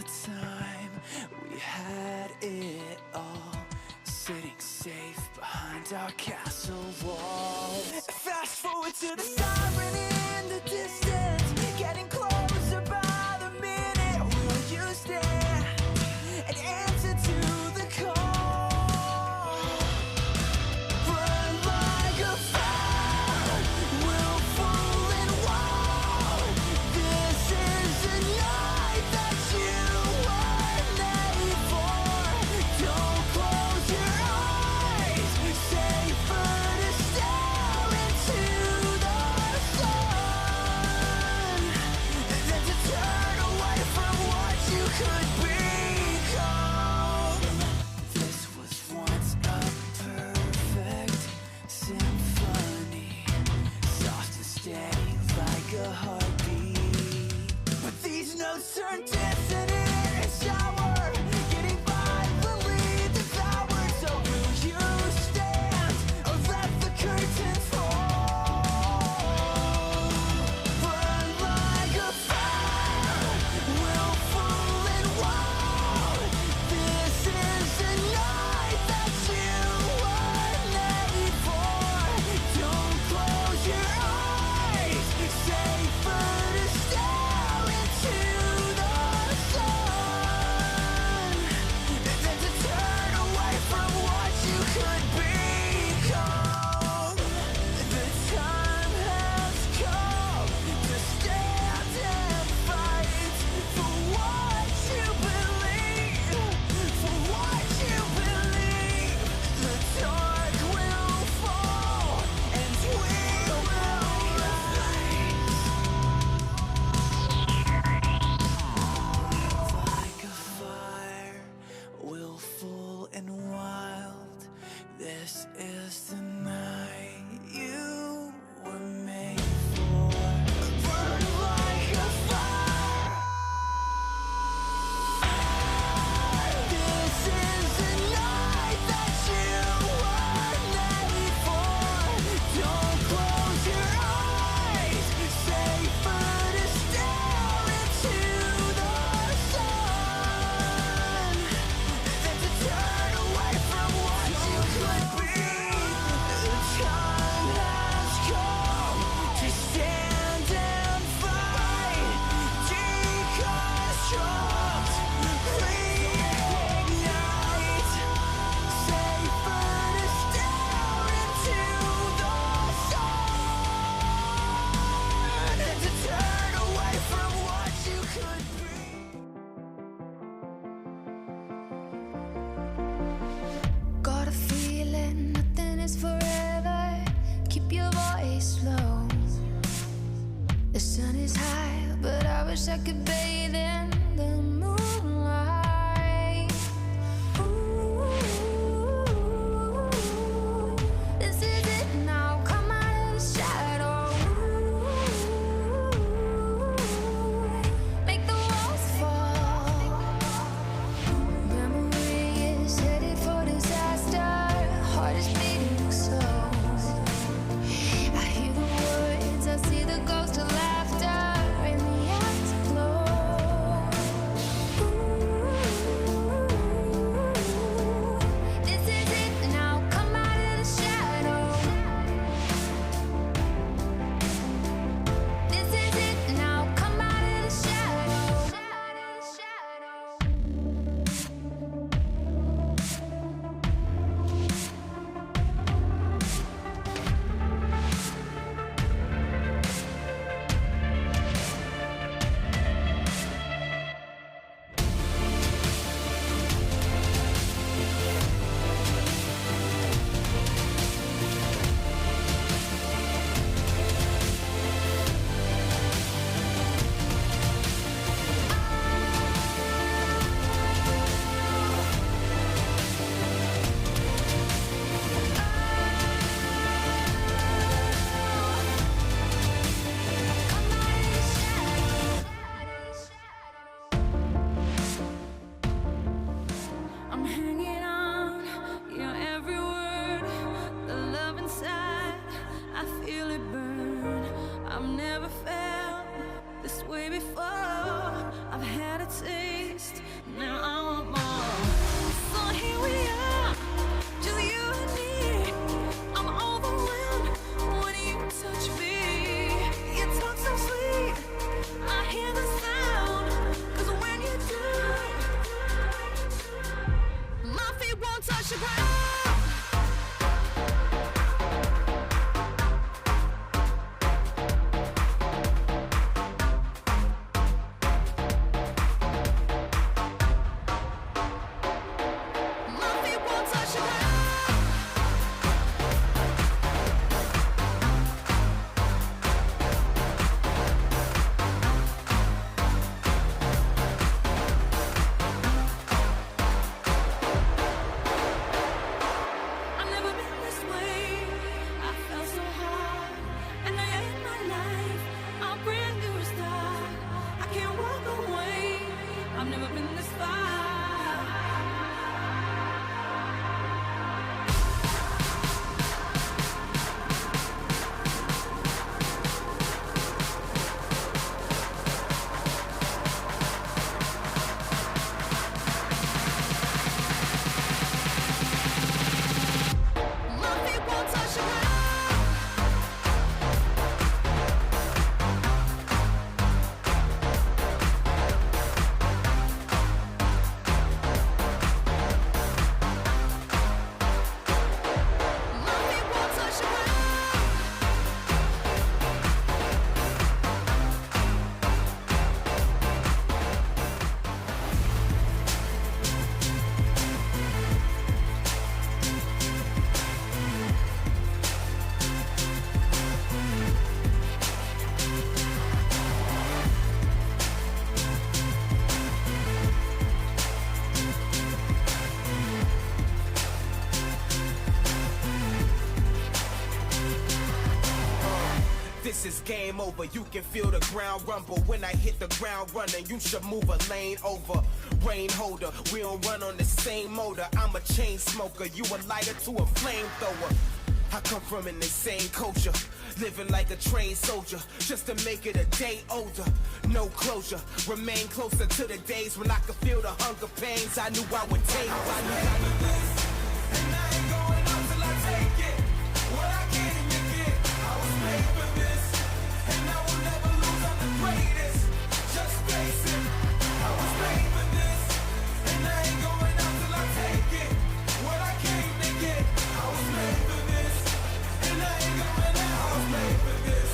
the time we had it all, sitting safe behind our castle walls. Fast forward to the siren in the distance, getting closer by the minute. Will you stand and answer to the call? Burn like a fire, willful and wild. This is a night that you were made for. Don't close your eyes, safer to stare into the sun than to turn away from what you could become. This was once a perfect symphony, soft and steady like a heartbeat. But these notes turn dissonant and sour, getting violently devoured. So will you stand or let the curtain fall? Burn like a fire, willful and wild. This is the night that you were made for. Don't close your eyes, safer to stare into the sun than to turn away from what you could become. The time has come to stand and fight for what you believe, for what you believe. The dark will fall and we will rise. Like a fire, willful and wild. This is the night you were made for. Burn like a fire. This is the night that you were made for. Don't close your eyes, safer to stare into the sun than to turn away from what you could be. The time has come to stand and fight. Deconstruct, reignite. Safer to stare into the sun than to turn away from what you could be. Got a feeling nothing is forever. Keep your voice low. The sun is high, but I wish I could bathe in the moonlight. Ooh, this is it now. Come out of the shadow. Make the walls fall. Memory is headed for disaster. Heart is beating slow. I hear the words, I see the ghost of laughter in the afterglow. never been this far. My feet won't touch the ground. My feet won't touch the ground. This is game over, you can feel the ground rumble. When I hit the ground running, you should move a lane over. Rain holder, we don't run on the same motor. I'm a chain smoker, you a lighter to a flamethrower. I come from an insane culture, living like a trained soldier, just to make it a day older. No closure, remain closer to the days when I could feel the hunger pains I knew I would take. I knew this, and I ain't going out till I take it. What I came to get, I was made for this, and I will never lose, I'm the greatest. Just face it, I was made for this, and I ain't going out till I take it. What I came to get, I was made for this, and I ain't going out. I was made for this,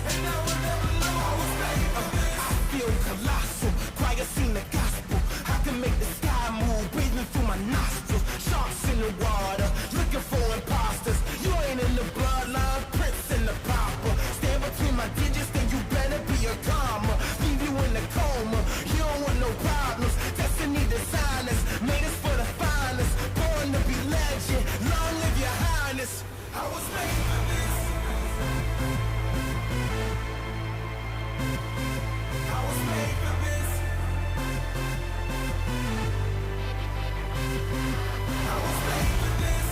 and I will never lose. I was made for this. I feel colossal, choir sing the gospel. I can make the sky move, breathing through my nostrils. Sharks in the water, looking for imposters. You ain't in the bloodline, Prince and the pauper. Stand between my digits, then you better be a comma. Leave you in the coma, you don't want no problems. Destiny designed us, made us for the finest. Born to be legend, long live your highness. I was made for this. I was made for this. I was made for this,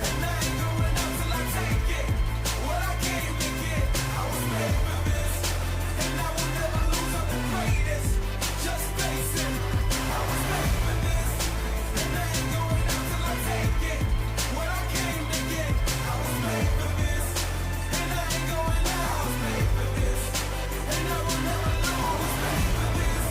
and I ain't going out till I take it. What I came to get, I was made for this, and I will never lose, I'm the greatest. Just face it, I was made for this, and I ain't going out till I take it. What I came to get, I was made for this, and I ain't going out. I was made for this, and I will never lose. I was made for this.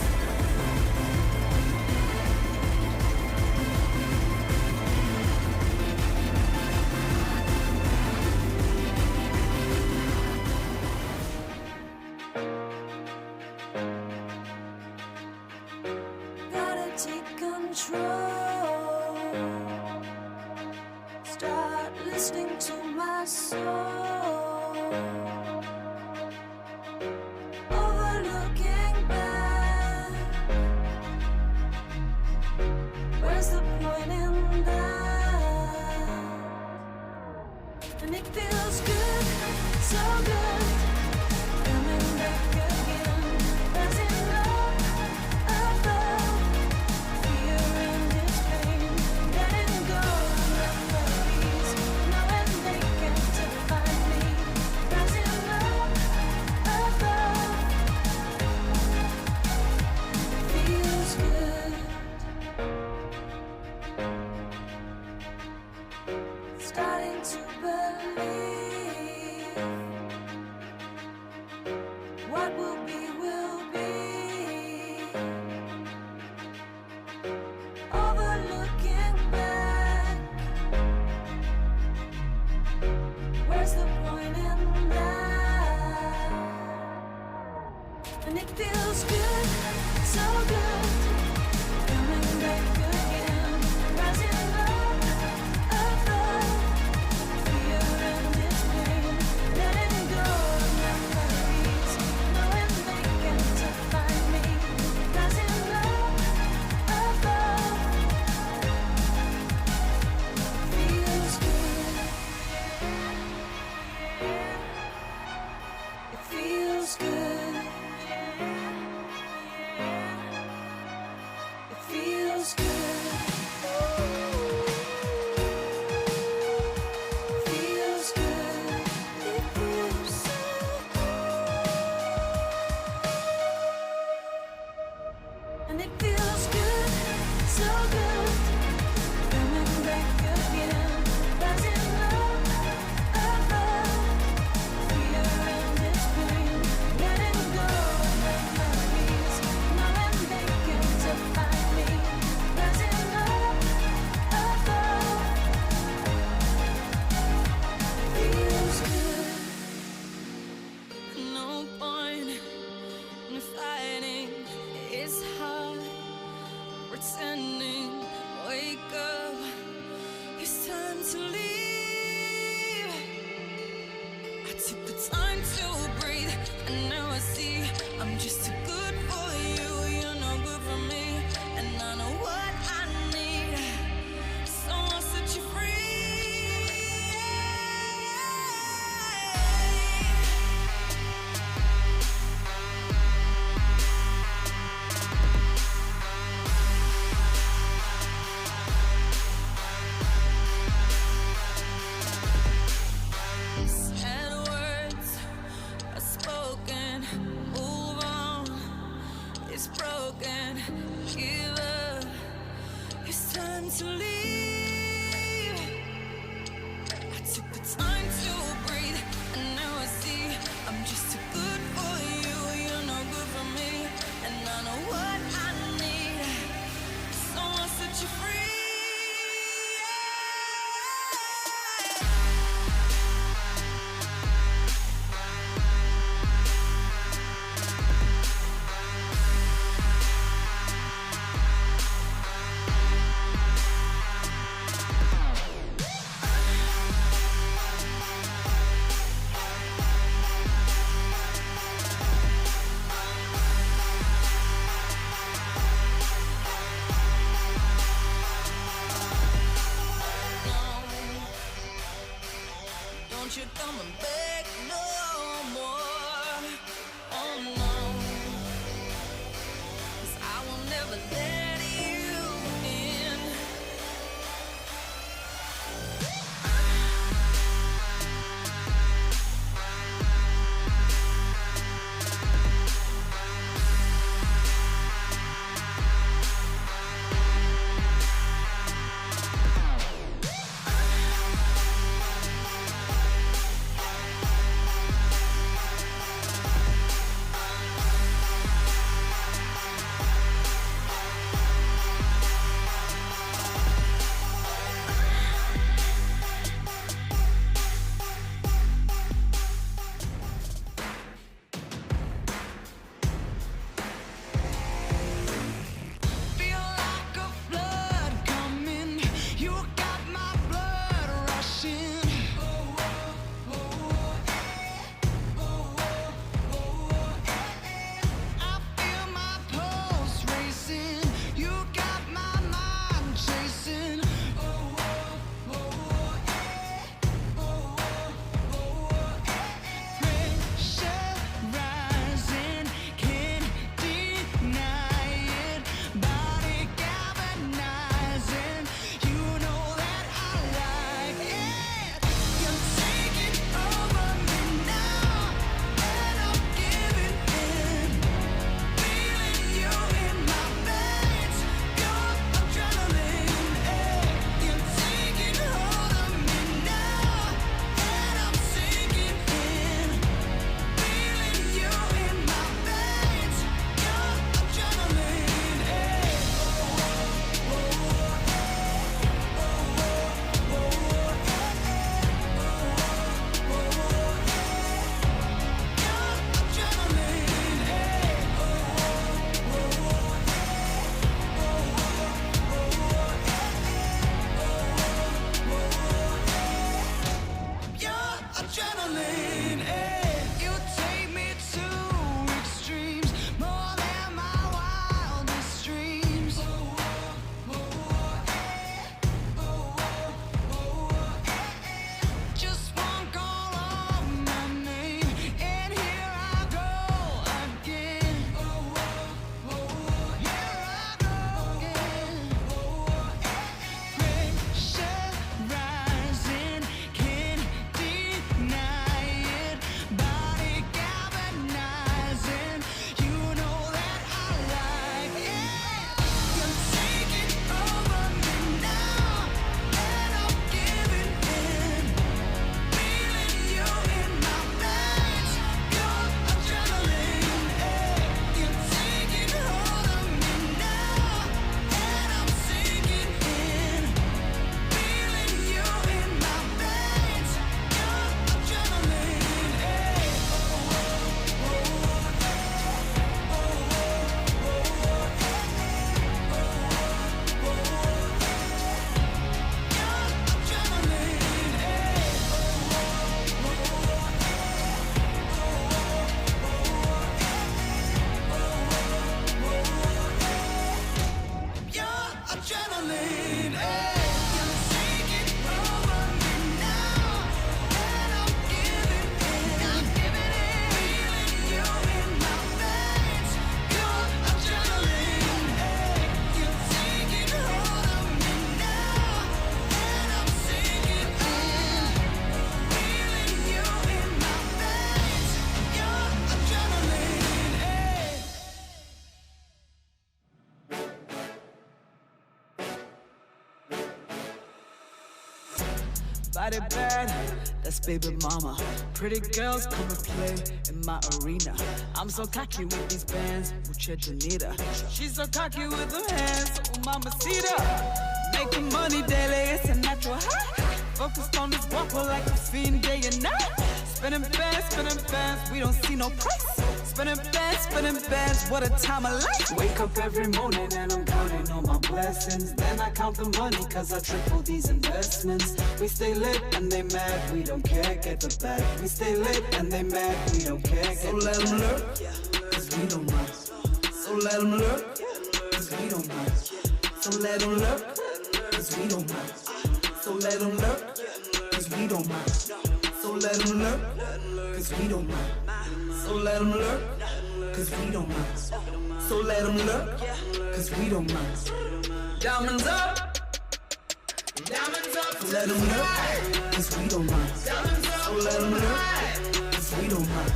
Gotta take control. Start listening to my soul. Overlooking back. Where's the point in that? And it feels good, so good. Coming back again. Rising up, above. Fear and its pain. Letting go of memories. Knowing they can't define me. Rising feels good. Feels good. It feels so good. And it feels good, so good. Coming back again, rising love, above. Fear and its pain, letting go of memories. Now I'm making to find me, rising love, above. Feels good. No point in fighting. It's hard pretending. Wake up, it's time to leave. I took the time to breathe, and now I see I'm just too good for you. You're no good for me, and I know what I need. So I'll set you free. Sad words are spoken. Move on. It's broken. Give up. It's time to leave. I took the time to breathe, and now I see I'm just too good for you. You're no good for me, and I know what I need. So I'll set you free. adrenaline. Hey, you're taking over me now, and I'm giving in. Feeling you in my veins, your adrenaline. Hey, you're taking hold of me now, and I'm sinking in. Feeling you in my veins, your adrenaline. Hey. Body bad, that's baby mama. Pretty girls come and play in my arena. I'm so cocky with these bands, mucha Janita. She's so cocky with her hands, oh mamacita. Making money daily, it's a natural high. Focused on this guapo like a fiend day and night. Spinning bands, we don't see no price. Spinning bands, what a time of life. Wake up every morning and I'm counting on my blessings. Then I count the money cause I triple these investments. We stay lit and they mad, we don't care, get the bag. We stay lit and they mad, we don't care, get so let them lurk, cause we don't mind. So let them lurk, cause we don't mind. So let them lurk, cause we don't mind. So let them lurk, cause we don't mind. So let them lurk, cause we don't mind. So let them lurk, cause we don't mind. So let them lurk, cause we don't mind. Diamonds up, diamonds up. So let them lurk, cause we don't mind. So let them lurk, cause we don't mind.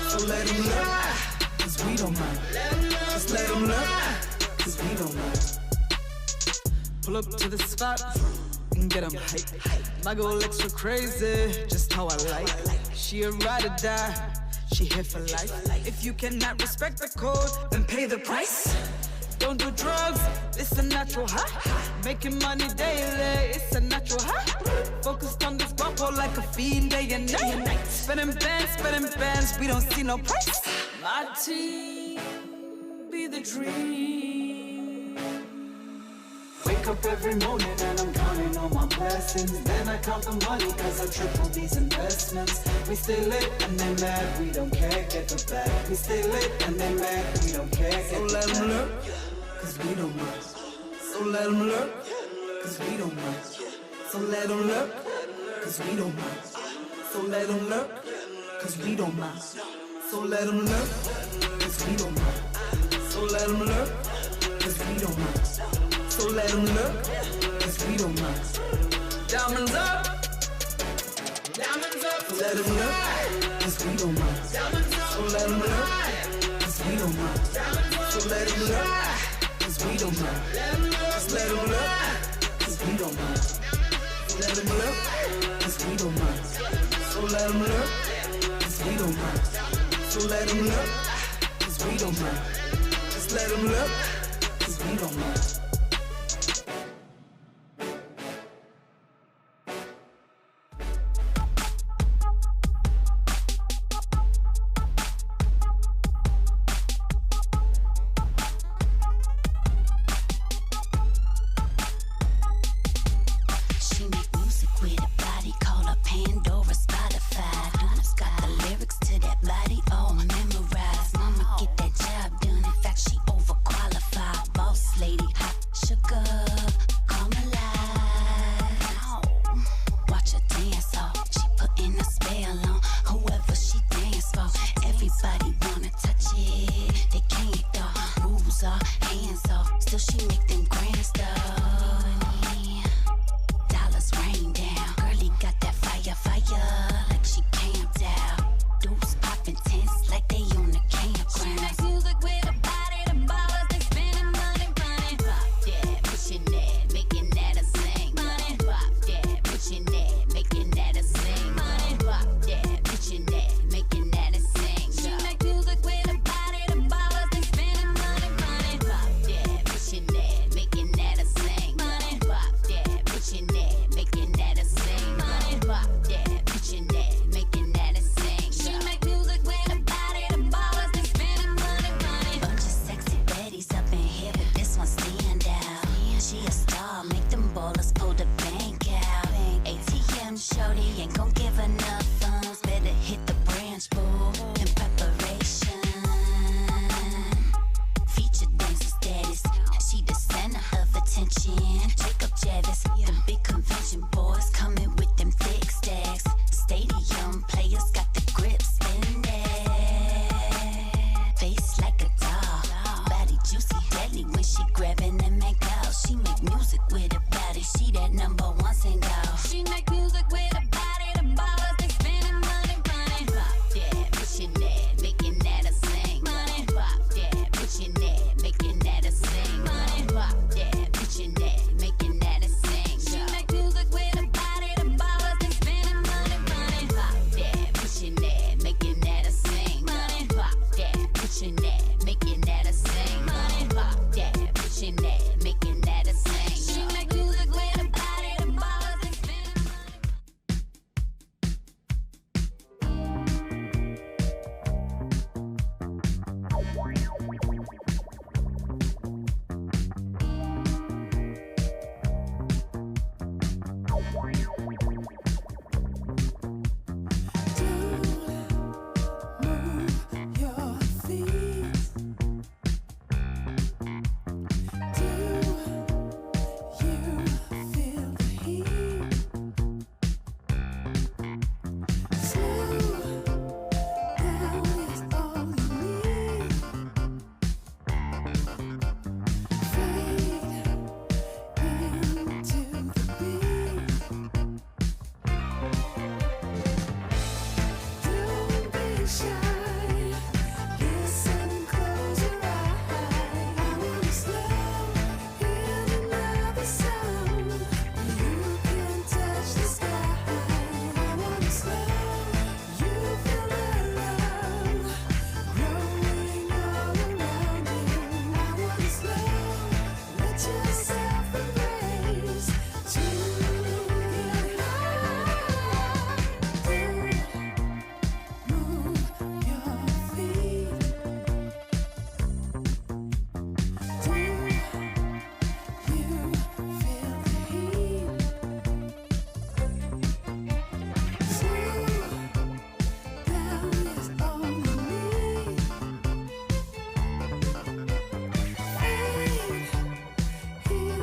So let them lurk, cause we don't mind. Just let them lurk, cause we don't mind. Pull up to the spot and get them hype. My girl extra crazy, just how I like. She a ride or die, she here for life. If you cannot respect the code, then pay the price. Don't do drugs, it's a natural high. Making money daily, it's a natural high. Focused on this guapo like a fiend day and night. Spinning bands, we don't see no price. My team be the dream. Wake up every morning and I'm counting on my blessings. Then I count the money cause I triple these investments. We stay lit and they mad, we don't care, get the bag. We stay lit and they mad, we don't care, get the bag. So let them lurk, cause we don't mind. So let them lurk, cause we don't mind. So let them lurk, cause we don't mind. So let them lurk, cause we don't mind. So let them lurk, cause we don't mind. So let them lurk, cause we don't mind. So let them lurk, cause we don't mind. Diamonds up, diamonds up. So let them lurk, cause we don't mind. So let them lurk, cause we don't mind. So let them lurk, cause we don't mind. Just let them lurk, cause we don't mind. So let them lurk, cause we don't mind. So let them lurk, cause we don't mind. So let them lurk, cause we don't mind. Just let them lurk, cause we don't mind. Lady, hot mention Jacob Javis, the big convention boys coming with them thick stacks. Stadium players got the grip spin that. Face like a doll, body juicy, deadly when she grabbing and make out. She make music with her body, she that #1 single. She make music with her body, the ballers they spending money, money. Pop that, pushing that, making that a sing. Money, pop that, pushing that, making that a sing. Money, pop that, pushing that, making that a sing. She make music with her body, the ballers they spending money, money. Pop that, pushing that, making that a sing. Money, pop that, pushing that, making that a sing. Money, pop that, pushing that, making that a sing. She make music with her body, the ballers they spending money. Move your feet. Do you feel the heat? Slow down is all you need. Fade into the beat. Don't be shy. Listen, close your eyes. I wanna slow in another sound. You can touch the sky. I wanna slow. You feel the love growing all around you. I wanna slow. Let yourself embrace to get high. Move your feet. Do you feel the heat? Slow down is all you need. Fade into the beat.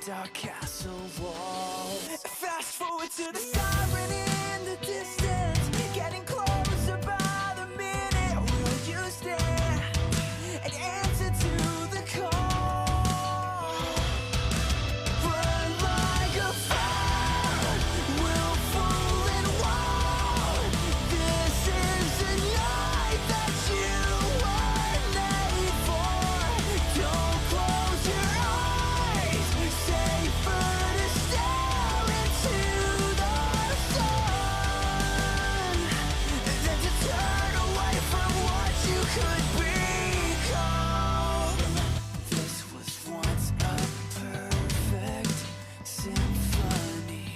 our castle walls. Fast forward to the siren in the distance, getting closer by the minute. Will you stand and answer to the call? Burn like a fire, willful and wild. This is the night that you were made for. Don't close your eyes, safer to stare into the sun than to turn away from what you could become. This was once a perfect symphony,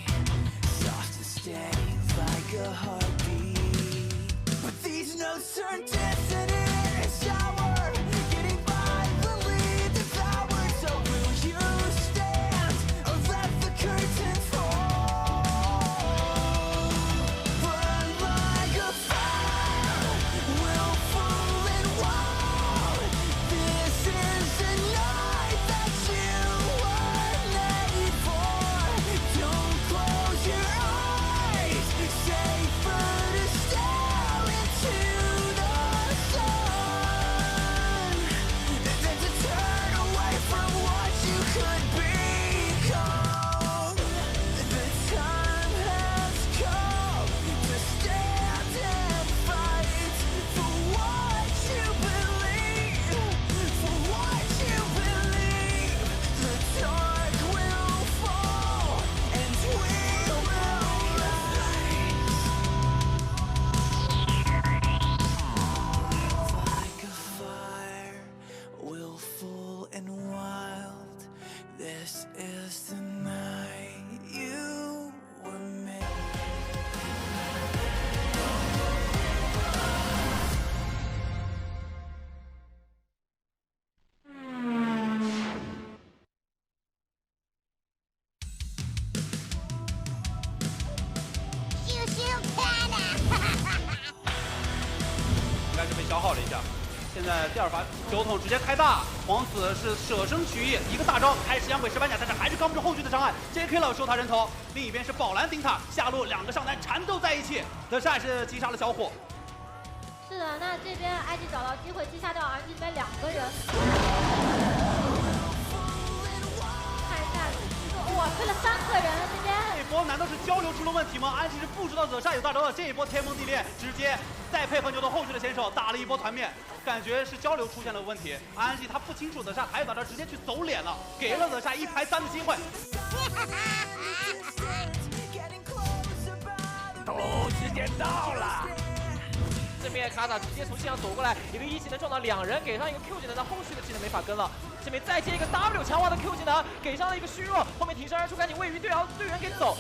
soft and steady like a heartbeat. But these notes turn dissonant, sour, getting violently devoured. So will you stand or let the curtain fall? Burn like a fire, willful and wild. This is the night that you were made for. Don't close your eyes, safer to stare into the sun than to turn away from what you could become. The time has come to stand and fight for what you believe, for what you believe. The dark will fall and we will rise. Like a fire, willful and wild. This is the night you were made. 应该是被消耗了一下。现在第二发酒桶直接开大，皇子是舍生取义，一个大招开始阳鬼石板甲，但是还是扛不住后续的伤害 ，JK 了收他人头。另一边是宝蓝顶塔，下路两个上单缠斗在一起，德善是击杀了小火。是的，那这边 IG 找到机会击杀掉 RG 这边2个人。看一下，哇，推了3个人这边。这一波难道是交流出了问题吗？安琪是不知道德善有大招的，这一波天崩地裂，直接再配合牛头后续的选手打了一波团灭，感觉是交流出现了问题。安琪他不清楚德善还有大招，直接去走脸了，给了德善1排3的机会。时间到了。这边卡塔直接从线上走过来，一个一技能撞到2人，给上一个 Q 技能，但后续的技能没法跟了。这边再接一个 W 强化的 Q 技能，给上了一个虚弱，后面挺身而出，赶紧位于队员给走。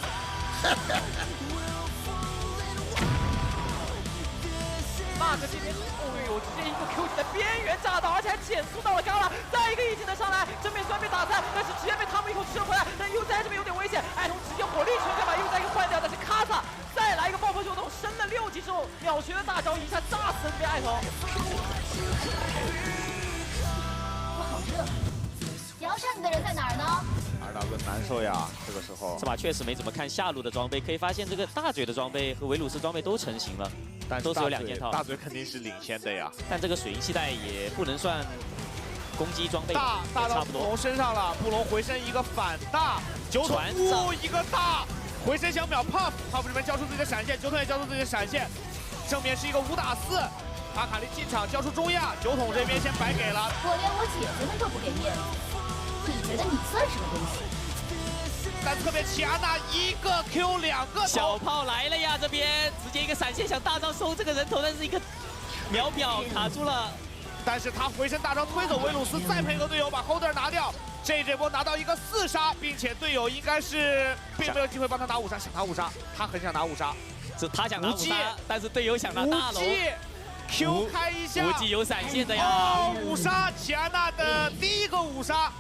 Mark 这边，哦呦，直接一个 Q 技能边缘炸倒，而且还减速到了嘎啦，再一个一技能上来，正面虽然被打散，但是直接被他们一口吃了回来，但又在这边有点危险，艾童直接火力全开把又在一个换掉，但是卡塔再来一个爆破球桶，升了6级之后秒学的大招一下炸死了这边艾童。哇，好热！摇扇子的人在哪儿呢？二大哥难受呀，这个时候。这把确实没怎么看下路的装备，可以发现这个大嘴的装备和维鲁斯装备都成型了，但都是有2件套。大嘴肯定是领先的呀。但这个水银气袋也不能算攻击装备，大到布隆身上了，布隆回身一个反大，酒桶一个大，回身想秒 Puff 这边交出自己的闪现，酒桶也交出自己的闪现，正面是一个5打4，阿卡丽进场交出中亚，酒桶这边先白给了。我连我姐姐们都不给面子，你觉得你算什么东西？但侧面奇亚娜一个 Q 2个头，小炮来了呀！这边直接一个闪现想大招收这个人头，但是一个秒表卡住了。但是他回身大招推走维鲁斯，再配合队友把 Holder 拿掉，这波拿到一个4杀，并且队友应该是并没有机会帮他拿5杀，想拿5杀，他很想拿5杀，是他想拿5杀，但是队友想拿大龙。Q 开一下，无忌有闪现的呀！哦，5杀，奇亚娜的第一个5杀。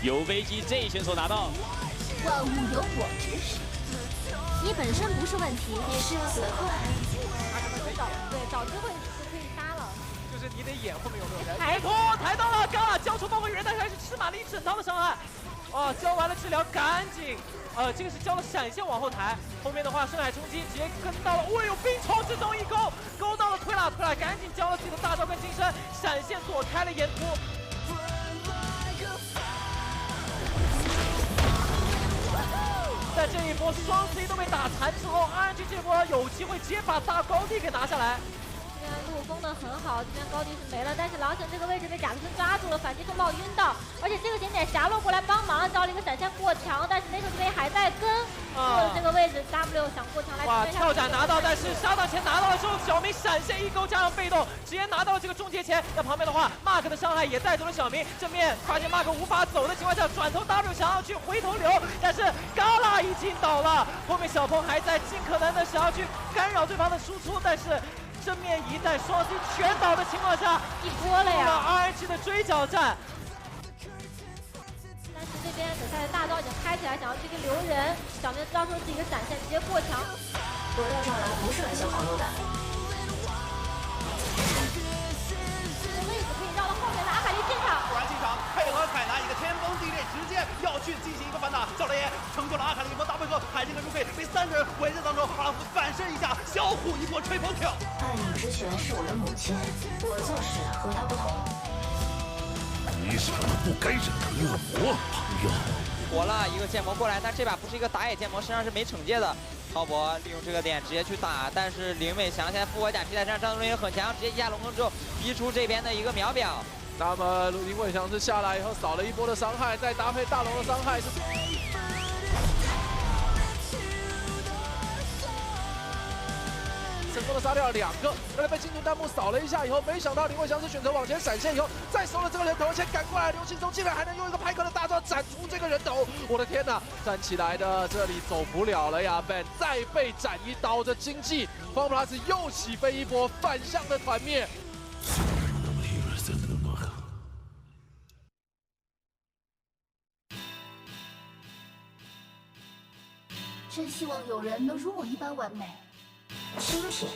有飞机，这一选手拿到。万物有我指使，你本身不是问题，也是死得快。找机会就可以杀了。就是你得演后面有没有人。抬抬到了，嘎啦交出爆破人，但是还是吃满了一整套的伤害。啊，交完了治疗，赶紧。这个是交了闪现往后抬，后面的话深海冲击直接跟到了，哦呦，冰床之中一勾，勾到了推拉，推拉赶紧交了自己的大招跟金身，闪现躲开了沿途。在这一波双 C 都被打残之后，RNG这波有机会直接把大高地给拿下来。这边路封的很好，这边高地是没了，但是狼神这个位置被贾克森抓住了，反击风暴晕到，而且这个节点霞落过来帮忙，招了一个闪现过墙，但是内手这边还在跟，过了这个位置 W 想过墙来。哇，跳斩拿到，但是杀到前拿到了之后，小明闪现一勾加上被动，直接拿到了这个终结前。那旁边的话 ，Mark 的伤害也带走了小明，正面发现 Mark 无法走的情况下，转头 W 想要去回头流，但是嘎啦已经倒了，后面小鹏还在尽可能的想要去干扰对方的输出，但是。正面一代双 C 全倒的情况下，一波了呀 ！RNG 的追角战，但是这边等下的大招已经开起来，想要去跟留人，小明知道说自己的闪现直接过墙。我到这儿来不是来消耗肉的。这个位置可以绕到后面的阿卡丽进场，果然进场配合凯南一个天崩地裂，直接要去进行一个反打，小雷爷成就了阿卡丽一波大配合，海星跟朱飞被3个人围在当中，阿拉夫反身一下，小虎一波吹风跳。爱你之前是我的母亲，我做事和她不同。你是我不该忍的恶魔，朋友。活了一个剑魔过来，但这把不是一个打野剑魔，身上是没惩戒的。滔博利用这个点直接去打，但是林伟翔现在复活甲皮在身上，战斗力也很强，直接一下龙坑之后逼出这边的一个秒表。那么林伟翔是下来以后扫了一波的伤害，再搭配大龙的伤害是。成功的杀掉了2个，刚才被金盾弹幕扫了一下以后，没想到林伟翔是选择往前闪现以后，再收了这个人头，而且赶过来，刘信忠竟然还能用一个派克的大招斩出这个人头，我的天哪！站起来的这里走不了了呀 ，Ben 再被斩一刀，这经济 FunPlus 又起飞一波反向的团灭。真希望有人能如我一般完美。今天，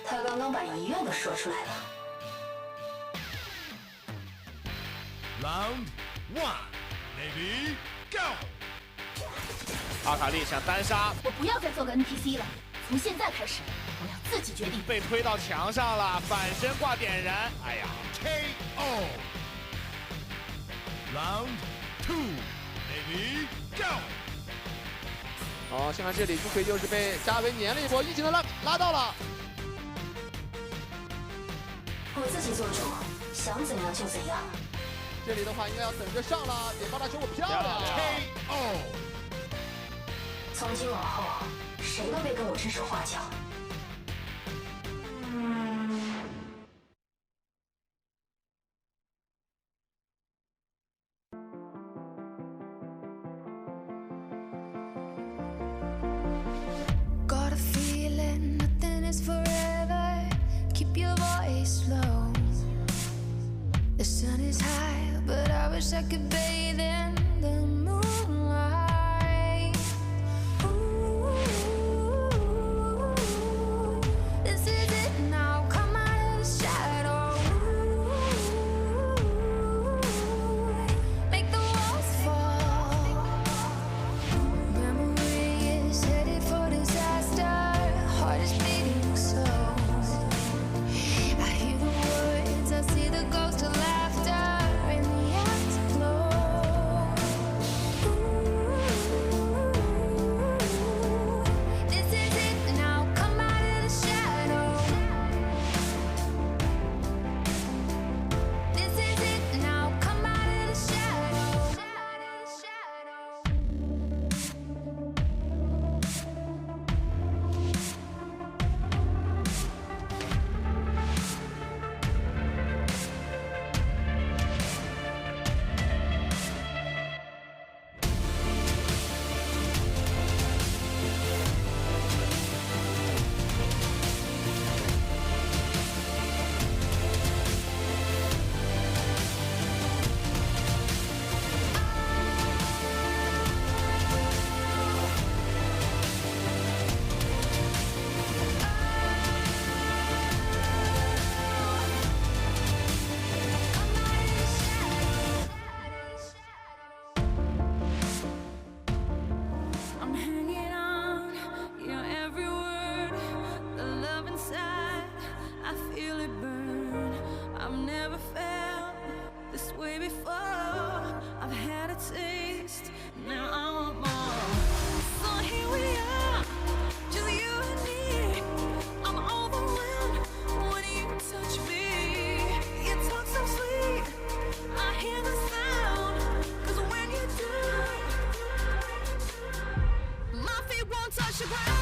他刚刚把遗愿都说出来了。Round 1, baby, go！ 阿卡丽想单杀，我不要再做个 NPC 了，从现在开始，我要自己决定。被推到墙上了，反身挂点燃，哎呀 KO！ Round 2, baby, go！哦，现在这里朱奎又是被加维粘了一波，一技能拉到了。我自己做主，想怎样就怎样。这里的话应该要等着上了，点爆他球我漂亮。KO！ 从今往后，谁都别跟我指手画脚。Got a feeling nothing is forever. Keep your voice low. The sun is high, but I wish I could bathe in the moonlight. Ooh, this is it now. Come out of the shadow. Make the walls fall. Memory is headed for disaster. Heart is beating slow. I hear the words, I see the ghost of laughter in the afterglow. I've had a taste, now I want more. So here we are, just you and me. I'm overwhelmed when you touch me. You talk so sweet, I hear the sound. 'Cause when you do, my feet won't touch the ground.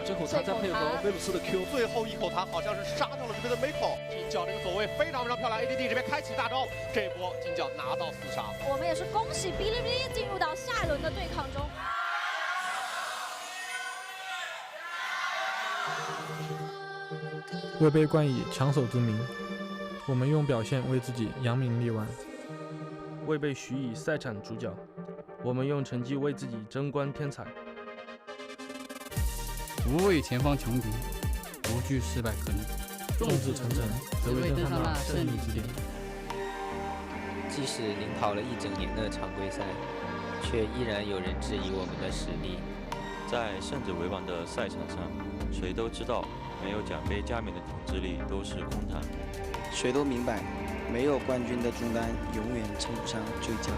这口痰再配合威鲁斯的 Q， 最后一口痰好像是杀掉了这边的 Miko。金角这个走位非常非常漂亮 ，ADD 这边开启大招，这波金角拿到4杀。我们也是恭喜哔哩哔哩进入到下一轮的对抗中。未被冠以强手之名，我们用表现为自己扬名立万；未被许以赛场主角，我们用成绩为自己争光添彩。无畏前方强敌，无惧失败可能。众志成城，只为登上那胜利之巅。即使领跑了1整年的常规赛，却依然有人质疑我们的实力。在胜者为王的赛场上，谁都知道，没有奖杯加冕的统治力都是空谈。谁都明白，没有冠军的重担永远称不上倔强。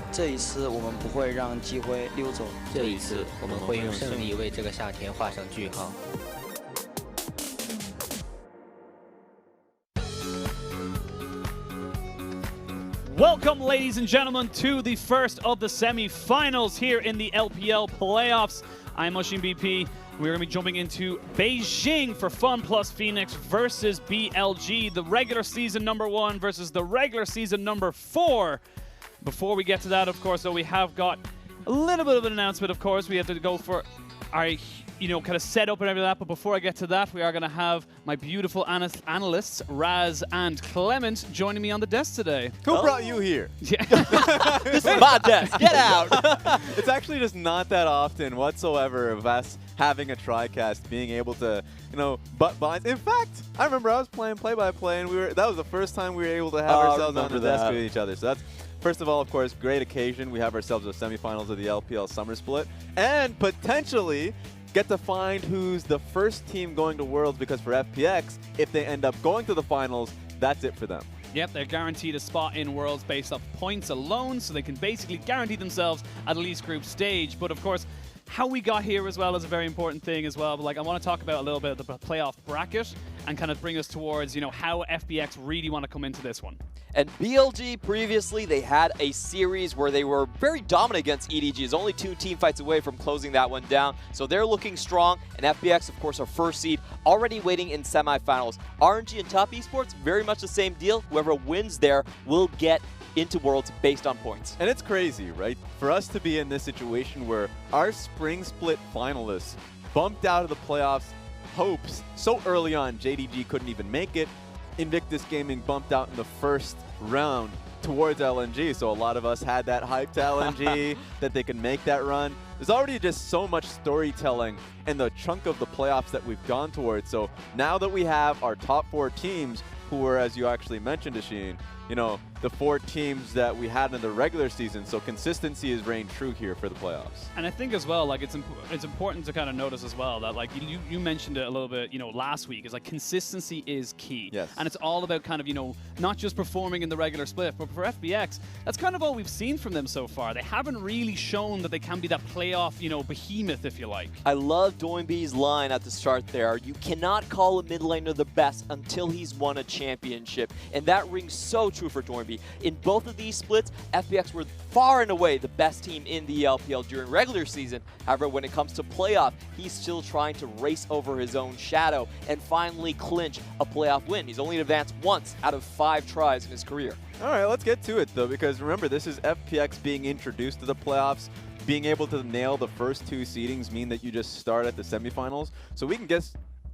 这一次我们不会让机会溜走，这一次我们会用胜利为这个夏天画上句号。Welcome, ladies and gentlemen, to the first of the semi-finals here in the LPL playoffs. I'm Oshin BP. We're going to be jumping into Beijing for FunPlus Phoenix versus BLG, the regular season #1 versus the regular season #4. Before we get to that, of course, though, we have got a little bit of an announcement, of course. We have to go for our, kind of setup and everything like that. But before I get to that, we are going to have my beautiful analysts, Raz and Clement, joining me on the desk today. Who brought you here? Yeah. This is my desk. Get out. It's actually just not that often whatsoever of us having a TriCast, being able to, butt binds. In fact, I remember I was playing play-by-play, and that was the first time we were able to have ourselves on the desk with each other. So that's, first of all, of course, great occasion. We have ourselves the semifinals of the LPL Summer Split, and potentially get to find who's the first team going to Worlds, because for FPX, if they end up going to the finals, that's it for them. Yep, they're guaranteed a spot in Worlds based off points alone, so they can basically guarantee themselves at least group stage. But of course, how we got here as well is a very important thing as well. But I want to talk about a little bit of the playoff bracket and kind of bring us towards, how FPX really want to come into this one. And BLG, previously, they had a series where they were very dominant against EDG. It's only 2 team fights away from closing that one down. So they're looking strong. And FPX, of course, our first seed, already waiting in semifinals. RNG and Top Esports, very much the same deal. Whoever wins there will get into Worlds based on points. And it's crazy, right? For us to be in this situation where our Spring Split finalists bumped out of the playoffs hopes so early on. JDG couldn't even make it. Invictus Gaming bumped out in the first round towards LNG, so a lot of us had that hype to LNG that they can make that run. There's already just so much storytelling in the chunk of the playoffs that we've gone towards. So now that we have our top 4 teams, who were, as you actually mentioned, Asheen, the 4 teams that we had in the regular season, so consistency is reigned true here for the playoffs. And I think as well, it's important to kind of notice as well that you mentioned it a little bit, last week, is consistency is key. Yes. And it's all about kind of, not just performing in the regular split, but for FPX, that's kind of all we've seen from them so far. They haven't really shown that they can be that playoff, behemoth, if you like. I love Doinby's line at the start there. You cannot call a mid laner the best until he's won a championship. And that rings so true for Doinby. In both of these splits, FPX were far and away the best team in the LPL during regular season. However, when it comes to playoff, he's still trying to race over his own shadow and finally clinch a playoff win. He's only advanced once out of 5 tries in his career. All right, let's get to it, though, because remember, this is FPX being introduced to the playoffs. Being able to nail the first 2 seedings mean that you just start at the semifinals. So we can get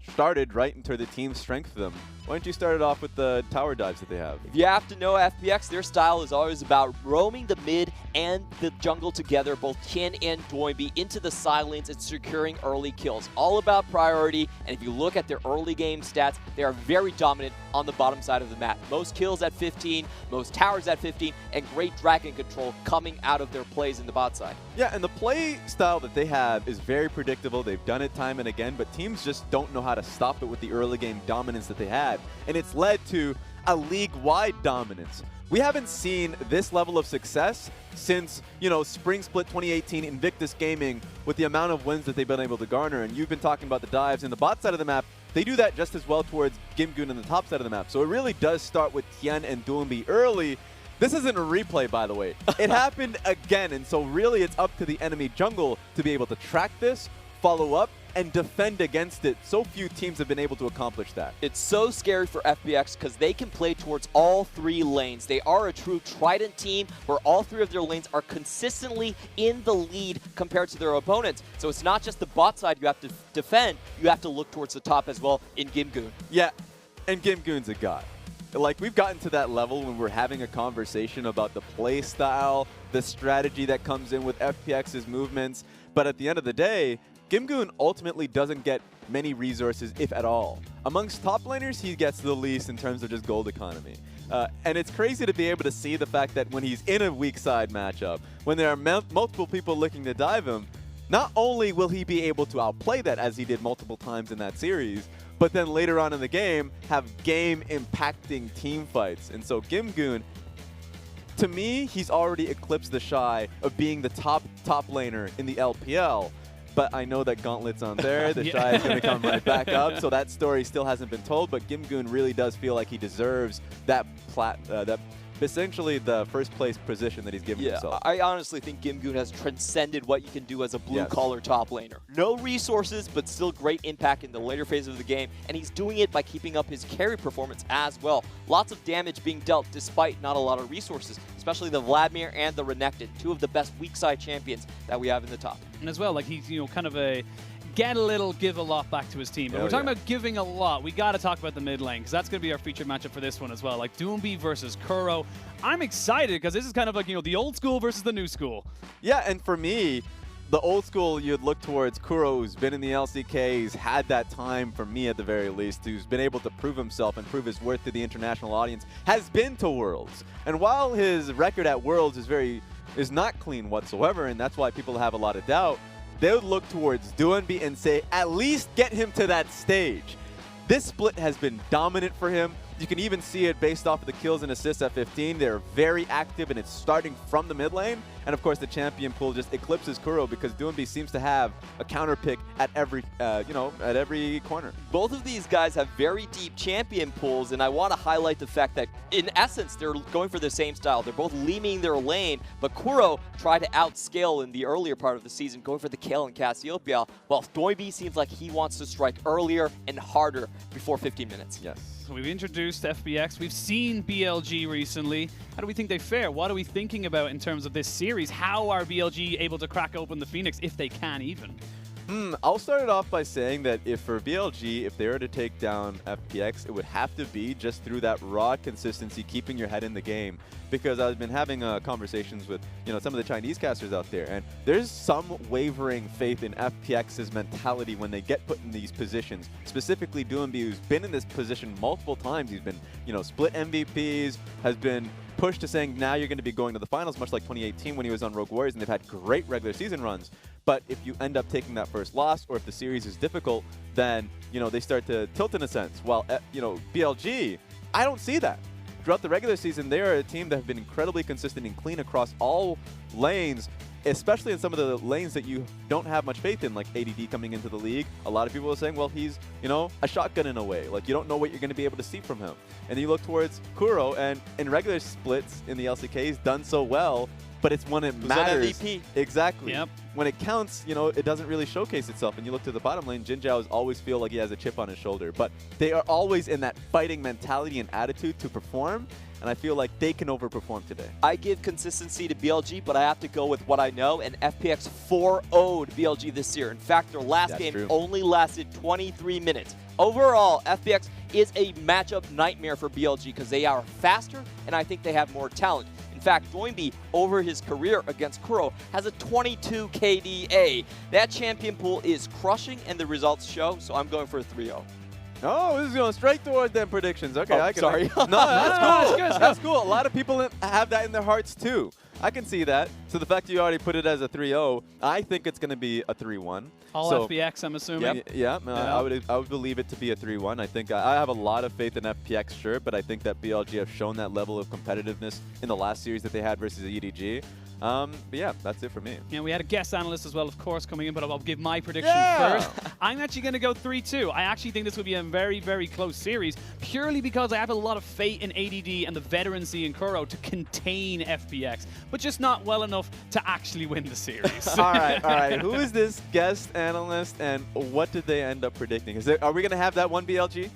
started right into the team's strength for them. Why don't you start it off with the tower dives that they have? If you have to know FPX, their style is always about roaming the mid and the jungle together, both Kin and Doinby, into the side lanes and securing early kills. All about priority, and if you look at their early game stats, they are very dominant on the bottom side of the map. Most kills at 15, most towers at 15, and great dragon control coming out of their plays in the bot side. Yeah, and the play style that they have is very predictable. They've done it time and again, but teams just don't know how to stop it with the early game dominance that they have. And it's led to a league-wide dominance. We haven't seen this level of success since, you know, Spring Split 2018 Invictus Gaming with the amount of wins that they've been able to garner. And you've been talking about the dives in the bot side of the map. They do that just as well towards Gimgoon in the top side of the map. So it really does start with Tian and Doinby early. This isn't a replay, by the way. It happened again, and so really it's up to the enemy jungle to be able to track this, follow up, and defend against it. So few teams have been able to accomplish that. It's so scary for FPX because they can play towards all 3 lanes. They are a true Trident team where all 3 of their lanes are consistently in the lead compared to their opponents. So it's not just the bot side you have to defend, you have to look towards the top as well in Gimgoon. Yeah, and Gimgoon's a god. Like, we've gotten to that level when we're having a conversation about the play style, the strategy that comes in with FPX's movements, but at the end of the day, Gimgoon ultimately doesn't get many resources, if at all. Amongst top laners, he gets the least in terms of just gold economy. And it's crazy to be able to see the fact that when he's in a weak side matchup, when there are multiple people looking to dive him, not only will he be able to outplay that as he did multiple times in that series, but then later on in the game, have game-impacting team fights. And so Gimgoon, to me, he's already eclipsed the Shy of being the top laner in the LPL. But I know that Gauntlet's on there. The Shy is going to come right back up. So that story still hasn't been told. But Gimgoon really does feel like he deserves that essentially the first place position that he's given himself. I honestly think Gimgoon has transcended what you can do as a blue-collar top laner. No resources, but still great impact in the later phase of the game, and he's doing it by keeping up his carry performance as well. Lots of damage being dealt despite not a lot of resources, especially the Vladimir and the Renekton, 2 of the best weak-side champions that we have in the top. And as well, like, he's, you know, kind of a get a little, give a lot back to his team. But we're talking about giving a lot. We got to talk about the mid lane, because that's going to be our featured matchup for this one as well. Like Doinby versus Kuro. I'm excited because this is kind of like, you know, the old school versus the new school. Yeah, and for me, the old school, you'd look towards Kuro, who's been in the LCK, he's had that time, for me at the very least, who's been able to prove himself and prove his worth to the international audience, has been to Worlds. And while his record at Worlds is not clean whatsoever, and that's why people have a lot of doubt, they would look towards Doinby and say, at least get him to that stage. This split has been dominant for him. You can even see it based off of the kills and assists at 15. They're very active, and it's starting from the mid lane. And of course, the champion pool just eclipses Kuro because Doinby seems to have a counter pick at every, at every corner. Both of these guys have very deep champion pools, and I want to highlight the fact that, in essence, they're going for the same style. They're both leaming their lane, but Kuro tried to outscale in the earlier part of the season, going for the Kayle and Cassiopeia, while Doinby seems like he wants to strike earlier and harder before 15 minutes. Yes. So we've introduced FPX. We've seen BLG recently. How do we think they fare? What are we thinking about in terms of this series? How are BLG able to crack open the Phoenix, if they can even? I'll start it off by saying that if for BLG, if they were to take down FPX, it would have to be just through that raw consistency, keeping your head in the game. Because I've been having conversations with some of the Chinese casters out there, and there's some wavering faith in FPX's mentality when they get put in these positions. Specifically, Doinby, who's been in this position multiple times. He's been, split MVPs, has been pushed to saying now you're going to be going to the finals, much like 2018 when he was on Rogue Warriors, and they've had great regular season runs. But if you end up taking that first loss, or if the series is difficult, then they start to tilt in a sense. While BLG, I don't see that. Throughout the regular season, they are a team that have been incredibly consistent and clean across all lanes. especially in some of the lanes that you don't have much faith in, like ADD coming into the league. A lot of people are saying, well, he's, you know, a shotgun in a way. Like, you don't know what you're going to be able to see from him. And then you look towards Kuro, and in regular splits in the LCK, he's done so well, but it's when it matters. MVP. Exactly. Yep. When it counts, you know, it doesn't really showcase itself. And you look to the bottom lane, Jinjiao's always feel like he has a chip on his shoulder. But they are always in that fighting mentality and attitude to perform. And I feel like they can overperform today. I give consistency to BLG, but I have to go with what I know, and FPX 4-0'd BLG this year. In fact, their last game only lasted 23 minutes. Overall, FPX is a matchup nightmare for BLG because they are faster, and I think they have more talent. In fact, Doinby, over his career against Kuro, has a 22 KDA. That champion pool is crushing, and the results show, so I'm going for a 3-0. Oh, this is going straight towards them predictions. Okay, I can. Sorry. No, that's cool. That's cool. A lot of people have that in their hearts too. I can see that. So the fact that you already put it as a 3-0, I think it's going to be a 3-1. All FPX, I'm assuming. Yeah, I would believe it to be a 3-1. I think I have a lot of faith in FPX, sure, but I think that BLG have shown that level of competitiveness in the last series that they had versus EDG. But yeah, that's it for me. Yeah, we had a guest analyst as well, of course, coming in, but I'll give my prediction first. I'm actually going to go 3-2. I actually think this will be a very, very close series, purely because I have a lot of faith in ADD and the veterancy in Kuro to contain FPX, but just not well enough to actually win the series. All right. Who is this guest analyst, and what did they end up predicting? Are we going to have that one BLG?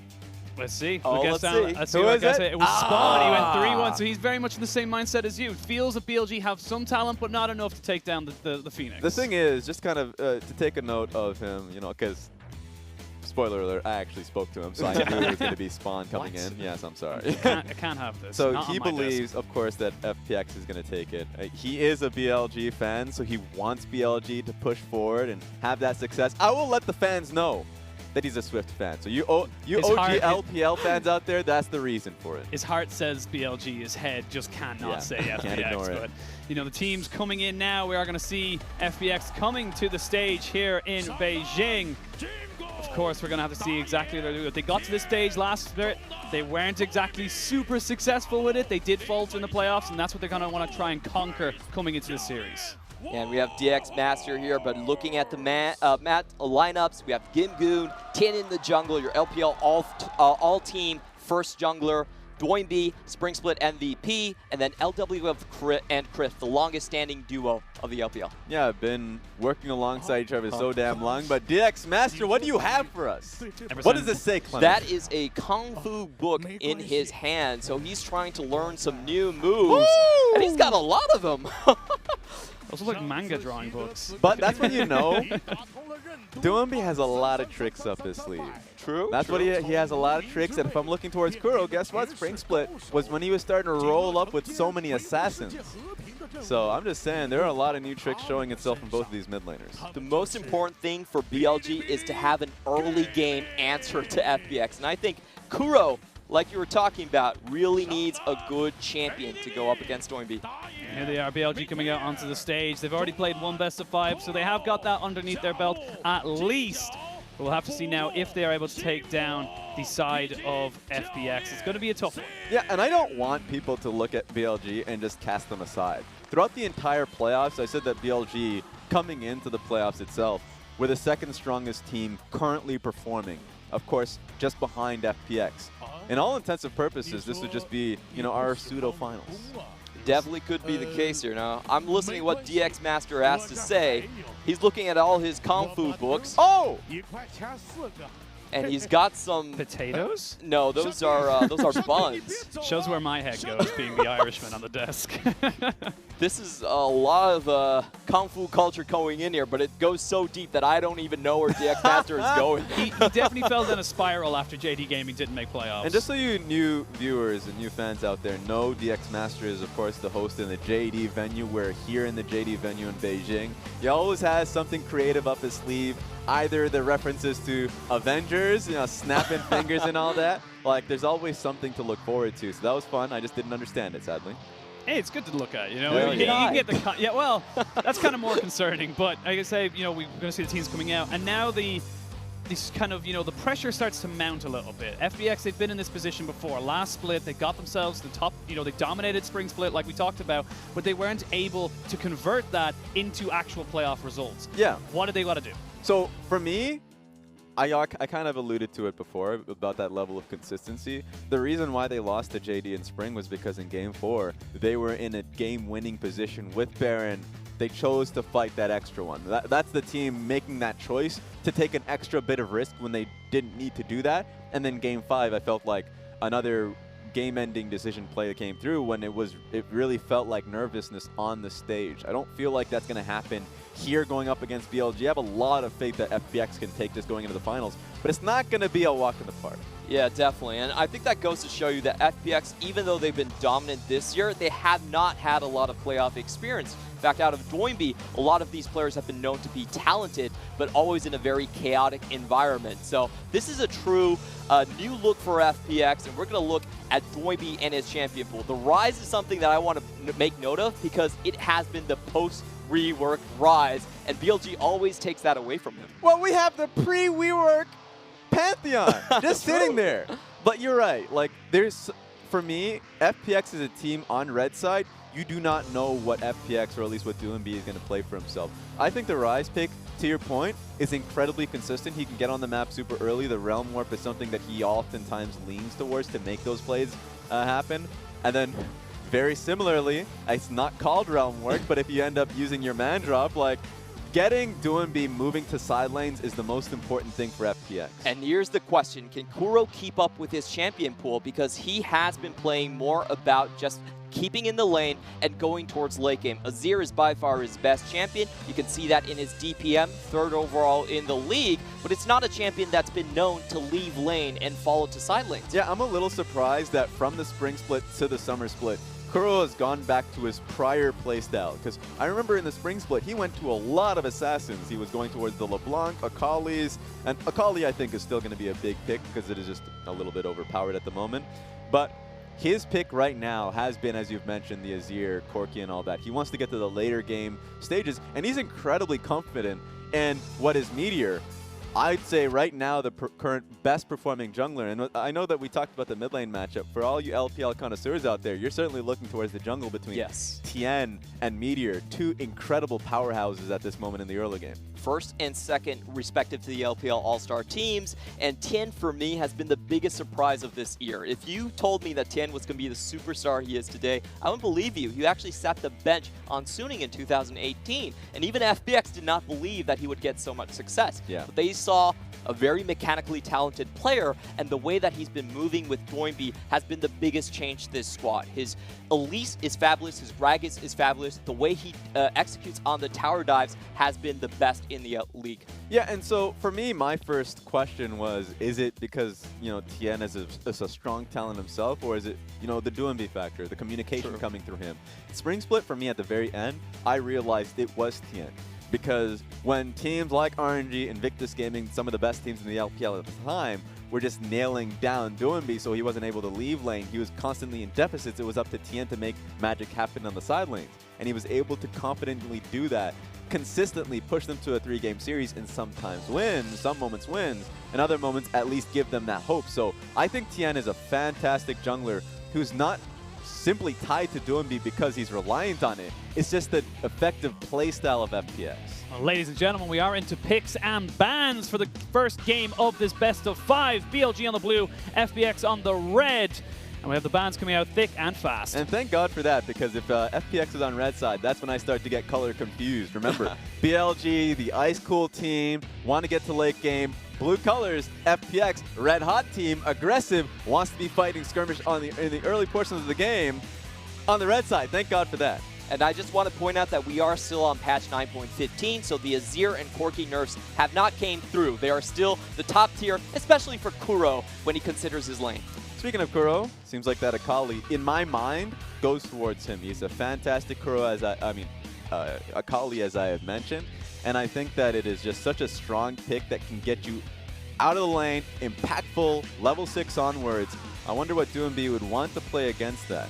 Let's see. Let's see. Who is it? It was Spawn. He went 3-1, so he's very much in the same mindset as you. Feels that BLG have some talent, but not enough to take down the Phoenix. The thing is, just kind of to take a note of him, you know, because, spoiler alert, I actually spoke to him, so I knew it was going to be Spawn coming in. Yes, I'm sorry. I can't have this. So he believes, of course, that FPX is going to take it. He is a BLG fan, so he wants BLG to push forward and have that success. I will let the fans know that he's a Swift fan. So you OG LPL fans out there, that's the reason for it. His heart says BLG, his head just cannot say FPX. Can't ignore it. But, you know, the teams coming in now, we are going to see FPX coming to the stage here in Beijing. Of course, we're going to have to see exactly what they're doing. They got to this stage last Spirit. They weren't exactly super successful with it. They did falter in the playoffs, and that's what they're going to want to try and conquer coming into the series. And we have DX Master here, but looking at the lineups, we have Gimgoon, Tin in the jungle, your LPL all-team first jungler, Doinby, Spring Split MVP, and then LW and Chris, the longest-standing duo of the LPL. Yeah, I've been working alongside each other so damn long, but DX Master, what do you have for us? What does this say, Clement? That is a Kung Fu book in his hand, so he's trying to learn some new moves, and he's got a lot of them. Those look like manga drawing books. But that's when you know Doinby has a lot of tricks up his sleeve. True. That's what he has a lot of tricks. And if I'm looking towards Kuro, guess what? Spring Split was when he was starting to roll up with so many assassins. So I'm just saying there are a lot of new tricks showing itself in both of these mid laners. The most important thing for BLG is to have an early game answer to FPX. And I think Kuro, like you were talking about, really needs a good champion to go up against Doinby. Here they are, BLG coming out onto the stage. They've already played one best of 5, so they have got that underneath their belt at least. But we'll have to see now if they are able to take down the side of FPX. It's going to be a tough one. Yeah, and I don't want people to look at BLG and just cast them aside. Throughout the entire playoffs, I said that BLG, coming into the playoffs itself, were the second strongest team currently performing. Of course, just behind FPX. In all intents and purposes, this would just be, you know, our pseudo-finals. Definitely could be the case here. Now, I'm listening to what DX Master has to say. He's looking at all his Kung Fu books. Oh! And he's got some potatoes? No, those are buns. Shows where my head goes, being the Irishman on the desk. This is a lot of Kung Fu culture going in here, but it goes so deep that I don't even know where DX Master is going. He definitely fell down a spiral after JD Gaming didn't make playoffs. And just so you new viewers and new fans out there know, DX Master is, of course, the host in the JD venue. We're here in the JD venue in Beijing. He always has something creative up his sleeve. Either the references to Avengers, you know, snapping fingers and all that. Like, there's always something to look forward to. So that was fun. I just didn't understand it, sadly. Hey, it's good to look at, you know. You can get the yeah. Well, that's kind of more concerning. But like I say, you know, we're going to see the teams coming out, and now the this kind of, the pressure starts to mount a little bit. FPX, they've been in this position before. Last split, they got themselves the top, they dominated Spring Split like we talked about, but they weren't able to convert that into actual playoff results. Yeah. What do they got to do? So for me, I kind of alluded to it before about that level of consistency. The reason why they lost to JD in Spring was because in Game 4, they were in a game-winning position with Baron. They chose to fight that extra one. That's the team making that choice to take an extra bit of risk when they didn't need to do that. And then Game 5, I felt like another game-ending decision play that came through when it really felt like nervousness on the stage. I don't feel like that's going to happen here going up against BLG. I have a lot of faith that FPX can take this going into the finals, but it's not going to be a walk in the park. Yeah, definitely. And I think that goes to show you that FPX, even though they've been dominant this year, they have not had a lot of playoff experience. In fact, out of Doinby, a lot of these players have been known to be talented, but always in a very chaotic environment. So this is a true new look for FPX, and we're going to look at Doinby and his champion pool. The Rise is something that I want to make note of because it has been the post-rework Rise, and BLG always takes that away from him. Well, we have the pre-rework Pantheon just sitting there. But you're right. Like, for me, FPX is a team on red side. You do not know what FPX, or at least what Doinby, is going to play for himself. I think the Rise pick, to your point, is incredibly consistent. He can get on the map super early. The Realm Warp is something that he oftentimes leans towards to make those plays happen. And then, very similarly, it's not called Realm Warp, but if you end up using your man drop, like, getting Doinby moving to side lanes is the most important thing for FPX. And here's the question. Can Kuro keep up with his champion pool? Because he has been playing more about just keeping in the lane and going towards late game. Azir is by far his best champion. You can see that in his DPM, 3rd overall in the league, but it's not a champion that's been known to leave lane and follow to side lanes. Yeah, I'm a little surprised that from the Spring Split to the Summer Split, Kuro has gone back to his prior playstyle, because I remember in the Spring Split, he went to a lot of Assassins. He was going towards the LeBlanc, Akali's, and Akali I think is still going to be a big pick because it is just a little bit overpowered at the moment. But his pick right now has been, as you've mentioned, the Azir, Corki, and all that. He wants to get to the later game stages, and he's incredibly confident in what is Meteor. I'd say right now the current best performing jungler, and I know that we talked about the mid lane matchup. For all you LPL connoisseurs out there, you're certainly looking towards the jungle between Tien and Meteor, two incredible powerhouses at this moment in the early game. First and second, respective to the LPL All-Star teams, and Tien, for me, has been the biggest surprise of this year. If you told me that Tien was going to be the superstar he is today, I wouldn't believe you. He actually sat the bench on Suning in 2018, and even FPX did not believe that he would get so much success. Yeah. But they saw a very mechanically talented player, and the way that he's been moving with Doinby has been the biggest change to this squad. His Elise is fabulous, his Gragas is fabulous, the way he executes on the tower dives has been the best in the league. Yeah, and so for me, my first question was, is it because, Tien is a strong talent himself, or is it, the Doinby factor, the communication coming through him? Spring Split, for me, at the very end, I realized it was Tien. Because when teams like RNG, Invictus Gaming, some of the best teams in the LPL at the time, were just nailing down Doinby, so he wasn't able to leave lane. He was constantly in deficits. It was up to Tien to make magic happen on the side lanes. And he was able to confidently do that, consistently push them to a 3-game series, and sometimes win, some moments wins, and other moments at least give them that hope. So I think Tien is a fantastic jungler who's not simply tied to Doinby because he's reliant on it. It's just the effective playstyle of FPX. Well, ladies and gentlemen, we are into picks and bans for the first game of this best of 5. BLG on the blue, FPX on the red. And we have the bans coming out thick and fast. And thank God for that, because if FPX is on red side, that's when I start to get color confused. Remember, BLG, the ice cool team, want to get to late game. Blue colors, FPX, red hot team, aggressive, wants to be fighting skirmish in the early portions of the game on the red side. Thank God for that. And I just want to point out that we are still on patch 9.15, so the Azir and Corki nerfs have not came through. They are still the top tier, especially for Kuro when he considers his lane. Speaking of Kuro, seems like that Akali, in my mind, goes towards him. He's a fantastic Kuro, Akali, as I have mentioned. And I think that it is just such a strong pick that can get you out of the lane, impactful, level 6 onwards. I wonder what Doinby would want to play against that.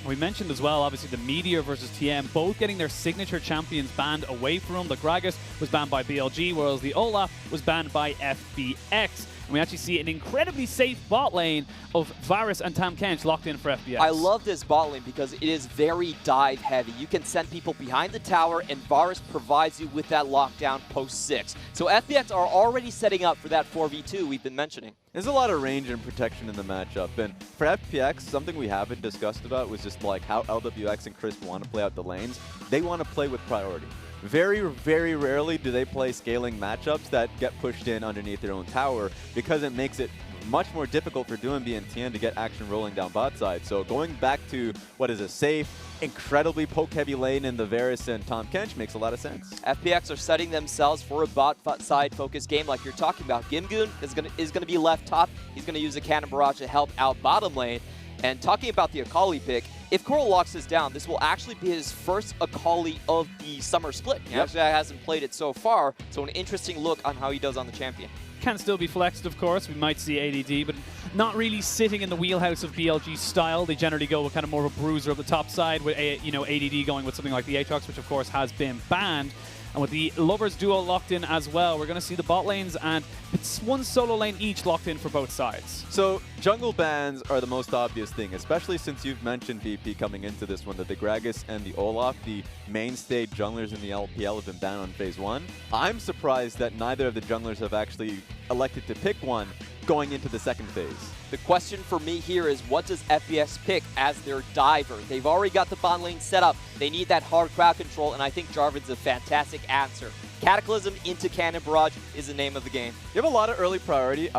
We mentioned as well, obviously, the Meteor versus TM, both getting their signature champions banned away from them. The Gragas was banned by BLG, whereas the Olaf was banned by FPX. And we actually see an incredibly safe bot lane of Varus and Tam Kench locked in for FPX. I love this bot lane because it is very dive heavy. You can send people behind the tower, and Varus provides you with that lockdown post 6. So FPX are already setting up for that 4v2 we've been mentioning. There's a lot of range and protection in the matchup, and for FPX, something we haven't discussed about was just like how LWX and Crisp want to play out the lanes. They want to play with priority. Very, very rarely do they play scaling matchups that get pushed in underneath their own tower because it makes it much more difficult for Doinb and Tien to get action rolling down bot side. So going back to what is a safe, incredibly poke-heavy lane in the Varus and Tam Kench makes a lot of sense. FPX are setting themselves for a bot side focused game like you're talking about. Gimgoon is gonna be left top. He's gonna use a Cannon Barrage to help out bottom lane. And talking about the Akali pick, if Coral locks this down, this will actually be his first Akali of the Summer Split. He actually hasn't played it so far, so an interesting look on how he does on the champion. Can still be flexed, of course. We might see ADD, but not really sitting in the wheelhouse of BLG style. They generally go with kind of more of a bruiser of the top side, with ADD going with something like the Aatrox, which of course has been banned. And with the Lovers duo locked in as well, we're going to see the bot lanes and it's one solo lane each locked in for both sides. So jungle bans are the most obvious thing, especially since you've mentioned, VP, coming into this one, that the Gragas and the Olaf, the mainstay junglers in the LPL, have been banned on Phase 1. I'm surprised that neither of the junglers have actually elected to pick one going into the second phase. The question for me here is, what does FPX pick as their diver? They've already got the bot lane set up. They need that hard crowd control, and I think Jarvan's a fantastic answer. Cataclysm into Cannon Barrage is the name of the game. You have a lot of early priority.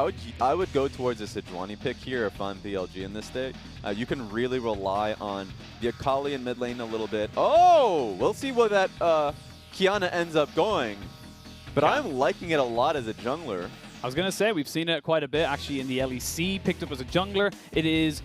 I would go towards a Sejuani pick here if I'm BLG in this state. You can really rely on the Akali in mid lane a little bit. Oh, we'll see where that Kiana ends up going. But I'm liking it a lot as a jungler. I was going to say, we've seen it quite a bit actually in the LEC, picked up as a jungler. It is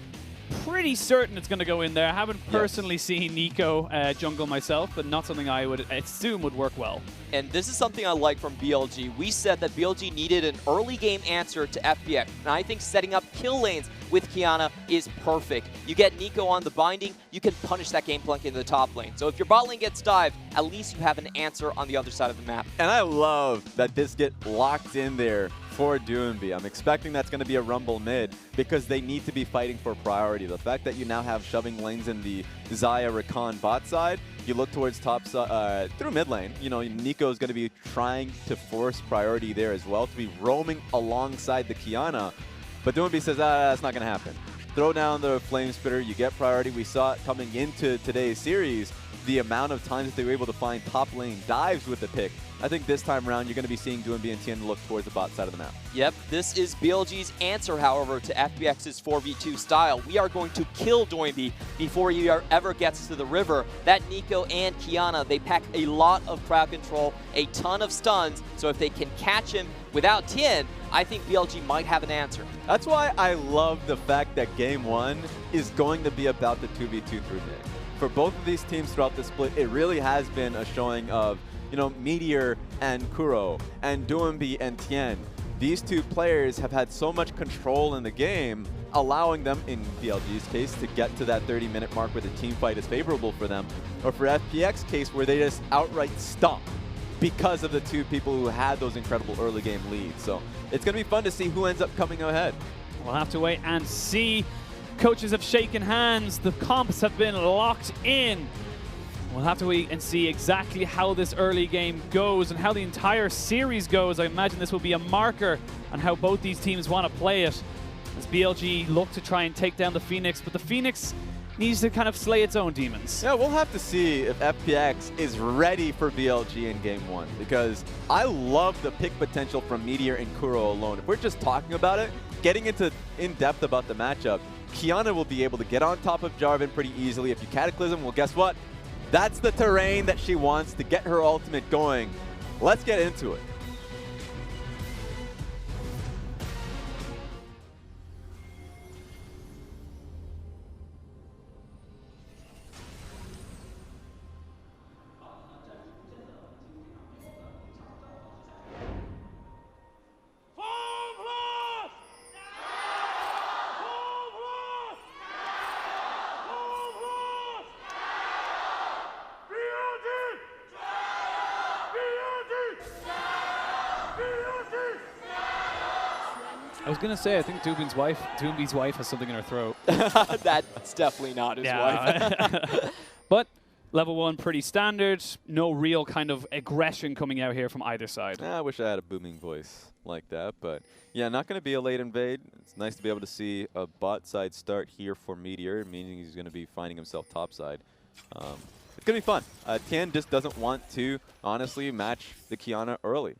pretty certain it's going to go in there. I haven't personally seen Nico jungle myself, but not something I would assume would work well. And this is something I like from BLG. We said that BLG needed an early game answer to FPX, and I think setting up kill lanes with Kiana is perfect. You get Nico on the binding, you can punish that Gangplank into the top lane. So if your bot lane gets dived, at least you have an answer on the other side of the map. And I love that this get locked in there for Doinb. I'm expecting that's going to be a Rumble mid because they need to be fighting for priority. The fact that you now have shoving lanes in the Xayah Rakan bot side, you look towards top through mid lane. You know, Nico is going to be trying to force priority there as well, to be roaming alongside the Kiana. But Doinb says, that's not going to happen. Throw down the Flame Spitter, you get priority. We saw it coming into today's series, the amount of times that they were able to find top lane dives with the pick. I think this time around, you're going to be seeing Doinb and Tien look towards the bot side of the map. Yep, this is BLG's answer, however, to FPX's 4v2 style. We are going to kill Doinb before he ever gets to the river. That Nico and Kiana, they pack a lot of crowd control, a ton of stuns, so if they can catch him without Tien, I think BLG might have an answer. That's why I love the fact that Game 1 is going to be about the 2v2 through mid. For both of these teams throughout the split, it really has been a showing of, you know, Meteor and Kuro and Doinb and Tien. These two players have had so much control in the game, allowing them, in BLG's case, to get to that 30-minute mark where the team fight is favorable for them, or for FPX case where they just outright stomp because of the two people who had those incredible early game leads. So it's going to be fun to see who ends up coming ahead. We'll have to wait and see. Coaches have shaken hands. The comps have been locked in. We'll have to wait and see exactly how this early game goes and how the entire series goes. I imagine this will be a marker on how both these teams want to play it, as BLG look to try and take down the Phoenix, but the Phoenix needs to kind of slay its own demons. Yeah, we'll have to see if FPX is ready for BLG in Game 1, because I love the pick potential from Meteor and Kuro alone. If we're just talking about it, getting into in-depth about the matchup, Kiana will be able to get on top of Jarvan pretty easily. If you Cataclysm, well, guess what? That's the terrain that she wants to get her ultimate going. Let's get into it. I was gonna say, I think Doomby's wife has something in her throat. That's definitely not his wife. But level 1 pretty standard. No real kind of aggression coming out here from either side. I wish I had a booming voice like that, but yeah, not going to be a late invade. It's nice to be able to see a bot side start here for Meteor, meaning he's going to be finding himself top side. It's going to be fun. Tien just doesn't want to, honestly, match the Qiyana early.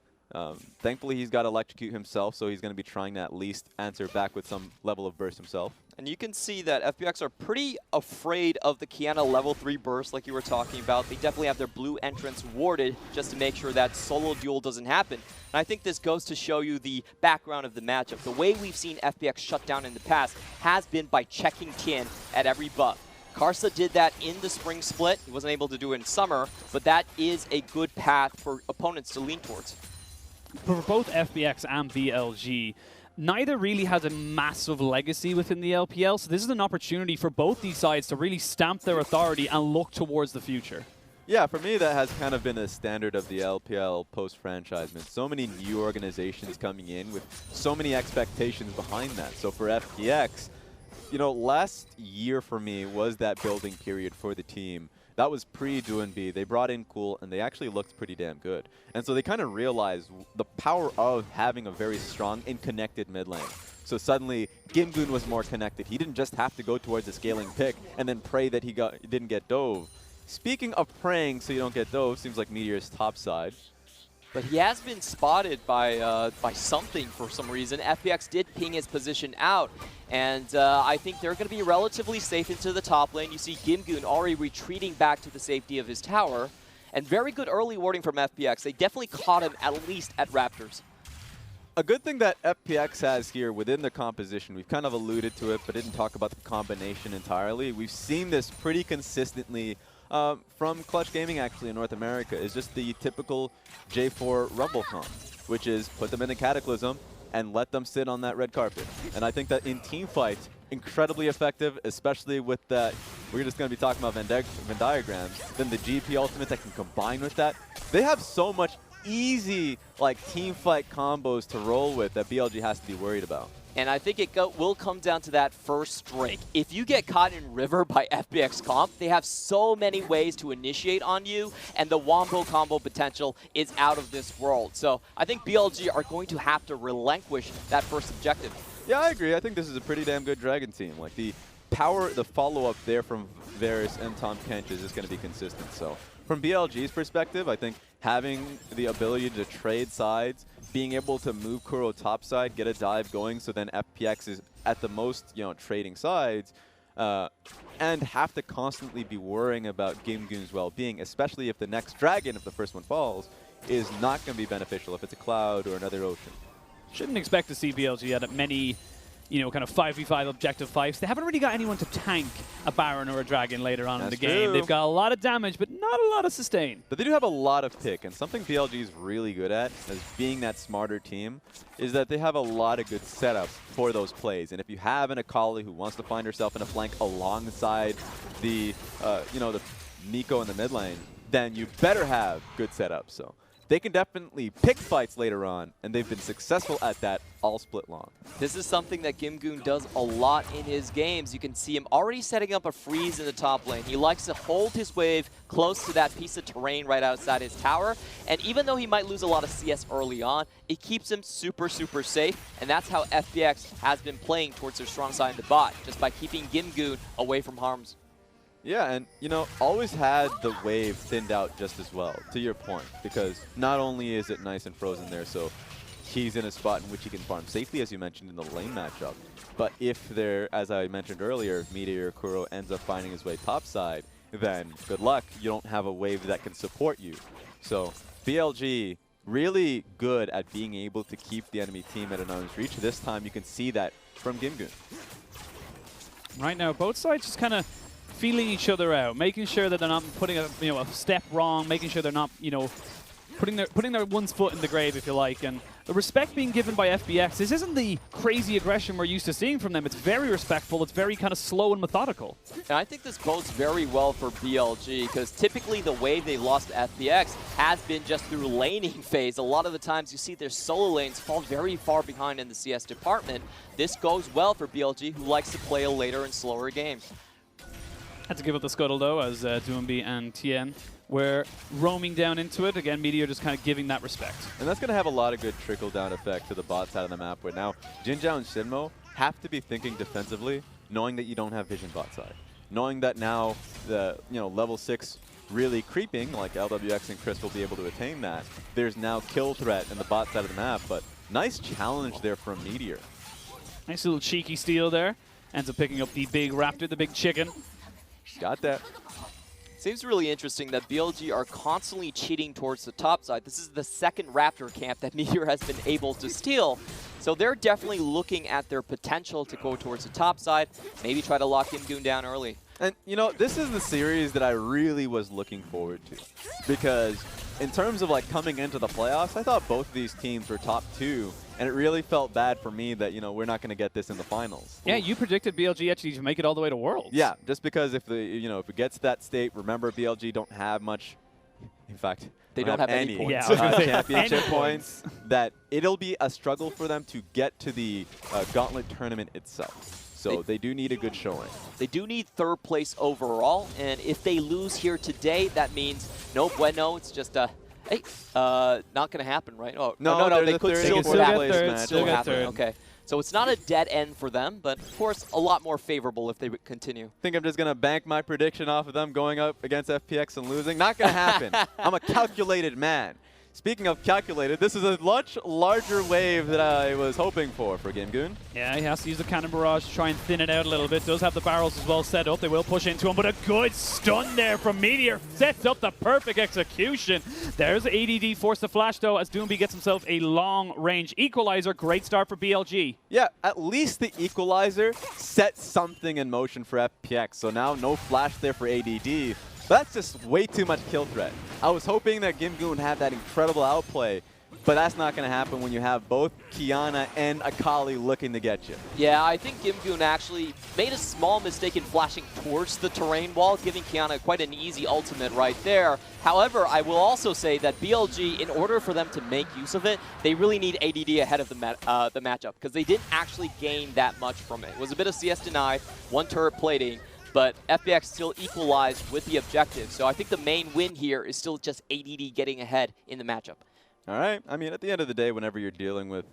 Thankfully, he's got Electrocute himself, so he's going to be trying to at least answer back with some level of burst himself. And you can see that FPX are pretty afraid of the Qiyana level 3 burst like you were talking about. They definitely have their blue entrance warded just to make sure that solo duel doesn't happen. And I think this goes to show you the background of the matchup. The way we've seen FPX shut down in the past has been by checking Tien at every buff. Karsa did that in the spring split. He wasn't able to do it in summer, but that is a good path for opponents to lean towards. For both FPX and BLG, neither really has a massive legacy within the LPL, so this is an opportunity for both these sides to really stamp their authority and look towards the future. Yeah, for me, that has kind of been a standard of the LPL post-franchisement. So many new organizations coming in with so many expectations behind that. So for FPX, you know, last year for me was that building period for the team. That was pre-Doinb. They brought in Cool, and they actually looked pretty damn good. And so they kind of realized the power of having a very strong and connected mid lane. So suddenly, Gimgoon was more connected. He didn't just have to go towards a scaling pick and then pray that he didn't get dove. Speaking of praying so you don't get dove, seems like Meteor's top side. But he has been spotted by something for some reason. FPX did ping his position out, and I think they're going to be relatively safe into the top lane. You see Gimgoon already retreating back to the safety of his tower, and very good early warding from FPX. They definitely caught him at least at Raptors. A good thing that FPX has here within the composition, we've kind of alluded to it, but didn't talk about the combination entirely. We've seen this pretty consistently from Clutch Gaming, actually, in North America, is just the typical J4 Rumble comp, which is put them in a Cataclysm and let them sit on that red carpet. And I think that in team fights, incredibly effective, especially with that, we're just going to be talking about Venn diagrams, then the GP ultimate that can combine with that. They have so much easy like team fight combos to roll with that BLG has to be worried about. And I think it will come down to that first strike. If you get caught in River by FPX comp, they have so many ways to initiate on you, and the Wombo combo potential is out of this world. So I think BLG are going to have to relinquish that first objective. Yeah, I agree. I think this is a pretty damn good Dragon team. Like the power, the follow-up there from Varus and Tom Kench is just going to be consistent. So from BLG's perspective, I think having the ability to trade sides, being able to move Kuro topside, get a dive going, so then FPX is at the most, you know, trading sides, and have to constantly be worrying about Gimgoon's well-being, especially if the next dragon, if the first one falls, is not going to be beneficial if it's a Cloud or another Ocean. Shouldn't expect to see BLG at many, you know, kind of 5v5 objective fights. They haven't really got anyone to tank a Baron or a Dragon later on in the game. True. They've got a lot of damage, but not a lot of sustain. But they do have a lot of pick, and something BLG is really good at, as being that smarter team, is that they have a lot of good setups for those plays. And if you have an Akali who wants to find herself in a flank alongside the, you know, the Nico in the mid lane, then you better have good setups. So they can definitely pick fights later on, and they've been successful at that all split long. This is something that Gimgoon does a lot in his games. You can see him already setting up a freeze in the top lane. He likes to hold his wave close to that piece of terrain right outside his tower, and even though he might lose a lot of CS early on, it keeps him super, super safe, and that's how FPX has been playing towards their strong side in the bot, just by keeping Gimgoon away from harms. Yeah, and, you know, always had the wave thinned out just as well, to your point, because not only is it nice and frozen there, so he's in a spot in which he can farm safely, as you mentioned, in the lane matchup, but if there, as I mentioned earlier, Meteor Kuro ends up finding his way topside, then good luck, you don't have a wave that can support you. So BLG, really good at being able to keep the enemy team at an arm's reach. This time you can see that from Gimgoon. Right now, both sides just kind of feeling each other out, making sure that they're not putting a step wrong, making sure they're not, you know, putting their one's foot in the grave, if you like, and the respect being given by FPX. This isn't the crazy aggression we're used to seeing from them. It's very respectful. It's very kind of slow and methodical. And I think this bodes very well for BLG, because typically the way they lost to FPX has been just through laning phase. A lot of the times you see their solo lanes fall very far behind in the CS department. This goes well for BLG, who likes to play a later and slower game. Had to give up the scuttle, though, as Doomby and Tien were roaming down into it. Again, Meteor just kind of giving that respect. And that's going to have a lot of good trickle-down effect to the bot side of the map, where now Jinzhao and Shinmo have to be thinking defensively, knowing that you don't have vision bot side. Knowing that now the level 6 really creeping, like LWX and Chris will be able to attain that. There's now kill threat in the bot side of the map, but nice challenge there from Meteor. Nice little cheeky steal there. Ends up picking up the big raptor, the big chicken. Got that. Seems really interesting that BLG are constantly cheating towards the top side. This is the second Raptor camp that Meteor has been able to steal. So they're definitely looking at their potential to go towards the top side, maybe try to lock Imgoon down early. And, this is the series that I really was looking forward to. Because in terms of, coming into the playoffs, I thought both of these teams were top 2. And it really felt bad for me that, we're not going to get this in the finals. Yeah, you predicted BLG actually to make it all the way to Worlds. Yeah, just because if it gets to that state, remember BLG don't have much. In fact, they don't have any points. Championship points. That it'll be a struggle for them to get to the Gauntlet tournament itself. So they do need a good showing. They do need 3rd place overall, and if they lose here today, that means no bueno. It's just a hey, not going to happen, right? Oh, no, they could still get third. Okay, so it's not a dead end for them, but of course a lot more favorable if they would continue. I think I'm just going to bank my prediction off of them going up against FPX and losing. Not going to happen. I'm a calculated man. Speaking of calculated, this is a much larger wave than I was hoping for Imgoon. Yeah, he has to use the cannon barrage to try and thin it out a little bit. Does have the barrels as well set up. They will push into him, but a good stun there from Meteor sets up the perfect execution. There's ADD forced to flash, though, as Doomby gets himself a long-range equalizer. Great start for BLG. Yeah, at least the equalizer set something in motion for FPX. So now no flash there for ADD. That's just way too much kill threat. I was hoping that Imgoon had that incredible outplay, but that's not going to happen when you have both Qiyana and Akali looking to get you. Yeah, I think Imgoon actually made a small mistake in flashing towards the terrain wall, giving Qiyana quite an easy ultimate right there. However, I will also say that BLG, in order for them to make use of it, they really need ADD ahead of the matchup, because they didn't actually gain that much from it. It was a bit of CS deny, 1 turret plating, but FPX still equalized with the objective. So I think the main win here is still just ADD getting ahead in the matchup. All right. I mean, at the end of the day, whenever you're dealing with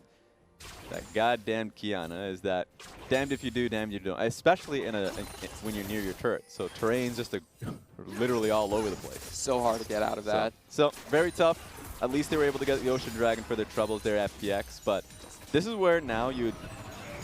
that goddamn Qiyana, is that damned if you do, damned if you don't, especially when you're near your turret. So terrain's just literally all over the place. So hard to get out of that. So very tough. At least they were able to get the Ocean Dragon for their troubles there, FPX. But this is where now you would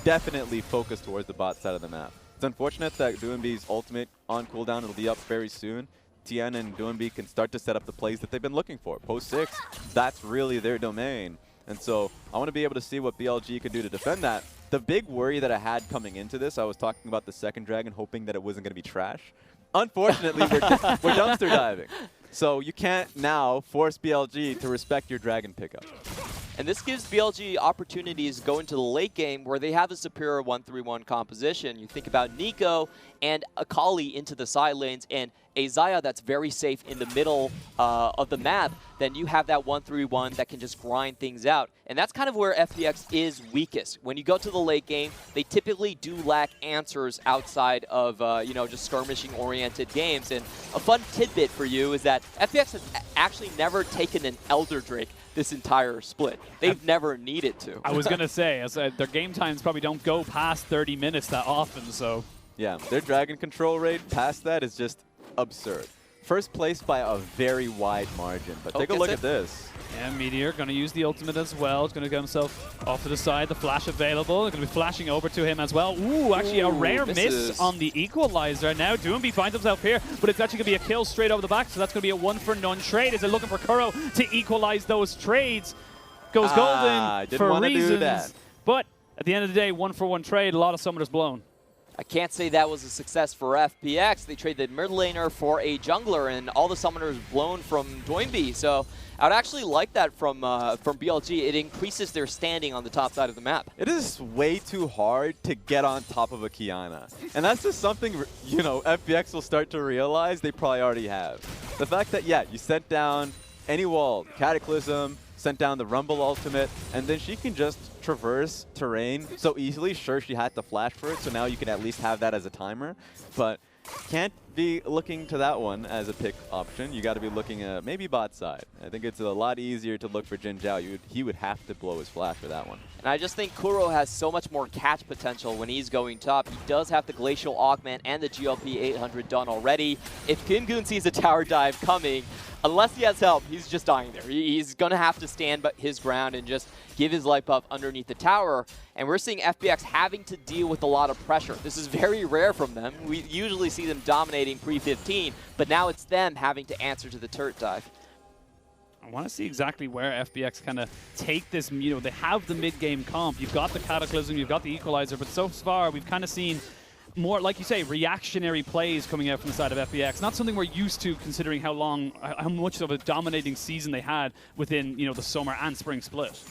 definitely focus towards the bot side of the map. It's unfortunate that Doomby's ultimate on cooldown will be up very soon. Tien and Doomby can start to set up the plays that they've been looking for. Post 6, that's really their domain. And so I want to be able to see what BLG can do to defend that. The big worry that I had coming into this, I was talking about the second dragon, hoping that it wasn't going to be trash. Unfortunately, we're dumpster diving. So you can't now force BLG to respect your dragon pickup. And this gives BLG opportunities to go into the late game where they have a superior 1-3-1 composition. You think about Nico and Akali into the side lanes and a Xayah that's very safe in the middle of the map. Then you have that 1-3-1 that can just grind things out. And that's kind of where FPX is weakest. When you go to the late game, they typically do lack answers outside of just skirmishing-oriented games. And a fun tidbit for you is that FPX has actually never taken an Elder Drake this entire split. They've never needed to. I was going to say, their game times probably don't go past 30 minutes that often, so. Yeah, their dragon control rate past that is just absurd. First place by a very wide margin, but take a look at this. Yeah, Meteor going to use the ultimate as well. He's going to get himself off to the side. The flash available. They're going to be flashing over to him as well. Ooh, actually a rare miss on the equalizer. Now Doomby finds himself here, but it's actually going to be a kill straight over the back, so that's going to be a 1-for-none trade. Is it looking for Kuro to equalize those trades? Goes golden for reasons. But at the end of the day, 1-for-1 trade, a lot of summoners blown. I can't say that was a success for FPX. They traded the mid laner for a jungler, and all the summoners blown from Doinby. So I would actually like that from BLG. It increases their standing on the top side of the map. It is way too hard to get on top of a Qiyana. And that's just something, you know, FPX will start to realize they probably already have. The fact that, yeah, you sent down any wall, Cataclysm, sent down the Rumble ultimate, and then she can just traverse terrain so easily. Sure, she had to flash for it, so now you can at least have that as a timer, but can't be looking to that one as a pick option. You got to be looking at maybe bot side. I think it's a lot easier to look for Jin Zhao. He would have to blow his flash for that one. And I just think Kuro has so much more catch potential when he's going top. He does have the Glacial Augment and the GLP 800 done already. If Kingun sees a tower dive coming, unless he has help, he's just dying there. He's going to have to stand his ground and just give his life up underneath the tower. And we're seeing FPX having to deal with a lot of pressure. This is very rare from them. We usually see them dominating pre-15, but now it's them having to answer to the turret dive. I want to see exactly where FPX kind of take this. You know, they have the mid-game comp. You've got the Cataclysm, you've got the Equalizer, but so far we've kind of seen more, like you say, reactionary plays coming out from the side of FPX. Not something we're used to, considering how much of a dominating season they had within, you know, the summer and spring split.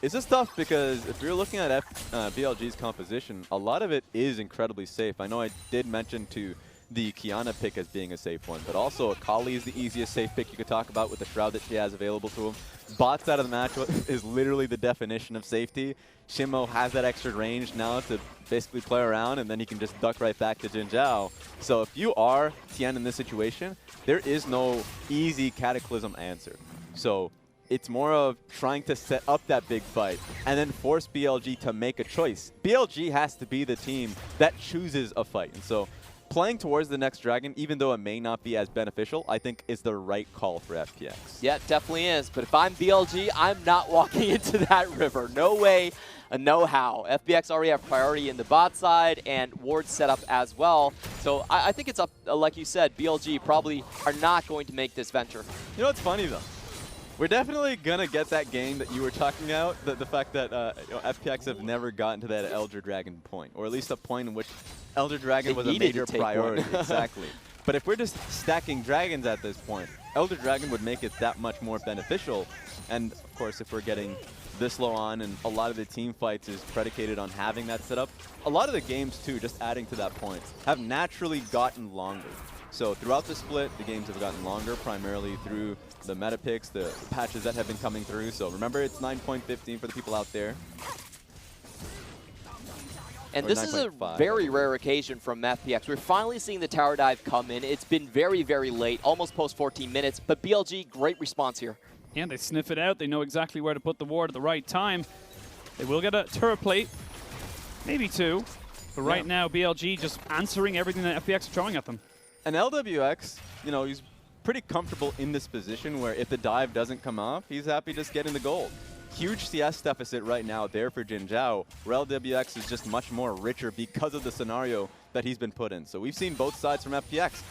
It's just tough because if you're looking at BLG's composition, a lot of it is incredibly safe. I know I did mention to the Qiyana pick as being a safe one, but also Akali is the easiest safe pick you could talk about with the Shroud that she has available to him. Bots out of the match is literally the definition of safety. Shimo has that extra range now to basically play around, and then he can just duck right back to Jin Zhao. So if you are Tian in this situation, there is no easy Cataclysm answer. So it's more of trying to set up that big fight and then force BLG to make a choice. BLG has to be the team that chooses a fight. And so playing towards the next dragon, even though it may not be as beneficial, I think is the right call for FPX. Yeah, it definitely is. But if I'm BLG, I'm not walking into that river. No way, no how. FPX already have priority in the bot side and ward set up as well. So I think it's up, like you said, BLG probably are not going to make this venture. You know what's funny though? We're definitely going to get that game that you were talking about, the fact that you know, FPX have never gotten to that Elder Dragon point, or at least a point in which Elder Dragon was a major priority. Exactly. But if we're just stacking dragons at this point, Elder Dragon would make it that much more beneficial. And of course, if we're getting this low on and a lot of the team fights is predicated on having that set up, a lot of the games too, just adding to that point, have naturally gotten longer. So throughout the split, the games have gotten longer, primarily through the meta picks, the patches that have been coming through. So remember, it's 9.15 for the people out there. And this is a very rare occasion from FPX. We're finally seeing the tower dive come in. It's been very, very late, almost post 14 minutes, but BLG, great response here. Yeah, they sniff it out. They know exactly where to put the ward at the right time. They will get a turret plate, maybe two, but right now BLG just answering everything that FPX are throwing at them. And LWX, you know, he's pretty comfortable in this position where if the dive doesn't come off, he's happy just getting the gold. Huge CS deficit right now there for Jin Zhao, where LWX is just much more richer because of the scenario that he's been put in. So we've seen both sides from FPX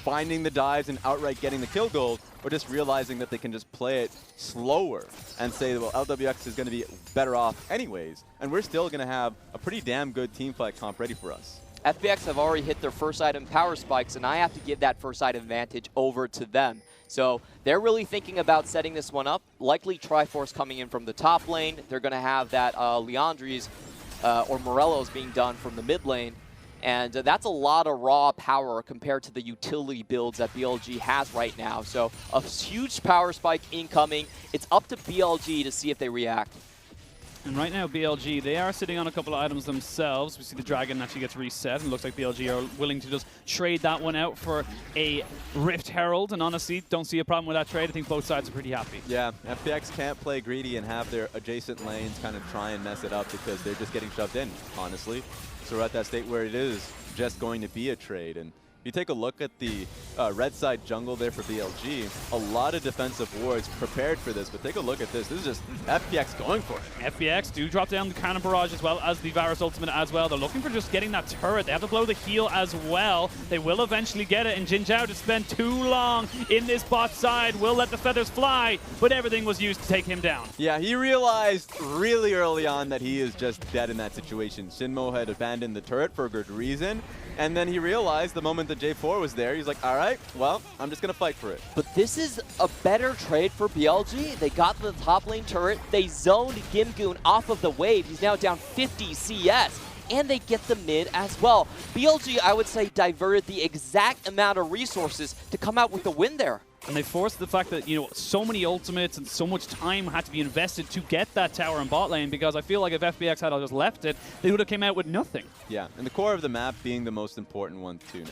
finding the dives and outright getting the kill gold, or just realizing that they can just play it slower and say, well, LWX is going to be better off anyways, and we're still going to have a pretty damn good teamfight comp ready for us. FPX have already hit their first item power spikes, and I have to give that first item advantage over to them. So they're really thinking about setting this one up. Likely Triforce coming in from the top lane. They're going to have that Leandri's or Morello's being done from the mid lane. And that's a lot of raw power compared to the utility builds that BLG has right now. So a huge power spike incoming. It's up to BLG to see if they react. And right now, BLG, they are sitting on a couple of items themselves. We see the Dragon actually gets reset, and it looks like BLG are willing to just trade that one out for a Rift Herald. And honestly, don't see a problem with that trade. I think both sides are pretty happy. Yeah, FPX can't play greedy and have their adjacent lanes kind of try and mess it up because they're just getting shoved in, honestly. So we're at that state where it is just going to be a trade. And if you take a look at the red side jungle there for BLG. A lot of defensive wards prepared for this, but take a look at this. This is just FPX going for it. FPX do drop down the cannon barrage as well as the Varus ultimate as well. They're looking for just getting that turret. They have to blow the heal as well. They will eventually get it, and Jin Zhao to spend too long in this bot side will let the feathers fly, but everything was used to take him down. Yeah, he realized really early on that he is just dead in that situation. Shinmo had abandoned the turret for a good reason, and then he realized the moment that J4 was there, he's like, all right, well, I'm just going to fight for it. But this is a better trade for BLG. They got the top lane turret. They zoned Gimgoon off of the wave. He's now down 50 CS. And they get the mid as well. BLG, I would say, diverted the exact amount of resources to come out with a win there. And they forced the fact that, you know, so many ultimates and so much time had to be invested to get that tower in bot lane, because I feel like if FPX had just left it, they would have came out with nothing. Yeah, and the core of the map being the most important one too now.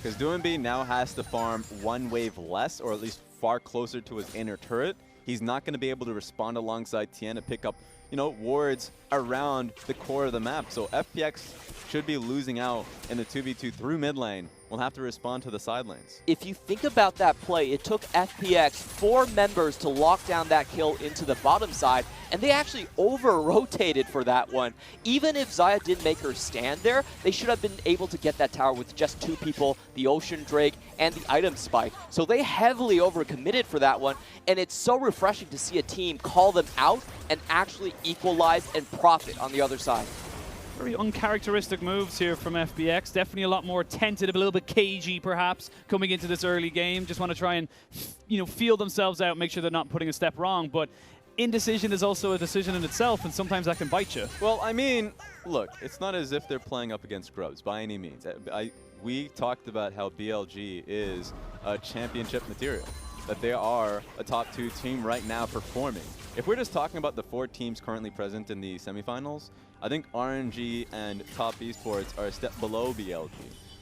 Because Doumbé now has to farm one wave less, or at least far closer to his inner turret. He's not going to be able to respond alongside Tien to pick up, you know, wards around the core of the map. So FPX should be losing out in the 2v2 through mid lane. We'll have to respond to the side lanes. If you think about that play, it took FPX 4 members to lock down that kill into the bottom side, and they actually over-rotated for that one. Even if Xayah didn't make her stand there, they should have been able to get that tower with just 2 people, the Ocean Drake and the item spike. So they heavily over-committed for that one, and it's so refreshing to see a team call them out and actually equalize and profit on the other side. Very uncharacteristic moves here from FPX. Definitely a lot more tentative, a little bit cagey perhaps coming into this early game. Just want to try and, you know, feel themselves out, make sure they're not putting a step wrong. But indecision is also a decision in itself, and sometimes that can bite you. Well, I mean, look, it's not as if they're playing up against grubs by any means. We talked about how BLG is a championship material, that they are a top 2 team right now performing. If we're just talking about the 4 teams currently present in the semifinals, I think RNG and Top Esports are a step below BLG.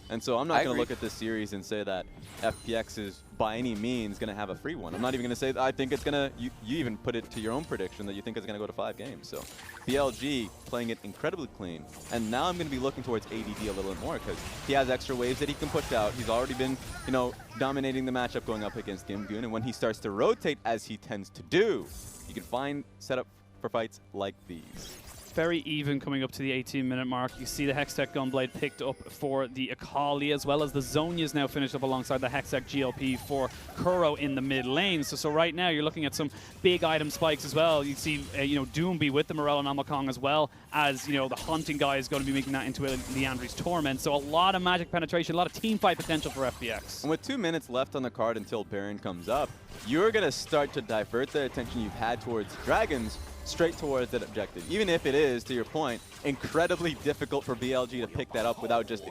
And so I'm not going to look at this series and say that FPX is by any means going to have a free one. I'm not even going to say that I think it's going to, you even put it to your own prediction that you think it's going to go to 5 games. So BLG playing it incredibly clean. And now I'm going to be looking towards ADD a little bit more because he has extra waves that he can push out. He's already been, you know, dominating the matchup going up against Gimgoon. And when he starts to rotate, as he tends to do, you can find setup for fights like these. Very even coming up to the 18-minute mark. You see the Hextech Gunblade picked up for the Akali, as well as the Zhonya's now finished up alongside the Hextech GLP for Kuro in the mid lane. So right now you're looking at some big item spikes as well. You see, you know, Doumbé with the Morello Namakong, as well as, you know, the Hunting guy is going to be making that into a Leandri's Torment. So a lot of magic penetration, a lot of team fight potential for FPX. And with 2 minutes left on the card until Baron comes up, you're going to start to divert the attention you've had towards Dragons straight towards that objective. Even if it is, to your point, incredibly difficult for BLG to pick that up without just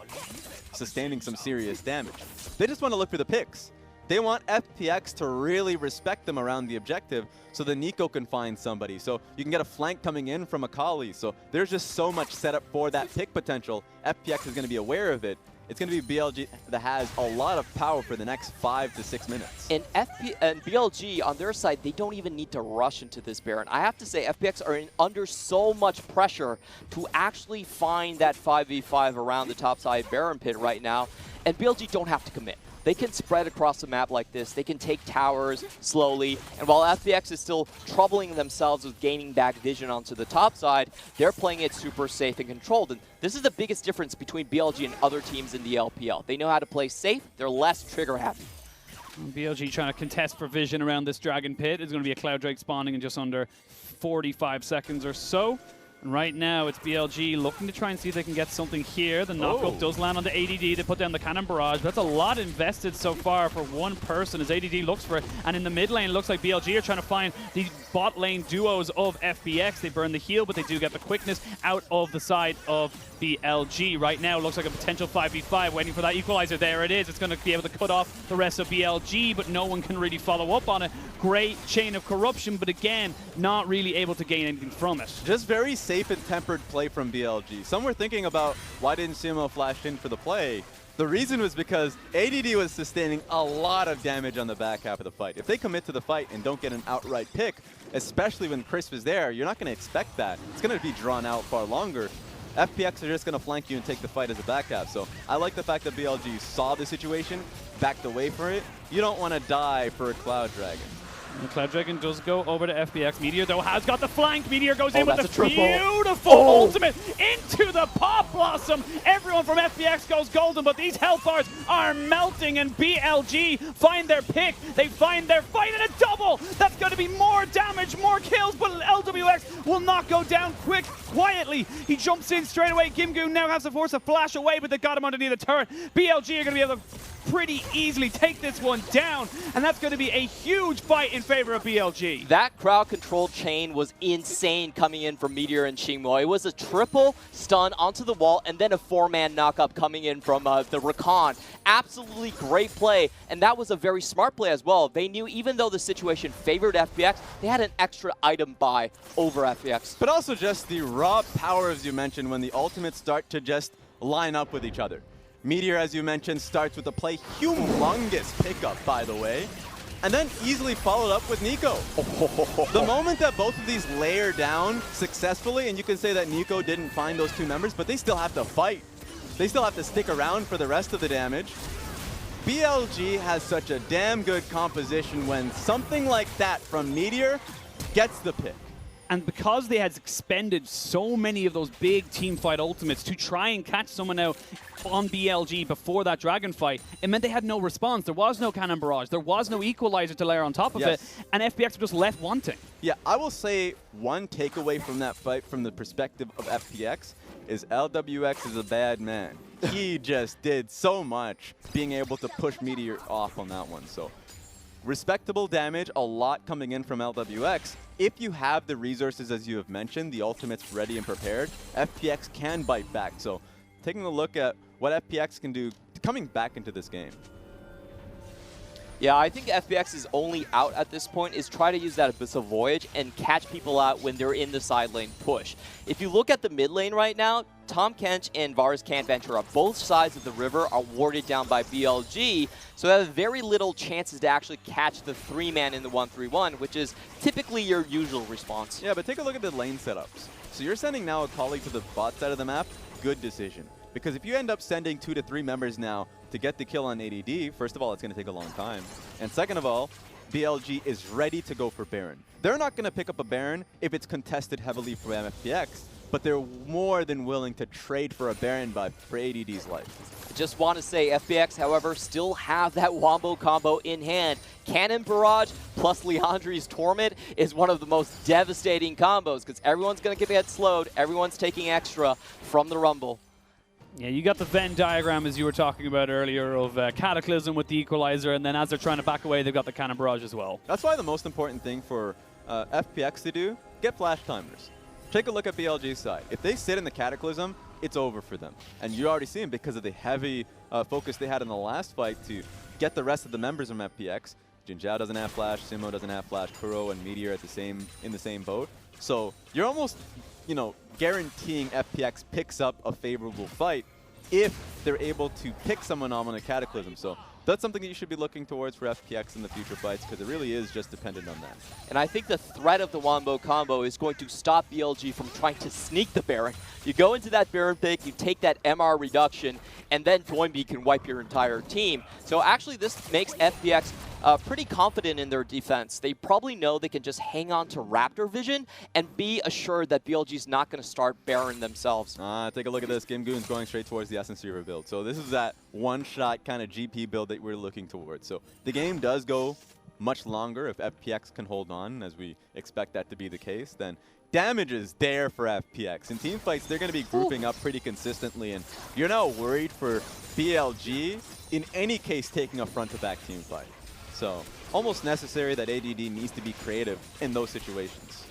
sustaining some serious damage. They just want to look for the picks. They want FPX to really respect them around the objective so that Nico can find somebody. So you can get a flank coming in from Akali. So there's just so much setup for that pick potential. FPX is going to be aware of it. It's going to be BLG that has a lot of power for the next 5 to 6 minutes. And BLG, on their side, they don't even need to rush into this Baron. I have to say, FPX are under so much pressure to actually find that 5v5 around the topside Baron pit right now, and BLG don't have to commit. They can spread across the map like this. They can take towers slowly. And while FPX is still troubling themselves with gaining back vision onto the top side, they're playing it super safe and controlled. And this is the biggest difference between BLG and other teams in the LPL. They know how to play safe. They're less trigger happy. BLG trying to contest for vision around this Dragon Pit. It's going to be a Cloud Drake spawning in just under 45 seconds or so. And right now, it's BLG looking to try and see if they can get something here. The knockup does land on the ADD. They put down the cannon barrage. That's a lot invested so far for one person as ADD looks for it. And in the mid lane, it looks like BLG are trying to find the bot lane duos of FPX. They burn the heal, but they do get the quickness out of the side of BLG. Right now, it looks like a potential 5v5 waiting for that equalizer. There it is. It's going to be able to cut off the rest of BLG, but no one can really follow up on it. Great chain of corruption, but again, not really able to gain anything from it. Just very safe and tempered play from BLG. Some were thinking about why didn't Simo flash in for the play. The reason was because ADD was sustaining a lot of damage on the back half of the fight. If they commit to the fight and don't get an outright pick, especially when Crisp is there, you're not going to expect that. It's going to be drawn out far longer. FPX are just going to flank you and take the fight as a back half. So I like the fact that BLG saw the situation, backed away from it. You don't want to die for a Cloud Dragon. And Cloud Dragon does go over to FPX. Meteor, though, has got the flank. Meteor goes in with the beautiful ultimate into the Pop Blossom. Everyone from FPX goes golden, but these health bars are melting, and BLG find their pick. They find their fight, and a double. That's going to be more damage, more kills, but LWX will not go down quietly. He jumps in straight away. Gimgoon now has to force a flash away, but they got him underneath the turret. BLG are going to be able to pretty easily take this one down, and that's going to be a huge fight in favor of BLG. That crowd control chain was insane coming in from Meteor and Xingmo. It was a triple stun onto the wall and then a 4-man knockup coming in from the Rakan. Absolutely great play, and that was a very smart play as well. They knew even though the situation favored FPX, they had an extra item buy over FPX. But also just the raw power, as you mentioned, when the ultimates start to just line up with each other. Meteor, as you mentioned, starts with a play, humongous pickup, by the way, and then easily followed up with Nico. The moment that both of these layer down successfully, and you can say that Nico didn't find those two members, but they still have to fight. They still have to stick around for the rest of the damage. BLG has such a damn good composition when something like that from Meteor gets the pick. And because they had expended so many of those big team fight ultimates to try and catch someone out on BLG before that dragon fight, it meant they had no response. There was no cannon barrage. There was no equalizer to layer on top of it. And FPX were just left wanting. Yeah, I will say one takeaway from that fight from the perspective of FPX is LWX is a bad man. He just did so much being able to push Meteor off on that one. So respectable damage, a lot coming in from LWX. If you have the resources, as you have mentioned, the ultimates ready and prepared, FPX can bite back. So taking a look at what FPX can do coming back into this game. Yeah, I think FPX's only out at this point is try to use that Abyssal Voyage and catch people out when they're in the side lane push. If you look at the mid lane right now, Tahm Kench and Varus Can't Ventura, both sides of the river are warded down by BLG, so they have very little chances to actually catch the 3-man in the 1-3-1, which is typically your usual response. Yeah, but take a look at the lane setups. So you're sending now a colleague to the bot side of the map, good decision. Because if you end up sending 2 to 3 members now to get the kill on ADD, first of all, it's going to take a long time. And second of all, BLG is ready to go for Baron. They're not going to pick up a Baron if it's contested heavily for FPX, but they're more than willing to trade for a Baron buff for ADD's life. I just want to say FPX, however, still have that Wombo combo in hand. Cannon Barrage plus Leandri's Torment is one of the most devastating combos because everyone's going to get slowed, everyone's taking extra from the Rumble. Yeah, you got the Venn diagram, as you were talking about earlier, of Cataclysm with the Equalizer, and then as they're trying to back away, they've got the Cannon Barrage as well. That's why the most important thing for FPX to do, get flash timers. Take a look at BLG's side. If they sit in the Cataclysm, it's over for them. And you already see them because of the heavy focus they had in the last fight to get the rest of the members from FPX. Jin Zhao doesn't have flash, Simo doesn't have flash, Kuro and Meteor in the same boat. So you're almost, you know, guaranteeing FPX picks up a favorable fight if they're able to pick someone on a Cataclysm. So that's something that you should be looking towards for FPX in the future fights because it really is just dependent on that. And I think the threat of the Wombo combo is going to stop BLG from trying to sneak the Baron. You go into that Baron pick, you take that MR reduction, and then Toynbee can wipe your entire team. So actually this makes FPX pretty confident in their defense. They probably know they can just hang on to Raptor Vision and be assured that BLG's not going to start Baron themselves. Take a look at this. Gimgoon's going straight towards the Essence Reaver build. So this is that one-shot kind of GP build that we're looking towards. So the game does go much longer if FPX can hold on, as we expect that to be the case. Then damage is there for FPX. In team fights, they're going to be grouping up pretty consistently, and you're not worried for BLG in any case taking a front-to-back team fight. So almost necessary that ADD needs to be creative in those situations.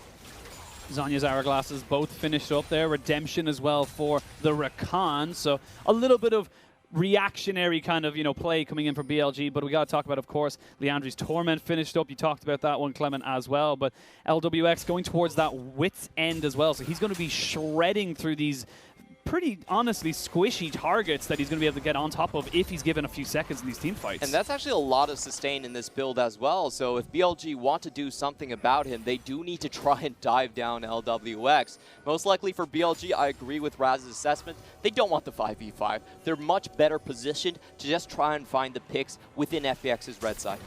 Zhonya's Hourglasses both finished up there. Redemption as well for the Rakan. So a little bit of reactionary kind of, play coming in from BLG, but we got to talk about, of course, Leandri's Torment finished up. You talked about that one, Clement, as well, but LWX going towards that wit's end as well, so he's going to be shredding through these pretty honestly squishy targets that he's going to be able to get on top of if he's given a few seconds in these team fights. And that's actually a lot of sustain in this build as well. So if BLG want to do something about him, they do need to try and dive down LWX. Most likely for BLG, I agree with Raz's assessment. They don't want the 5v5. They're much better positioned to just try and find the picks within FPX's red side.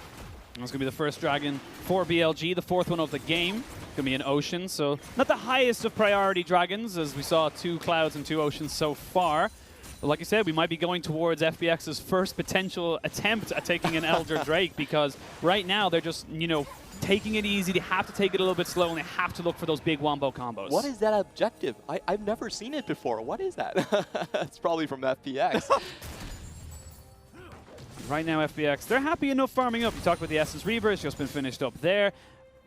That's going to be the first dragon for BLG, the fourth one of the game. Going to be an ocean, so not the highest of priority dragons, as we saw 2 clouds and 2 oceans so far. But like I said, we might be going towards FPX's first potential attempt at taking an Elder Drake, because right now they're just, you know, taking it easy. They have to take it a little bit slow, and they have to look for those big wombo combos. What is that objective? I've never seen it before. What is that? It's probably from FPX. Right now, FPX, they're happy enough farming up. You talked about the Essence Reaver. It's just been finished up there.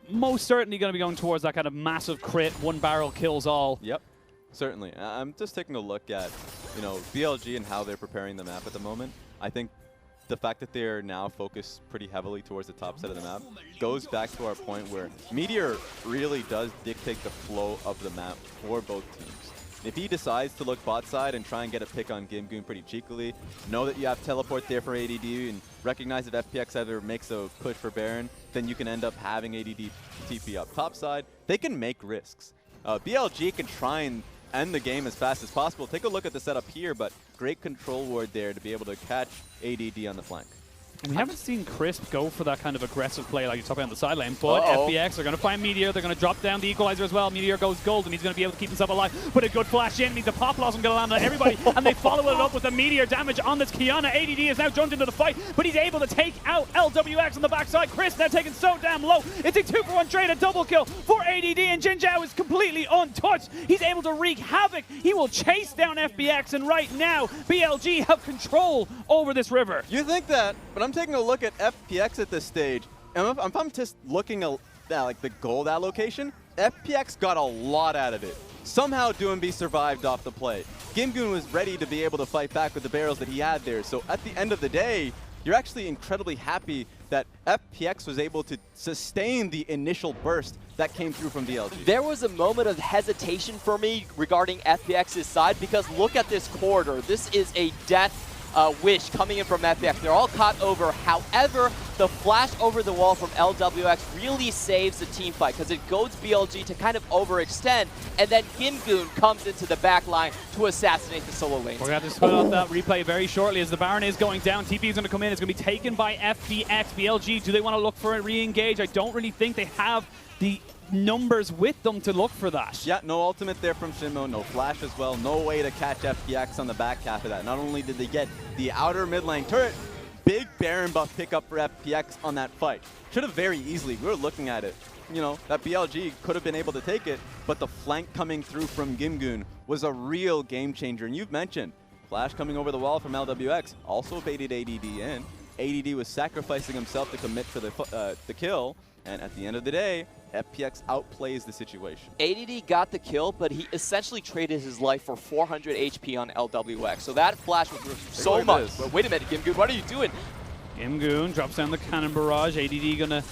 Most certainly going to be going towards that kind of massive crit, 1 barrel kills all. Yep, certainly. I'm just taking a look at, you know, BLG and how they're preparing the map at the moment. I think the fact that they're now focused pretty heavily towards the top side of the map goes back to our point where Meteor really does dictate the flow of the map for both teams. If he decides to look bot side and try and get a pick on Gimgoon pretty cheekily, know that you have teleport there for ADD and recognize if FPX ever makes a push for Baron, then you can end up having ADD TP up top side. They can make risks. BLG can try and end the game as fast as possible. Take a look at the setup here, but great control ward there to be able to catch ADD on the flank. And we haven't seen Crisp go for that kind of aggressive play like you're talking on the side lane, but FPX are going to find Meteor. They're going to drop down the equalizer as well. Meteor goes gold, and he's going to be able to keep himself alive. Put a good flash in, means the Pop Blossom going to land on everybody, and they follow it up with the Meteor damage on this Kiana. ADD is now jumped into the fight, but he's able to take out LWX on the backside. Crisp now taken so damn low. It's a 2-for-1 trade, a double kill for ADD, and Jin Zhao is completely untouched. He's able to wreak havoc. He will chase down FPX, and right now, BLG have control over this river. You think that, but I'm taking a look at FPX at this stage, and if I'm just looking at like the gold allocation, FPX got a lot out of it. Somehow Doomby survived off the play. Gimgoon was ready to be able to fight back with the barrels that he had there. So at the end of the day, you're actually incredibly happy that FPX was able to sustain the initial burst that came through from BLG. There was a moment of hesitation for me regarding FPX's side, because look at this corridor. This is a death wish coming in from FPX. They're all caught over. However, the flash over the wall from LWX really saves the team fight, because it goads BLG to kind of overextend, and then Gimgoon comes into the back line to assassinate the solo lanes. We're going to have to split out that replay very shortly as the Baron is going down. TP is going to come in. It's going to be taken by FPX. BLG, do they want to look for a re-engage? I don't really think they have the numbers with them to look for that. Yeah, no ultimate there from Shinmo, no flash as well, no way to catch FPX on the back half of that. Not only did they get the outer mid lane turret, big Baron buff pickup for FPX on that fight. Should have very easily, we were looking at it, you know, that BLG could have been able to take it, but the flank coming through from Gimgoon was a real game changer. And you've mentioned flash coming over the wall from LWX, also baited ADD in. ADD was sacrificing himself to commit for the kill, and at the end of the day, FPX outplays the situation. ADD got the kill, but he essentially traded his life for 400 HP on LWX. So that flash was worth so much. But wait a minute, Gimgoon, what are you doing? Gimgoon drops down the cannon barrage. ADD gonna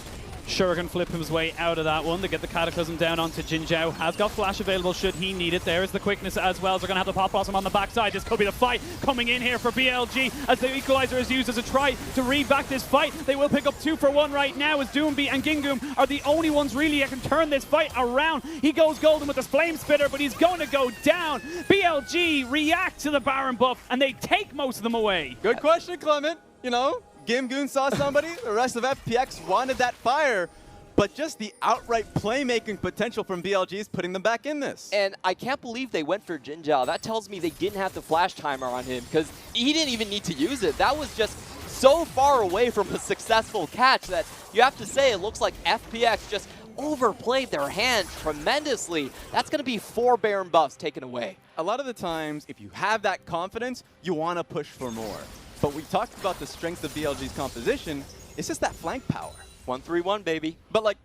Shuriken flip his way out of that one to get the Cataclysm down onto Jin Zhao. Has got flash available should he need it. There is the quickness as well. So they're going to have the Pop Blossom on the backside. This could be the fight coming in here for BLG as the Equalizer is used as a try to read back this fight. They will pick up 2-for-1 right now as Doomby and Gingoom are the only ones really that can turn this fight around. He goes golden with the Flame Spitter, but he's going to go down. BLG react to the Baron buff and they take most of them away. Good question, Clement. You know, Gimgoon saw somebody, the rest of FPX wanted that fire, but just the outright playmaking potential from BLG is putting them back in this. And I can't believe they went for Jin Zhao. That tells me they didn't have the flash timer on him because he didn't even need to use it. That was just so far away from a successful catch that you have to say it looks like FPX just overplayed their hand tremendously. That's going to be 4 Baron buffs taken away. A lot of the times, if you have that confidence, you want to push for more. But we talked about the strength of BLG's composition. It's just that flank power. 1-3-1, baby. But like,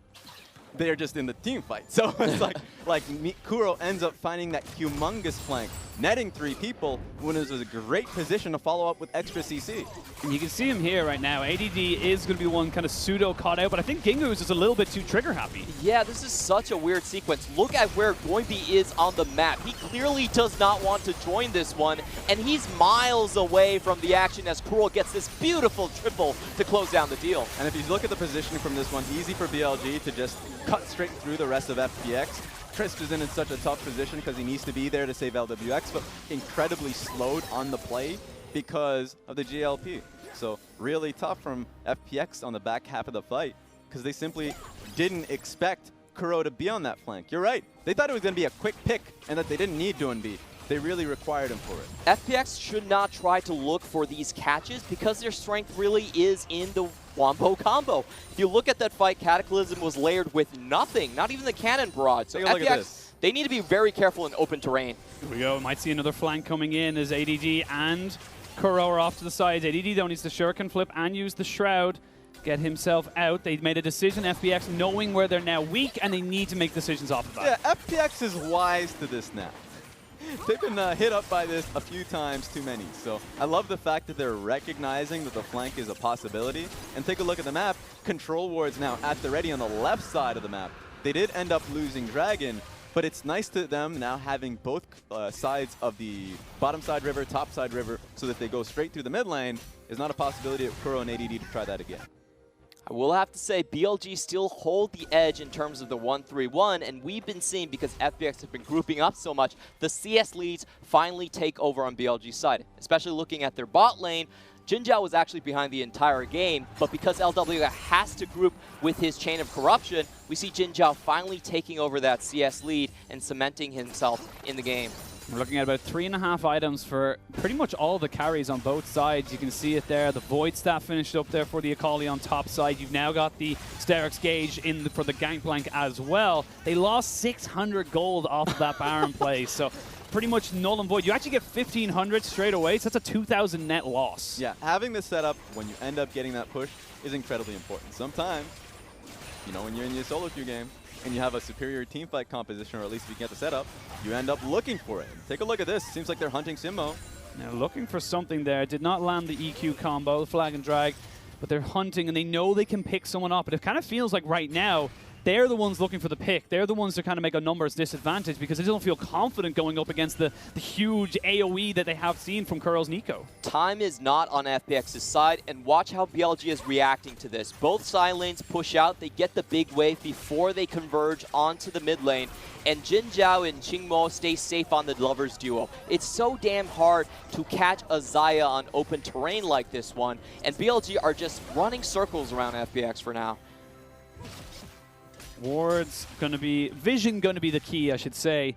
they're just in the team fight. So it's like Kuro ends up finding that humongous flank, netting 3 people when it was a great position to follow up with extra CC. And you can see him here right now. ADD is going to be one kind of pseudo caught out, but I think Gingu is just a little bit too trigger happy. Yeah, this is such a weird sequence. Look at where Goimbi is on the map. He clearly does not want to join this one, and he's miles away from the action as Kuro gets this beautiful triple to close down the deal. And if you look at the positioning from this one, easy for BLG to just cut straight through the rest of FPX. Crisp is in such a tough position because he needs to be there to save LWX, but incredibly slowed on the play because of the GLP. So really tough from FPX on the back half of the fight because they simply didn't expect Kuro to be on that flank. You're right. They thought it was going to be a quick pick and that they didn't need Doinbi. They really required him for it. FPX should not try to look for these catches because their strength really is in the Wombo combo. If you look at that fight, Cataclysm was layered with nothing, not even the cannon barrage. So Take a look at this. They need to be very careful in open terrain. Here we go. Might see another flank coming in as ADD and Kuro are off to the sides. ADD though needs the Shuriken flip and use the Shroud. Get himself out. They made a decision, FPX, knowing where they're now weak, and they need to make decisions off of that. Yeah, FPX is wise to this now. They've been hit up by this a few times too many. So I love the fact that they're recognizing that the flank is a possibility. And take a look at the map. Control wards now at the ready on the left side of the map. They did end up losing Dragon, but it's nice to them now having both sides of the bottom side river, top side river, so that they go straight through the mid lane. Is not a possibility of Kuro and ADD to try that again. I will have to say BLG still hold the edge in terms of the 1-3-1, and we've been seeing, because FPX have been grouping up so much, the CS leads finally take over on BLG's side, especially looking at their bot lane. Jinzhao was actually behind the entire game, but because LWX has to group with his chain of corruption, we see Jinzhao finally taking over that CS lead and cementing himself in the game. We're looking at about 3.5 items for pretty much all the carries on both sides. You can see it there. The Void Staff finished up there for the Akali on top side. You've now got the Sterix Gauge for the Gangplank as well. They lost 600 gold off of that Baron play, so pretty much null and void. You actually get 1,500 straight away, so that's a 2,000 net loss. Yeah, having this setup when you end up getting that push is incredibly important. Sometimes, you know, when you're in your solo queue game, and you have a superior teamfight composition, or at least if you get the setup, you end up looking for it. Take a look at this. Seems like they're hunting Simo. Now looking for something there. Did not land the EQ combo, the flag and drag, but they're hunting and they know they can pick someone up. But it kind of feels like right now, they're the ones looking for the pick. They're the ones that kind of make a numbers disadvantage because they don't feel confident going up against the huge AoE that they have seen from Kuro's Nico. Time is not on FPX's side, and watch how BLG is reacting to this. Both side lanes push out, they get the big wave before they converge onto the mid lane, and Jinzhao and Qingmo stay safe on the lovers duo. It's so damn hard to catch a Xayah on open terrain like this one, and BLG are just running circles around FPX for now. Ward's going to be, vision going to be the key, I should say,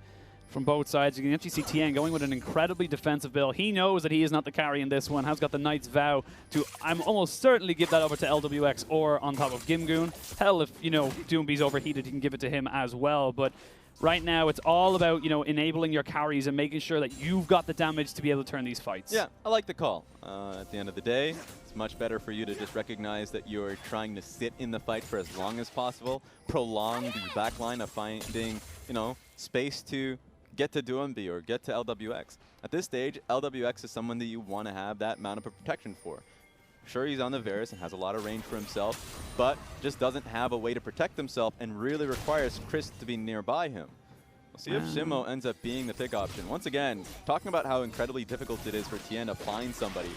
from both sides. You can actually see Tien going with an incredibly defensive build. He knows that he is not the carry in this one. Has got the Knight's Vow to, I'm almost certainly give that over to LWX or on top of Gimgoon. Hell, if, you know, Doombee's overheated, he can give it to him as well. But right now, it's all about, you know, enabling your carries and making sure that you've got the damage to be able to turn these fights. Yeah, I like the call. At the end of the day, it's much better for you to just recognize that you're trying to sit in the fight for as long as possible, prolong the backline of finding, you know, space to get to Doinbi or get to LWX. At this stage, LWX is someone that you want to have that amount of protection for. Sure, he's on the Varus and has a lot of range for himself, but just doesn't have a way to protect himself and really requires Chris to be nearby him. We'll see if Shimo ends up being the pick option. Once again, talking about how incredibly difficult it is for Tien to find somebody.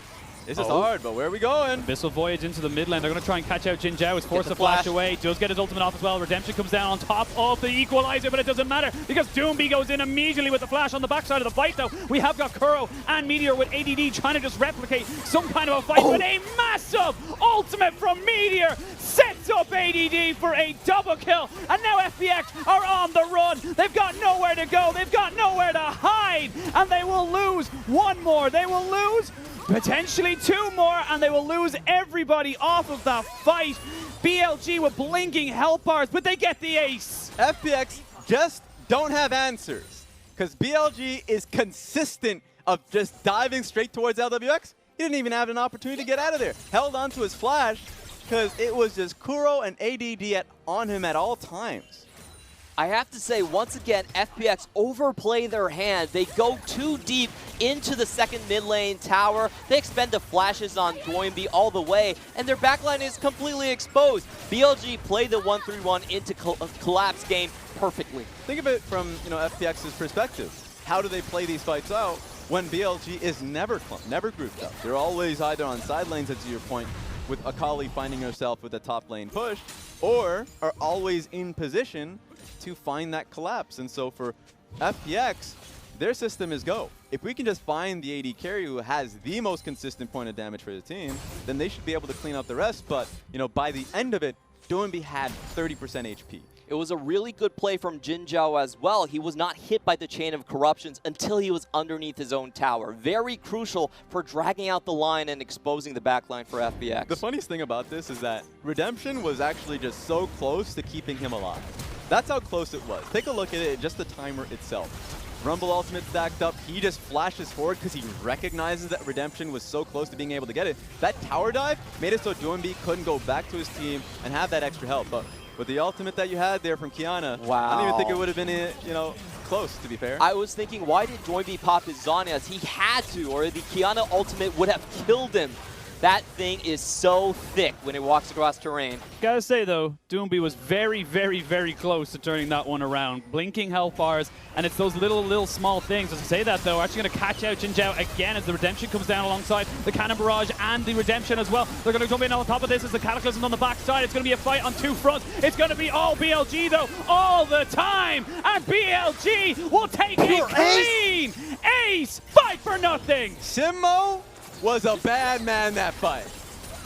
This is hard, but where are we going? Abyssal Voyage into the mid lane. They're going to try and catch out Jinzhao. He's forced to flash away. Does get his ultimate off as well. Redemption comes down on top of the equalizer, but it doesn't matter because Doombee goes in immediately with the flash on the backside of the fight, though. We have got Kuro and Meteor with ADD trying to just replicate some kind of a fight, but a massive ultimate from Meteor sets up ADD for a double kill, and now FPX are on the run. They've got nowhere to go. They've got nowhere to hide, and they will lose one more. They will lose potentially two more, and they will lose everybody off of that fight. BLG with blinking health bars, but they get the ace. FPX just don't have answers because BLG is consistent of just diving straight towards LWX. He didn't even have an opportunity to get out of there. Held on to his flash because it was just Kuro and ADD at on him at all times. I have to say, once again, FPX overplay their hand. They go too deep into the second mid lane tower. They expend the flashes on Doinby all the way, and their backline is completely exposed. BLG played the 1-3-1 into collapse game perfectly. Think of it from FPX's perspective. How do they play these fights out when BLG is never grouped up? They're always either on side lanes, as to your point, with Akali finding herself with a top lane push, or are always in position to find that collapse. And so for FPX, their system is go. If we can just find the AD carry who has the most consistent point of damage for the team, then they should be able to clean up the rest. But, by the end of it, Doinby had 30% HP. It was a really good play from Jin Zhao as well. He was not hit by the chain of corruptions until he was underneath his own tower. Very crucial for dragging out the line and exposing the backline for FPX. The funniest thing about this is that Redemption was actually just so close to keeping him alive. That's how close it was. Take a look at it, just the timer itself. Rumble ultimate stacked up, he just flashes forward because he recognizes that Redemption was so close to being able to get it. That tower dive made it so Doinby couldn't go back to his team and have that extra help. But with the ultimate that you had there from Kiana, wow. I don't even think it would have been, close, to be fair. I was thinking, why did Doinby pop his Zhonya's? He had to, or the Kiana ultimate would have killed him. That thing is so thick when it walks across terrain. Gotta say though, Doinby was very, very, very close to turning that one around. Blinking health bars, and it's those little small things. As I say that though, actually gonna catch out Jin Zhao again as the Redemption comes down alongside the Cannon Barrage and the Redemption as well. They're gonna jump in on top of this as the Cataclysm on the backside. It's gonna be a fight on two fronts. It's gonna be all BLG though, all the time, and BLG will take it clean. Ace, fight for nothing. Simmo was a bad man that fight.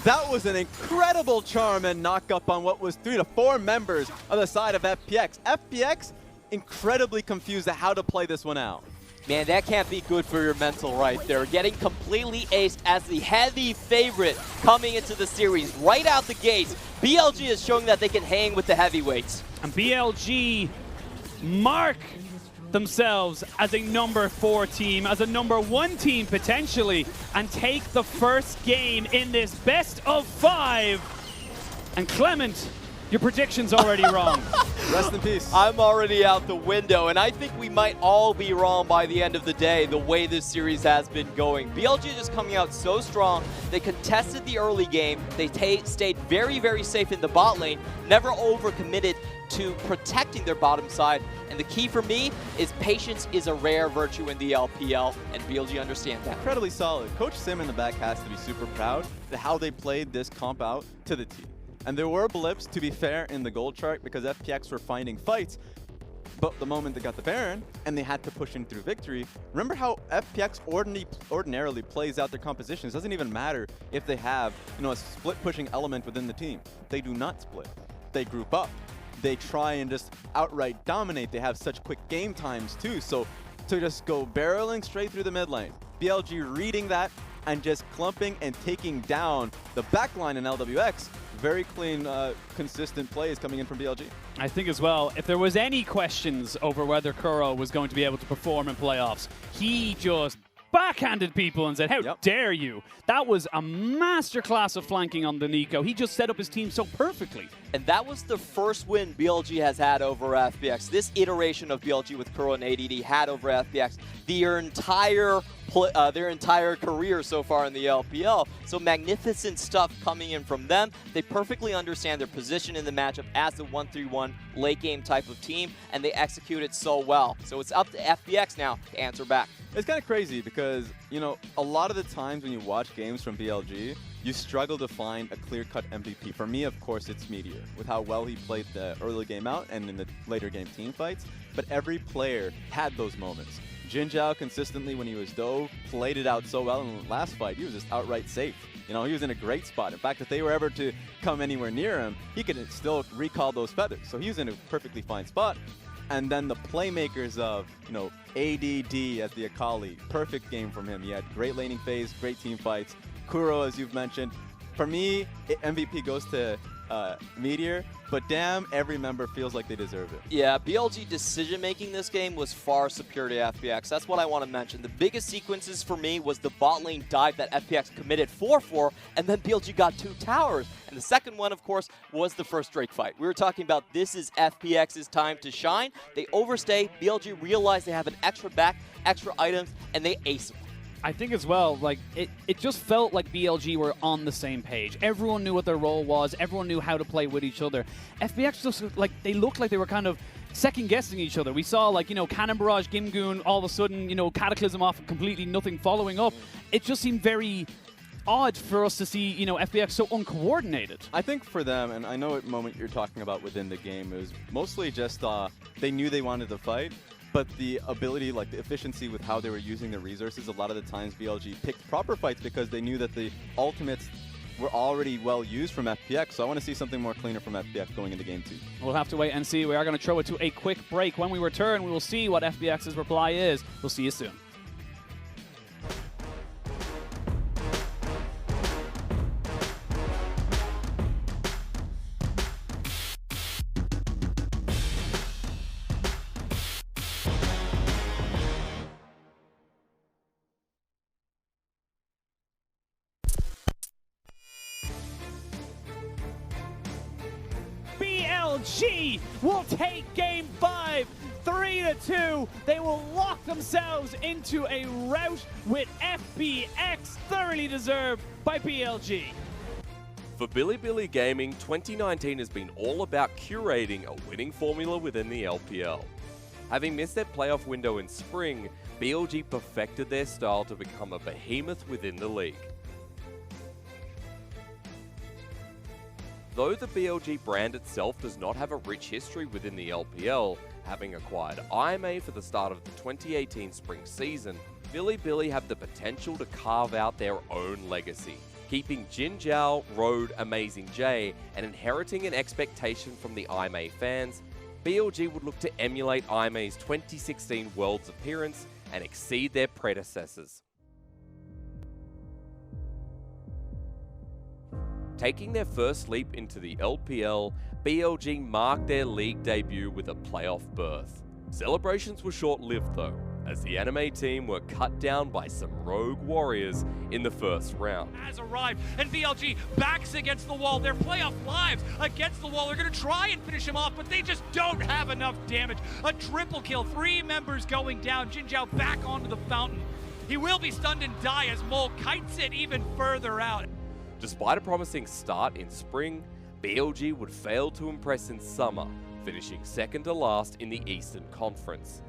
That was an incredible charm and knock up on what was 3 to 4 members on the side of FPX. FPX incredibly confused at how to play this one out. Man, that can't be good for your mental right there. Getting completely aced as the heavy favorite coming into the series right out the gates. BLG is showing that they can hang with the heavyweights. And BLG mark themselves as a number 4 team, as a number 1 team potentially, and take the first game in this best of 5. And Clement, your prediction's already wrong. Rest in peace. I'm already out the window, and I think we might all be wrong by the end of the day, the way this series has been going. BLG just coming out so strong. They contested the early game. They stayed very, very safe in the bot lane, never overcommitted to protecting their bottom side. And the key for me is patience is a rare virtue in the LPL, and BLG understand that. Incredibly solid. Coach Sim in the back has to be super proud of how they played this comp out to the team. And there were blips, to be fair, in the gold chart because FPX were finding fights. But the moment they got the Baron and they had to push in through victory, remember how FPX ordinarily plays out their compositions. It doesn't even matter if they have a split pushing element within the team. They do not split. They group up. They try and just outright dominate. They have such quick game times too. So to just go barreling straight through the mid lane, BLG reading that and just clumping and taking down the backline in LWX. Very clean, consistent plays coming in from BLG. I think as well, if there was any questions over whether Kuro was going to be able to perform in playoffs, he just backhanded people and said, how dare you? That was a masterclass of flanking on the Nico. He just set up his team so perfectly. And that was the first win BLG has had over FPX. This iteration of BLG with Kuro and ADD had over FPX their entire career so far in the LPL. So magnificent stuff coming in from them. They perfectly understand their position in the matchup as the 1-3-1 late game type of team, and they execute it so well. So it's up to FPX now to answer back. It's kind of crazy because, a lot of the times when you watch games from BLG, you struggle to find a clear-cut MVP. For me, of course, it's Meteor, with how well he played the early game out and in the later game team fights. But every player had those moments. Jin Zhao consistently, when he was Dove, played it out so well in the last fight. He was just outright safe. He was in a great spot. In fact, if they were ever to come anywhere near him, he could still recall those feathers. So he was in a perfectly fine spot. And then the playmakers of, ADD as the Akali, perfect game from him. He had great laning phase, great team fights. Kuro, as you've mentioned. For me, MVP goes to Meteor, but damn, every member feels like they deserve it. Yeah, BLG decision-making this game was far superior to FPX. That's what I want to mention. The biggest sequences for me was the bot lane dive that FPX committed 4-4, and then BLG got 2 towers. And the second one, of course, was the first Drake fight. We were talking about this is FPX's time to shine. They overstay. BLG realized they have an extra back, extra items, and they ace them. I think as well, like, it just felt like BLG were on the same page. Everyone knew what their role was. Everyone knew how to play with each other. FPX just, like, they looked like they were kind of second-guessing each other. We saw, like, you know, Cannon Barrage, Gimgoon, all of a sudden, you know, Cataclysm off, completely nothing following up. It just seemed very odd for us to see, you know, FPX so uncoordinated. I think for them, and I know what moment you're talking about within the game, it was mostly just they knew they wanted to fight, but the ability, like the efficiency with how they were using their resources, a lot of the times BLG picked proper fights because they knew that the ultimates were already well used from FPX, so I want to see something more cleaner from FPX going into Game 2. We'll have to wait and see. We are going to throw it to a quick break. When we return, we will see what FPX's reply is. We'll see you soon. BLG will take Game 5, 3-2. They will lock themselves into a rout with FPX, thoroughly deserved by BLG. For Bilibili Gaming, 2019 has been all about curating a winning formula within the LPL. Having missed their playoff window in spring, BLG perfected their style to become a behemoth within the league. Though the BLG brand itself does not have a rich history within the LPL, having acquired IMA for the start of the 2018 spring season, Bilibili have the potential to carve out their own legacy, keeping Jin Zhao, Road, Amazing J, and inheriting an expectation from the IMA fans. BLG would look to emulate IMA's 2016 Worlds appearance and exceed their predecessors. Taking their first leap into the LPL, BLG marked their league debut with a playoff berth. Celebrations were short-lived though, as the anime team were cut down by some rogue warriors in the first round. Has arrived, and BLG backs against the wall. Their playoff lives against the wall. They're going to try and finish him off, but they just don't have enough damage. A triple kill, 3 members going down. Jin Zhao back onto the fountain. He will be stunned and die as Mole kites it even further out. Despite a promising start in spring, BLG would fail to impress in summer, finishing second to last in the Eastern Conference.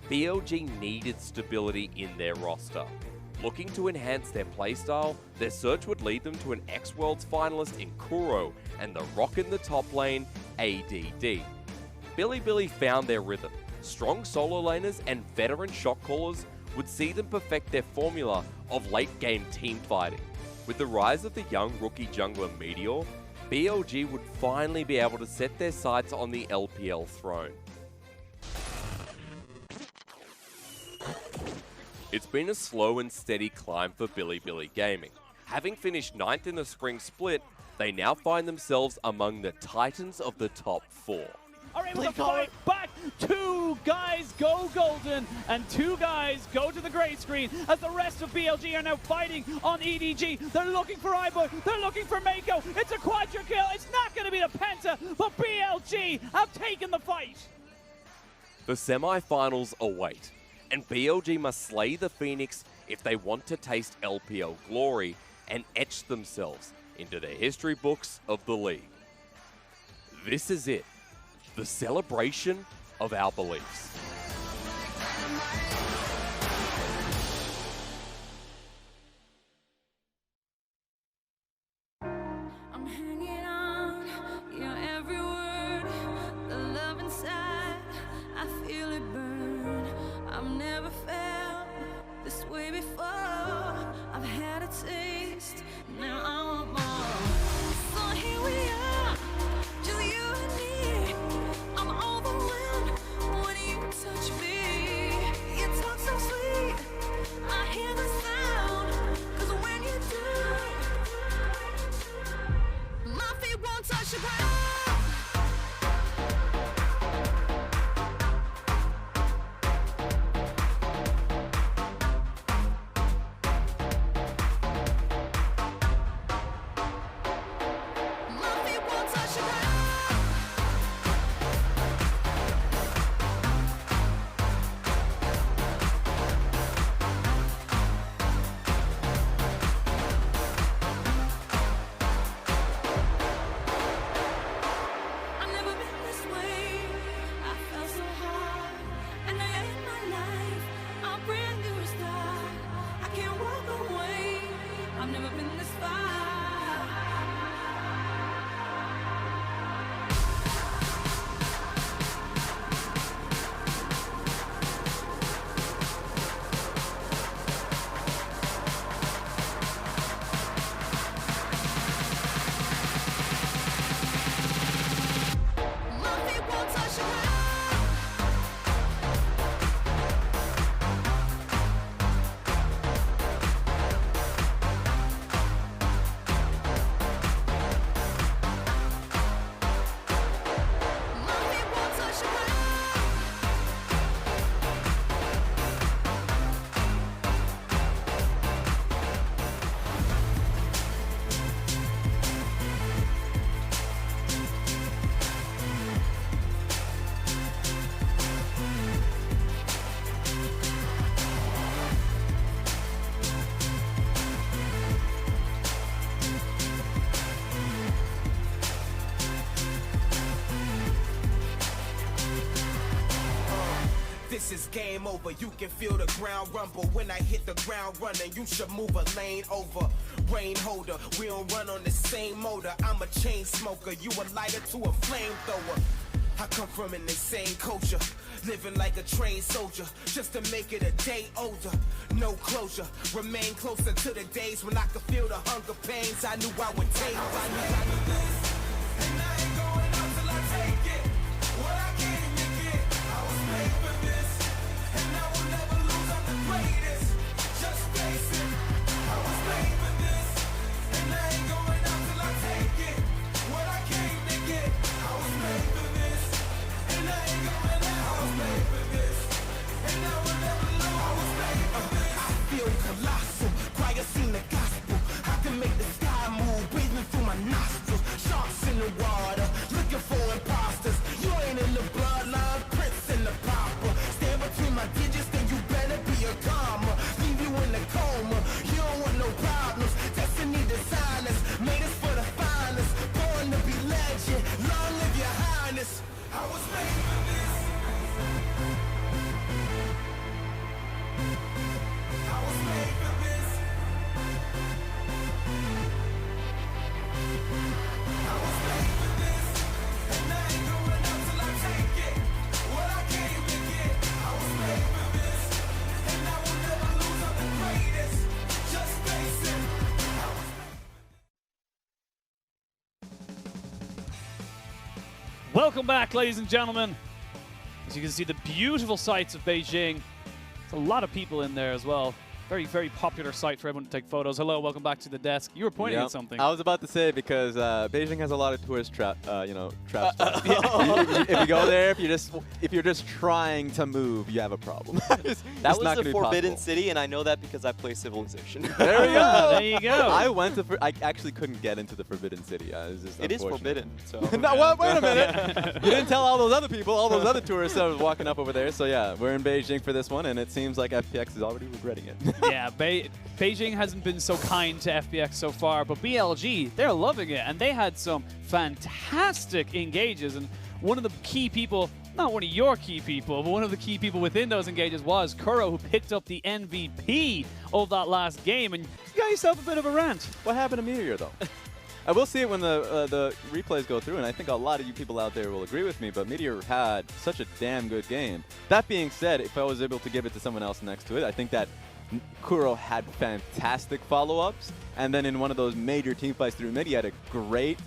BLG needed stability in their roster. Looking to enhance their playstyle, their search would lead them to an X-Worlds finalist in Kuro and the rock in the top lane, ADD. Bilibili found their rhythm. Strong solo laners and veteran shot callers would see them perfect their formula of late-game team fighting. With the rise of the young rookie jungler Meteor, BLG would finally be able to set their sights on the LPL throne. It's been a slow and steady climb for Bilibili Gaming. Having finished 9th in the spring split, they now find themselves among the titans of the top 4. Are able to fight back. 2 guys go golden, and 2 guys go to the gray screen as the rest of BLG are now fighting on EDG. They're looking for Iboy, they're looking for Mako. It's a quadra kill, it's not going to be the Penta, but BLG have taken the fight. The semi-finals await, and BLG must slay the Phoenix if they want to taste LPL glory and etch themselves into the history books of the league. This is it. The celebration of our beliefs. I'm hanging on your every word, the love inside, I feel it burn. I've never felt this way before. I've had a taste, now I want more. So here we are, just you and me. I'm overwhelmed when you touch me. You This is game over, you can feel the ground rumble. When I hit the ground running, you should move a lane over. Rain holder, we don't run on the same motor. I'm a chain smoker, you a lighter to a flamethrower. I come from an insane culture, living like a trained soldier, just to make it a day older. No closure, remain closer to the days when I could feel the hunger pains I knew I would take. I knew this, and I ain't going out till I take it. What I came to get, I was made for this, and I will never lose, I'm the greatest. Just face it, I was made for this, and I ain't going out till I take it. What I came to get, I was made for this, and I ain't going out. I was made for this, and I will never lose. I was made for this. I feel colossal, choir sing the gospel. I can make the sky move, breathing through my nostrils. Sharks in the water, looking for imposters. You ain't in the bloodline, Prince in the popper. Stand between my digits, then you better be a comma. Leave you in the coma, you don't want no problems. Destiny designed us, made us for the finest. Born to be legend, long live your highness. I was made for this. I was made for this. I was made for this, and I ain't going out till I take it. What I came to get, I was made for this, and I will never lose, I'm the greatest. Just face it. Welcome back, ladies and gentlemen. As you can see, the beautiful sights of Beijing. There's a lot of people in there as well. Very, very popular site for everyone to take photos. Hello, welcome back to the desk. You were pointing at something. I was about to say, because Beijing has a lot of tourist trap spots. If you go there, if you're just trying to move, you have a problem. That was the Forbidden City, and I know that because I play Civilization. There we go. There you go. I actually couldn't get into the Forbidden City. It is forbidden. So. No, well, wait a minute. You didn't tell all those other people, all those other tourists that was walking up over there. So yeah, we're in Beijing for this one, and it seems like FPX is already regretting it. Yeah, Beijing hasn't been so kind to FPX so far, but BLG, they're loving it, and they had some fantastic engages, and one of the key people, not one of your key people, but one of the key people within those engages was Kuro, who picked up the MVP of that last game, and you got yourself a bit of a rant. What happened to Meteor, though? I will see it when the replays go through, and I think a lot of you people out there will agree with me, but Meteor had such a damn good game. That being said, if I was able to give it to someone else next to it, I think that Kuro had fantastic follow-ups, and then in one of those major team fights through mid, he had a great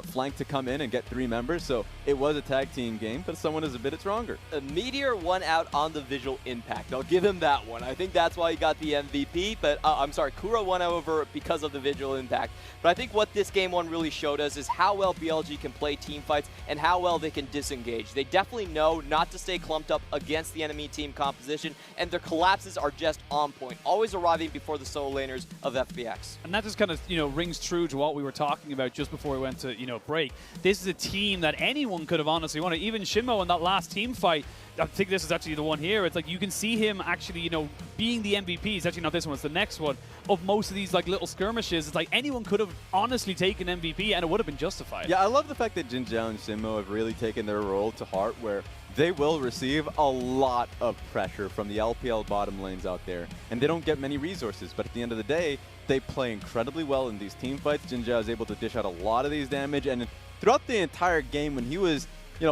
flank to come in and get 3 members, so it was a tag team game, but someone is a bit stronger. Meteor won out on the visual impact. I'll give him that one. I think that's why he got the MVP, but I'm sorry, Kuro won over because of the visual impact. But I think what this game one really showed us is how well BLG can play team fights and how well they can disengage. They definitely know not to stay clumped up against the enemy team composition, and their collapses are just on point, always arriving before the solo laners of FPX. And that just kind of, rings true to what we were talking about just before we went to, break. This is a team that anyone could have honestly won it. Even Shinmo in that last team fight, I think this is actually the one here. It's like you can see him actually, being the MVP. It's actually not this one, it's the next one. Of most of these like little skirmishes, it's like anyone could have honestly taken MVP and it would have been justified. Yeah, I love the fact that Jinjiao and Shinmo have really taken their role to heart, where they will receive a lot of pressure from the LPL bottom lanes out there, and they don't get many resources, but at the end of the day, they play incredibly well in these team fights. Jinjiao is able to dish out a lot of these damage, and throughout the entire game when he was,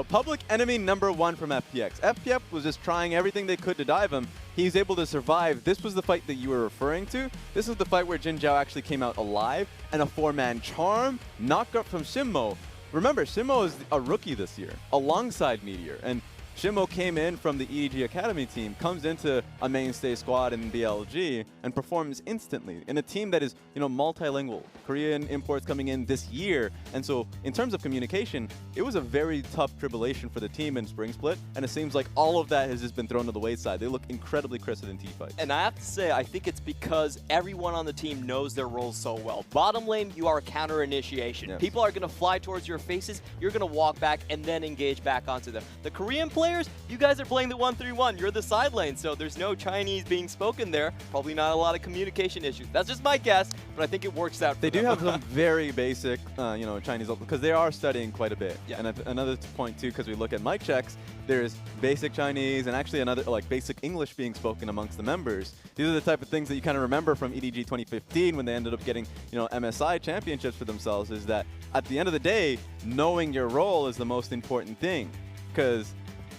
public enemy #1 from FPX. FPX was just trying everything they could to dive him. He's able to survive. This was the fight that you were referring to. This is the fight where Jinjiao actually came out alive, and a 4-man charm knockup from Shinmo. Remember, Shinmo is a rookie this year, alongside Meteor, and Shinmo came in from the EDG Academy team, comes into a mainstay squad in BLG, and performs instantly in a team that is, multilingual. Korean imports coming in this year, and so in terms of communication, it was a very tough tribulation for the team in Spring Split, and it seems like all of that has just been thrown to the wayside. They look incredibly crisp in team fights. And I have to say, I think it's because everyone on the team knows their roles so well. Bottom lane, you are a counter initiation. Yes. People are going to fly towards your faces, you're going to walk back and then engage back onto them. The Korean player, players, you guys are playing the 1-3-1. You're the side lane, so there's no Chinese being spoken there. Probably not a lot of communication issues. That's just my guess, but I think it works out. They do have some very basic, you know, Chinese, because they are studying quite a bit. Yeah. And another point too, because we look at mic checks, there's basic Chinese and actually another like basic English being spoken amongst the members. These are the type of things that you kind of remember from EDG 2015 when they ended up getting, you know, MSI championships for themselves. Is that at the end of the day, knowing your role is the most important thing, because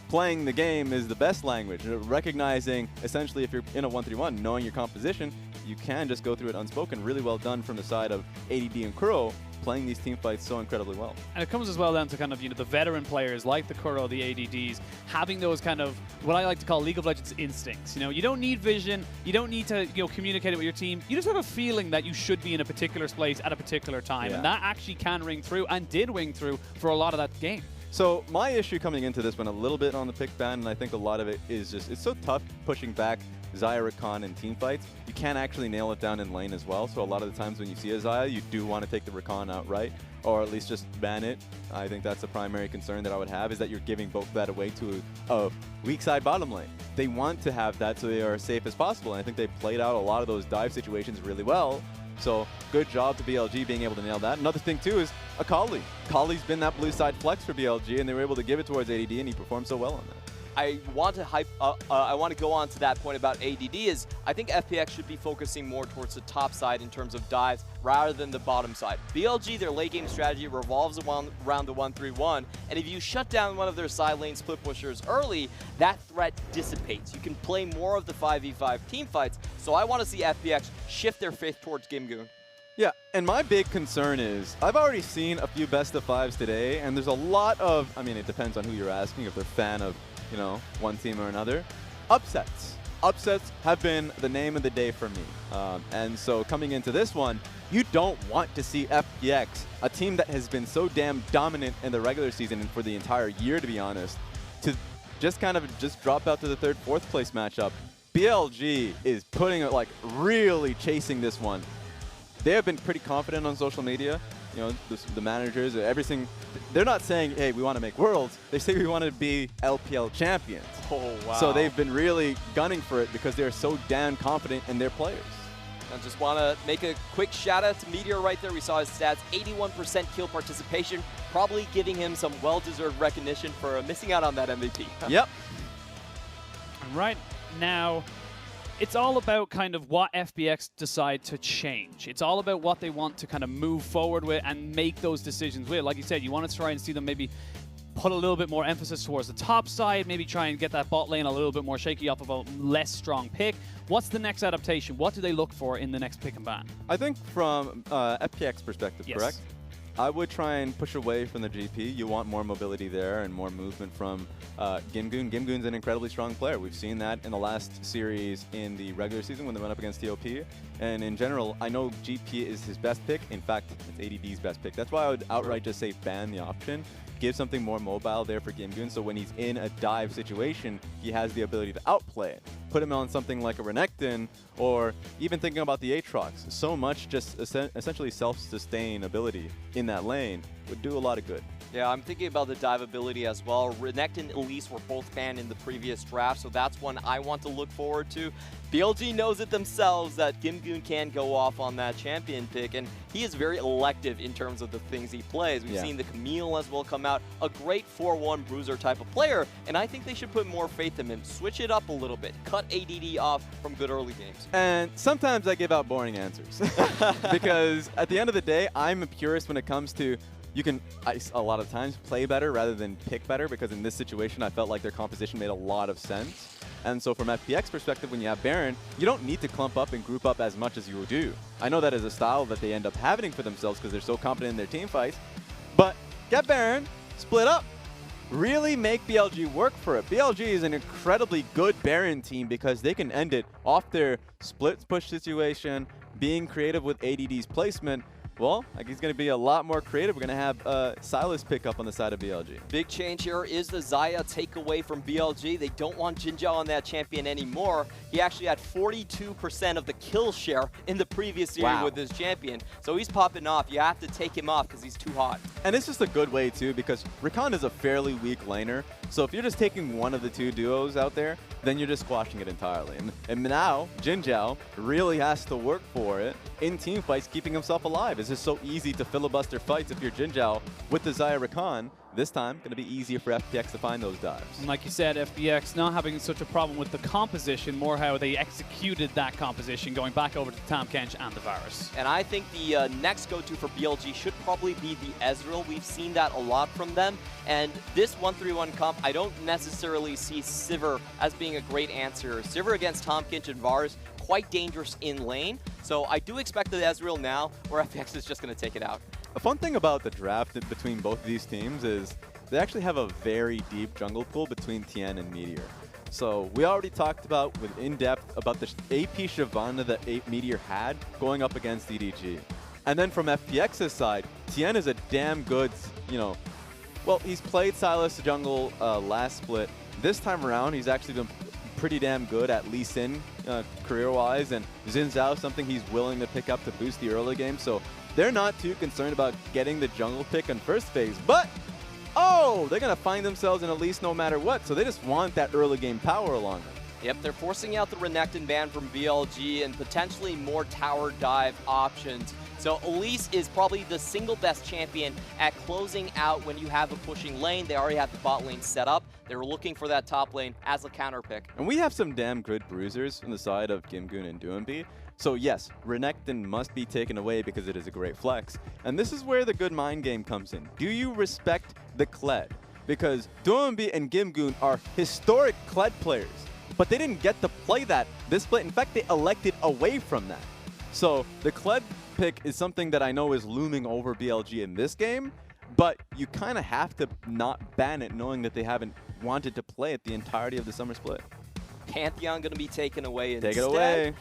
playing the game is the best language. Recognizing, essentially, if you're in a 1-3-1, knowing your composition, you can just go through it unspoken. Really well done from the side of ADD and Kuro, playing these team fights so incredibly well. And it comes as well down to kind of, you know, the veteran players like the Kuro, the ADDs, having those kind of, what I like to call League of Legends instincts. You know, you don't need vision, you don't need to, you know, communicate it with your team. You just have a feeling that you should be in a particular place at a particular time. Yeah. And that actually can ring through, and did ring through for a lot of that game. So my issue coming into this one a little bit on the pick ban, and I think a lot of it is just, it's so tough pushing back Xayah, Rakan in team fights. You can't actually nail it down in lane as well. So a lot of the times when you see a Xayah, you do want to take the Rakan outright, or at least just ban it. I think that's the primary concern that I would have, is that you're giving both that away to a weak side bottom lane. They want to have that so they are as safe as possible, and I think they played out a lot of those dive situations really well. So good job to BLG being able to nail that. Another thing too is Akali. Akali's been that blue side flex for BLG, and they were able to give it towards ADD, and he performed so well on that. I want to go on to that point about ADD. Is I think FPX should be focusing more towards the top side in terms of dives rather than the bottom side. BLG, their late game strategy revolves around the 1-3-1, and if you shut down one of their side lane split pushers early, that threat dissipates. You can play more of the 5v5 team fights, so I want to see FPX shift their faith towards Gimgoon. Yeah, and my big concern is, I've already seen a few best of fives today, and there's a lot of, I mean, it depends on who you're asking, if they're a fan of, you know, one team or another. Upsets. Upsets have been the name of the day for me. And so coming into this one, you don't want to see FPX, a team that has been so damn dominant in the regular season and for the entire year, to be honest, to just kind of just drop out to the third, fourth place matchup. BLG is putting it, like, really chasing this one. They have been pretty confident on social media. You know, the managers, everything. They're not saying, hey, we want to make worlds. They say we want to be LPL champions. Oh, wow. So they've been really gunning for it because they're so damn confident in their players. I just want to make a quick shout out to Meteor right there. We saw his stats, 81% kill participation, probably giving him some well-deserved recognition for missing out on that MVP. Yep. Right now, it's all about kind of what FPX decide to change. It's all about what they want to kind of move forward with and make those decisions with. Like you said, you want to try and see them maybe put a little bit more emphasis towards the top side, maybe try and get that bot lane a little bit more shaky off of a less strong pick. What's the next adaptation? What do they look for in the next pick and ban? I think from FPX perspective, yes. Correct? I would try and push away from the GP. You want more mobility there and more movement from Gimgoon. Gimgoon's an incredibly strong player. We've seen that in the last series in the regular season when they went up against TOP. And in general, I know GP is his best pick. In fact, it's ADD's best pick. That's why I would outright just say ban the option. Give something more mobile there for Gimgoon, so when he's in a dive situation, he has the ability to outplay it. Put him on something like a Renekton, or even thinking about the Aatrox. So much just essentially self-sustain ability in that lane would do a lot of good. Yeah, I'm thinking about the dive ability as well. Renekton and Elise were both banned in the previous draft, so that's one I want to look forward to. BLG knows it themselves that Gimgoon can go off on that champion pick, and he is very elective in terms of the things he plays. We've seen the Camille as well come out, a great 4-1 bruiser type of player, and I think they should put more faith in him. Switch it up a little bit. Cut ADD off from good early games. And sometimes I give out boring answers because at the end of the day, I'm a purist when it comes to you can, a lot of times, play better rather than pick better, because in this situation, I felt like their composition made a lot of sense. And so from FPX perspective, when you have Baron, you don't need to clump up and group up as much as you do. I know that is a style that they end up having for themselves because they're so confident in their team fights. But get Baron, split up. Really make BLG work for it. BLG is an incredibly good Baron team because they can end it off their split push situation, being creative with ADD's placement. Well, like he's going to be a lot more creative. We're going to have Silas pick up on the side of BLG. Big change here is the Xayah takeaway from BLG. They don't want Jinzhao on that champion anymore. He actually had 42% of the kill share in the previous series with his champion. So he's popping off. You have to take him off because he's too hot. And it's just a good way, too, because Rakan is a fairly weak laner. So if you're just taking one of the two duos out there, then you're just squashing it entirely. And now, Jinzhao really has to work for it in team fights, keeping himself alive. It's just so easy to filibuster fights if you're Jinzhao with the Xayah Rakan. This time, going to be easier for FPX to find those dives. And like you said, FPX not having such a problem with the composition, more how they executed that composition, going back over to Tahm Kench and the Varus. And I think the next go-to for BLG should probably be the Ezreal. We've seen that a lot from them. And this 1-3-1 comp, I don't necessarily see Sivir as being a great answer. Sivir against Tahm Kench and Varus, quite dangerous in lane. So I do expect the Ezreal now, or FPX is just going to take it out. A fun thing about the draft between both of these teams is they actually have a very deep jungle pool between Tien and Meteor. So we already talked about in depth about the AP Shyvana that Meteor had going up against EDG. And then from FPX's side, Tien is a damn good, well, he's played Sylas jungle last split. This time around, he's actually been pretty damn good at Lee Sin career-wise, and Xin Zhao something he's willing to pick up to boost the early game. So they're not too concerned about getting the jungle pick in first phase, but they're going to find themselves in Elise no matter what, so they just want that early game power along it. Yep, they're forcing out the Renekton ban from BLG and potentially more tower dive options. So Elise is probably the single best champion at closing out when you have a pushing lane. They already have the bot lane set up. They were looking for that top lane as a counter pick. And we have some damn good bruisers on the side of Gimgoon and Doombi. So yes, Renekton must be taken away because it is a great flex. And this is where the good mind game comes in. Do you respect the Kled? Because Doombi and Gimgoon are historic Kled players, but they didn't get to play that this split. In fact, they elected away from that. So the Kled pick is something that I know is looming over BLG in this game, but you kind of have to not ban it knowing that they haven't wanted to play it the entirety of the summer split. Pantheon going to be taken away instead. Take it away.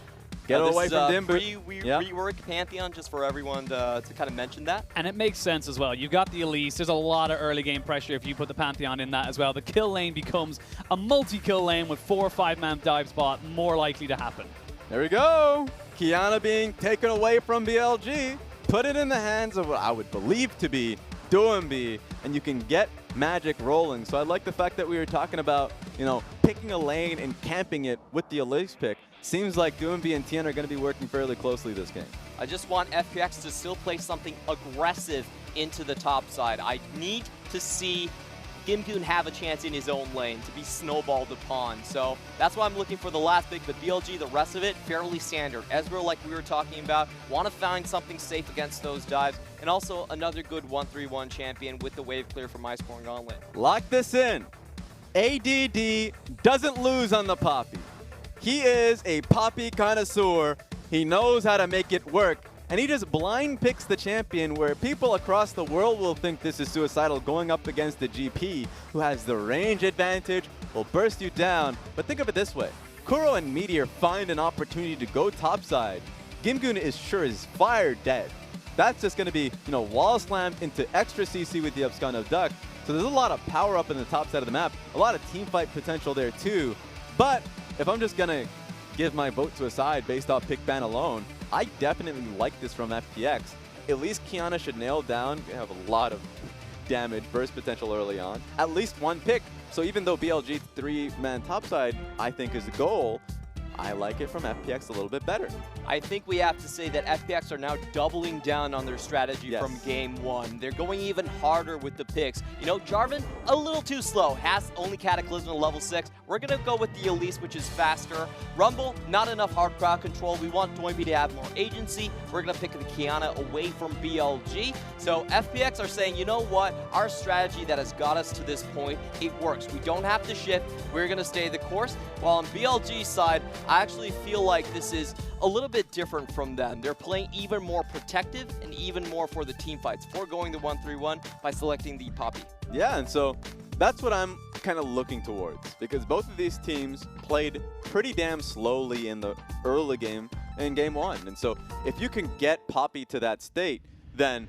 Get away from Dimbu. Rework Pantheon just for everyone to kind of mention that. And it makes sense as well. You've got the Elise. There's a lot of early game pressure if you put the Pantheon in that as well. The kill lane becomes a multi-kill lane with 4 or 5-man dive spot, more likely to happen. There we go. Qiyana being taken away from BLG. Put it in the hands of what I would believe to be Doombi, and you can get magic rolling. So I like the fact that we were talking about, picking a lane and camping it with the Elise pick. Seems like Doombi and Tien are going to be working fairly closely this game. I just want FPX to still play something aggressive into the top side. I need to see Gimgoon have a chance in his own lane to be snowballed upon. So that's why I'm looking for the last pick, but BLG, the rest of it, fairly standard. Ezreal, like we were talking about, want to find something safe against those dives, and also another good 1-3-1 champion with the wave clear from Iceborne Gauntlet. Lock this in. ADD doesn't lose on the Poppy. He is a Poppy connoisseur. He knows how to make it work. And he just blind picks the champion where people across the world will think this is suicidal going up against the GP who has the range advantage, will burst you down. But think of it this way. Kuro and Meteor find an opportunity to go topside. Gimgoon is sure as fire dead. That's just going to be, wall slammed into extra CC with the Abscond of Duck. So there's a lot of power up in the top side of the map. A lot of team fight potential there too. But if I'm just going to give my vote to a side based off pick ban alone, I definitely like this from FPX. At least Qiyana should nail down, have a lot of damage, burst potential early on. At least one pick. So even though BLG 3-man topside, I think is the goal, I like it from FPX a little bit better. I think we have to say that FPX are now doubling down on their strategy from game 1. They're going even harder with the picks. Jarvan, a little too slow. Has only Cataclysm at level 6. We're going to go with the Elise, which is faster. Rumble, not enough hard crowd control. We want Doimbi to have more agency. We're going to pick the Qiyana away from BLG. So FPX are saying, you know what? Our strategy that has got us to this point, it works. We don't have to shift. We're going to stay the course. While on BLG's side, I actually feel like this is a little bit different from them. They're playing even more protective and even more for the team fights, foregoing the 1-3-1 by selecting the Poppy. Yeah, and so that's what I'm kind of looking towards, because both of these teams played pretty damn slowly in the early game in game 1. And so if you can get Poppy to that state, then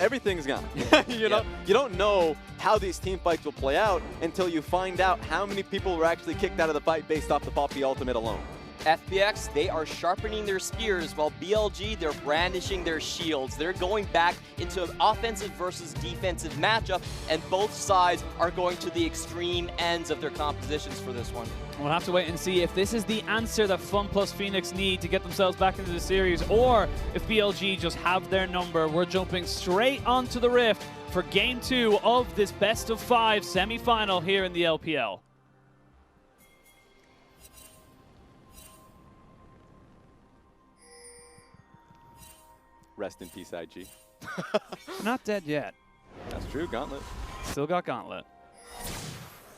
everything's gone. You don't know how these team fights will play out until you find out how many people were actually kicked out of the fight based off the Poppy ultimate alone. FPX, they are sharpening their spears, while BLG, they're brandishing their shields. They're going back into an offensive versus defensive matchup, and both sides are going to the extreme ends of their compositions for this one. We'll have to wait and see if this is the answer that FunPlus Phoenix need to get themselves back into the series, or if BLG just have their number. We're jumping straight onto the Rift for Game 2 of this best-of-5 semi-final here in the LPL. Rest in peace, IG. Not dead yet. That's true, Gauntlet. Still got Gauntlet.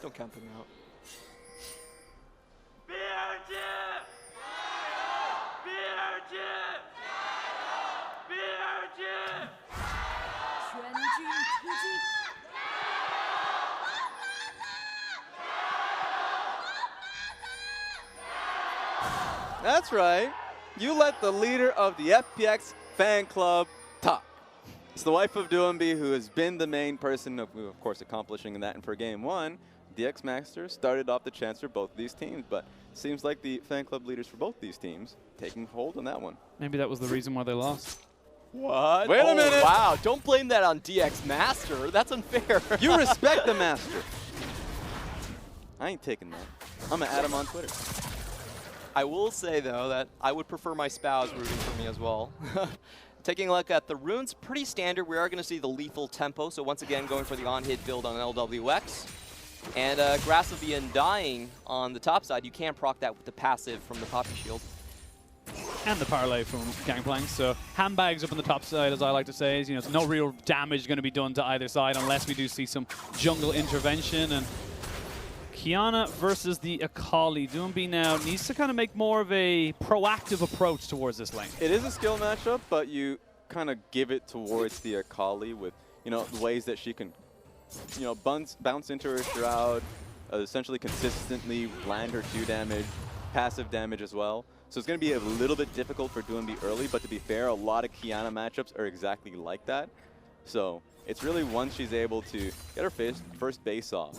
Don't count them out. That's right. You let the leader of the FPX fan club talk. It's the wife of Duumbi, who has been the main person of course, accomplishing that. And for Game 1, the X-Master started off the chance for both of these teams, but seems like the fan club leaders for both these teams taking hold on that one. Maybe that was the reason why they lost. What? Wait a minute. Wow, don't blame that on DX Master. That's unfair. You respect the Master. I ain't taking that. I'm going to add him on Twitter. I will say, though, that I would prefer my spouse rooting for me as well. Taking a look at the runes, pretty standard. We are going to see the lethal tempo. So once again, going for the on-hit build on LWX. And Grass of the Undying on the top side. You can proc that with the passive from the Poppy Shield. And the parlay from Gangplank. So handbags up on the top side, as I like to say, is, you know, no real damage going to be done to either side unless we do see some jungle intervention. And Kiana versus the Akali. Duumbi now needs to kind of make more of a proactive approach towards this lane. It is a skill matchup, but you kind of give it towards the Akali with, you know, the ways that she can, you know, bounce into her Shroud, essentially consistently land her 2 damage, passive damage as well. So it's going to be a little bit difficult for Duumbi early, but to be fair, a lot of Kiana matchups are exactly like that. So it's really once she's able to get her first base off.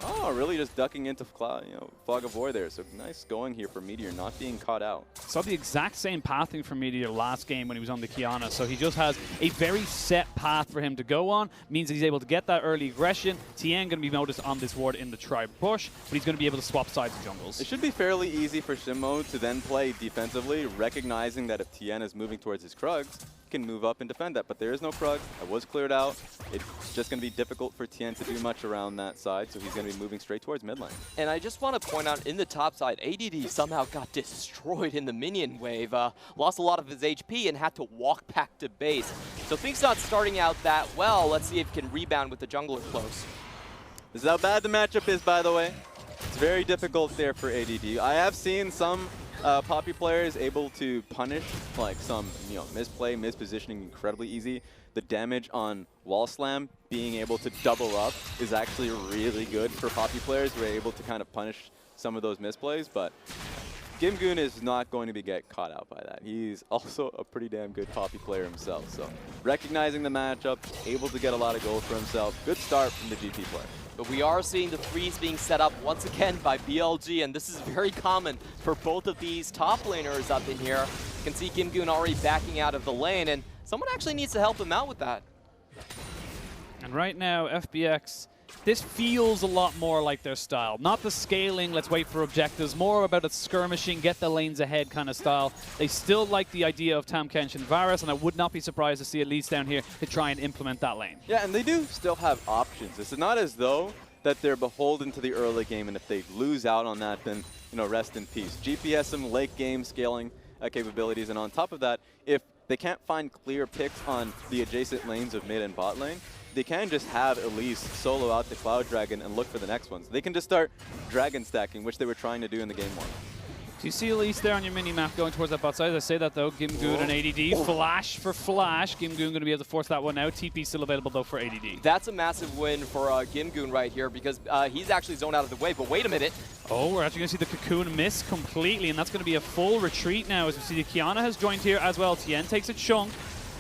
Oh, really just ducking into Fog of War there. So nice going here for Meteor, not being caught out. Saw the exact same pathing for Meteor last game when he was on the Kiana. So he just has a very set path for him to go on. Means that he's able to get that early aggression. Tien going to be noticed on this ward in the Tribe Bush, but he's going to be able to swap sides of jungles. It should be fairly easy for Shimo to then play defensively, recognizing that if Tien is moving towards his Krugs, he can move up and defend that. But there is no Krug. That was cleared out. It's just going to be difficult for Tien to do much around that side, so he's going to be moving straight towards mid lane. And I just want to point out, in the top side, ADD somehow got destroyed in the minion wave. Lost a lot of his HP and had to walk back to base. So things not starting out that well. Let's see if he can rebound with the jungler close. This is how bad the matchup is, by the way. It's very difficult there for ADD. I have seen some Poppy players able to punish like some misplay, mispositioning incredibly easy. The damage on Wall Slam being able to double up is actually really good for Poppy players who are able to kind of punish some of those misplays, but Gimgoon is not going to get caught out by that. He's also a pretty damn good Poppy player himself, so recognizing the matchup, able to get a lot of gold for himself. Good start from the GP player. But we are seeing the threes being set up once again by BLG, and this is very common for both of these top laners up in here. You can see Gimgoon already backing out of the lane, and someone actually needs to help him out with that. And right now, FPX, this feels a lot more like their style. Not the scaling, let's wait for objectives, more about a skirmishing, get the lanes ahead kind of style. They still like the idea of Tahm Kench and Varus, and I would not be surprised to see at least down here to try and implement that lane. Yeah, and they do still have options. It's not as though that they're beholden to the early game, and if they lose out on that, then rest in peace. GP has some late game scaling capabilities, and on top of that, if they can't find clear picks on the adjacent lanes of mid and bot lane, they can just have Elise solo out the Cloud Dragon and look for the next ones. They can just start dragon stacking, which they were trying to do in the game 1. Do you see Elise there on your mini-map going towards that bot side? As I say that though, Gimgoon and ADD, flash for flash. Gimgoon going to be able to force that one out. TP still available though for ADD. That's a massive win for Gimgoon right here because he's actually zoned out of the way, but wait a minute. Oh, we're actually going to see the Cocoon miss completely, and that's going to be a full retreat now as we see the Kiana has joined here as well. Tien takes a chunk.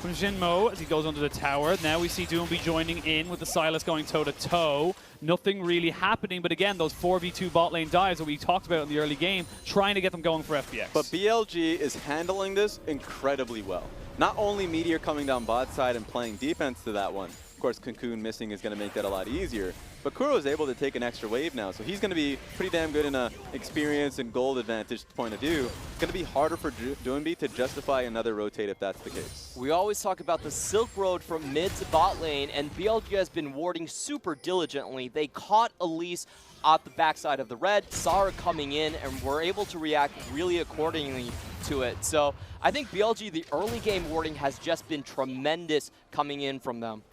from Jinmo as he goes under the tower. Now we see Doomby joining in with the Sylas going toe-to-toe. Nothing really happening, but again, those 4v2 bot lane dives that we talked about in the early game, trying to get them going for FPX. But BLG is handling this incredibly well. Not only Meteor coming down bot side and playing defense to that one, of course Cocoon missing is going to make that a lot easier, but Kuro is able to take an extra wave now, so he's going to be pretty damn good in a experience and gold advantage point of view. It's going to be harder for Doomby to justify another rotate if that's the case. We always talk about the Silk Road from mid to bot lane, and BLG has been warding super diligently. They caught Elise at the backside of the red, saw her coming in, and were able to react really accordingly to it. So I think BLG, the early game warding has just been tremendous coming in from them.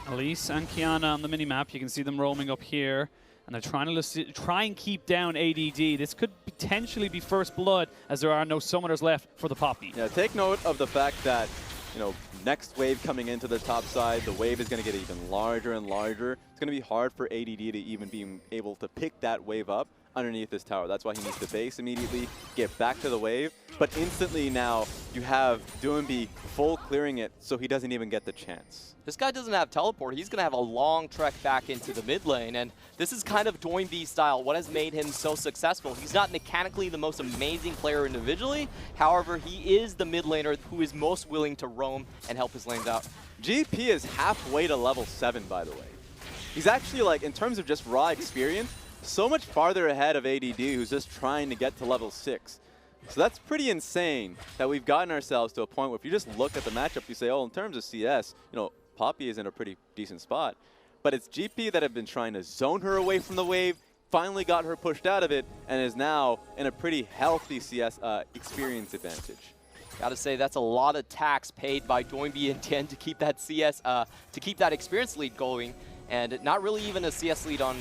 Elise and Kiana on the minimap, you can see them roaming up here, and they're trying to try and keep down ADD. This could potentially be first blood, as there are no summoners left for the Poppy. Yeah, take note of the fact that, you know, next wave coming into the top side, the wave is going to get even larger and larger. It's going to be hard for ADD to even be able to pick that wave up underneath this tower. That's why he needs to base immediately, get back to the wave. But instantly now, you have Doomby full clearing it, so he doesn't even get the chance. This guy doesn't have teleport. He's going to have a long trek back into the mid lane, and this is kind of Doomby's style, what has made him so successful. He's not mechanically the most amazing player individually, however, he is the mid laner who is most willing to roam and help his lanes out. GP is halfway to level 7, by the way. He's actually, like, in terms of just raw experience, so much farther ahead of ADD, who's just trying to get to level 6. So that's pretty insane that we've gotten ourselves to a point where if you just look at the matchup, you say, oh, in terms of CS, you know, Poppy is in a pretty decent spot. But it's GP that have been trying to zone her away from the wave, finally got her pushed out of it, and is now in a pretty healthy CS experience advantage. Gotta say, that's a lot of tax paid by Doomby and Tien to keep that CS, to keep that experience lead going. And not really even a CS lead on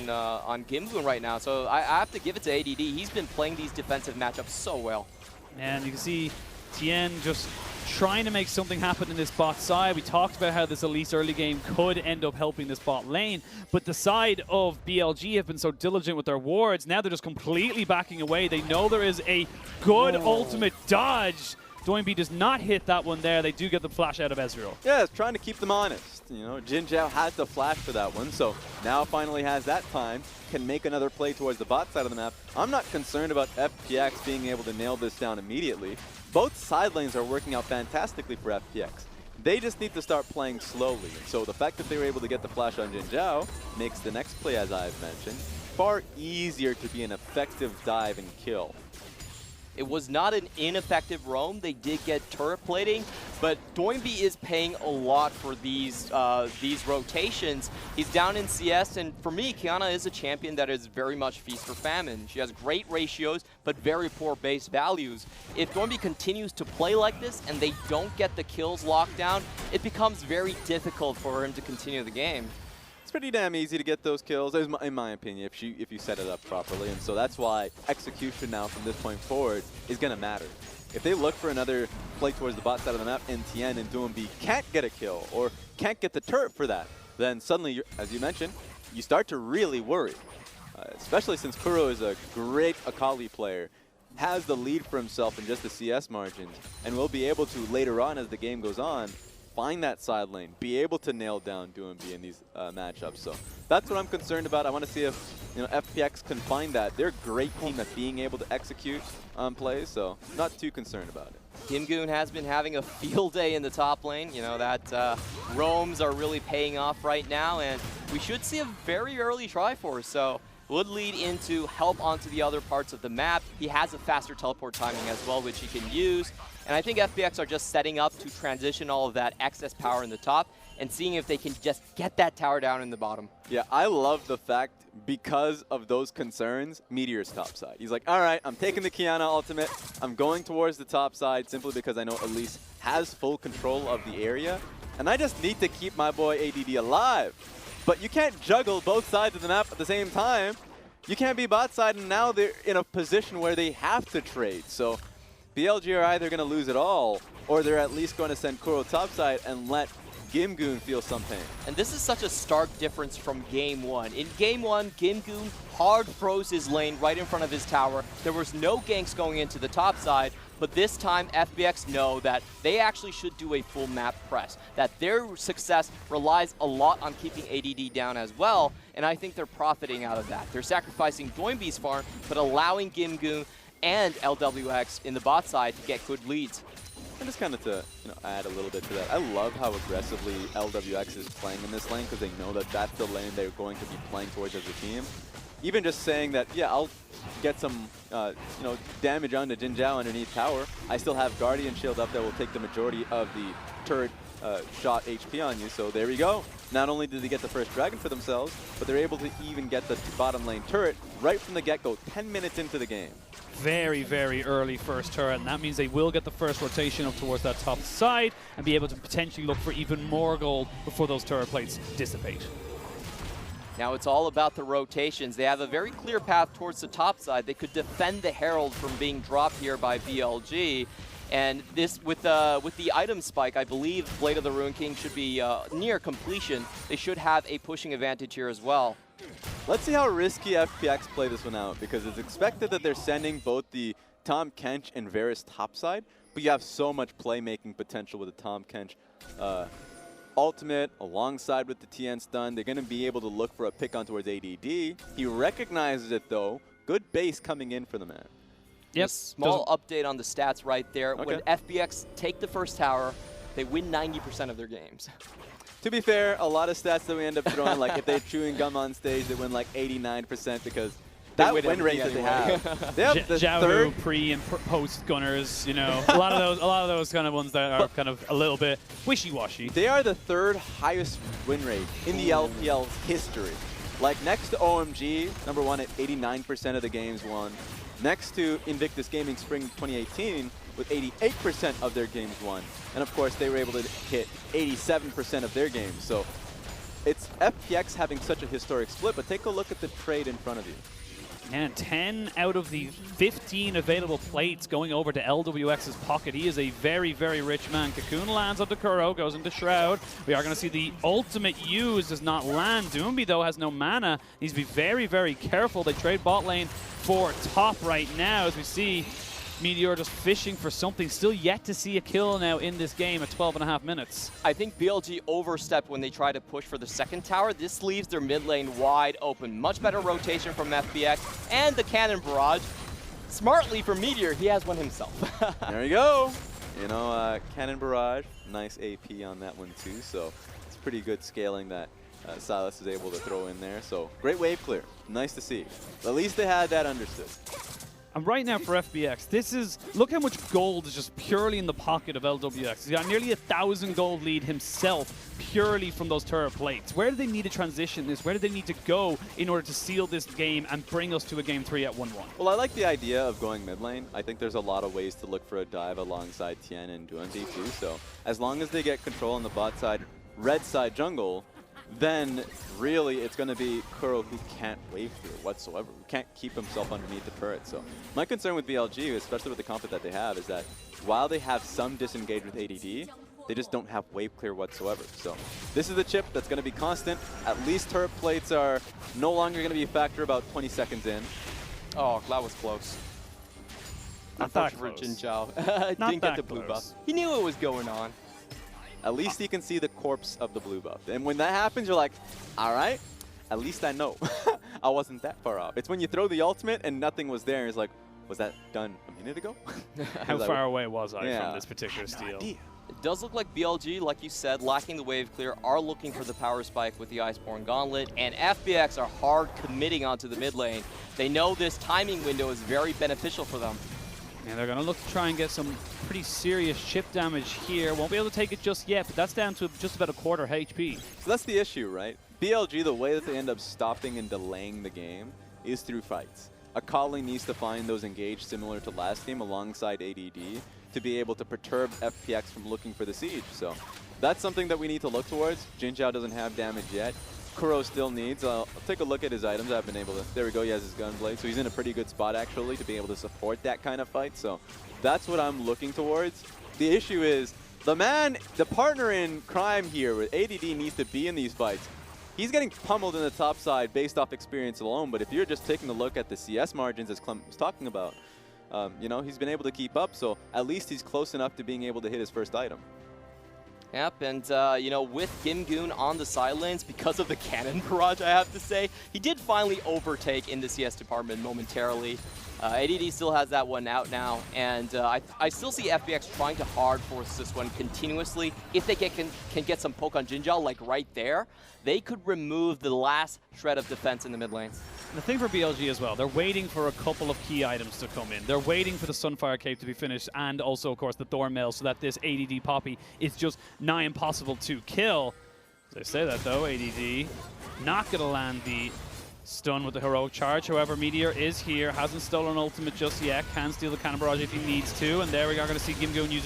Gimgoon right now. So I have to give it to ADD. He's been playing these defensive matchups so well. And you can see Tien just trying to make something happen in this bot side. We talked about how this Elise early game could end up helping this bot lane, but the side of BLG have been so diligent with their wards. Now they're just completely backing away. They know there is a good ultimate dodge. Doinby does not hit that one there. They do get the flash out of Ezreal. Yeah, it's trying to keep them honest. You know, Jin Zhao had to flash for that one, so now finally has that time, can make another play towards the bot side of the map. I'm not concerned about FPX being able to nail this down immediately. Both side lanes are working out fantastically for FPX. They just need to start playing slowly. And so the fact that they were able to get the flash on Jin Zhao makes the next play, as I've mentioned, far easier to be an effective dive and kill. It was not an ineffective roam. They did get turret plating, but Doinby is paying a lot for these rotations. He's down in CS, and for me, Kiana is a champion that is very much feast or famine. She has great ratios, but very poor base values. If Doinby continues to play like this and they don't get the kills locked down, it becomes very difficult for him to continue the game. Pretty damn easy to get those kills, in my opinion, if you set it up properly. And so that's why execution now from this point forward is going to matter. If they look for another play towards the bot side of the map and Tien and Doomby can't get a kill or can't get the turret for that, then suddenly, as you mentioned, you start to really worry. Especially since Kuro is a great Akali player, has the lead for himself in just the CS margins, and will be able to later on as the game goes on find that side lane, be able to nail down Doomby in these matchups. So that's what I'm concerned about. I want to see if FPX can find that. They're a great team at being able to execute on plays, so not too concerned about it. Gimgoon has been having a field day in the top lane. You know, that roams are really paying off right now, and we should see a very early Triforce. So would lead into help onto the other parts of the map. He has a faster teleport timing as well, which he can use. And I think FPX are just setting up to transition all of that excess power in the top and seeing if they can just get that tower down in the bottom. Yeah, I love the fact, because of those concerns, Meteor's top side. He's like, all right, I'm taking the Kiana ultimate. I'm going towards the top side simply because I know Elise has full control of the area. And I just need to keep my boy ADD alive. But you can't juggle both sides of the map at the same time. You can't be bot side, and now they're in a position where they have to trade. So BLG are either going to lose it all, or they're at least going to send Kuro topside and let Gimgoon feels some pain. And this is such a stark difference from game one. In game one, Gimgoon hard froze his lane right in front of his tower. There was no ganks going into the top side, but this time FPX know that they actually should do a full map press, that their success relies a lot on keeping ADD down as well, and I think they're profiting out of that. They're sacrificing Doinby's farm, but allowing Gimgoon and LWX in the bot side to get good leads. And just kind of to add a little bit to that, I love how aggressively LWX is playing in this lane because they know that that's the lane they're going to be playing towards as a team. Even just saying that, yeah, I'll get some damage onto Jin Zhao underneath tower. I still have Guardian Shield up that will take the majority of the turret shot HP on you. So there we go. Not only did they get the first dragon for themselves, but they're able to even get the bottom lane turret right from the get-go, 10 minutes into the game. Very, very early first turret, and that means they will get the first rotation up towards that top side and be able to potentially look for even more gold before those turret plates dissipate. Now it's all about the rotations. They have a very clear path towards the top side. They could defend the Herald from being dropped here by BLG. And this, with the item spike, I believe Blade of the Ruin King should be near completion. They should have a pushing advantage here as well. Let's see how risky FPX play this one out, because it's expected that they're sending both the Tahm Kench and Varus topside, but you have so much playmaking potential with the Tahm Kench ultimate alongside with the TN stun. They're going to be able to look for a pick on towards ADD. He recognizes it though. Good base coming in for the man. Yep. Small update on the stats right there. Okay. When FPX take the first tower, they win 90% of their games. To be fair, a lot of stats that we end up throwing, like if they're chewing gum on stage, they win like 89% because that win rate that they have. They have the third pre and post gunners, a lot of those kind of ones that are kind of a little bit wishy-washy. They are the third highest win rate in the LPL history. Like next to OMG, number one at 89% of the games won. Next to Invictus Gaming Spring 2018 with 88% of their games won. And of course, they were able to hit 87% of their games. So it's FPX having such a historic split, but take a look at the trade in front of you. And 10 out of the 15 available plates going over to LWX's pocket. He is a very, very rich man. Cocoon lands onto Kuro, goes into Shroud. We are going to see the ultimate use does not land. Doombi, though, has no mana. Needs to be very, very careful. They trade bot lane for top right now, as we see Meteor just fishing for something. Still yet to see a kill now in this game at 12.5 minutes. I think BLG overstepped when they tried to push for the second tower. This leaves their mid lane wide open. Much better rotation from FPX and the cannon barrage. Smartly for Meteor, he has one himself. There you go. Cannon barrage, nice AP on that one too. So it's pretty good scaling that Silas is able to throw in there. So great wave clear. Nice to see. At least they had that understood. And right now for FPX, look how much gold is just purely in the pocket of LWX. He's got nearly 1,000 gold lead himself, purely from those turret plates. Where do they need to transition this? Where do they need to go in order to seal this game and bring us to a game 3 at 1-1? Well, I like the idea of going mid lane. I think there's a lot of ways to look for a dive alongside Tien and Doinby too. So as long as they get control on the bot side, red side jungle, then really it's going to be Kuro who can't wave through whatsoever, who can't keep himself underneath the turret. So my concern with BLG, especially with the comp that they have, is that while they have some disengage with ADD, they just don't have wave clear whatsoever. So this is the chip that's going to be constant. At least turret plates are no longer going to be a factor about 20 seconds in. Oh, that was close. Not that close. Jin Zhao. Didn't get the blue buff. He knew what was going on. At least he can see the corpse of the blue buff. And when that happens, you're like, all right, at least I know. I wasn't that far off. It's when you throw the ultimate and nothing was there. And it's like, was that done a minute ago? How far away was I from this particular steal? It does look like BLG, like you said, lacking the wave clear, are looking for the power spike with the Iceborne Gauntlet, and FPX are hard committing onto the mid lane. They know this timing window is very beneficial for them. And they're going to look to try and get some pretty serious chip damage here. Won't be able to take it just yet, but that's down to just about a quarter HP. So that's the issue, right? BLG, the way that they end up stopping and delaying the game is through fights. Akali needs to find those engaged similar to last game alongside ADD to be able to perturb FPX from looking for the siege. So that's something that we need to look towards. Jin Zhao doesn't have damage yet. Kuro still needs. I'll take a look at his items. I've been able to. There we go. He has his gunblade. So he's in a pretty good spot actually to be able to support that kind of fight. So that's what I'm looking towards. The issue is the partner in crime here with ADD needs to be in these fights. He's getting pummeled in the top side based off experience alone, but if you're just taking a look at the CS margins as Clem was talking about, you know, he's been able to keep up, so at least he's close enough to being able to hit his first item. Yep, and you know, with Gimgoon on the side lanes, because of the cannon barrage, I have to say, he did finally overtake in the CS department momentarily. ADD still has that one out now, and I still see FPX trying to hard force this one continuously. If they can get some poke on Jinjiao, like right there, they could remove the last shred of defense in the mid lanes. The thing for BLG as well, they're waiting for a couple of key items to come in. They're waiting for the Sunfire Cape to be finished, and also, of course, the Thornmail, so that this ADD Poppy is just nigh impossible to kill. They say that, though, ADD not going to land the stun with the heroic charge. However, Meteor is here, hasn't stolen ultimate just yet, can steal the cannon barrage if he needs to, and there we are going to see Gimgoon use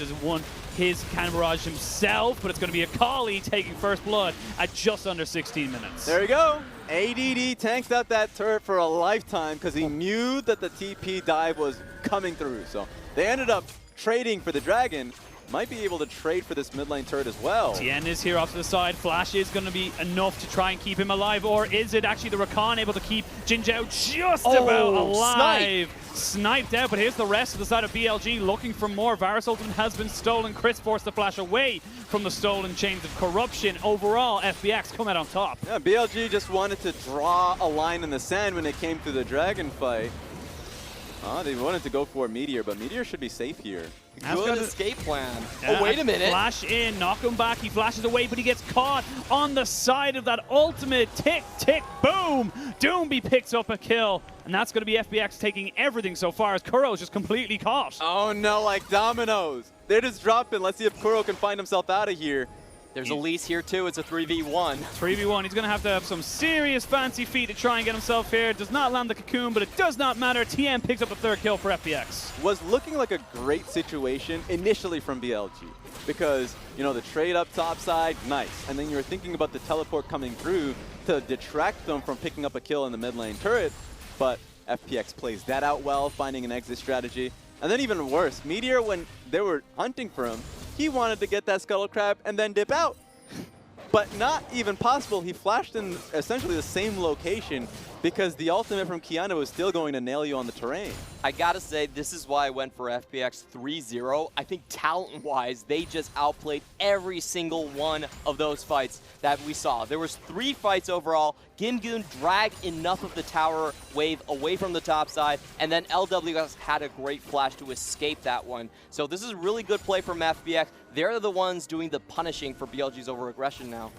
his cannon barrage himself, but it's going to be a Kali taking first blood at just under 16 minutes. There we go. ADD tanked out that turret for a lifetime because he knew that the TP dive was coming through, so they ended up trading for the Dragon. Might be able to trade for this mid lane turret as well. Tien is here off to the side. Flash is going to be enough to try and keep him alive, or is it actually the Rakan able to keep Jinjiao just about alive? Sniped out, but here's the rest of the side of BLG looking for more. Varus ultimate has been stolen. Chris forced the flash away from the stolen chains of corruption. Overall, FPX come out on top. Yeah, BLG just wanted to draw a line in the sand when it came to the Dragon fight. They wanted to go for Meteor, but Meteor should be safe here. Good escape plan. Yeah, oh, wait a minute. Flash in, knock him back. He flashes away, but he gets caught on the side of that ultimate. Tick, tick, boom. Doomby picks up a kill, and that's going to be FPX taking everything so far as Kuro is just completely caught. Oh no, like dominoes. They're just dropping. Let's see if Kuro can find himself out of here. There's Elise here too. It's a 3v1. 3v1. He's going to have some serious fancy feet to try and get himself here. Does not land the cocoon, but it does not matter. TM picks up the third kill for FPX. Was looking like a great situation initially from BLG because, you know, the trade up top side, nice. And then you're thinking about the teleport coming through to detract them from picking up a kill in the mid lane turret. But FPX plays that out well, finding an exit strategy. And then even worse, Meteor, when they were hunting for him, he wanted to get that Scuttle Crab and then dip out. But not even possible. He flashed in essentially the same location because the ultimate from Kiana was still going to nail you on the terrain. I gotta say, this is why I went for FPX 3-0. I think talent-wise, they just outplayed every single one of those fights that we saw. There was 3 fights overall. Gimgoon dragged enough of the tower wave away from the top side, and then LWS had a great flash to escape that one. So this is really good play from FPX. They're the ones doing the punishing for BLG's over-aggression now.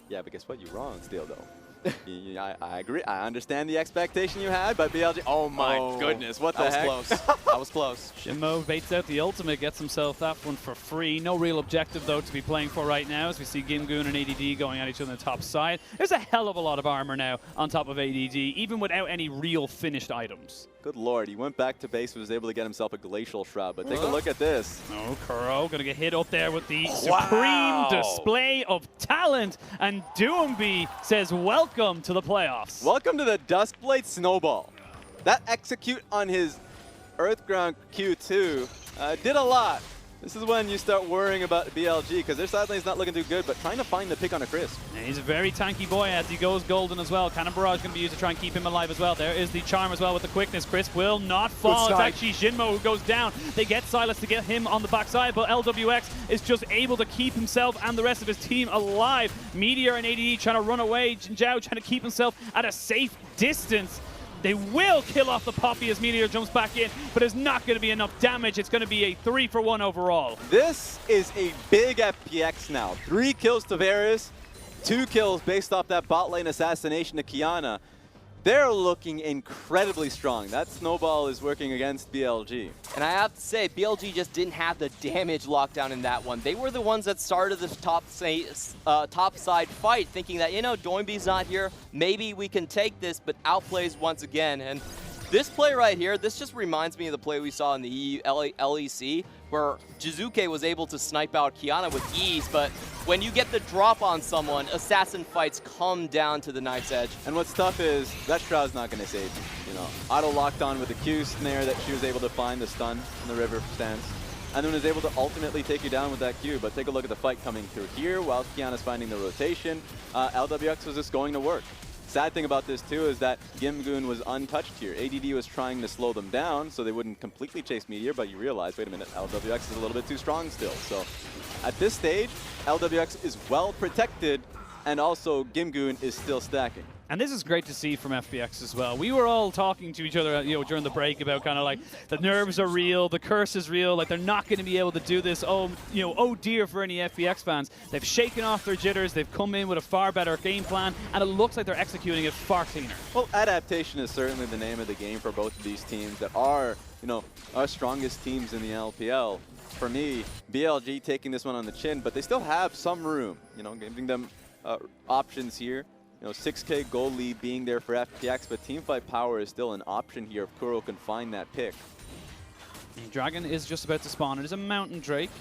Yeah, but guess what? You're wrong still, though. I agree. I understand the expectation you had, but BLG, oh my goodness, what the heck? That was close. That was close. Shinmo baits out the ultimate, gets himself that one for free. No real objective, though, to be playing for right now, as we see Gimgoon and ADD going at each other on the top side. There's a hell of a lot of armor now on top of ADD, even without any real finished items. Good lord, he went back to base, was able to get himself a Glacial Shroud, but take a look at this. Oh, Kuro gonna get hit up there with the supreme display of talent, and Doomby says welcome to the playoffs. Welcome to the Duskblade Snowball. That execute on his Earthground Q2 did a lot. This is when you start worrying about BLG, because their side lane's not looking too good, but trying to find the pick on a Crisp. And he's a very tanky boy as he goes golden as well. Cannon Barrage going to be used to try and keep him alive as well. There is the charm as well with the quickness. Crisp will not fall. It's actually Shinmo who goes down. They get Silas to get him on the backside, but LWX is just able to keep himself and the rest of his team alive. Meteor and ADD trying to run away. Jinjiao trying to keep himself at a safe distance. They will kill off the Poppy as Meteor jumps back in, but it's not going to be enough damage. It's going to be a 3-for-1 overall. This is a big FPX now. 3 kills to Varus, 2 kills based off that bot lane assassination to Kiana. They're looking incredibly strong. That snowball is working against BLG. And I have to say, BLG just didn't have the damage lockdown in that one. They were the ones that started this top side fight, thinking that, you know, Doinby's not here. Maybe we can take this, but outplays once again. And this play right here, this just reminds me of the play we saw in the LEC, where Jizuke was able to snipe out Kiana with ease, but when you get the drop on someone, assassin fights come down to the knife's edge. And what's tough is that Shroud's not going to save you. You know, auto locked on with the Q snare that she was able to find, the stun in the river stance. and then is able to ultimately take you down with that Q. But take a look at the fight coming through here while Kiana's finding the rotation. LWX was just going to work. Sad thing about this too is that Gimgoon was untouched here. ADD was trying to slow them down so they wouldn't completely chase Meteor, but you realize, wait a minute, LWX is a little bit too strong still. So at this stage, LWX is well protected, and also Gimgoon is still stacking. And this is great to see from FPX as well. We were all talking to each other, during the break about kind of like the nerves are real, the curse is real, like they're not going to be able to do this. Oh dear for any FPX fans. They've shaken off their jitters, they've come in with a far better game plan, and it looks like they're executing it far cleaner. Well, adaptation is certainly the name of the game for both of these teams that are, our strongest teams in the LPL. For me, BLG taking this one on the chin, but they still have some room, giving them options here. 6K gold lead being there for FPX, but teamfight power is still an option here if Kuro can find that pick. Dragon is just about to spawn. It is a Mountain Drake.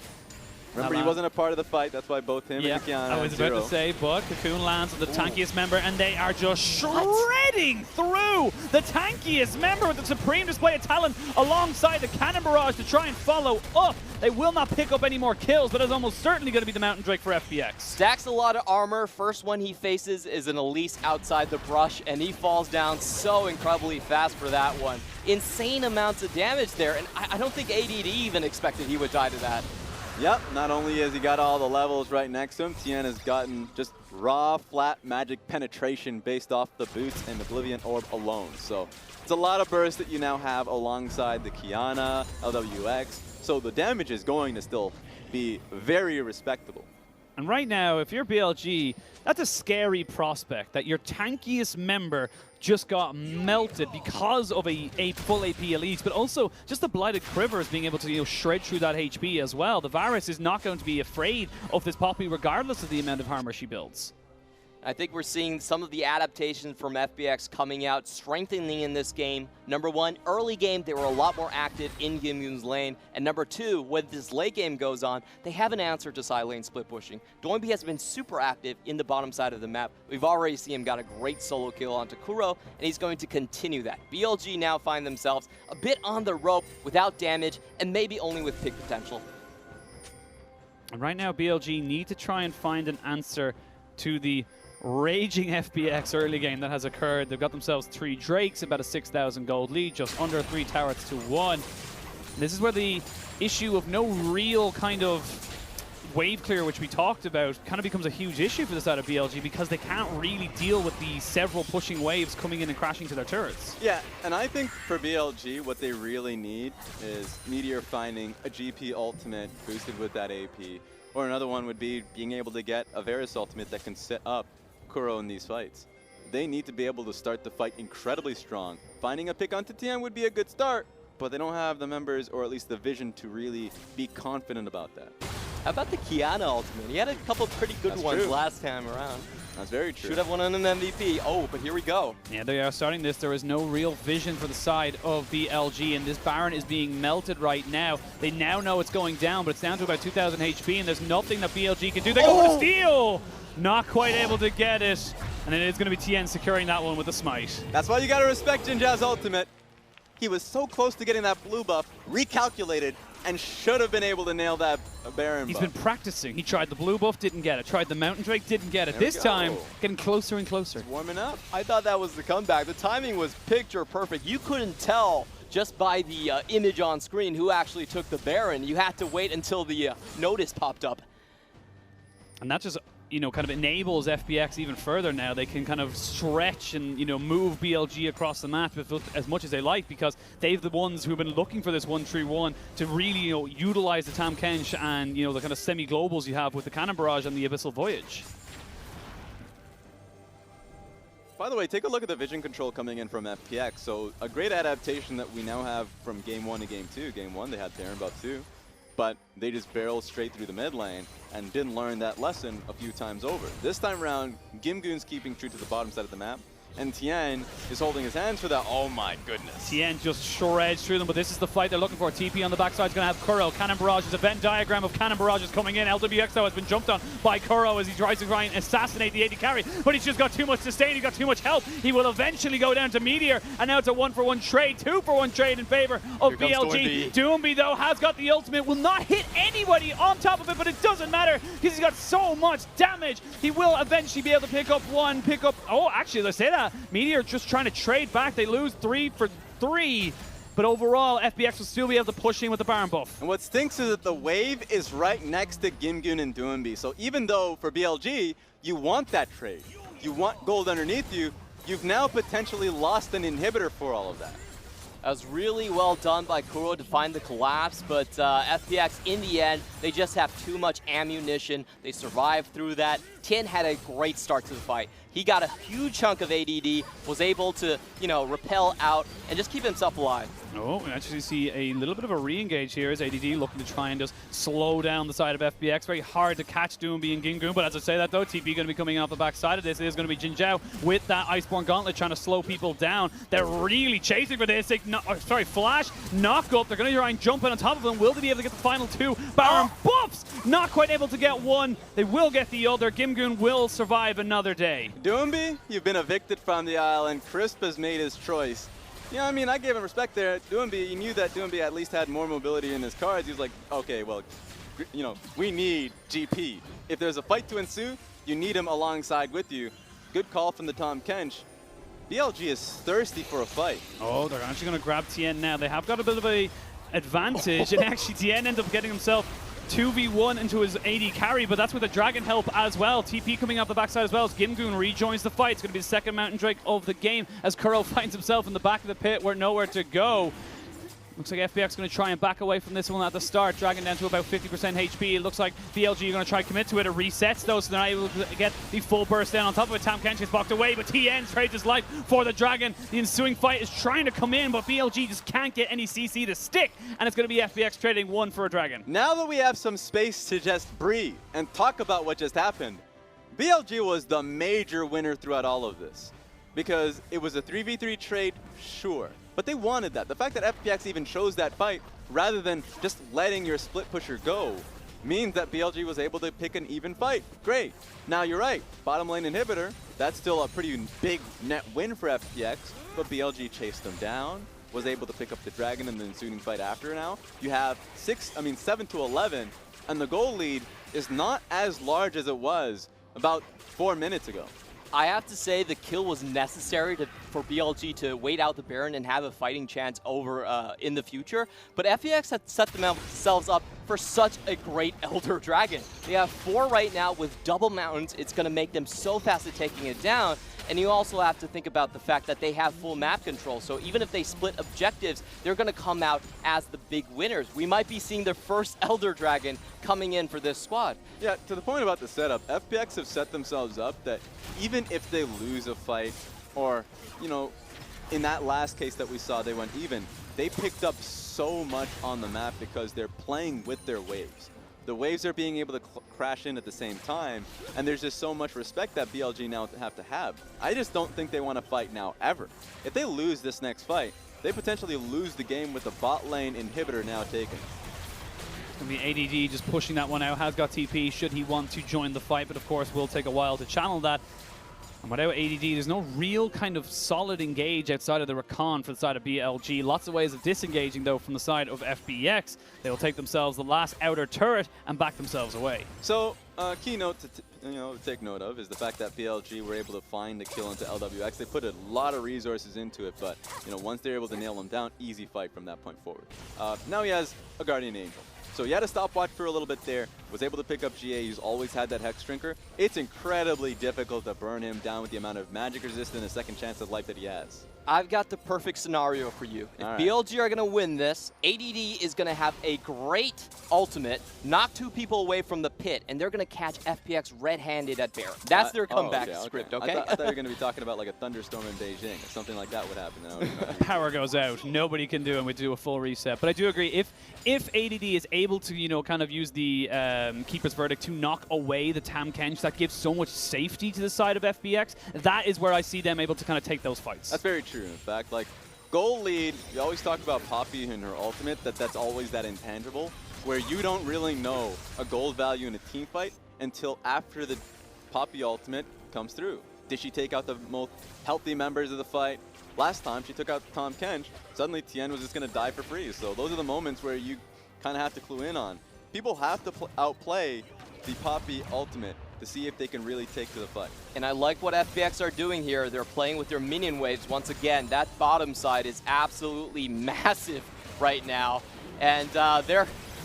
Remember, he wasn't a part of the fight. That's why both him and Kiana I was about to say, but Cocoon lands on the tankiest member, and they are just shredding through the tankiest member with the supreme display of talent alongside the cannon barrage to try and follow up. They will not pick up any more kills, but it's almost certainly going to be the Mountain Drake for FPX. Stacks a lot of armor. First one he faces is an Elise outside the brush, and he falls down so incredibly fast for that one. Insane amounts of damage there, and I don't think ADD even expected he would die to that. Yep, not only has he got all the levels right next to him, Tien has gotten just raw, flat magic penetration based off the boots and Oblivion Orb alone. So it's a lot of burst that you now have alongside the Kiana, LWX. So the damage is going to still be very respectable. And right now, if you're BLG, that's a scary prospect that your tankiest member just got melted because of a full AP Elise, but also just the Blighted Quivers being able to shred through that HP as well. The Varus is not going to be afraid of this Poppy regardless of the amount of armor she builds. I think we're seeing some of the adaptations from FPX coming out, strengthening in this game. Number one, early game, they were a lot more active in Gimgoon's lane. And number two, when this late game goes on, they have an answer to side lane split pushing. Doinby has been super active in the bottom side of the map. We've already seen him got a great solo kill onto Kuro, and he's going to continue that. BLG now find themselves a bit on the rope without damage, and maybe only with pick potential. And right now, BLG need to try and find an answer to the raging FPX early game that has occurred. They've got themselves 3 Drakes, about a 6,000 gold lead, just under 3 turrets to 1. And this is where the issue of no real kind of wave clear, which we talked about, kind of becomes a huge issue for the side of BLG because they can't really deal with the several pushing waves coming in and crashing to their turrets. Yeah, and I think for BLG, what they really need is Meteor finding a GP ultimate boosted with that AP, or another one would be being able to get a Varus ultimate that can set up Kuro in these fights. They need to be able to start the fight incredibly strong. Finding a pick onto Tian would be a good start, but they don't have the members or at least the vision to really be confident about that. How about the Kiana ultimate? He had a couple of pretty good ones last time around. That's very true. Should have won an MVP. Oh, but here we go. Yeah, they are starting this. There is no real vision for the side of BLG, and this Baron is being melted right now. They now know it's going down, but it's down to about 2,000 HP, and there's nothing that BLG can do. They go for the steal! Not quite able to get it, and it is going to be Tien securing that one with the smite. That's why you got to respect Jinjao's ultimate. He was so close to getting that blue buff, recalculated, and should have been able to nail that Baron buff. He's been practicing. He tried the blue buff, didn't get it. Tried the Mountain Drake, didn't get it. This time, getting closer and closer. It's warming up. I thought that was the comeback. The timing was picture perfect. You couldn't tell just by the image on screen who actually took the Baron. You had to wait until the notice popped up. And that just, kind of enables FPX even further now. They can kind of stretch and, move BLG across the map as much as they like, because they've the ones who've been looking for this 1-3-1 to really, utilize the Tam Kench and, the kind of semi-globals you have with the Cannon Barrage and the Abyssal Voyage. By the way, take a look at the vision control coming in from FPX. So a great adaptation that we now have from Game 1 to Game 2. Game 1, they had Baron buff too, but they just barreled straight through the mid lane and didn't learn that lesson a few times over. This time around, Gimgoon's keeping true to the bottom side of the map. and Tien is holding his hands for that. Oh my goodness. Tien just shreds through them, but this is the fight they're looking for. TP on the backside is going to have Kuro. Cannon barrages, a Venn diagram of cannon barrages coming in. LWX though has been jumped on by Kuro as he tries to try and assassinate the AD carry, but he's just got too much sustain, he's got too much health. He will eventually go down to Meteor, and now it's a 1-for-1 trade, 2-for-1 trade in favor of BLG. Doomby though has got the ultimate, will not hit anybody on top of it, but it doesn't matter because he's got so much damage. He will eventually be able to pick up one, oh, actually, let's say that. Meteor just trying to trade back. They lose 3 for 3. But overall, FPX will still be able to push in with the Baron buff. And what stinks is that the wave is right next to Gimgun and Doomby. So even though for BLG, you want that trade, you want gold underneath you, you've now potentially lost an inhibitor for all of that. That was really well done by Kuro to find the collapse, but FPX, in the end, they just have too much ammunition. They survived through that. Tien had a great start to the fight. He got a huge chunk of ADD, was able to, repel out and just keep himself alive. Oh, we actually see a little bit of a re-engage here as ADD looking to try and just slow down the side of FPX. Very hard to catch Doomby and Gingun, but as I say that though, TP going to be coming off the back side of this. It is going to be Jin Zhao with that Iceborne Gauntlet trying to slow people down. They're really chasing for this. Flash, knock up. They're going to try and jump in on top of him. Will they be able to get the final 2? Baron buffs! Not quite able to get one. They will get the other. Gimgun will survive another day. Doomby, you've been evicted from the island. Crisp has made his choice. Yeah, I mean, I gave him respect there. Doomby, you knew that Doomby at least had more mobility in his cards. He was like, okay, well, we need GP. If there's a fight to ensue, you need him alongside with you. Good call from the Tom Kench. BLG is thirsty for a fight. Oh, they're actually going to grab Tien now. They have got a bit of a advantage, and actually Tien ends up getting himself 2v1 into his AD carry, but that's with a Dragon help as well. TP coming out the backside as well as Gimgun rejoins the fight. It's going to be the second Mountain Drake of the game as Kuro finds himself in the back of the pit where nowhere to go. Looks like FPX going to try and back away from this one at the start. Dragon down to about 50% HP. It looks like BLG are going to try and commit to it. It resets though, so they're not able to get the full burst down on top of it. Tam Kench is blocked away, but Tien trades his life for the Dragon. The ensuing fight is trying to come in, but BLG just can't get any CC to stick, and it's going to be FPX trading 1 for a Dragon. Now that we have some space to just breathe and talk about what just happened, BLG was the major winner throughout all of this. Because it was a 3v3 trade, sure. But they wanted that. The fact that FPX even chose that fight rather than just letting your split pusher go means that BLG was able to pick an even fight. Great. Now you're right. Bottom lane inhibitor, that's still a pretty big net win for FPX, but BLG chased them down, was able to pick up the Dragon in the ensuing fight after now. You have 7 to 11, and the goal lead is not as large as it was about 4 minutes ago. I have to say the kill was necessary for BLG to wait out the Baron and have a fighting chance over in the future. But FPX had set themselves up for such a great Elder Dragon. They have 4 right now with double mountains. It's going to make them so fast at taking it down. And you also have to think about the fact that they have full map control. So even if they split objectives, they're going to come out as the big winners. We might be seeing their first Elder Dragon coming in for this squad. Yeah, to the point about the setup, FPX have set themselves up that even if they lose a fight, or, in that last case that we saw, they went even, they picked up so much on the map because they're playing with their waves. The waves are being able to crash in at the same time, and there's just so much respect that BLG now have to have. I just don't think they want to fight now, ever. If they lose this next fight, they potentially lose the game with the bot lane inhibitor now taken. And the ADD just pushing that one out, has got TP should he want to join the fight, but of course will take a while to channel that. And without ADD, there's no real kind of solid engage outside of the Rakan for the side of BLG. Lots of ways of disengaging, though, from the side of FPX. They will take themselves the last outer turret and back themselves away. So, keynote to take note of is the fact that BLG were able to find the kill into LWX. They put a lot of resources into it, but once they're able to nail him down, easy fight from that point forward. Now he has a Guardian Angel. So he had a stopwatch for a little bit there, was able to pick up GA, he's always had that Hex Drinker. It's incredibly difficult to burn him down with the amount of magic resist and a second chance of life that he has. I've got the perfect scenario for you. If BLG are going to win this, ADD is going to have a great ultimate, knock 2 people away from the pit, and they're going to catch FPX red-handed at Baron. That's their comeback script, okay? I thought you were going to be talking about like a thunderstorm in Beijing. If something like that would happen. Power goes out. Nobody can do it. We do a full reset. But I do agree. If ADD is able to, you know, kind of use the Keeper's Verdict to knock away the Tam Kench, that gives so much safety to the side of FPX. That is where I see them able to kind of take those fights. That's very true. In fact, like goal lead, we always talk about Poppy and her ultimate, that's always that intangible, where you don't really know a gold value in a team fight until after the Poppy ultimate comes through. Did she take out the most healthy members of the fight? Last time she took out Tom Kench, suddenly Tien was just going to die for free. So those are the moments where you kind of have to clue in on. People have to outplay the Poppy ultimate to see if they can really take to the fight. And I like what FPX are doing here. They're playing with their minion waves. Once again, that bottom side is absolutely massive right now. And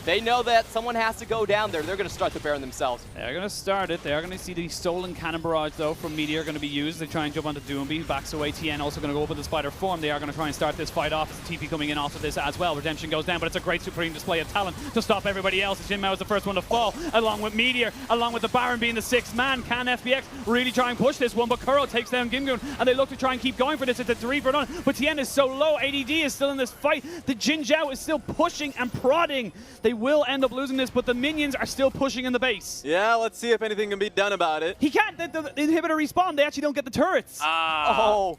they know that someone has to go down there. They're going to start the Baron themselves. They're going to start it. They are going to see the stolen cannon barrage, though, from Meteor going to be used. They try and jump onto Doomby. Backs away. Tien also going to go up with the spider form. They are going to try and start this fight off. As TP coming in off of this as well. Redemption goes down, but it's a great supreme display of talent to stop everybody else. Jin Mao is the first one to fall, along with Meteor, along with the Baron being the 6th man. Can FPX really try and push this one? But Kuro takes down Gimgoon, and they look to try and keep going for this. It's a 3 for none, but Tien is so low. ADD is still in this fight. The Jin Zhao is still pushing and prodding. They will end up losing this, but the minions are still pushing in the base. Yeah, let's see if anything can be done about it. He can't. The inhibitor respawn. They actually don't get the turrets. Oh.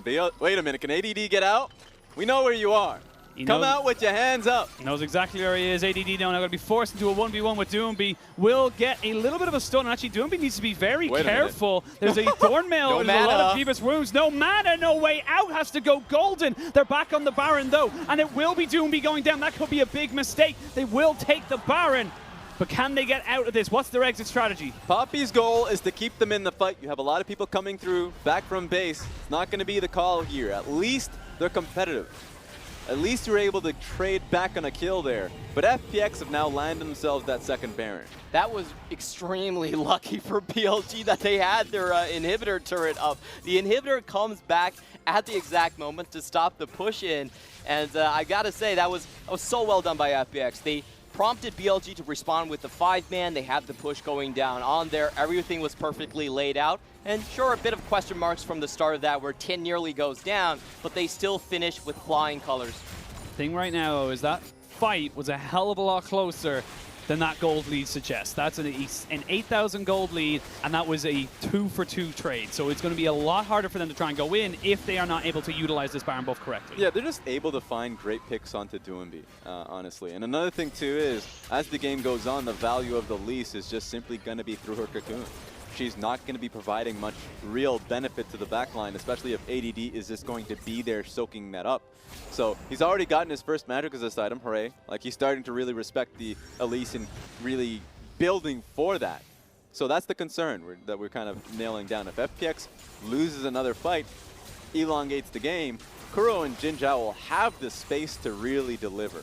Wait a minute. Can ADD get out? We know where you are. Come out with your hands up. He knows exactly where he is. ADD now going to be forced into a 1v1 with Doomby. Will get a little bit of a stun. Actually, Doomby needs to be very careful. There's a Thornmail. There's a lot of Grievous wounds. No mana, no way out. Has to go golden. They're back on the Baron, though. And it will be Doomby going down. That could be a big mistake. They will take the Baron. But can they get out of this? What's their exit strategy? Poppy's goal is to keep them in the fight. You have a lot of people coming through, back from base. It's not going to be the call here. At least they're competitive. At least you're able to trade back on a kill there. But FPX have now landed themselves that second Baron. That was extremely lucky for BLG that they had their inhibitor turret up. The inhibitor comes back at the exact moment to stop the push in. And I got to say, that was so well done by FPX. They prompted BLG to respond with the 5-man. They had the push going down on there. Everything was perfectly laid out. And sure, a bit of question marks from the start of that where 10 nearly goes down, but they still finish with flying colors. Thing right now, though, is that fight was a hell of a lot closer than that gold lead suggests. That's an 8,000 gold lead, and that was a 2-for-2 trade. So it's going to be a lot harder for them to try and go in if they are not able to utilize this Baron buff correctly. Yeah, they're just able to find great picks onto Doomby, honestly. And another thing, too, is as the game goes on, the value of the Lise is just simply going to be through her cocoon. She's not going to be providing much real benefit to the backline, especially if ADD is just going to be there soaking that up. So he's already gotten his first magic as this item, hooray. Like, he's starting to really respect the Elise and really building for that. So that's the concern that we're kind of nailing down. If FPX loses another fight, elongates the game, Kuro and Jin Zhao will have the space to really deliver.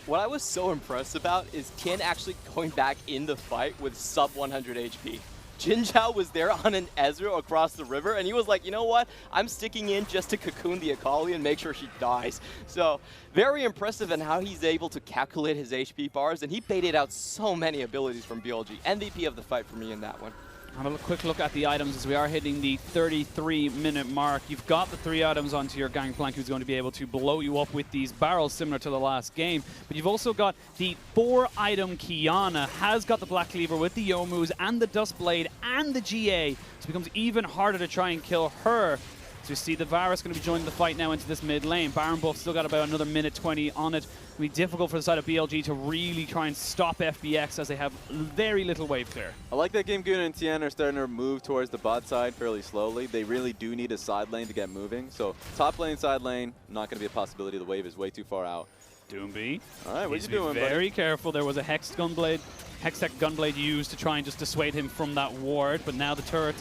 What I was so impressed about is Tien actually going back in the fight with sub 100 HP. Jin Zhao was there on an Ezreal across the river, and he was like, you know what? I'm sticking in just to cocoon the Akali and make sure she dies. So very impressive in how he's able to calculate his HP bars, and he baited out so many abilities from BLG. MVP of the fight for me in that one. Have a quick look at the items as we are hitting the 33-minute mark. You've got the 3 items onto your Gangplank who's going to be able to blow you up with these barrels similar to the last game. But you've also got the 4-item Kiana, has got the Black Cleaver with the Yomus and the Dustblade and the GA. So it becomes even harder to try and kill her. So you see the Varus going to be joining the fight now into this mid lane. Baron buff still got about another minute 20 on it. It'll be difficult for the side of BLG to really try and stop FPX as they have very little wave clear. I like that Gimgoon and Tien are starting to move towards the bot side fairly slowly. They really do need a side lane to get moving. So top lane, side lane, not going to be a possibility. The wave is way too far out. Doomby. All right, what are you doing, very buddy? careful. There was a Hextech Gunblade used to try and just dissuade him from that ward, but now the turret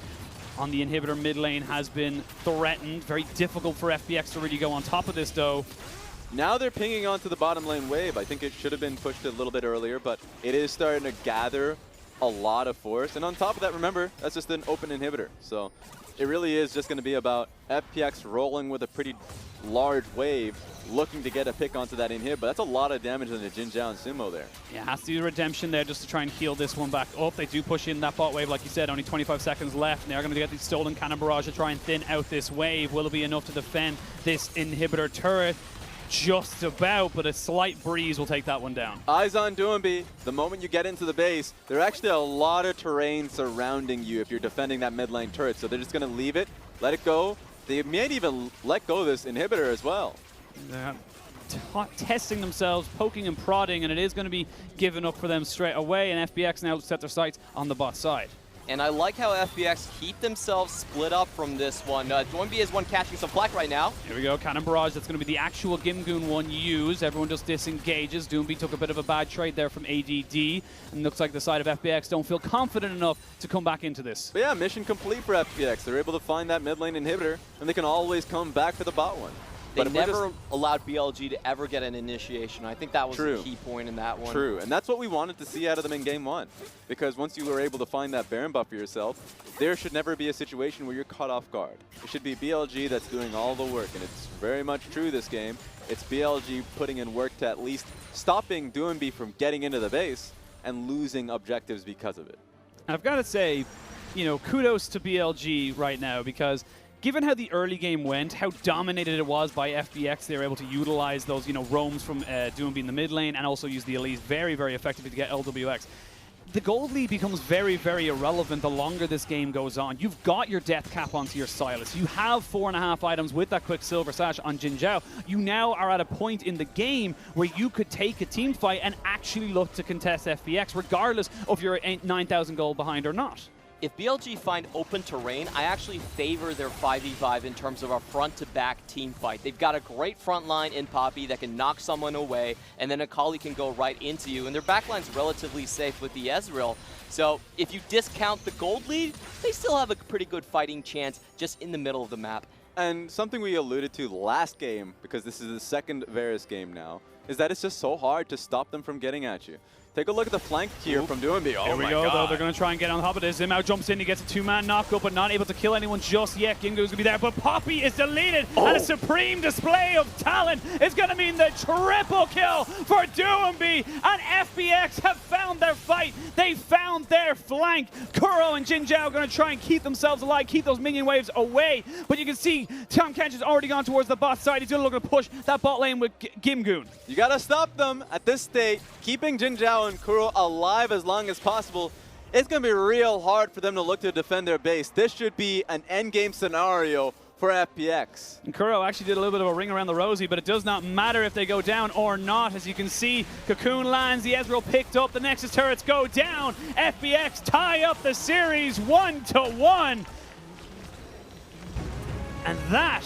on the inhibitor mid lane has been threatened. Very difficult for FPX to really go on top of this, though. Now they're pinging onto the bottom lane wave. I think it should have been pushed a little bit earlier, but it is starting to gather a lot of force. And on top of that, remember, that's just an open inhibitor. So it really is just going to be about FPX rolling with a pretty large wave, looking to get a pick onto that inhib, but that's a lot of damage on the Jin Zhao and Sumo there. Yeah, has to do redemption there just to try and heal this one back up. They do push in that bot wave, like you said, only 25 seconds left. And they're going to get the stolen cannon barrage to try and thin out this wave. Will it be enough to defend this inhibitor turret? Just about, but a slight breeze will take that one down. Eyes on Doumbé. The moment you get into the base, there are actually a lot of terrain surrounding you if you're defending that mid lane turret. So they're just going to leave it, let it go. They may even let go of this inhibitor as well. They're testing themselves, poking and prodding, and it is going to be given up for them straight away. And FPX now set their sights on the bot side. And I like how FPX keep themselves split up from this one. Doumbé is one catching some flack right now. Here we go, cannon barrage. That's going to be the actual Gimgoon one used. Everyone just disengages. Doumbé took a bit of a bad trade there from ADD. And looks like the side of FPX don't feel confident enough to come back into this. But yeah, mission complete for FPX. They're able to find that mid lane inhibitor, and they can always come back for the bot one. They never allowed BLG to ever get an initiation. I think that was the key point in that one. True, and that's what we wanted to see out of them in Game 1. Because once you were able to find that Baron buff for yourself, there should never be a situation where you're caught off guard. It should be BLG that's doing all the work, and it's very much true this game. It's BLG putting in work to at least stopping Doumbé from getting into the base and losing objectives because of it. And I've got to say, you know, kudos to BLG right now, because given how the early game went, how dominated it was by FPX, they were able to utilize those, you know, roams from Doumbé in the mid lane and also use the Elise very, very effectively to get LWX. The gold lead becomes very, very irrelevant the longer this game goes on. You've got your death cap onto your Sylas. You have 4.5 items with that Quicksilver Sash on Jin Zhao. You now are at a point in the game where you could take a team fight and actually look to contest FPX, regardless of your 9,000 gold behind or not. If BLG find open terrain, I actually favor their 5v5 in terms of a front-to-back team fight. They've got a great front line in Poppy that can knock someone away, and then Akali can go right into you, and their backline's relatively safe with the Ezreal. So if you discount the gold lead, they still have a pretty good fighting chance just in the middle of the map. And something we alluded to last game, because this is the second Varus game now, is that it's just so hard to stop them from getting at you. Take a look at the flank here from Doumbé. Oh, here we go, though. They're going to try and get on top of this. Zimao jumps in. He gets a two-man knock-up, but not able to kill anyone just yet. Gimgoon's going to be there, but Poppy is deleted. And a supreme display of talent is going to mean the triple kill for Doumbé. And FPX have found their fight. They found their flank. Kuro and Jin Zhao are going to try and keep themselves alive, keep those minion waves away. But you can see Tom Kench has already gone towards the bot side. He's going to look to push that bot lane with Gimgoon. You got to stop them at this state. Keeping Jin Zhao and Kuro alive as long as possible, it's going to be real hard for them to look to defend their base. This should be an endgame scenario for FPX. And Kuro actually did a little bit of a ring around the rosy, but it does not matter if they go down or not. As you can see, Cocoon lands, the Ezreal picked up, the Nexus turrets go down. FPX tie up the series 1-1. And that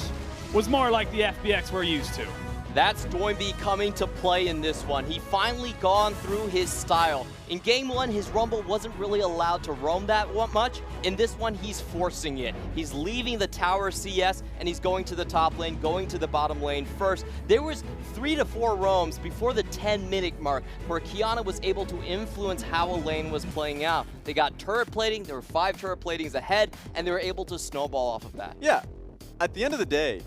was more like the FPX we're used to. That's Doumbé coming to play in this one. He finally gone through his style. In Game 1, his Rumble wasn't really allowed to roam that much. In this one, he's forcing it. He's leaving the tower CS, and he's going to the top lane, going to the bottom lane first. There was 3 to 4 roams before the 10-minute mark where Qiyana was able to influence how a lane was playing out. They got turret plating, there were 5 turret platings ahead, and they were able to snowball off of that. Yeah, at the end of the day,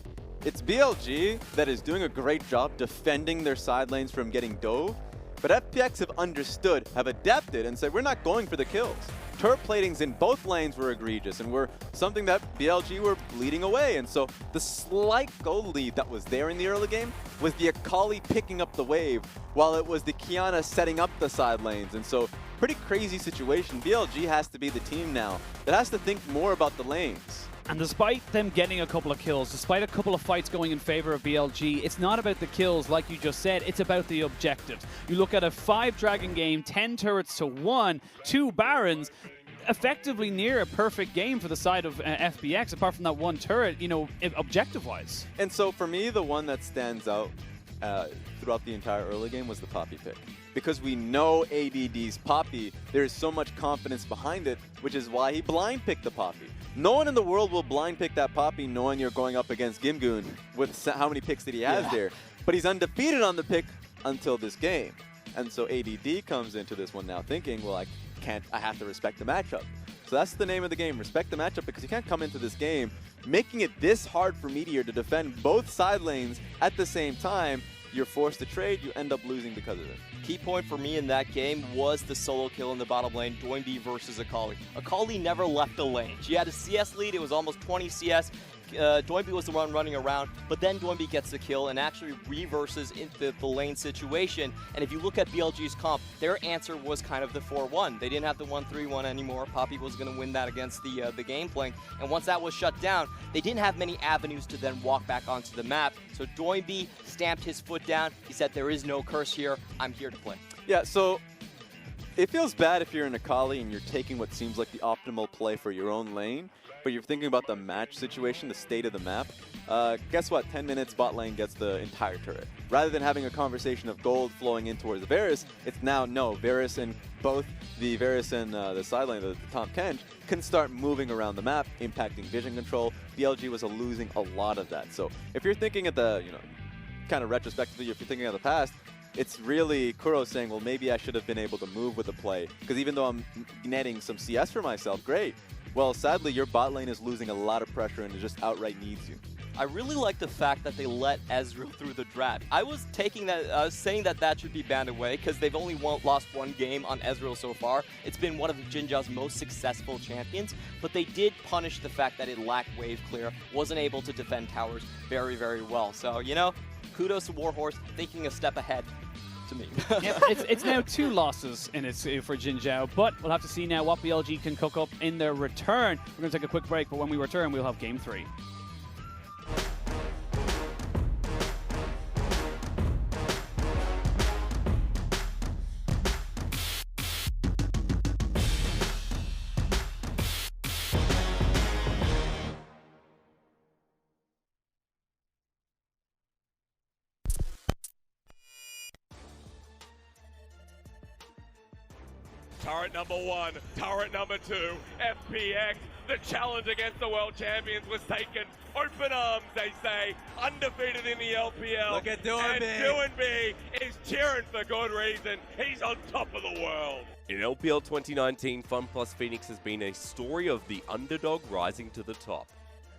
it's BLG that is doing a great job defending their side lanes from getting dove, but FPX have understood, have adapted, and said, we're not going for the kills. Turret platings in both lanes were egregious and were something that BLG were bleeding away, and so the slight gold lead that was there in the early game was the Akali picking up the wave, while it was the Qiyana setting up the side lanes, and so pretty crazy situation. BLG has to be the team now that has to think more about the lanes. And despite them getting a couple of kills, despite a couple of fights going in favor of BLG, it's not about the kills, like you just said, it's about the objectives. You look at a 5-dragon game, 10 turrets to 1, 2 barons, effectively near a perfect game for the side of FPX, apart from that 1 turret, you know, objective-wise. And so for me, the one that stands out throughout the entire early game was the Poppy pick. Because we know ADD's Poppy, there is so much confidence behind it, which is why he blind picked the Poppy. No one in the world will blind pick that Poppy knowing you're going up against Gimgoon with how many picks that he has there. But he's undefeated on the pick until this game. And so ADD comes into this one now thinking, well, I have to respect the matchup. So that's the name of the game. Respect the matchup, because you can't come into this game making it this hard for Meteor to defend both side lanes at the same time. You're forced to trade, you end up losing because of it. Key point for me in that game was the solo kill in the bottom lane, Doinby versus Akali. Akali never left the lane. She had a CS lead, it was almost 20 CS. Doinby was the one running around, but then Doinby gets the kill and actually reverses into the lane situation. And if you look at BLG's comp, their answer was kind of the 4-1. They didn't have the 1-3-1 anymore. Poppy was going to win that against the game plank. And once that was shut down, they didn't have many avenues to then walk back onto the map. So Doinby stamped his foot down. He said, there is no curse here. I'm here to play. Yeah, so it feels bad if you're an Akali and you're taking what seems like the optimal play for your own lane, but you're thinking about the match situation, the state of the map. Guess what? 10 minutes, bot lane gets the entire turret. Rather than having a conversation of gold flowing in towards the Varus, it's now no. Varus and both the Varus and the side lane, the Tahm Kench, can start moving around the map, impacting vision control. BLG was losing a lot of that. So if you're thinking at the, kind of retrospectively, if you're thinking of the past, it's really Kuro saying, well, maybe I should have been able to move with the play, because even though I'm netting some CS for myself, great. Well, sadly, your bot lane is losing a lot of pressure and it just outright needs you. I really like the fact that they let Ezreal through the draft. I was taking that, saying that should be banned away because they've only lost one game on Ezreal so far. It's been one of Jinjiao's most successful champions, but they did punish the fact that it lacked wave clear, wasn't able to defend towers very, very well. So, kudos to Warhorse, thinking a step ahead to me. Yep, it's now 2 losses in it for Jinjiao, but we'll have to see now what BLG can cook up in their return. We're going to take a quick break, but when we return, we'll have Game 3. Turret number 1, turret number 2, FPX, the challenge against the world champions was taken. Open arms, they say, undefeated in the LPL. Look at Doinby. And Doinby is cheering for good reason. He's on top of the world. In LPL 2019, FunPlus Phoenix has been a story of the underdog rising to the top.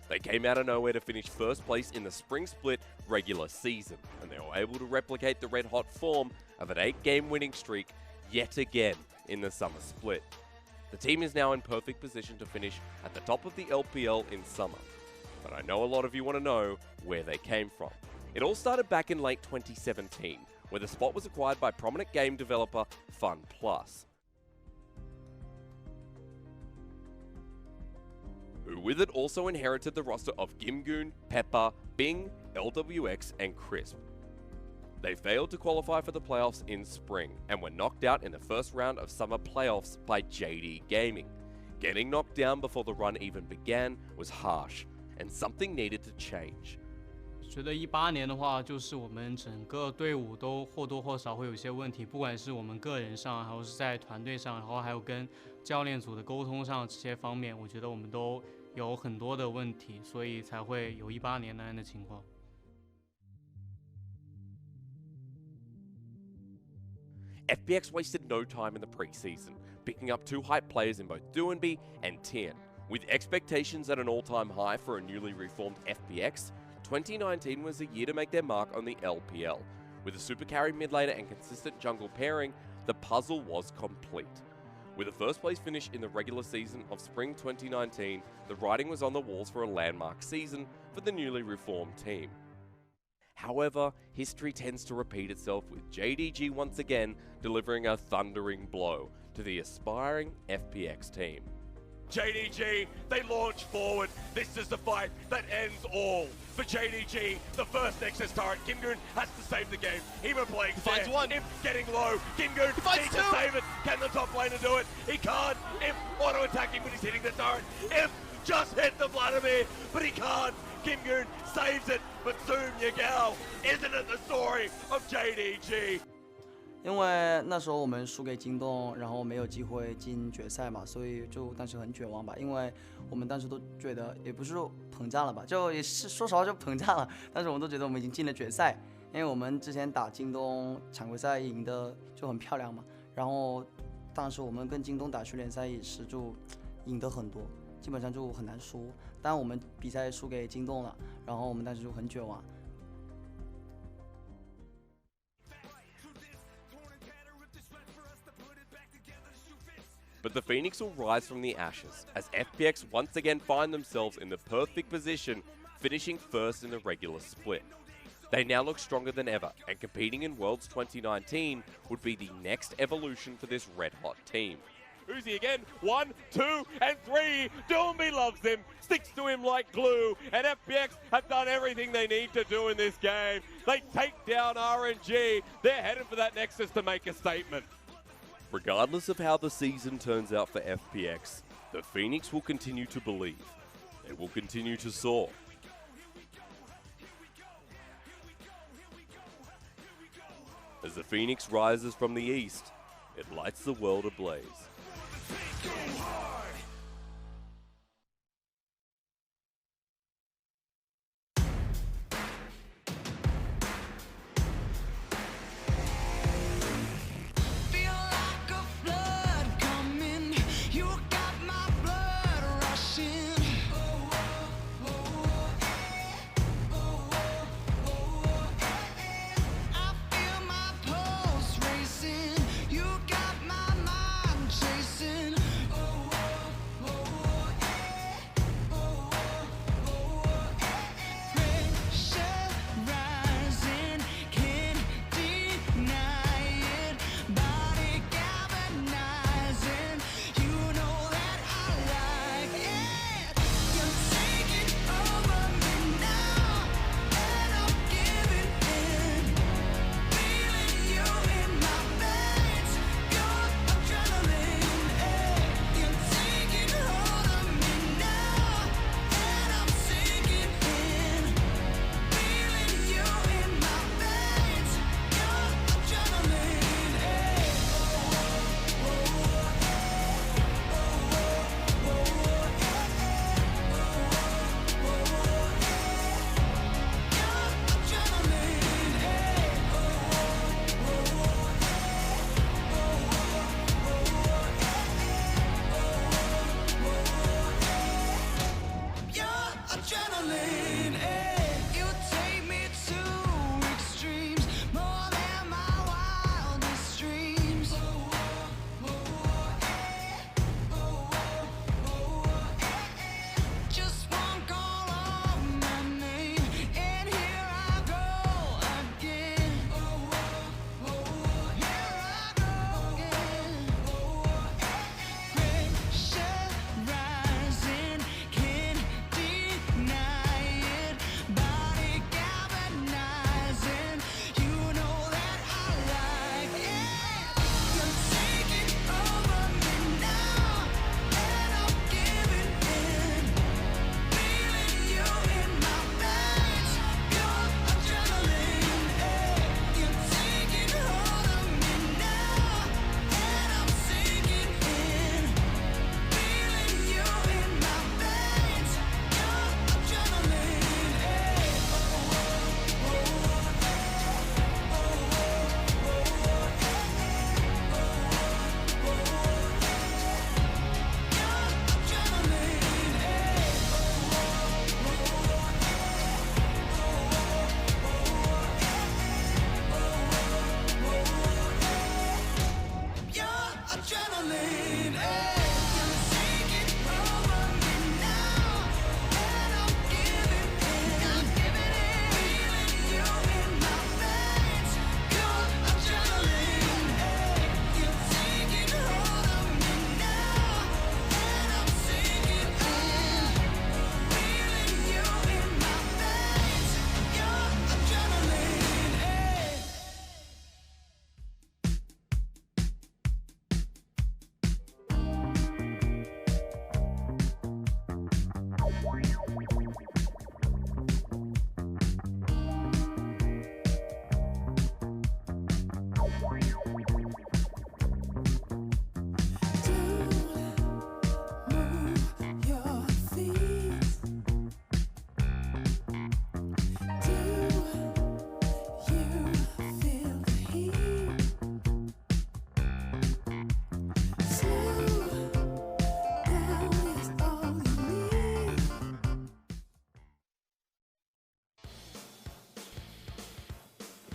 They came out of nowhere to finish first place in the Spring Split regular season, and they were able to replicate the red-hot form of an 8-game winning streak yet again in the Summer Split. The team is now in perfect position to finish at the top of the LPL in summer. But I know a lot of you want to know where they came from. It all started back in late 2017, where the spot was acquired by prominent game developer FunPlus, who with it also inherited the roster of Gimgoon, Pepper, Bing, LWX, and Crisp. They failed to qualify for the playoffs in spring and were knocked out in the first round of summer playoffs by JD Gaming. Getting knocked down before the run even began was harsh, and something needed to change. 觉得18年的话，就是我们整个队伍都或多或少会有一些问题，不管是我们个人上，还是在团队上，然后还有跟教练组的沟通上这些方面，我觉得我们都有很多的问题，所以才会有18年那样的情况。 FPX wasted no time in the preseason, picking up 2 hype players in both Doinby and Tien. With expectations at an all-time high for a newly reformed FPX, 2019 was the year to make their mark on the LPL. With a super carry mid laner and consistent jungle pairing, the puzzle was complete. With a first place finish in the regular season of spring 2019, the writing was on the walls for a landmark season for the newly reformed team. However, history tends to repeat itself, with JDG once again delivering a thundering blow to the aspiring FPX team. JDG, they launch forward. This is the fight that ends all. For JDG, the first Nexus turret, Gimgoon has to save the game. Even playing fair. one. Imp getting low. Gimgoon needs to save it. Can the top laner do it? He can't. Imp auto-attacking when he's hitting the turret. Imp just hit the Vladimir, but he can't. Gimgoon saves it, but Zoom Yagao, isn't it the story of JDG? 因为那时候我们输给京东，然后没有机会进决赛嘛，所以就当时很绝望吧。因为我们当时都觉得，也不是说膨胀了吧，就也是说实话就膨胀了。但是我们都觉得我们已经进了决赛，因为我们之前打京东常规赛赢的就很漂亮嘛。然后当时我们跟京东打去联赛也是就赢得很多，基本上就很难输。但我们比赛输给京东了，然后我们当时就很绝望。But the Phoenix will rise from the ashes as FPX once again find themselves in the perfect position, finishing first in the regular split. They now look stronger than ever, and competing in Worlds 2019 would be the next evolution for this red-hot team. Uzi again, 1, 2, and 3. Doomby loves him, sticks to him like glue, and FPX have done everything they need to do in this game. They take down RNG. They're headed for that Nexus to make a statement. Regardless of how the season turns out for FPX, the Phoenix will continue to believe. They will continue to soar. As the Phoenix rises from the east, it lights the world ablaze.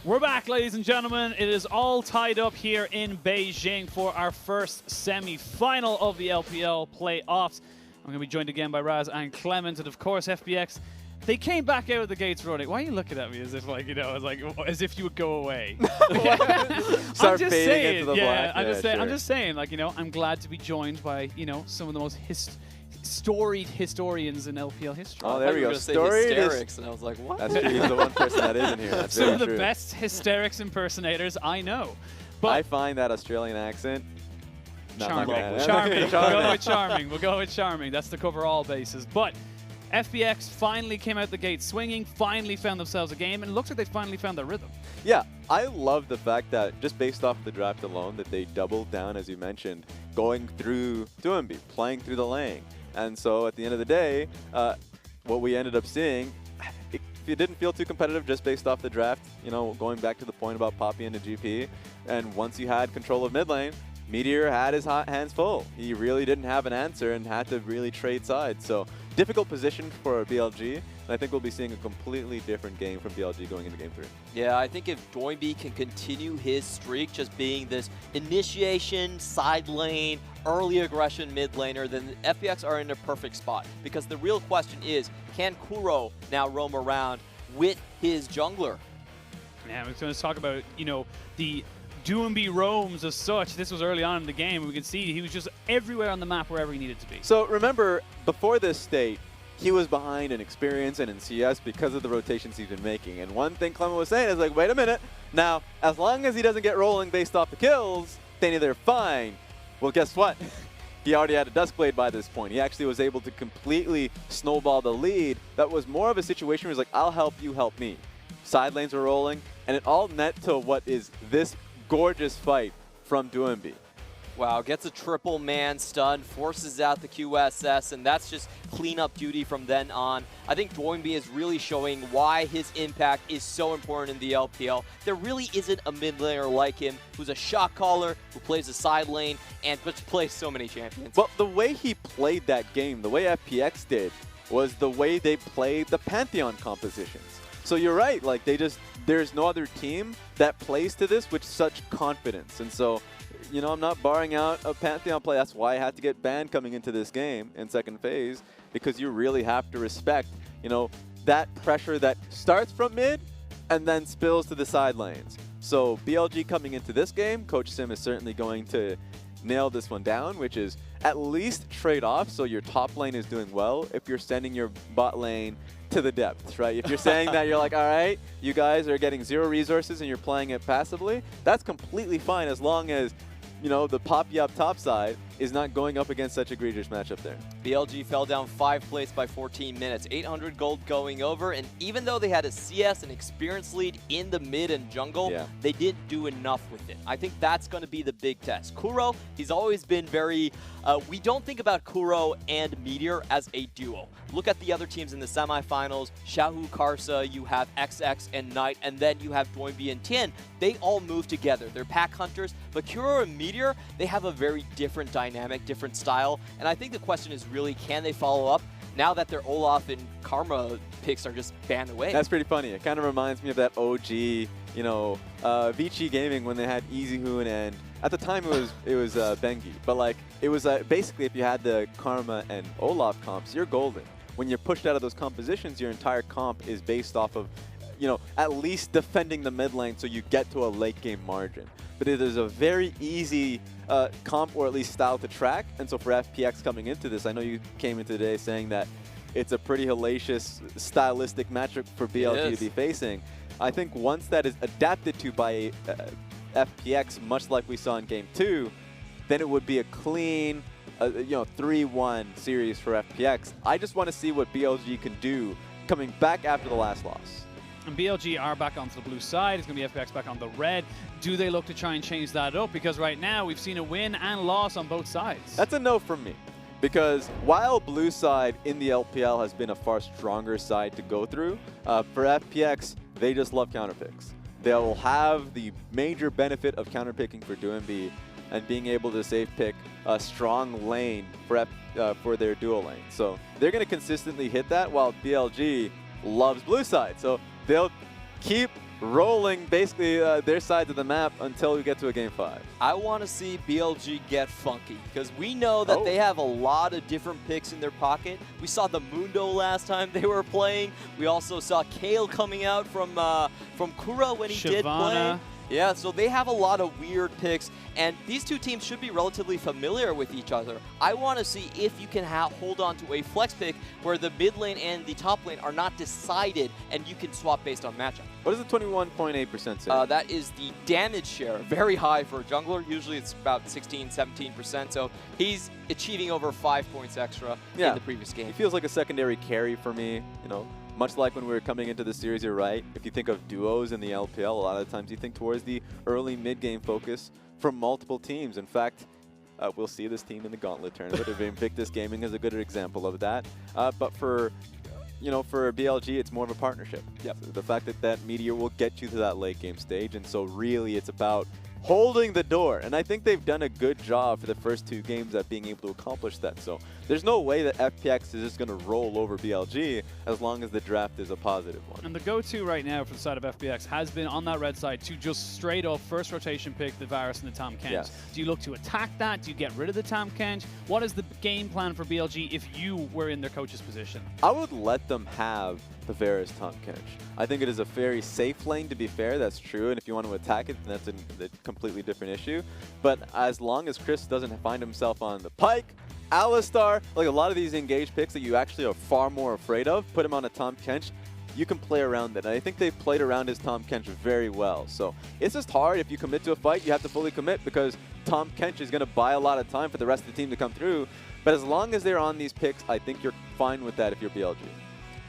We're back, ladies and gentlemen. It is all tied up here in Beijing for our first semi-final of the LPL playoffs. I'm going to be joined again by Raz and Clement, and of course FPX. They came back out of the gates running. Why are you looking at me as if, like, you know, as if you would go away? Start fading into the black. I'm just saying, like, you know, I'm glad to be joined by, you know, some of the most storied historians in LPL history. Oh, there we go. Storied hysterics, and I was like, what? That's true. He's the one person that isn't here. That's some of the true. best hysterics impersonators I know. But I find that Australian accent charming. Charming. We'll go with charming. We'll go with charming. That's to cover all bases. But FPX finally came out the gate swinging, finally found themselves a game, and it looks like they finally found their rhythm. Yeah, I love the fact that just based off the draft alone, that they doubled down, as you mentioned, going through Duembi, playing through the lane. And so at the end of the day, what we ended up seeing, it didn't feel too competitive just based off the draft, you know, going back to the point about Poppy into GP. And once you had control of mid lane, Meteor had his hands full. He really didn't have an answer and had to really trade sides. So difficult position for BLG. And I think we'll be seeing a completely different game from BLG going into Game 3. Yeah, I think if Doinby can continue his streak, just being this initiation, side lane, early aggression mid laner, then the FPX are in a perfect spot. Because the real question is, can Kuro now roam around with his jungler? Yeah, we're going to talk about, you know, the Doembi roams as such. This was early on in the game. We could see he was just everywhere on the map wherever he needed to be. So remember, before this state, he was behind in experience and in CS because of the rotations he's been making. And one thing Clement was saying is like, wait a minute. Now, as long as he doesn't get rolling based off the kills, then they're fine. Well, guess what? He already had a Duskblade by this point. He actually was able to completely snowball the lead. That was more of a situation where he's like, I'll help you, help me. Side lanes were rolling, and it all net to what is this gorgeous fight from Doembi. Wow, gets a triple man stun, forces out the QSS, and that's just cleanup duty from then on. I think Doembi is really showing why his impact is so important in the LPL. There really isn't a mid laner like him who's a shot caller, who plays a side lane, and just plays so many champions. But the way he played that game, the way FPX did, was the way they played the Pantheon compositions. So you're right, like there's no other team that plays to this with such confidence. And so, you know, I'm not barring out a Pantheon play. That's why I had to get banned coming into this game in second phase, because you really have to respect, you know, that pressure that starts from mid and then spills to the side lanes. So BLG coming into this game, Coach Sim is certainly going to nail this one down, which is at least trade off so your top lane is doing well if you're sending your bot lane to the depths, right? If you're saying that you're like, all right, you guys are getting 0 resources and you're playing it passively, that's completely fine as long as, you know, the Poppy up top side is not going up against such egregious matchup there. BLG fell down 5th place by 14 minutes, 800 gold going over, and even though they had a CS and experience lead in the mid and jungle, they didn't do enough with it. I think that's going to be the big test. Kuro, he's always been very, we don't think about Kuro and Meteor as a duo. Look at the other teams in the semifinals, Xiaohu, Karsa, you have XX and Knight, and then you have Doinby and Tien. They all move together. They're pack hunters, but Kuro and Meteor, they have a very different dynamic, different style, and I think the question is really, can they follow up now that their Olaf and Karma picks are just banned away? That's pretty funny. It kind of reminds me of that OG, you know, Vici Gaming when they had EasyHoon, and at the time it was Bengi, but like it was basically if you had the Karma and Olaf comps, you're golden. When you're pushed out of those compositions, your entire comp is based off of, you know, at least defending the mid lane so you get to a late game margin. But it is a very easy comp, or at least style, to track. And so for FPX coming into this, I know you came in today saying that it's a pretty hellacious stylistic matchup for BLG to be facing. I think once that is adapted to by FPX, much like we saw in Game 2, then it would be a clean, you know, 3-1 series for FPX. I just want to see what BLG can do coming back after the last loss. And BLG are back onto the blue side. It's going to be FPX back on the red. Do they look to try and change that up? Because right now we've seen a win and loss on both sides. That's a no from me. Because while blue side in the LPL has been a far stronger side to go through, for FPX, they just love counterpicks. They'll have the major benefit of counterpicking for Doembi and being able to safe pick a strong lane for their duo lane. So they're going to consistently hit that, while BLG loves blue side. So they'll keep rolling basically their sides of the map until we get to a game 5. I want to see BLG get funky because we know that they have a lot of different picks in their pocket. We saw the Mundo last time they were playing. We also saw Kale coming out from Kura when he did play. Yeah, so they have a lot of weird picks, and these two teams should be relatively familiar with each other. I want to see if you can hold on to a flex pick where the mid lane and the top lane are not decided, and you can swap based on matchup. What does the 21.8% say? That is the damage share, very high for a jungler. Usually it's about 16, 17%, so he's achieving over 5 points extra in the previous game. He feels like a secondary carry for me, you know. Much like when we were coming into the series, you're right. If you think of duos in the LPL, a lot of the times you think towards the early mid-game focus from multiple teams. In fact, we'll see this team in the Gauntlet tournament. Invictus Gaming is a good example of that. But for BLG, it's more of a partnership. Yep. So the fact that Meteor will get you to that late game stage, and so really it's about holding the door. And I think they've done a good job for the first 2 games at being able to accomplish that. So there's no way that FPX is just going to roll over BLG as long as the draft is a positive one. And the go-to right now for the side of FPX has been on that red side to just straight up first rotation pick the Varus and the Tahm Kench. Yes. Do you look to attack that? Do you get rid of the Tahm Kench? What is the game plan for BLG if you were in their coach's position? I would let them have the Varus Tahm Kench. I think it is a very safe lane, to be fair. That's true. And if you want to attack it, then that's a completely different issue. But as long as Chris doesn't find himself on the Pyke, Alistar, like a lot of these engaged picks that you actually are far more afraid of, put him on a Tahm Kench, you can play around it. And I think they've played around his Tahm Kench very well. So it's just hard. If you commit to a fight, you have to fully commit because Tahm Kench is going to buy a lot of time for the rest of the team to come through. But as long as they're on these picks, I think you're fine with that if you're BLG.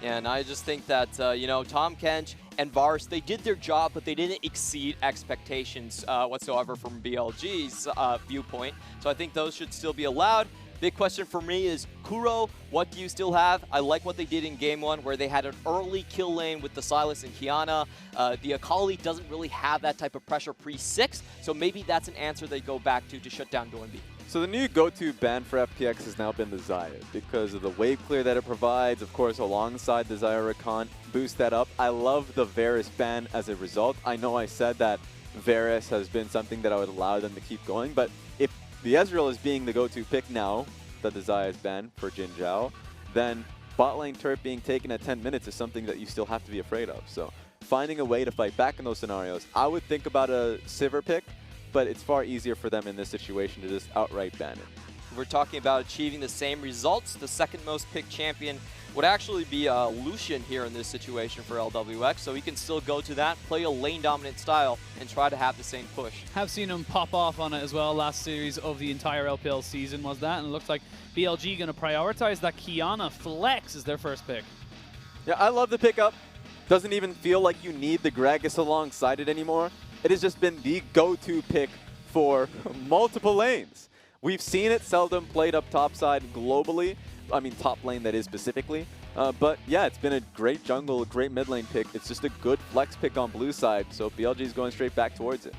Yeah, and I just think that, Tahm Kench and Varus, they did their job, but they didn't exceed expectations whatsoever from BLG's viewpoint. So I think those should still be allowed. Big question for me is, Kuro, what do you still have? I like what they did in Game 1, where they had an early kill lane with the Sylas and Kiana. The Akali doesn't really have that type of pressure pre-6, so maybe that's an answer they go back to shut down Doinby. So the new go-to ban for FPX has now been the Xayah because of the wave clear that it provides, of course, alongside the Xayah Rakan, boost that up. I love the Varus ban as a result. I know I said that Varus has been something that I would allow them to keep going, but if the Ezreal is being the go-to pick now that the Xayah is banned for Jin Zhao, then bot lane turret being taken at 10 minutes is something that you still have to be afraid of. So finding a way to fight back in those scenarios, I would think about a Sivir pick, but it's far easier for them in this situation to just outright ban it. We're talking about achieving the same results. The second most picked champion would actually be Lucian here in this situation for LWX, so he can still go to that, play a lane-dominant style, and try to have the same push. Have seen him pop off on it as well. Last series of the entire LPL season was that, and it looks like BLG going to prioritize that Kiana Flex as their first pick. Yeah, I love the pickup. Doesn't even feel like you need the Gragas alongside it anymore. It has just been the go-to pick for multiple lanes. We've seen it seldom played up topside globally. I mean, top lane, that is specifically. But yeah, it's been a great jungle, a great mid lane pick. It's just a good flex pick on blue side, so BLG is going straight back towards it.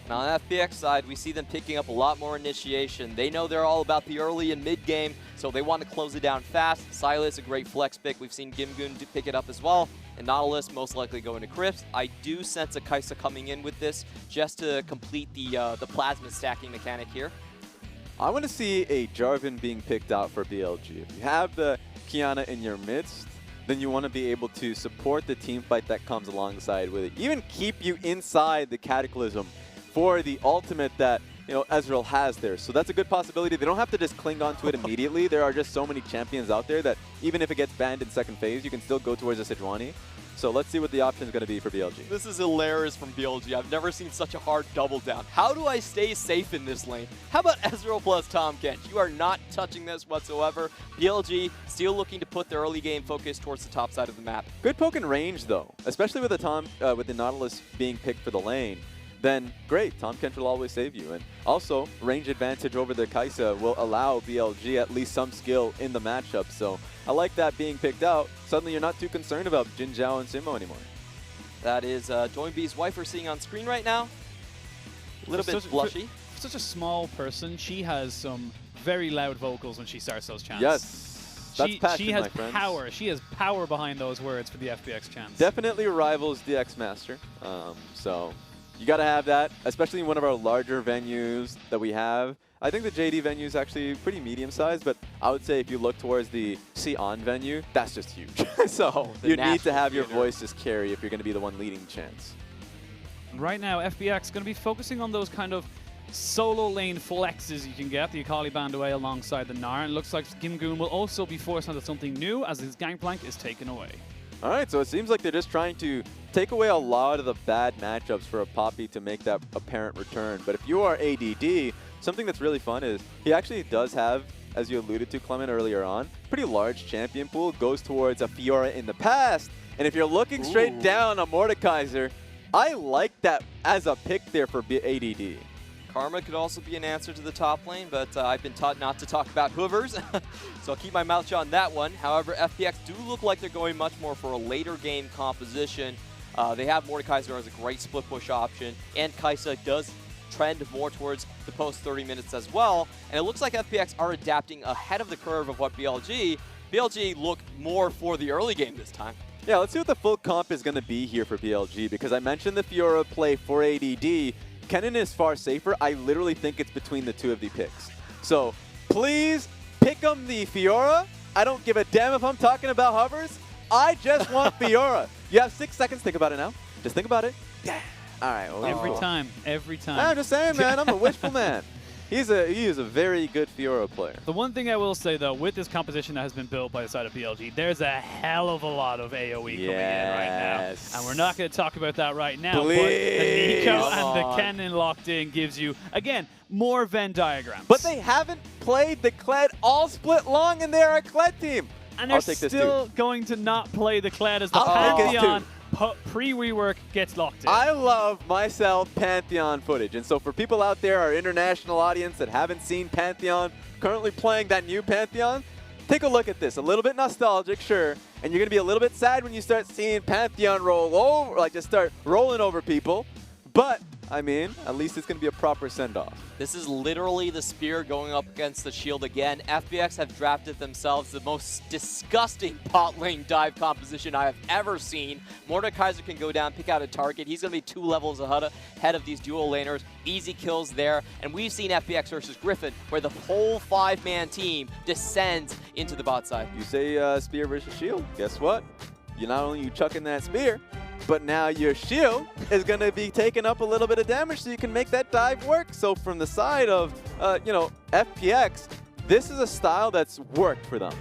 Now on the FPX side, we see them picking up a lot more initiation. They know they're all about the early and mid game, so they want to close it down fast. Sylas, a great flex pick. We've seen Gimgoon pick it up as well. And Nautilus most likely going to Crypts. I do sense a Kai'Sa coming in with this just to complete the plasma stacking mechanic here. I want to see a Jarvan being picked out for BLG. If you have the Kiana in your midst, then you want to be able to support the team fight that comes alongside with it. Even keep you inside the Cataclysm for the ultimate that Ezreal has there. So that's a good possibility. They don't have to just cling on to it immediately. There are just so many champions out there that even if it gets banned in second phase, you can still go towards a Sejuani. So let's see what the option is going to be for BLG. This is hilarious from BLG. I've never seen such a hard double down. How do I stay safe in this lane? How about Ezreal plus Tahm Kench? You are not touching this whatsoever. BLG still looking to put their early game focus towards the top side of the map. Good poke and range though, especially with the Nautilus being picked for the lane. Then great, Tahm Kench will always save you. And also, range advantage over the Kai'Sa will allow BLG at least some skill in the matchup. So I like that being picked out. Suddenly you're not too concerned about Jin Zhao and Simo anymore. That is Doinby's wife we're seeing on screen right now. A little bit blushy. For such a small person, she has some very loud vocals when she starts those chants. Yes. That's passion, she has my friends. power. She has power behind those words for the FPX chants. Definitely rivals the X-Master. So you got to have that, especially in one of our larger venues that we have. I think the JD venue is actually pretty medium-sized, but I would say if you look towards the Sion venue, that's just huge. So you need to have your voice just carry if you're going to be the one leading chants. Right now, FPX going to be focusing on those kind of solo lane flexes you can get, the Akali band away alongside the Gnar. And it looks like Gimgoon will also be forced onto something new as his gangplank is taken away. All right, so it seems like they're just trying to take away a lot of the bad matchups for a Poppy to make that apparent return. But if you are ADD, something that's really fun is he actually does have, as you alluded to, Clement, earlier on, pretty large champion pool, goes towards a Fiora in the past. And if you're looking straight down on Mordekaiser, I like that as a pick there for ADD. Karma could also be an answer to the top lane, but I've been taught not to talk about hoovers, so I'll keep my mouth shut on that one. However, FPX do look like they're going much more for a later game composition. They have Mordekaiser as a great split push option, and Kaisa does trend more towards the post 30 minutes as well. And it looks like FPX are adapting ahead of the curve of what BLG. BLG look more for the early game this time. Yeah, let's see what the full comp is going to be here for BLG, because I mentioned the Fiora play for ADD. Kennen is far safer. I literally think it's between the two of the picks. So please pick him the Fiora. I don't give a damn if I'm talking about hovers. I just want Fiora. You have 6 seconds. Think about it now. Just think about it. Yeah. All right. Well, Every time. I'm just saying, man. I'm a wishful man. He is a very good Fiora player. The one thing I will say, though, with this composition that has been built by the side of BLG, there's a hell of a lot of AoE coming in right now. And we're not going to talk about that right now. Please. But the Nico and the Kennen locked in gives you, again, more Venn diagrams. But they haven't played the Kled all split long, and they're a Kled team. And they're still going to not play the Kled as the Pantheon pre-rework gets locked in. I love myself Pantheon footage, and so for people out there, our international audience that haven't seen Pantheon, currently playing that new Pantheon, take a look at this. A little bit nostalgic, sure, and you're going to be a little bit sad when you start seeing Pantheon roll over, like just start rolling over people, but I mean, at least it's going to be a proper send-off. This is literally the spear going up against the shield again. FPX have drafted themselves the most disgusting bot lane dive composition I have ever seen. Mordekaiser can go down, pick out a target. He's going to be 2 levels ahead of these dual laners. Easy kills there. And we've seen FPX versus Griffin, where the whole 5-man team descends into the bot side. You say spear versus shield, guess what? You're not only chucking that spear, but now your shield is going to be taking up a little bit of damage so you can make that dive work. So from the side of, FPX, this is a style that's worked for them.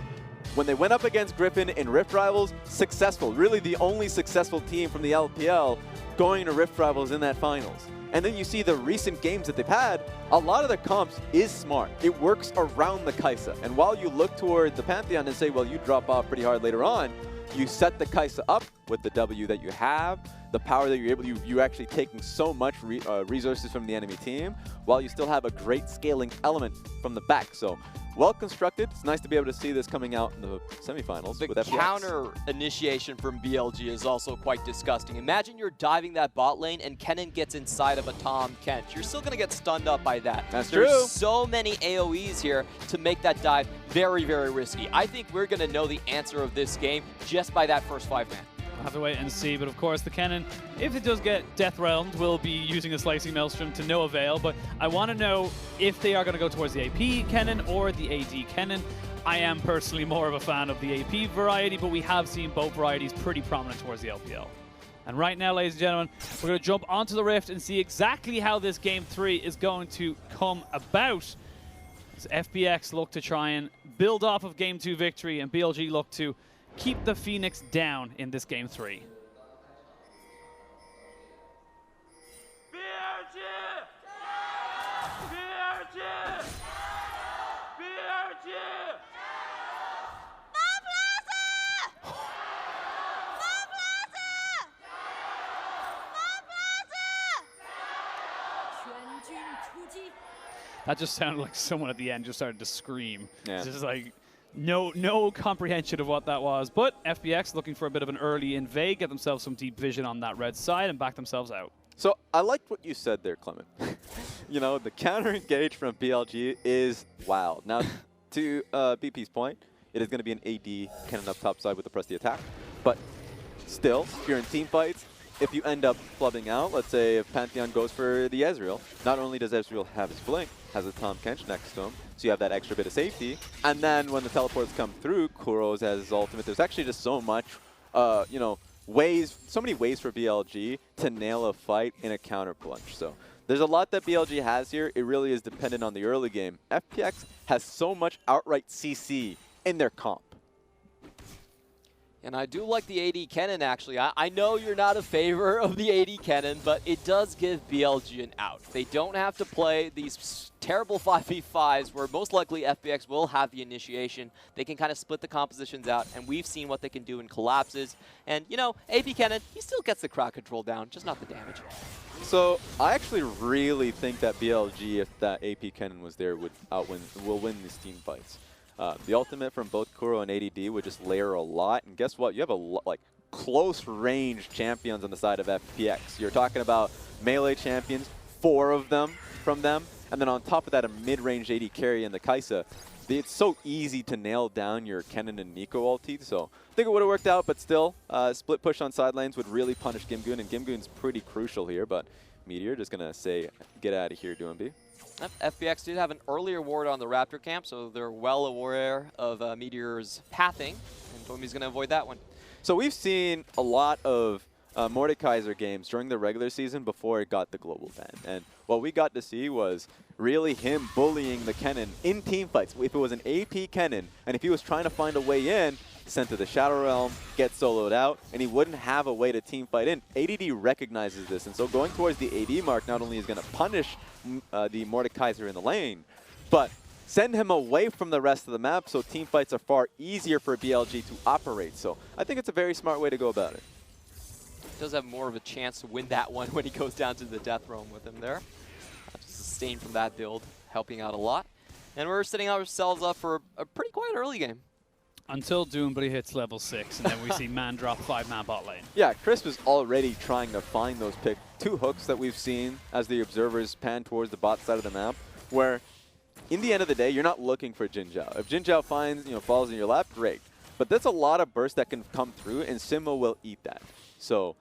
When they went up against Griffin in Rift Rivals, successful. Really the only successful team from the LPL going to Rift Rivals in that finals. And then you see the recent games that they've had, a lot of their comps is smart. It works around the Kaisa. And while you look toward the Pantheon and say, well, you drop off pretty hard later on, you set the Kaisa up with the W that you have, the power that you're able to, you're actually taking so much resources from the enemy team, while you still have a great scaling element from the back. So well constructed. It's nice to be able to see this coming out in the semifinals. The with FPX. Counter initiation from BLG is also quite disgusting. Imagine you're diving that bot lane and Kennen gets inside of a Tom Kent. You're still going to get stunned up by that. That's There's true. so many AoEs here to make that dive very, very risky. I think we're going to know the answer of this game just by that first 5-man. We'll have to wait and see, but of course the Kennen, if it does get death realmed, will be using a Slicing Maelstrom to no avail, but I want to know if they are going to go towards the AP Kennen or the AD Kennen. I am personally more of a fan of the AP variety, but we have seen both varieties pretty prominent towards the LPL. And right now, ladies and gentlemen, we're going to jump onto the Rift and see exactly how this Game 3 is going to come about. As FPX look to try and build off of Game 2 victory, and BLG look to keep the Phoenix down in this Game 3. That just sounded like someone at the end just started to scream. Yeah. It's just like no comprehension of what that was. But FPX looking for a bit of an early invade, get themselves some deep vision on that red side and back themselves out. So I liked what you said there, Clement. The counter engage from BLG is wild. Now, to BP's point, it is going to be an AD cannon up top side with the press the attack. But still, if you're in team fights, if you end up flubbing out, let's say if Pantheon goes for the Ezreal, not only does Ezreal have his blink, has a Tahm Kench next to him, so you have that extra bit of safety. And then when the teleports come through, Kuro's has his ultimate. There's actually just so much, you know, so many ways for BLG to nail a fight in a counter punch. So there's a lot that BLG has here. It really is dependent on the early game. FPX has so much outright CC in their comp. And I do like the AD cannon, actually. I know you're not a favor of the AD cannon, but it does give BLG an out. They don't have to play these terrible 5v5s where most likely FPX will have the initiation. They can kind of split the compositions out, and we've seen what they can do in collapses. And, you know, AP cannon, he still gets the crowd control down, just not the damage. So I actually really think that BLG, if that AP cannon was there, will win these team fights. The ultimate from both Kuro and ADD would just layer a lot, and guess what? You have like close range champions on the side of FPX. You're talking about melee champions, 4 of them from them, and then on top of that, a mid-range AD carry in the Kai'Sa. It's so easy to nail down your Kennen and Nico ulti, so I think it would have worked out, but still, split push on side lanes would really punish Gimgoon, and Gimgoon's pretty crucial here, but Meteor just gonna say, get out of here, Doomby. FPX did have an earlier ward on the Raptor camp, so they're well aware of Meteor's pathing, and Doomby's gonna avoid that one. So we've seen a lot of Mordekaiser games during the regular season before it got the global ban, and what we got to see was really him bullying the Kennen in team fights. If it was an AP Kennen, and if he was trying to find a way in, sent to the Shadow Realm, get soloed out, and he wouldn't have a way to team fight in. ADD recognizes this, and so going towards the AD mark not only is going to punish the Mordekaiser in the lane, but send him away from the rest of the map, so team fights are far easier for BLG to operate. So I think it's a very smart way to go about it. Does have more of a chance to win that one when he goes down to the Death Realm with him there. Sustain from that build, helping out a lot. And we're setting ourselves up for a pretty quiet early game. Until Doomby hits level 6, and then we see man drop 5-man bot lane. Yeah, Chris was already trying to find those pick 2 hooks that we've seen as the observers pan towards the bot side of the map, where in the end of the day, you're not looking for Jin Zhao. If Jin Zhao finds, falls in your lap, great. But that's a lot of burst that can come through, and Simo will eat that. So,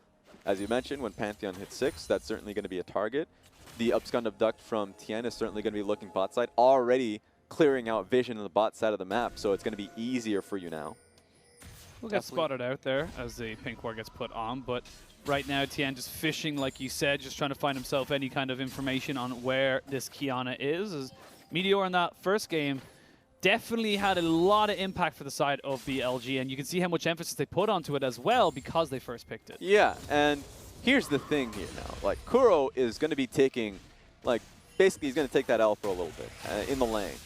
as you mentioned, when Pantheon hits 6, that's certainly going to be a target. The Upscund Abduct from Tien is certainly going to be looking bot side, already clearing out vision on the bot side of the map, so it's going to be easier for you now. We'll get spotted out there as the pink ward gets put on, but right now Tien just fishing, like you said, just trying to find himself any kind of information on where this Kiana is. As Meteor in that first game definitely had a lot of impact for the side of BLG, and you can see how much emphasis they put onto it as well because they first picked it. Yeah, and here's the thing here now. Like, Kuro is going to be taking, basically he's going to take that L for a little bit in the lane.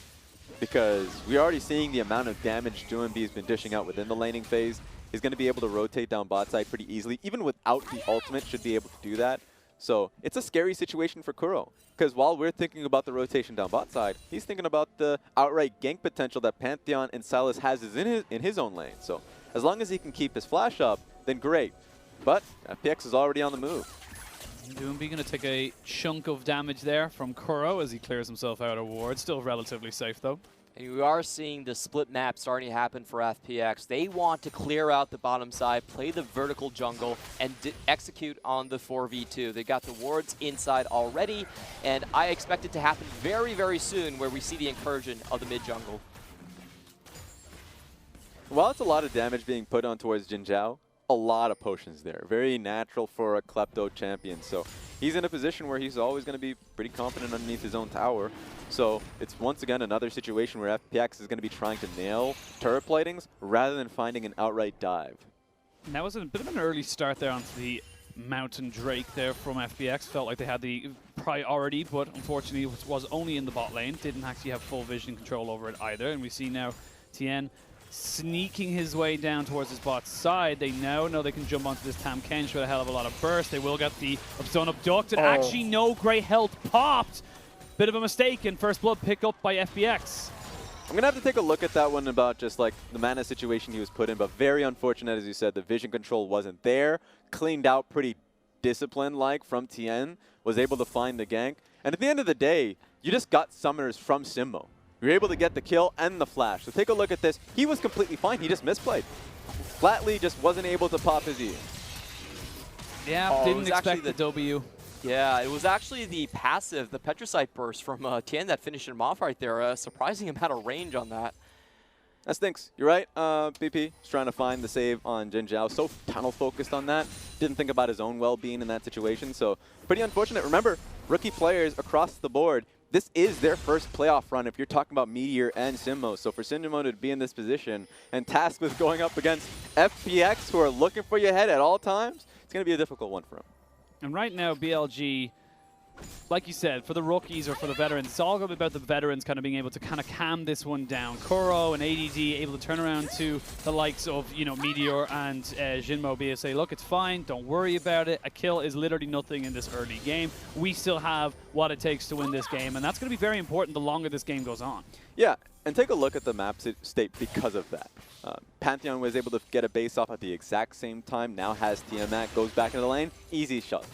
Because we're already seeing the amount of damage Doomby has been dishing out within the laning phase. He's going to be able to rotate down bot side pretty easily. Even without the ultimate, should be able to do that. So it's a scary situation for Kuro. Because while we're thinking about the rotation down bot side, he's thinking about the outright gank potential that Pantheon and Silas has in his own lane. So as long as he can keep his flash up, then great. But FPX is already on the move. Doomby going to take a chunk of damage there from Kuro as he clears himself out of ward. Still relatively safe, though. And we are seeing the split map starting to happen for FPX. They want to clear out the bottom side, play the vertical jungle, and execute on the 4v2. They got the wards inside already, and I expect it to happen very, very soon where we see the incursion of the mid jungle. While it's a lot of damage being put on towards Jin Zhao, a lot of potions there. Very natural for a Klepto champion. So he's in a position where he's always going to be pretty confident underneath his own tower. So it's once again another situation where FPX is going to be trying to nail turret platings rather than finding an outright dive. And that was a bit of an early start there onto the Mountain Drake there from FPX. Felt like they had the priority, but unfortunately it was only in the bot lane. Didn't actually have full vision control over it either. And we see now Tien sneaking his way down towards his bot side. They now know they can jump onto this Tahm Kench with a hell of a lot of burst. They will get the Upstone abducted. Actually, no great health popped. Bit of a mistake, and first blood pick up by FPX. I'm going to have to take a look at that one about just like the mana situation he was put in, but very unfortunate, as you said, the vision control wasn't there. Cleaned out pretty disciplined-like from Tien, was able to find the gank. And at the end of the day, you just got summoners from Simo. You're able to get the kill and the flash. So take a look at this. He was completely fine. He just misplayed. Flatly just wasn't able to pop his E. Yeah, didn't expect the W. Yeah, it was actually the passive, the Petricite burst from Tien that finished him off right there. Surprising amount of range on that. That stinks. You're right. BP is trying to find the save on Jin Zhao. So tunnel focused on that. Didn't think about his own well-being in that situation. So pretty unfortunate. Remember, rookie players across the board, this is their first playoff run if you're talking about Meteor and Sinmo. So for Sinmo to be in this position and tasked with going up against FPX, who are looking for your head at all times, it's going to be a difficult one for him. And right now, BLG, like you said, for the rookies or for the veterans, it's all going to be about the veterans kind of being able to kind of calm this one down. Kuro and ADD able to turn around to the likes of, you know, Meteor and Jinmo be able to say, look, it's fine, don't worry about it. A kill is literally nothing in this early game. We still have what it takes to win this game, and that's going to be very important the longer this game goes on. Yeah, and take a look at the map state because of that. Pantheon was able to get a base off at the exact same time, now has Tiamat, goes back into the lane, easy shot.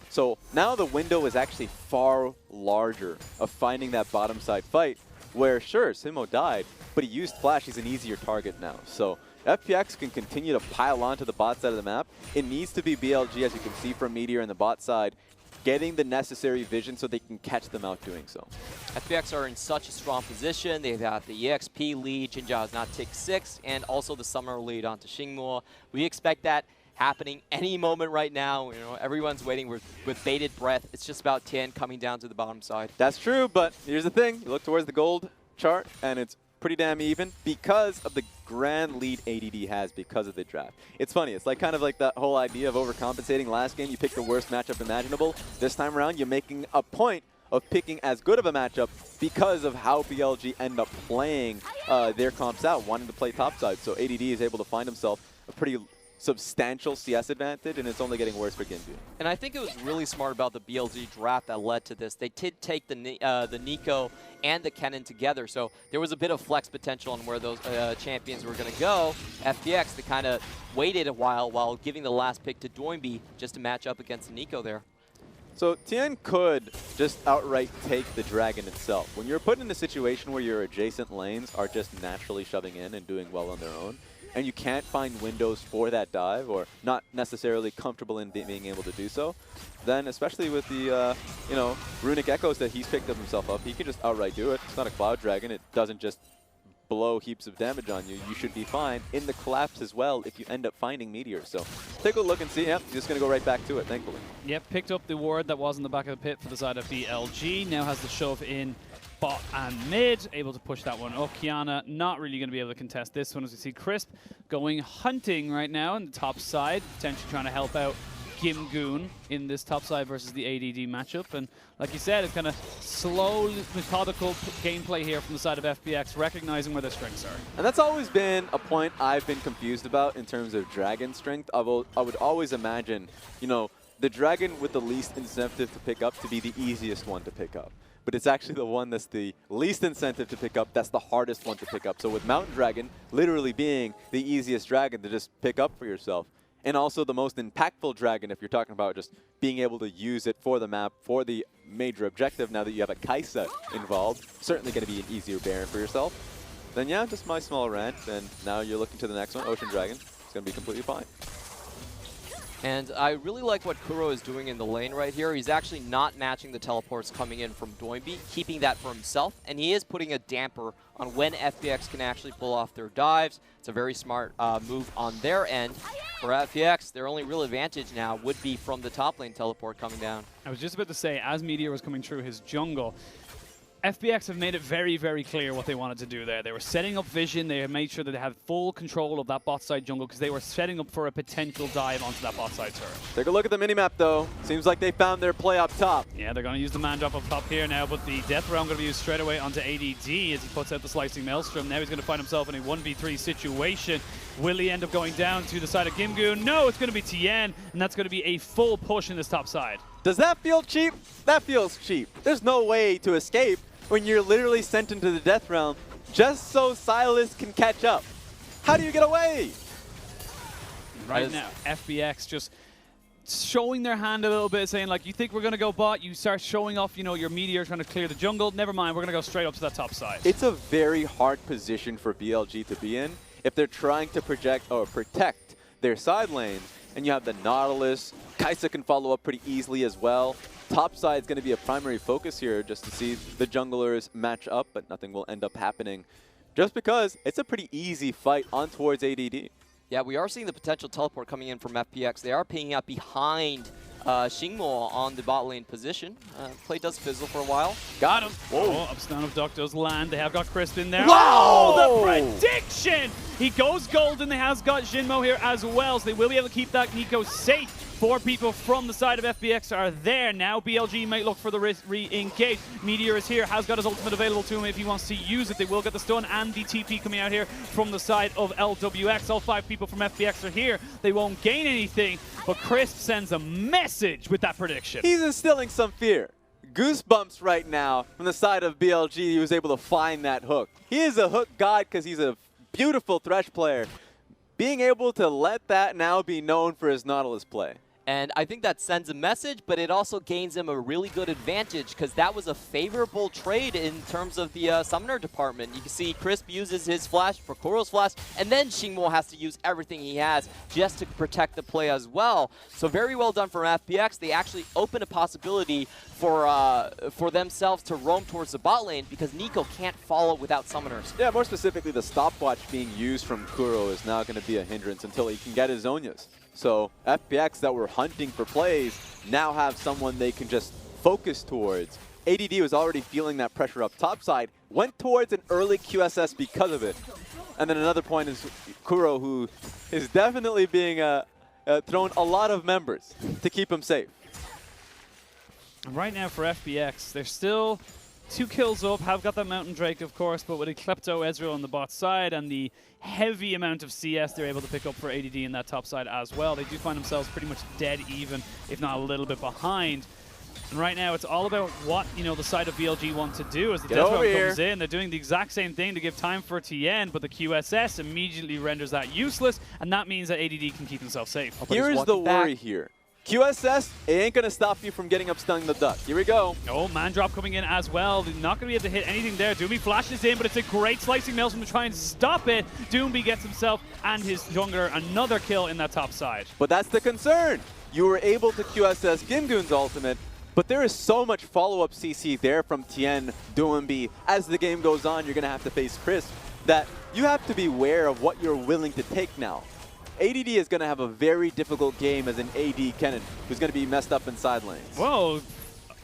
So now the window is actually far larger of finding that bottom side fight where, sure, Sinmo died, but he used Flash. He's an easier target now. So FPX can continue to pile onto the bot side of the map. It needs to be BLG, as you can see from Meteor in the bot side, getting the necessary vision so they can catch them out doing so. FPX are in such a strong position. They've got the EXP lead, Jin Zhao is now tick 6, and also the summer lead onto Xingmo. We expect that happening any moment right now. You know, everyone's waiting with bated breath. It's just about Tien coming down to the bottom side. That's true, but here's the thing. You look towards the gold chart, and it's pretty damn even because of the grand lead ADD has because of the draft. It's funny. It's like kind of like that whole idea of overcompensating. Last game, you picked the worst matchup imaginable. This time around, you're making a point of picking as good of a matchup because of how BLG end up playing their comps out, wanting to play topside. So ADD is able to find himself a pretty substantial CS advantage, and it's only getting worse for Ginbu. And I think it was really smart about the BLG draft that led to this. They did take the Nico and the Kennen together, so there was a bit of flex potential on where those champions were going to go. FPX, they kind of waited a while giving the last pick to Doinby just to match up against the Nico there. So Tien could just outright take the Dragon itself. When you're put in a situation where your adjacent lanes are just naturally shoving in and doing well on their own, and you can't find windows for that dive, or not necessarily comfortable in being able to do so, then especially with the you know, runic echoes that he's picked up himself up, he can just outright do it. It's not a Cloud Dragon. It doesn't just blow heaps of damage on you. You should be fine in the collapse as well if you end up finding Meteor. So take a look and see. Yep, he's just going to go right back to it, thankfully. Yep, picked up the ward that was in the back of the pit for the side of BLG. Now has the shove in bot and mid, able to push that one up. Kiana not really going to be able to contest this one, as we see Crisp going hunting right now in the top side, potentially trying to help out Gimgoon in this top side versus the ADD matchup. And like you said, it's kind of slow, methodical gameplay here from the side of FPX, recognizing where their strengths are. And that's always been a point I've been confused about in terms of Dragon strength. I would always imagine, you know, the Dragon with the least incentive to pick up to be the easiest one to pick up. But it's actually the one that's the least incentive to pick up that's the hardest one to pick up. So with Mountain Dragon literally being the easiest dragon to just pick up for yourself, and also the most impactful dragon if you're talking about just being able to use it for the map, for the major objective, now that you have a Kaisa involved, certainly going to be an easier Baron for yourself. Then yeah, just my small rant, and now you're looking to the next one, Ocean Dragon. It's going to be completely fine. And I really like what Kuro is doing in the lane right here. He's actually not matching the teleports coming in from Doinby, keeping that for himself, and he is putting a damper on when FPX can actually pull off their dives. It's a very smart move on their end. For FPX, their only real advantage now would be from the top lane teleport coming down. I was just about to say, as Meteor was coming through his jungle, FPX have made it very, very clear what they wanted to do there. They were setting up vision. They made sure that they had full control of that bot side jungle because they were setting up for a potential dive onto that bot side turret. Take a look at the minimap, though. Seems like they found their play up top. Yeah, they're going to use the man drop up top here now, but the death realm going to be used straight away onto ADD as he puts out the slicing maelstrom. Now he's going to find himself in a 1v3 situation. Will he end up going down to the side of Gimgoon? No, it's going to be Tien, and that's going to be a full push in this top side. Does that feel cheap? That feels cheap. There's no way to escape when you're literally sent into the death realm just so Silas can catch up. How do you get away? Right now, FPX just showing their hand a little bit, saying like, you think we're going to go bot, you start showing off, you know, your meteor trying to clear the jungle. Never mind, we're going to go straight up to that top side. It's a very hard position for BLG to be in if they're trying to protect their side lanes. And you have the Nautilus. Kai'Sa can follow up pretty easily as well. Top side is going to be a primary focus here just to see the junglers match up, but nothing will end up happening just because it's a pretty easy fight on towards ADD. Yeah, we are seeing the potential teleport coming in from FPX. They are pinging out behind Xingmo on the bot lane position. Play does fizzle for a while. Got him. Whoa. Oh, Upstun of Duck does land. They have got Crisp in there. Wow! Oh, the prediction! He goes golden. They has got Xingmo here as well, so they will be able to keep that Nico safe. 4 people from the side of FPX are there now. BLG might look for the re-engage. Meteor is here, has got his ultimate available to him if he wants to use it. They will get the stun and the TP coming out here from the side of LWX. All 5 people from FPX are here. They won't gain anything, but Crisp sends a message with that prediction. He's instilling some fear. Goosebumps right now from the side of BLG. He was able to find that hook. He is a hook god because he's a beautiful Thresh player. Being able to let that now be known for his Nautilus play. And I think that sends a message, but it also gains him a really good advantage because that was a favorable trade in terms of the summoner department. You can see Crisp uses his flash for Kuro's flash, and then Xingmo has to use everything he has just to protect the play as well. So very well done from FPX. They actually open a possibility for themselves to roam towards the bot lane because Nico can't follow without summoners. Yeah, more specifically, the stopwatch being used from Kuro is now going to be a hindrance until he can get his Zhonya's. So FPX that were hunting for plays now have someone they can just focus towards. ADD was already feeling that pressure up topside, went towards an early QSS because of it. And then another point is Kuro, who is definitely being thrown a lot of members to keep him safe. Right now for FPX, they're still 2 kills up, have got that Mountain Drake, of course, but with a Klepto Ezreal on the bot side and the heavy amount of CS they're able to pick up for ADD in that top side as well, they do find themselves pretty much dead even, if not a little bit behind. And right now, it's all about what, you know, the side of BLG want to do as the Death Round comes in. They're doing the exact same thing to give time for it to end, but the QSS immediately renders that useless, and that means that ADD can keep himself safe. Here's the worry here. QSS, it ain't going to stop you from getting up stunning the duck. Here we go. Oh, man drop coming in as well. They're not going to be able to hit anything there. Doomby flashes in, but it's a great slicing maelstrom to try and stop it. Doomby gets himself and his jungler another kill in that top side. But that's the concern. You were able to QSS Gimgoon's ultimate, but there is so much follow-up CC there from Tien, Doomby. As the game goes on, you're going to have to face Crisp, that you have to be aware of what you're willing to take now. ADD is going to have a very difficult game as an AD Kennen, who's going to be messed up in side lanes. Whoa,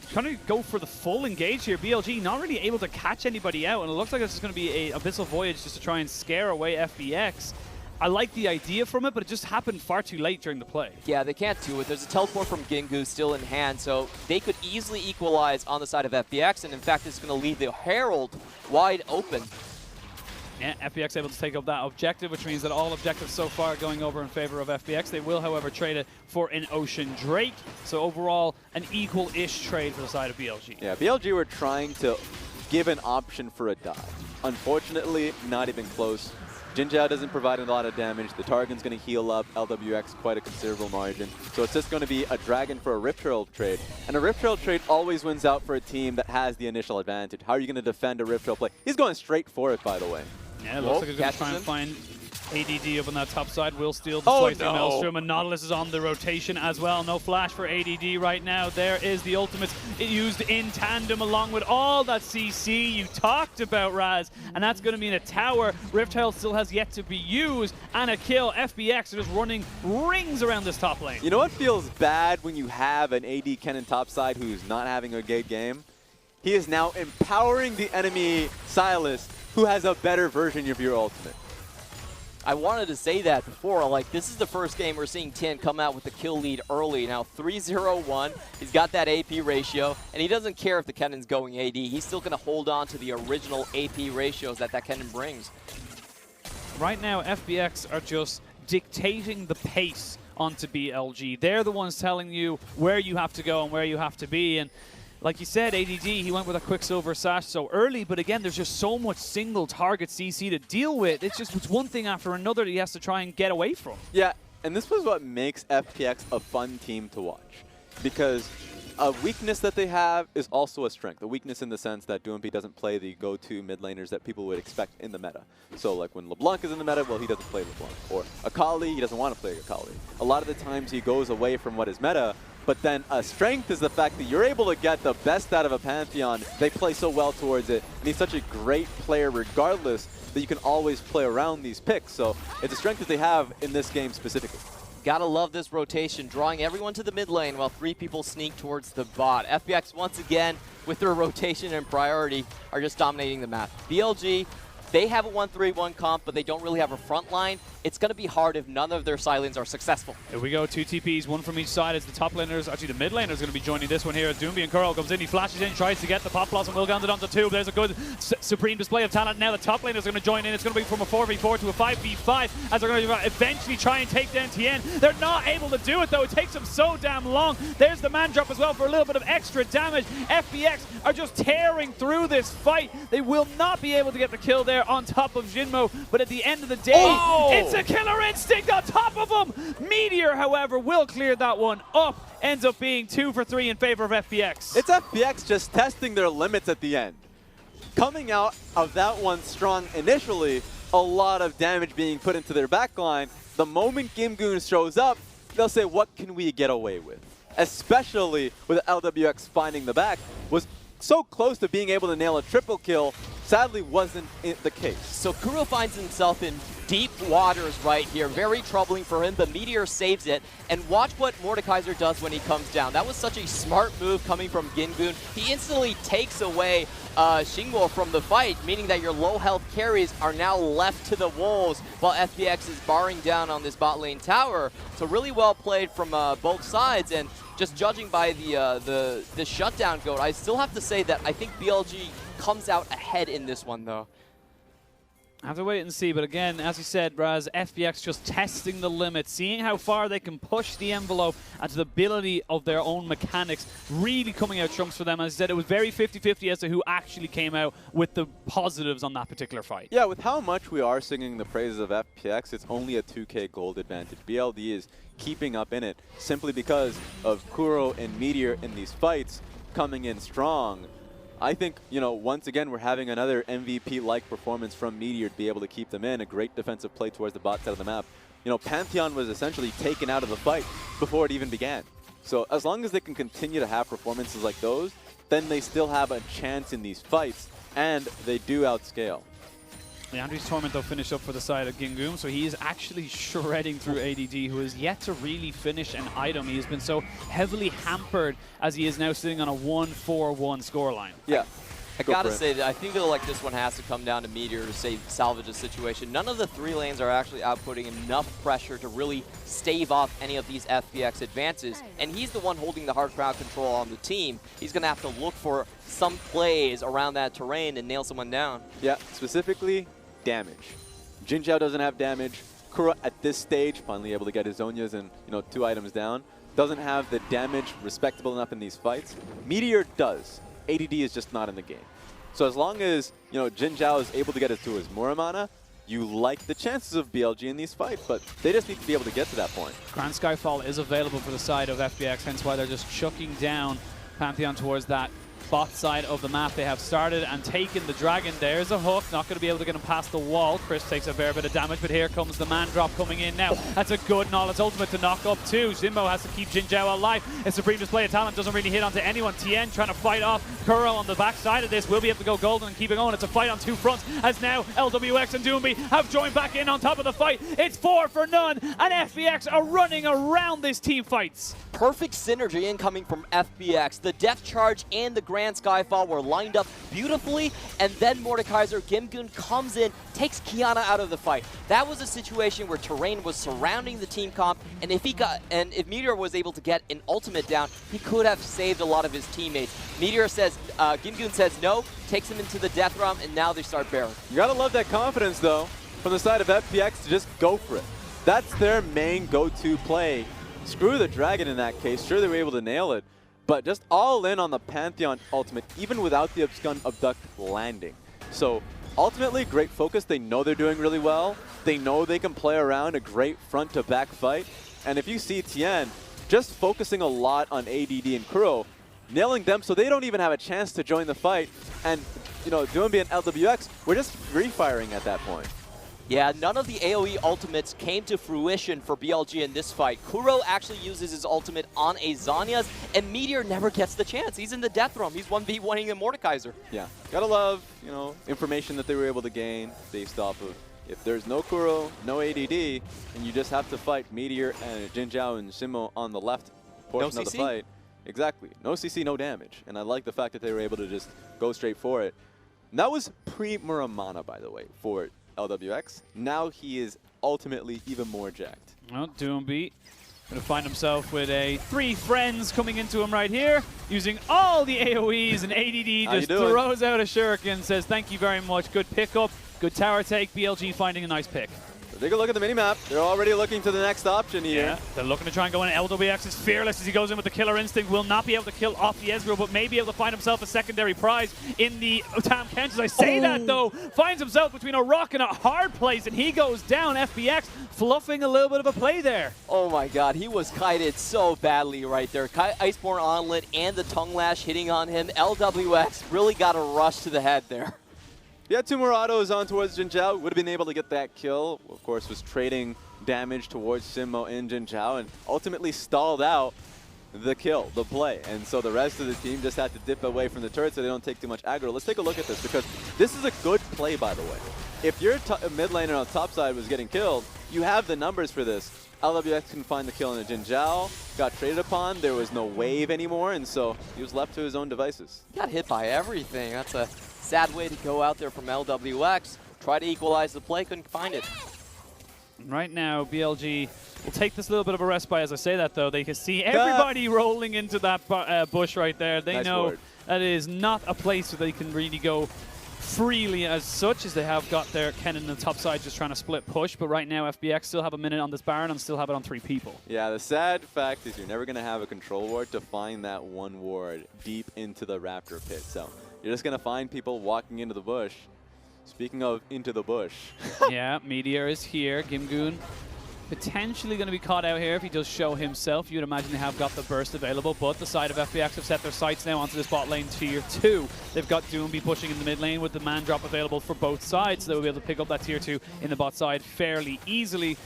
trying to go for the full engage here. BLG not really able to catch anybody out, and it looks like this is going to be an Abyssal Voyage just to try and scare away FPX. I like the idea from it, but it just happened far too late during the play. Yeah, they can't do it. There's a teleport from Gingu still in hand, so they could easily equalize on the side of FPX, and in fact, it's going to leave the Herald wide open. Yeah, FPX able to take up that objective, which means that all objectives so far are going over in favor of FPX. They will, however, trade it for an Ocean Drake. So overall, an equal-ish trade for the side of BLG. Yeah, BLG were trying to give an option for a dive. Unfortunately, not even close. Jin Zhao doesn't provide a lot of damage. The Targon's going to heal up LWX quite a considerable margin. So it's just going to be a Dragon for a Rift Herald trade. And a Rift Herald trade always wins out for a team that has the initial advantage. How are you going to defend a Rift Herald play? He's going straight for it, by the way. Yeah, it looks like he's going to try and find ADD up on that top side. Will steal the Slicing Maelstrom, and Nautilus is on the rotation as well. No flash for ADD right now. There is the ultimate used in tandem along with all that CC you talked about, Raz. And that's going to mean a tower. Rift Herald still has yet to be used, and a kill. FPX are just running rings around this top lane. You know what feels bad when you have an AD Kennen topside who's not having a good game? He is now empowering the enemy Sylas, who has a better version of your ultimate. I wanted to say that before, like, this is the first game we're seeing Tien come out with the kill lead early. Now 3-0-1, he's got that AP ratio, and he doesn't care if the Kennen's going AD. He's still going to hold on to the original AP ratios that Kennen brings. Right now, FPX are just dictating the pace onto BLG. They're the ones telling you where you have to go and where you have to be, and like you said, ADD, he went with a Quicksilver Sash so early, but again, there's just so much single target CC to deal with. It's just one thing after another that he has to try and get away from. Yeah, And this was what makes FPX a fun team to watch. Because a weakness that they have is also a strength. A weakness in the sense that Doumbé doesn't play the go-to mid laners that people would expect in the meta. So like when LeBlanc is in the meta, well, he doesn't play LeBlanc. Or Akali, he doesn't want to play Akali. A lot of the times he goes away from what is meta, but then a strength is the fact that you're able to get the best out of a Pantheon. They play so well towards it, and he's such a great player regardless that you can always play around these picks. So it's a strength that they have in this game specifically. Gotta love this rotation, drawing everyone to the mid lane while 3 people sneak towards the bot. FPX, once again, with their rotation and priority, are just dominating the map. BLG, they have a 1-3-1 comp, but they don't really have a front line. It's going to be hard if none of their silence are successful. Here we go, 2 TPs, 1 from each side as the top laners, actually the mid laner is going to be joining this one here. Doumbé and Curl comes in, he flashes in, tries to get the pop blossom, will guns it onto 2. There's a good supreme display of talent. Now the top laner is going to join in. It's going to be from a 4v4 to a 5v5 as they're going to eventually try and take down Tien. They're not able to do it though. It takes them so damn long. There's the man drop as well for a little bit of extra damage. FPX are just tearing through this fight. They will not be able to get the kill there on top of Jinmo, but at the end of the day, it's a killer instinct on top of him. Meteor, however, will clear that one up. Ends up being 2 for 3 in favor of FPX. It's FPX just testing their limits at the end. Coming out of that one strong initially, a lot of damage being put into their backline. The moment Gimgoon shows up, they'll say, what can we get away with? Especially with LWX finding the back, was so close to being able to nail a triple kill, sadly wasn't the case. So Kuro finds himself in deep waters right here. Very troubling for him, but Meteor saves it. And watch what Mordekaiser does when he comes down. That was such a smart move coming from Gingun. He instantly takes away Xingwo from the fight, meaning that your low health carries are now left to the wolves while FPX is barring down on this bot lane tower. So really well played from both sides, and just judging by the shutdown goat, I still have to say that I think BLG comes out ahead in this one though. I have to wait and see, but again, as you said, Raz, FPX just testing the limits, seeing how far they can push the envelope and to the ability of their own mechanics, really coming out trumps for them. As I said, it was very 50-50 as to who actually came out with the positives on that particular fight. Yeah, with how much we are singing the praises of FPX, it's only a 2K gold advantage. BLD is keeping up in it simply because of Kuro and Meteor in these fights coming in strong. I think, you know, once again, we're having another MVP-like performance from Meteor to be able to keep them in. A great defensive play towards the bot side of the map. You know, Pantheon was essentially taken out of the fight before it even began. So as long as they can continue to have performances like those, then they still have a chance in these fights, and they do outscale. The Andres Torment, though, finished up for the side of Gingoom, so he is actually shredding through ADD, who is yet to really finish an item. He has been so heavily hampered as he is now sitting on a 1-4-1 scoreline. Yeah. I gotta say that I think like this one has to come down to Meteor to salvage the situation. None of the 3 lanes are actually outputting enough pressure to really stave off any of these FPX advances, and he's the one holding the hard crowd control on the team. He's gonna have to look for some plays around that terrain and nail someone down. Yeah, specifically damage. Jin Zhao doesn't have damage. Kuro at this stage, finally able to get his Zhonyas and, you know, 2 items down, doesn't have the damage respectable enough in these fights. Meteor does. ADD is just not in the game. So as long as, you know, Jin Zhao is able to get to his Muramana, you like the chances of BLG in these fights, but they just need to be able to get to that point. Grand Skyfall is available for the side of FPX, hence why they're just chucking down Pantheon towards that bot side of the map. They have started and taken the dragon. There's a hook, not going to be able to get him past the wall. Chris takes a fair bit of damage, but here comes the man drop coming in now. That's a good Knowledge ultimate to knock up too. Zinmo has to keep Jin Zhao alive. A supreme display of talent doesn't really hit onto anyone. Tien trying to fight off Kuro on the back side of this. Will be able to go golden and keep it going. It's a fight on 2 fronts as now LWX and Doumbé have joined back in on top of the fight. It's 4 for none, and FPX are running around this team fights. Perfect synergy incoming from FPX. The Death Charge and the Grand Skyfall were lined up beautifully, and then Mordekaiser Gimgoon comes in, takes Kiana out of the fight. That was a situation where terrain was surrounding the team comp, and if Meteor was able to get an ultimate down, he could have saved a lot of his teammates. Meteor says, Gimgoon says no, takes him into the Death Realm, and now they start bearing. You gotta love that confidence though, from the side of FPX to just go for it. That's their main go-to play. Screw the dragon in that case. Sure, they were able to nail it, but just all in on the Pantheon ultimate, even without the Abduct landing. So ultimately, great focus. They know they're doing really well, They know they can play around a great front-to-back fight. And if you see Tien just focusing a lot on ADD and Kuro, nailing them so they don't even have a chance to join the fight. And, you know, Doombi and LWX, we're just free-firing at that point. Yeah, none of the AoE ultimates came to fruition for BLG in this fight. Kuro actually uses his ultimate on a Zhonya's, and Meteor never gets the chance. He's in the death room. He's 1v1ing a Mordekaiser. Yeah, gotta love, you know, information that they were able to gain based off of if there's no Kuro, no ADD, and you just have to fight Meteor and Jin Zhao and Simo on the left portion of the fight. Exactly. No CC, no damage. And I like the fact that they were able to just go straight for it. And that was pre-Muramana, by the way, for LWX. Now he is ultimately even more jacked. Well, Doombi going to find himself with 3 friends coming into him right here, using all the AoEs, and ADD just throws out a shuriken, says thank you very much, good pickup, good tower take, BLG finding a nice pick. Take a look at the minimap. They're already looking to the next option here. Yeah, they're looking to try and go in. LWX is fearless as he goes in with the killer instinct. Will not be able to kill off the Ezreal, but may be able to find himself a secondary prize in the Tam Kench. As I say that, though, finds himself between a rock and a hard place, and he goes down. FPX fluffing a little bit of a play there. Oh my god, he was kited so badly right there. Iceborne Onlet and the Tongue Lash hitting on him. LWX really got a rush to the head there. He had 2 more autos on towards Jin Zhao. Would have been able to get that kill. Of course, was trading damage towards Simo and Jin Zhao and ultimately stalled out the kill, the play. And so the rest of the team just had to dip away from the turret so they don't take too much aggro. Let's take a look at this because this is a good play, by the way. If your mid laner on top side was getting killed, you have the numbers for this. LWX can find the kill in a Jin Zhao, got traded upon, there was no wave anymore, and so he was left to his own devices. Got hit by everything. That's a sad way to go out there from LWX. Try to equalize the play, couldn't find it. Right now, BLG will take this little bit of a respite. As I say that, though, they can see everybody rolling into that bush right there. They know that it is not a place where they can really go freely as such, as they have got their Kennen on the top side just trying to split push. But right now, FPX still have a minute on this Baron and still have it on 3 people. Yeah, the sad fact is you're never going to have a control ward to find that one ward deep into the Raptor pit. So you're just going to find people walking into the bush. Speaking of into the bush. Yeah, Meteor is here. Gimgoon potentially going to be caught out here if he does show himself. You'd imagine they have got the burst available, but the side of FPX have set their sights now onto this bot lane tier 2. They've got Doombi pushing in the mid lane with the man drop available for both sides, so they'll be able to pick up that tier 2 in the bot side fairly easily.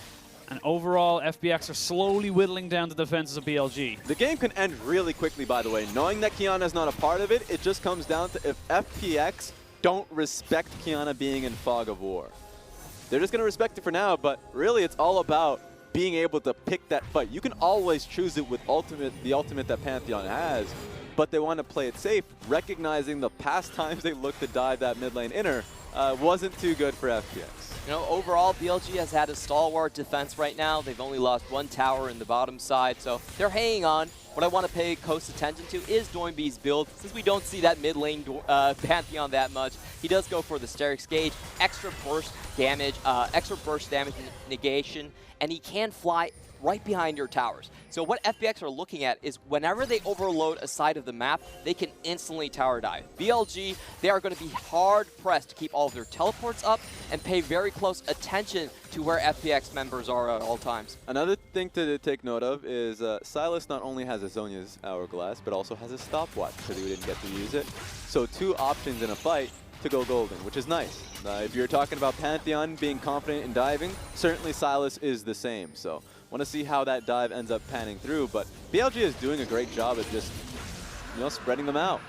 And overall, FPX are slowly whittling down the defenses of BLG. The game can end really quickly, by the way. Knowing that Qiyana is not a part of it, it just comes down to if FPX don't respect Qiyana being in Fog of War. They're just going to respect it for now, but really it's all about being able to pick that fight. You can always choose it with the ultimate that Pantheon has, but they want to play it safe, recognizing the past times they looked to dive that mid lane inner wasn't too good for FPX. You know, overall, BLG has had a stalwart defense right now. They've only lost 1 tower in the bottom side, so they're hanging on. What I want to pay close attention to is Doinby's build. Since we don't see that mid lane Pantheon that much, he does go for the Sterix Gauge, extra burst damage negation, and he can fly right behind your towers. So what FPX are looking at is whenever they overload a side of the map, they can instantly tower dive. BLG, they are going to be hard pressed to keep all of their teleports up and pay very close attention to where FPX members are at all times. Another thing to take note of is Silas not only has a Zhonya's Hourglass, but also has a stopwatch because he didn't get to use it. So 2 options in a fight to go golden, which is nice. If you're talking about Pantheon being confident in diving, certainly Silas is the same. So want to see how that dive ends up panning through, but BLG is doing a great job at just, you know, spreading them out.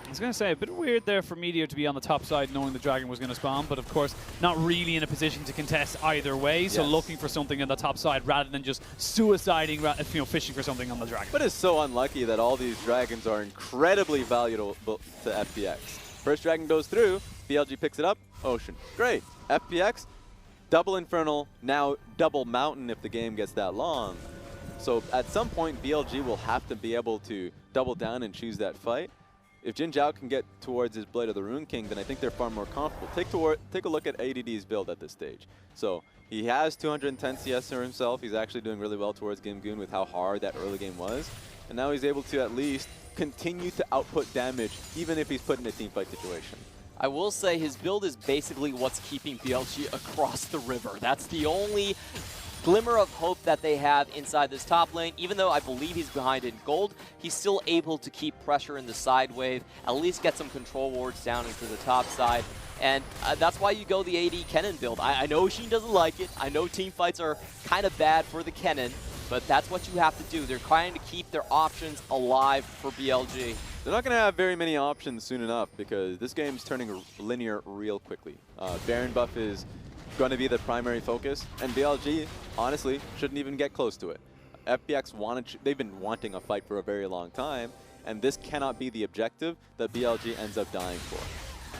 I was going to say, a bit weird there for Meteor to be on the top side knowing the dragon was going to spawn, but of course not really in a position to contest either way, so looking for something on the top side rather than just suiciding, you know, fishing for something on the dragon. But it's so unlucky that all these dragons are incredibly valuable to FPX. First dragon goes through, BLG picks it up, Ocean. Great. FPX, double Infernal, now double Mountain if the game gets that long. So at some point, BLG will have to be able to double down and choose that fight. If Jin Zhao can get towards his Blade of the Rune King, then I think they're far more comfortable. Take a look at ADD's build at this stage. So he has 210 CS for himself. He's actually doing really well towards Gimgoon with how hard that early game was. And now he's able to at least continue to output damage, even if he's put in a teamfight situation. I will say his build is basically what's keeping BLG across the river. That's the only glimmer of hope that they have inside this top lane. Even though I believe he's behind in gold, he's still able to keep pressure in the side wave, at least get some control wards down into the top side. And that's why you go the AD Kennen build. I know Sheen doesn't like it. I know team fights are kind of bad for the Kennen, but that's what you have to do. They're trying to keep their options alive for BLG. They're not going to have very many options soon enough because this game's turning linear real quickly. Baron buff is going to be the primary focus, and BLG, honestly, shouldn't even get close to it. FPX they've been wanting a fight for a very long time, and this cannot be the objective that BLG ends up dying for.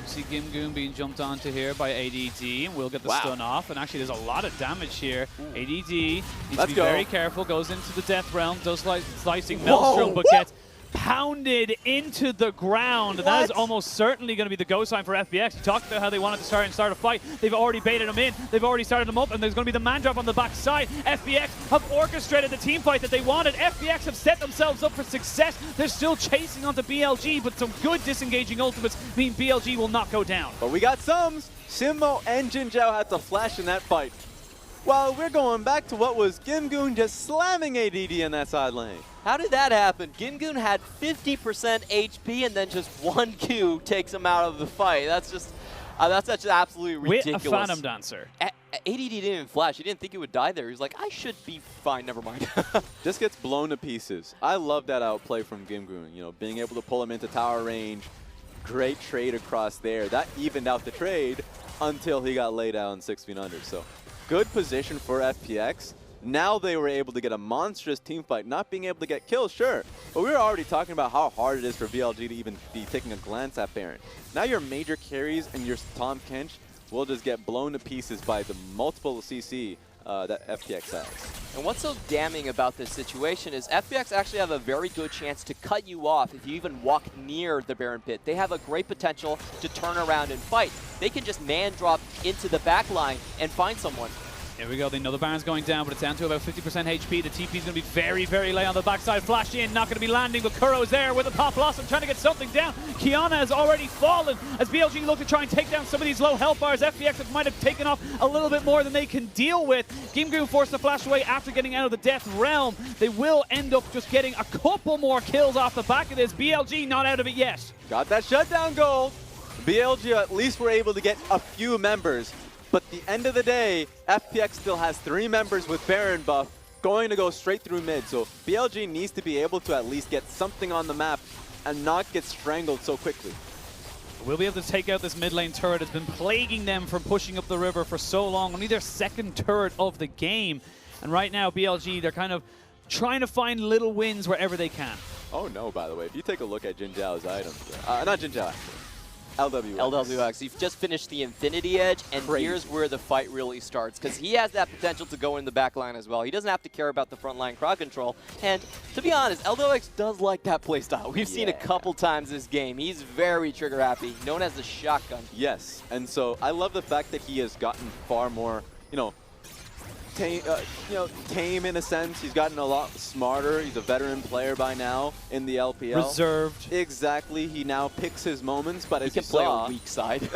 You see Gimgoon being jumped onto here by ADD, and we'll get the stun off. And actually, there's a lot of damage here. ADD needs to be very careful, goes into the Death Realm, does slicing Maelstrom, but gets pounded into the ground. What? That is almost certainly going to be the go sign for FPX. You talked about how they wanted to start a fight. They've already baited him in. They've already started him up, and there's going to be the man drop on the back side. FPX have orchestrated the team fight that they wanted. FPX have set themselves up for success. They're still chasing onto BLG, but some good disengaging ultimates mean BLG will not go down. But we got sums. Simmo and Jin Zhao had to flash in that fight. Well, we're going back to what was Gimgoon just slamming ADD in that side lane. How did that happen? Gimgoon had 50% HP and then just 1 Q takes him out of the fight. That's just absolutely ridiculous. With a Phantom Dancer. ADD didn't even flash. He didn't think he would die there. He was like, I should be fine. Never mind. Just gets blown to pieces. I love that outplay from Gimgoon. You know, being able to pull him into tower range. Great trade across there. That evened out the trade until he got laid out in 6v under. So good position for FPX. Now they were able to get a monstrous team fight, not being able to get kills, sure. But we were already talking about how hard it is for BLG to even be taking a glance at Baron. Now your major carries and your Tahm Kench will just get blown to pieces by the multiple CC that FPX has. And what's so damning about this situation is FPX actually have a very good chance to cut you off if you even walk near the Baron pit. They have a great potential to turn around and fight. They can just man drop into the back line and find someone. Here we go. They know the Baron's going down, but it's down to about 50% HP. The TP is going to be very, very late on the backside. Flash in, not going to be landing, but Kuro is there with a Pop Blossom trying to get something down. Kiana has already fallen as BLG look to try and take down some of these low health bars. FPX might have taken off a little bit more than they can deal with. Gimgoon forced to flash away after getting out of the Death Realm. They will end up just getting a couple more kills off the back of this. BLG not out of it yet. Got that shutdown gold. BLG at least were able to get a few members. But at the end of the day, FPX still has 3 members with Baron buff going to go straight through mid. So BLG needs to be able to at least get something on the map and not get strangled so quickly. We'll be able to take out this mid lane turret. It's been plaguing them from pushing up the river for so long. Only their second turret of the game. And right now, BLG, they're kind of trying to find little wins wherever they can. Oh no, by the way, if you take a look at Jin Zhao's items, not Jin Zhao, actually. LWX. You've just finished the Infinity Edge, and here's where the fight really starts, because he has that potential to go in the back line as well. He doesn't have to care about the front line crowd control, and to be honest, LWX does like that playstyle. We've seen a couple times this game. He's very trigger happy, known as the shotgun. Yes, and so I love the fact that he has gotten far more, tame in a sense. He's gotten a lot smarter. He's a veteran player by now in the LPL. Reserved. Exactly. He now picks his moments, but as you saw, play a weak side.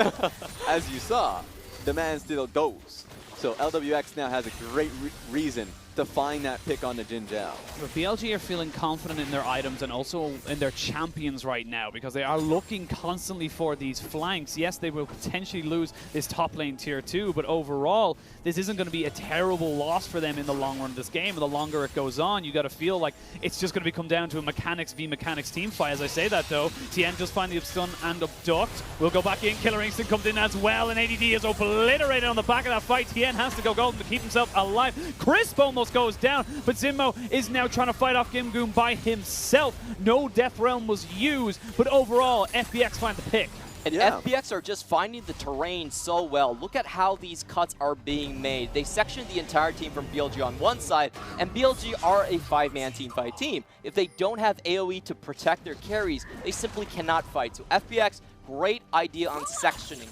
as you saw, the man still goes. So LWX now has a great reason to find that pick on the Jin Zhao. But BLG are feeling confident in their items and also in their champions right now because they are looking constantly for these flanks. Yes, they will potentially lose this top lane tier 2, but overall, this isn't going to be a terrible loss for them in the long run of this game. And the longer it goes on, you got to feel like it's just going to come down to a mechanics v mechanics team fight. As I say that though, Tien just finally stun and abduct. We'll go back in. Killer Instinct comes in as well, and ADD is obliterated on the back of that fight. Tien has to go golden to keep himself alive. Crisp almost goes down, but Zimmo is now trying to fight off Gimgoon by himself. No Death Realm was used, but overall, FPX find the pick. And FPX are just finding the terrain so well. Look at how these cuts are being made. They sectioned the entire team from BLG on one side, and BLG are a 5-man team fight team. If they don't have AoE to protect their carries, they simply cannot fight. So FPX, great idea on sectioning.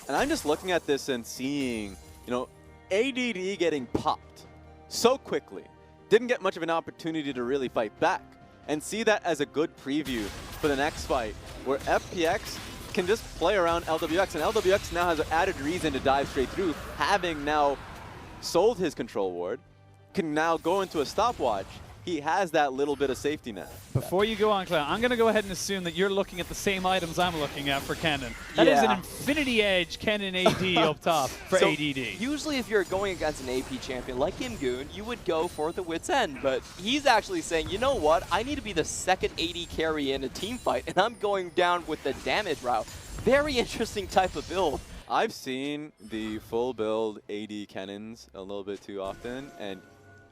And I'm just looking at this and seeing, ADD getting popped so quickly. Didn't get much of an opportunity to really fight back. And see that as a good preview for the next fight, where FPX can just play around LWX, and LWX now has an added reason to dive straight through, having now sold his control ward, can now go into a stopwatch. He has that little bit of safety net. Before you go on, Cloud, I'm going to go ahead and assume that you're looking at the same items I'm looking at for Kennen. That is an Infinity Edge Kennen AD up top for so ADD. Usually if you're going against an AP champion like Imgoon, you would go for the Wit's End, but he's actually saying, you know what, I need to be the second AD carry in a team fight, and I'm going down with the damage route. Very interesting type of build. I've seen the full build AD Kennens a little bit too often, and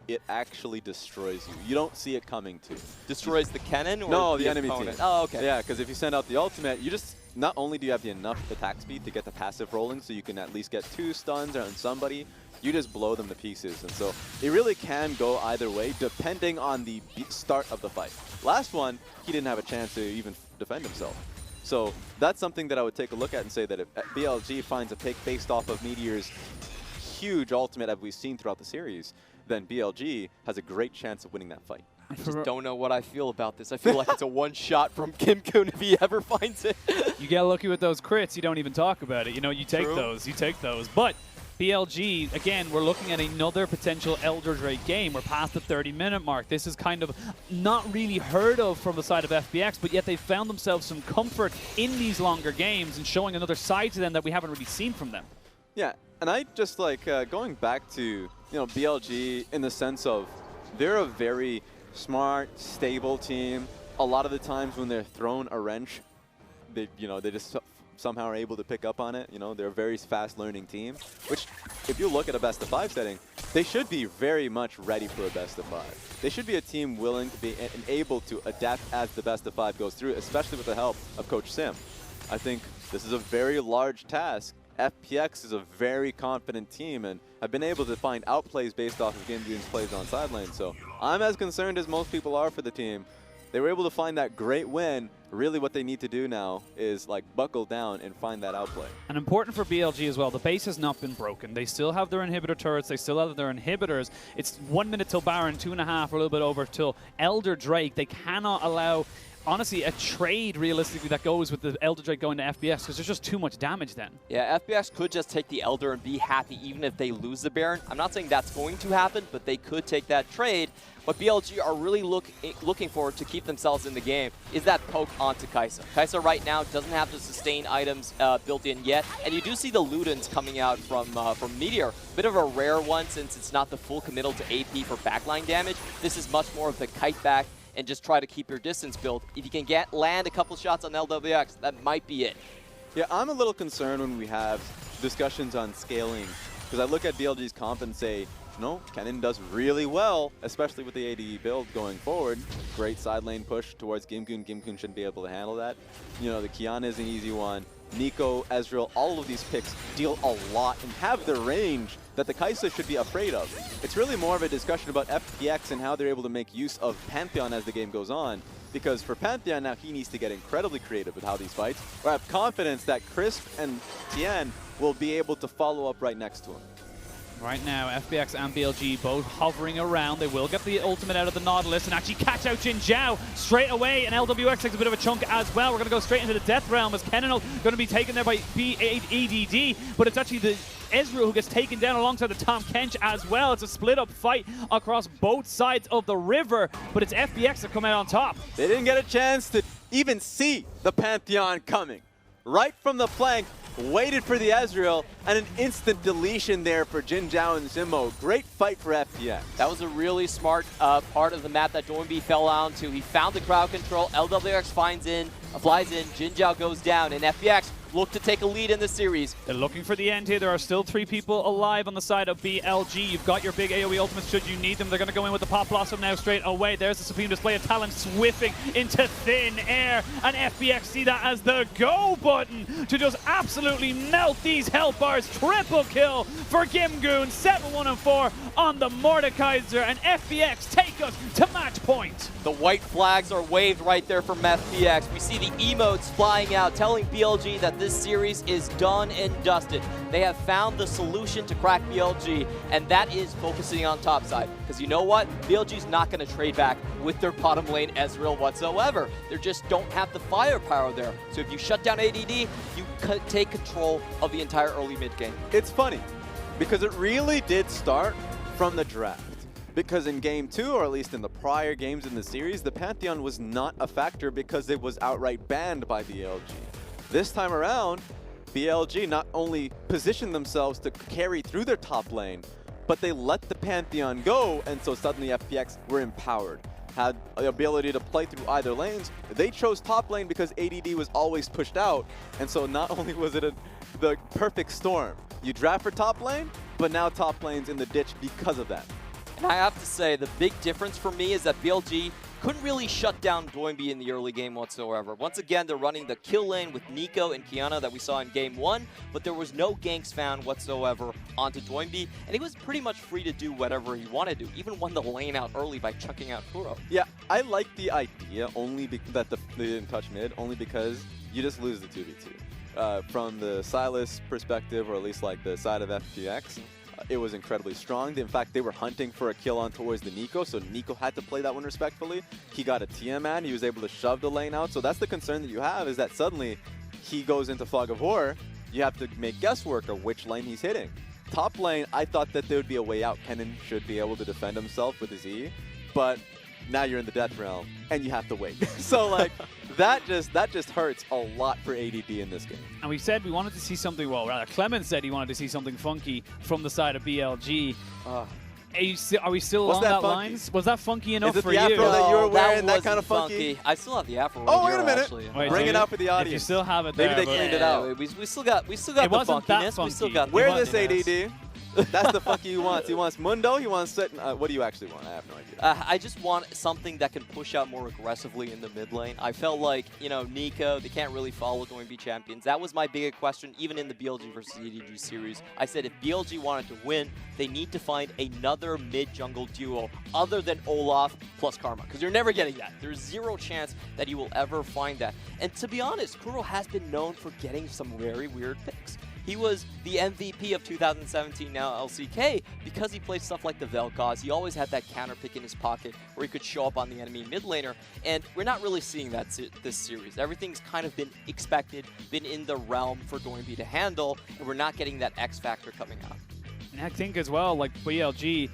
it actually destroys you. You don't see it coming to. Destroys the Kennen or no, the enemy opponent? team. Oh, okay. Yeah, because if you send out the ultimate, you just, not only do you have the enough attack speed to get the passive rolling so you can at least get 2 stuns on somebody, you just blow them to pieces. And so it really can go either way depending on the start of the fight. Last one, he didn't have a chance to even defend himself. So that's something that I would take a look at and say that if BLG finds a pick based off of Meteor's huge ultimate that we've seen throughout the series, then BLG has a great chance of winning that fight. I just don't know what I feel about this. I feel like it's a one-shot from Kim-kun if he ever finds it. You get lucky with those crits, you don't even talk about it. You know, you take those, you take those. But BLG, again, we're looking at another potential Elder Drake game. We're past the 30-minute mark. This is kind of not really heard of from the side of FPX, but yet they've found themselves some comfort in these longer games and showing another side to them that we haven't really seen from them. Yeah, and I just like going back to BLG in the sense of they're a very smart, stable team. A lot of the times when they're thrown a wrench, they just somehow are able to pick up on it. They're a very fast-learning team, which if you look at a best-of-5 setting, they should be very much ready for a best-of-5. They should be a team willing to be and able to adapt as the best-of-5 goes through, especially with the help of Coach Sim. I think this is a very large task. FPX is a very confident team, and I've been able to find outplays based off of Gimgoon's plays on sidelane. So I'm as concerned as most people are for the team. They were able to find that great win. Really what they need to do now is buckle down and find that outplay. And important for BLG as well, the base has not been broken. They still have their inhibitor turrets, they still have their inhibitors. It's 1 minute till Baron, 2.5 or a little bit over till Elder Drake. They cannot allow, honestly, a trade realistically that goes with the Elder Drake going to FPX because there's just too much damage then. Yeah, FPX could just take the Elder and be happy even if they lose the Baron. I'm not saying that's going to happen, but they could take that trade. What BLG are really looking for to keep themselves in the game is that poke onto Kai'Sa. Kai'Sa right now doesn't have the sustain items built in yet, and you do see the Ludens coming out from Meteor. Bit of a rare one since it's not the full committal to AP for backline damage. This is much more of the kite back and just try to keep your distance build. If you can land a couple shots on LWX, that might be it. Yeah, I'm a little concerned when we have discussions on scaling, because I look at BLG's comp and say, Kennen does really well, especially with the ADE build going forward. Great side lane push towards Gimgoon. Gimgoon should be able to handle that. The Kiana is an easy one. Nico, Ezreal, all of these picks deal a lot and have the range that the Kai'Sa should be afraid of. It's really more of a discussion about FPX and how they're able to make use of Pantheon as the game goes on. Because for Pantheon now, he needs to get incredibly creative with how these fights, or I have confidence that Crisp and Tien will be able to follow up right next to him. Right now, FPX and BLG both hovering around. They will get the ultimate out of the Nautilus and actually catch out Jin Zhao straight away, and LWX takes a bit of a chunk as well. We're going to go straight into the Death Realm as Kennen going to be taken there by EDD, but it's actually the Ezreal who gets taken down alongside the Tom Kench as well. It's a split-up fight across both sides of the river, but it's FPX that come out on top. They didn't get a chance to even see the Pantheon coming. Right from the flank, waited for the Ezreal, and an instant deletion there for Jin Zhao and Zimmo. Great fight for FPX. That was a really smart part of the map that Doinby fell onto. He found the crowd control, LWX flies in, Jin Zhao goes down, and FPX look to take a lead in the series. They're looking for the end here. There are still 3 people alive on the side of BLG. You've got your big AoE ultimates should you need them. They're going to go in with the Pop Blossom now straight away. There's the Supreme Display of Talent swiffing into thin air. And FPX see that as the go button to just absolutely melt these health bars. Triple kill for Gimgoon. 7-1-4 on the Mordekaiser. And FPX take us to match point. The white flags are waved right there from FPX. We see the emotes flying out, telling BLG that this series is done and dusted. They have found the solution to crack BLG, and that is focusing on topside. Because you know what? BLG's not going to trade back with their bottom lane Ezreal whatsoever. They just don't have the firepower there. So if you shut down ADD, you take control of the entire early mid game. It's funny, because it really did start from the draft. Because in Game 2, or at least in the prior games in the series, the Pantheon was not a factor because it was outright banned by BLG. This time around, BLG not only positioned themselves to carry through their top lane, but they let the Pantheon go, and so suddenly FPX were empowered. Had the ability to play through either lanes. They chose top lane because ADD was always pushed out, and so not only was it the perfect storm. You draft for top lane, but now top lane's in the ditch because of that. And I have to say, the big difference for me is that BLG couldn't really shut down Doinby in the early game whatsoever. Once again, they're running the kill lane with Nico and Kiana that we saw in Game 1, but there was no ganks found whatsoever onto Doinby, and he was pretty much free to do whatever he wanted to, even won the lane out early by chucking out Kuro. Yeah, I like the idea only that they didn't touch mid, only because you just lose the 2v2. From the Sylas perspective, or at least like the side of FPX, it was incredibly strong. In fact, they were hunting for a kill on towards the Nico, so Nico had to play that one respectfully. He got a TM, he was able to shove the lane out, so that's the concern that you have, is that suddenly he goes into Fog of War, you have to make guesswork of which lane he's hitting. Top lane, I thought that there would be a way out. Kennen should be able to defend himself with his E, but now you're in the Death Realm, and you have to wait. So like, that just hurts a lot for ADD in this game. And we said we wanted to see something, well, rather, Clemens said he wanted to see something funky from the side of BLG. Are we still on that lines? Was that funky enough for you? Is it the afro that you were wearing, that kind of funky? I still have the afro. Oh, wait a minute. Actually. Bring it out for the audience. If you still have it there. Maybe they cleaned it out. We still got the funkiness. We still got Wear this, ADD. That's the funky he wants. He wants Mundo. He wants certain. What do you actually want? I have no idea. I just want something that can push out more aggressively in the mid lane. I felt like, Nico, they can't really follow Doinby champions. That was my bigger question, even in the BLG versus EDG series. I said if BLG wanted to win, they need to find another mid-jungle duo other than Olaf plus Karma, because you're never getting that. There's zero chance that you will ever find that. And to be honest, Kuro has been known for getting some very weird picks. He was the MVP of 2017, now LCK, because he played stuff like the Vel'Koz. He always had that counter pick in his pocket where he could show up on the enemy mid laner, and we're not really seeing that this series. Everything's kind of been expected, been in the realm for Doinby to handle, and we're not getting that X factor coming out. And I think as well, like BLG,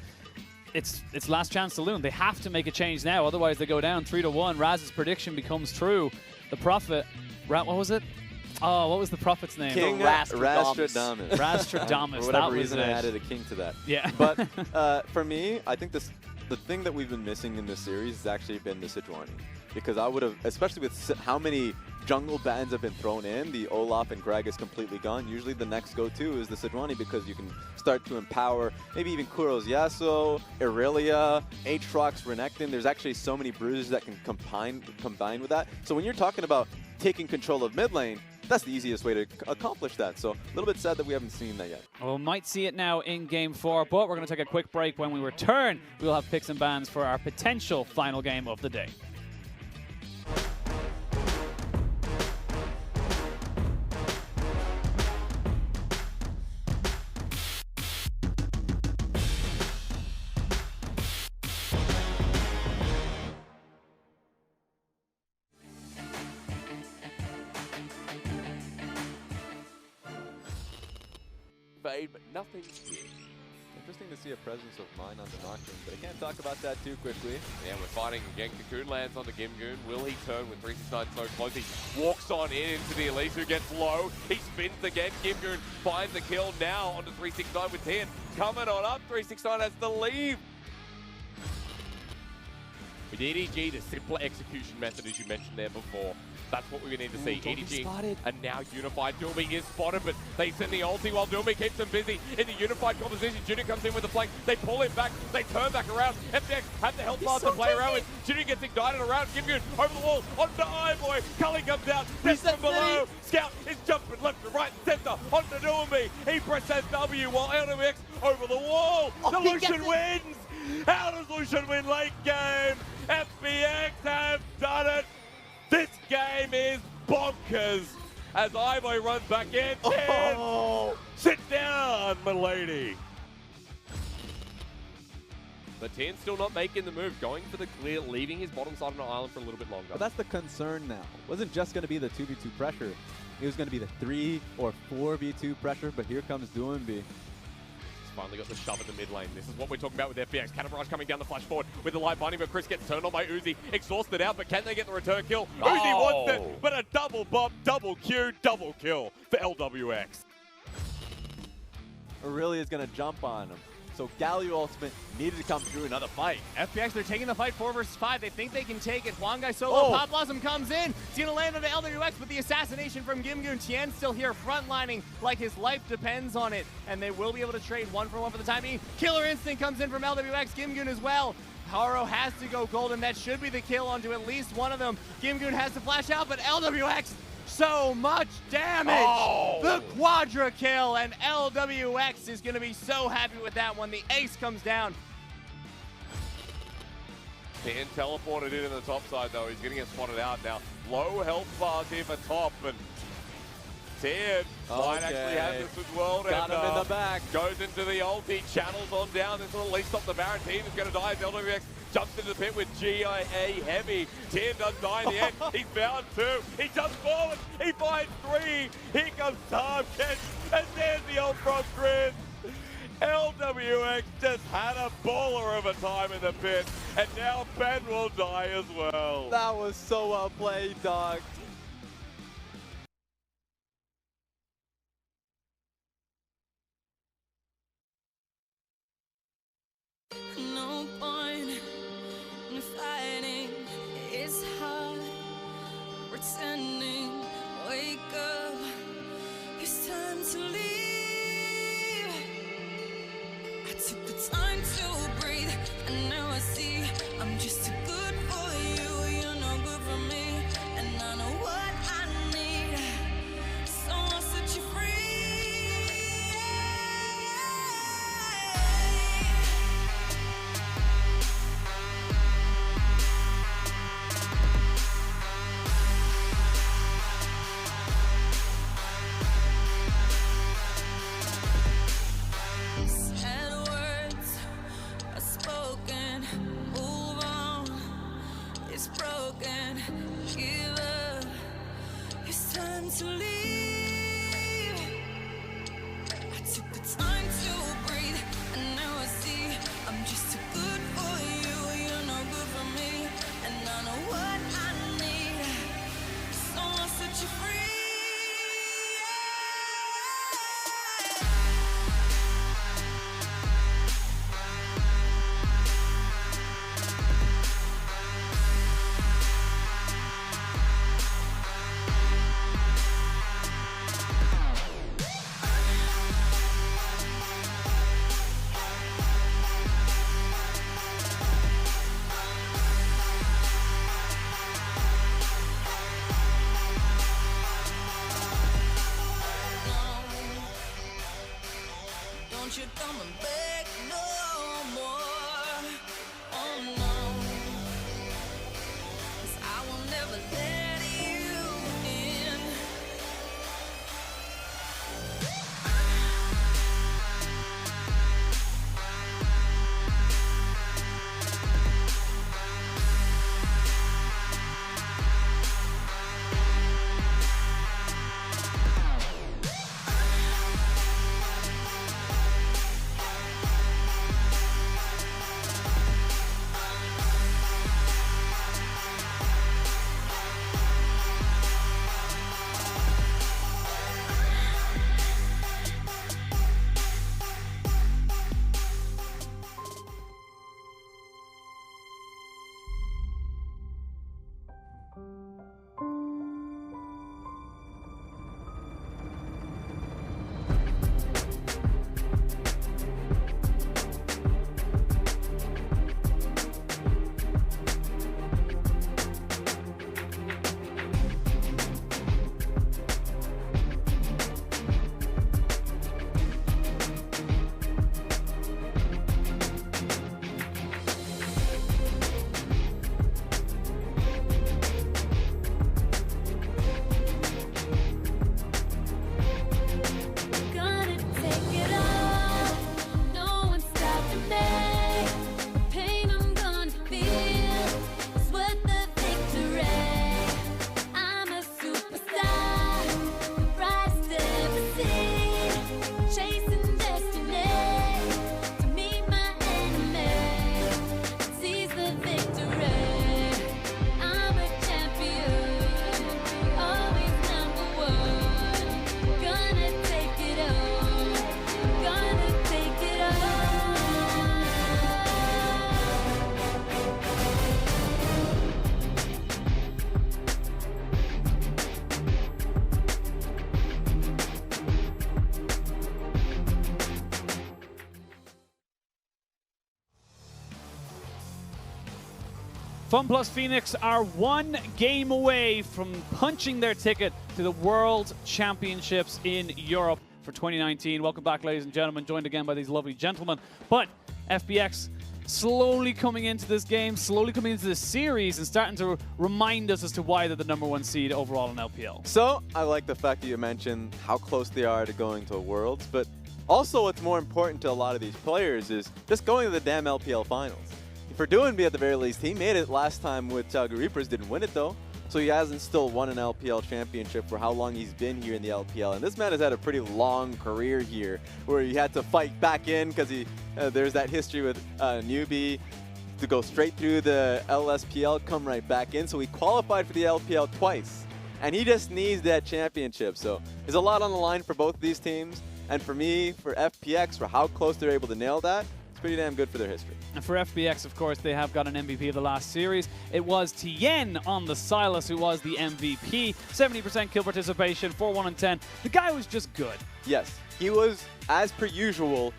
it's last chance saloon. They have to make a change now, otherwise they go down 3-1. Raz's prediction becomes true. The Prophet, what was it? Oh, what was the Prophet's name? King Rastradamus. Rastradamus. For whatever reason, I added a king to that. Yeah. But for me, I think the thing that we've been missing in this series has actually been the Sejuani. Because I would have, especially with how many jungle bans have been thrown in, the Olaf and Greg is completely gone. Usually the next go-to is the Sejuani because you can start to empower maybe even Kuro's Yasuo, Irelia, Aatrox, Renekton. There's actually so many bruises that can combine with that. So when you're talking about taking control of mid lane, that's the easiest way to accomplish that. So a little bit sad that we haven't seen that yet. Well, we might see it now in Game 4, but we're going to take a quick break. When we return, we'll have picks and bans for our potential final game of the day. But nothing's here. Interesting to see a presence of mine on the Nocturne, but I can't talk about that too quickly. Yeah, we're fighting again. Cocoon lands on the Gimgoon. Will he turn with 369 so close? He walks on into the Elise, who gets low. He spins again. Gimgoon finds the kill now onto 369 with 10. Coming on up, 369 has to leave. With EDG, the simpler execution method, as you mentioned there before. That's what we need to see. EDG and now unified. Dooming is spotted, but they send the ulti while Dooming keeps them busy. In the unified composition, Junior comes in with the flank. They pull him back. They turn back around. FPX have the health bars to play around with. Junior gets ignited around. Gimgoon over the wall onto Boy. Cully comes out. Steps from below. Scout is jumping left to right and center onto Dooming. He presses W while LPX over the wall. The Lucian wins. How does Lucian win late game? FPX as Ivo runs back in. Oh. Sit down, milady. But Tian's still not making the move, going for the clear, leaving his bottom side on the island for a little bit longer. But that's the concern now. It wasn't just going to be the 2v2 pressure. It was going to be the 3 or 4v2 pressure, but here comes Doinb. He's finally got the shove in the mid lane. This is what we're talking about with FPX. Cannon Barrage coming down the flash forward with the light binding, but Chris gets turned on by Uzi. Exhausted out, but can they get the return kill? Uzi wants it, but a double bump, double Q, double kill for LWX. Aurelia is going to jump on him. So Galio ultimate needed to come through another fight. FPX, they're taking the fight 4 versus 5. They think they can take it. Huangai solo, Pop Blossom comes in. He's going to land on the LWX, but the assassination from Gimgoon. Tian still here frontlining like his life depends on it. And they will be able to trade 1-for-1 for the time being. Killer Instinct comes in from LWX, Gimgoon as well. Haro has to go golden. That should be the kill onto at least one of them. Gimgoon has to flash out, but LWX, so much damage. The quadra kill, and LWX is going to be so happy with that one. The ace comes down. Tian teleported in the top side though. He's going to get spotted out now. Low health bars here for top, and Tian might actually have this as well. Got him in the back. Goes into the ulti, channels on down. This will at least stop the Baron. Team is going to die as LWX jumps into the pit with GIA heavy. Tian does die in the end. He's bound 2. He jumps forward. He finds 3. Here comes Tarkin. And there's the old frog grin. LWX just had a baller of a time in the pit. And now Ben will die as well. That was so well played, dog. No point in fighting, it's hard pretending. Wake up, it's time to leave. I took the time to breathe, and now I see I'm just too good for you. You're no good for me, and I know what I need. So I'll set you free. Sad words are spoken. Move on. It's broken. Give up. It's time to leave. I took the time to breathe, and now I see I'm just too good for you. You're no good for me, and I know what I need. So I'll set you free. Don't you come and beg no more. Oh no, 'cause I will never let you in. FunPlus Phoenix are one game away from punching their ticket to the World Championships in Europe for 2019. Welcome back, ladies and gentlemen, joined again by these lovely gentlemen. But FPX slowly coming into this game, slowly coming into this series and starting to remind us as to why they're the #1 seed overall in LPL. So, I like the fact that you mentioned how close they are to going to Worlds, but also what's more important to a lot of these players is just going to the damn LPL Finals. For Doinby at the very least, he made it last time with Calgary Reapers, didn't win it though. So he hasn't still won an LPL championship for how long he's been here in the LPL. And this man has had a pretty long career here where he had to fight back in because there's that history with newbie to go straight through the LSPL, come right back in. So he qualified for the LPL twice. And he just needs that championship. So there's a lot on the line for both of these teams. And for me, for FPX, for how close they're able to nail that, it's pretty damn good for their history. And for FPX, of course, they have got an MVP of the last series. It was Tien on the Silas who was the MVP. 70% kill participation, 4-1 and 10. The guy was just good. Yes, he was, as per usual,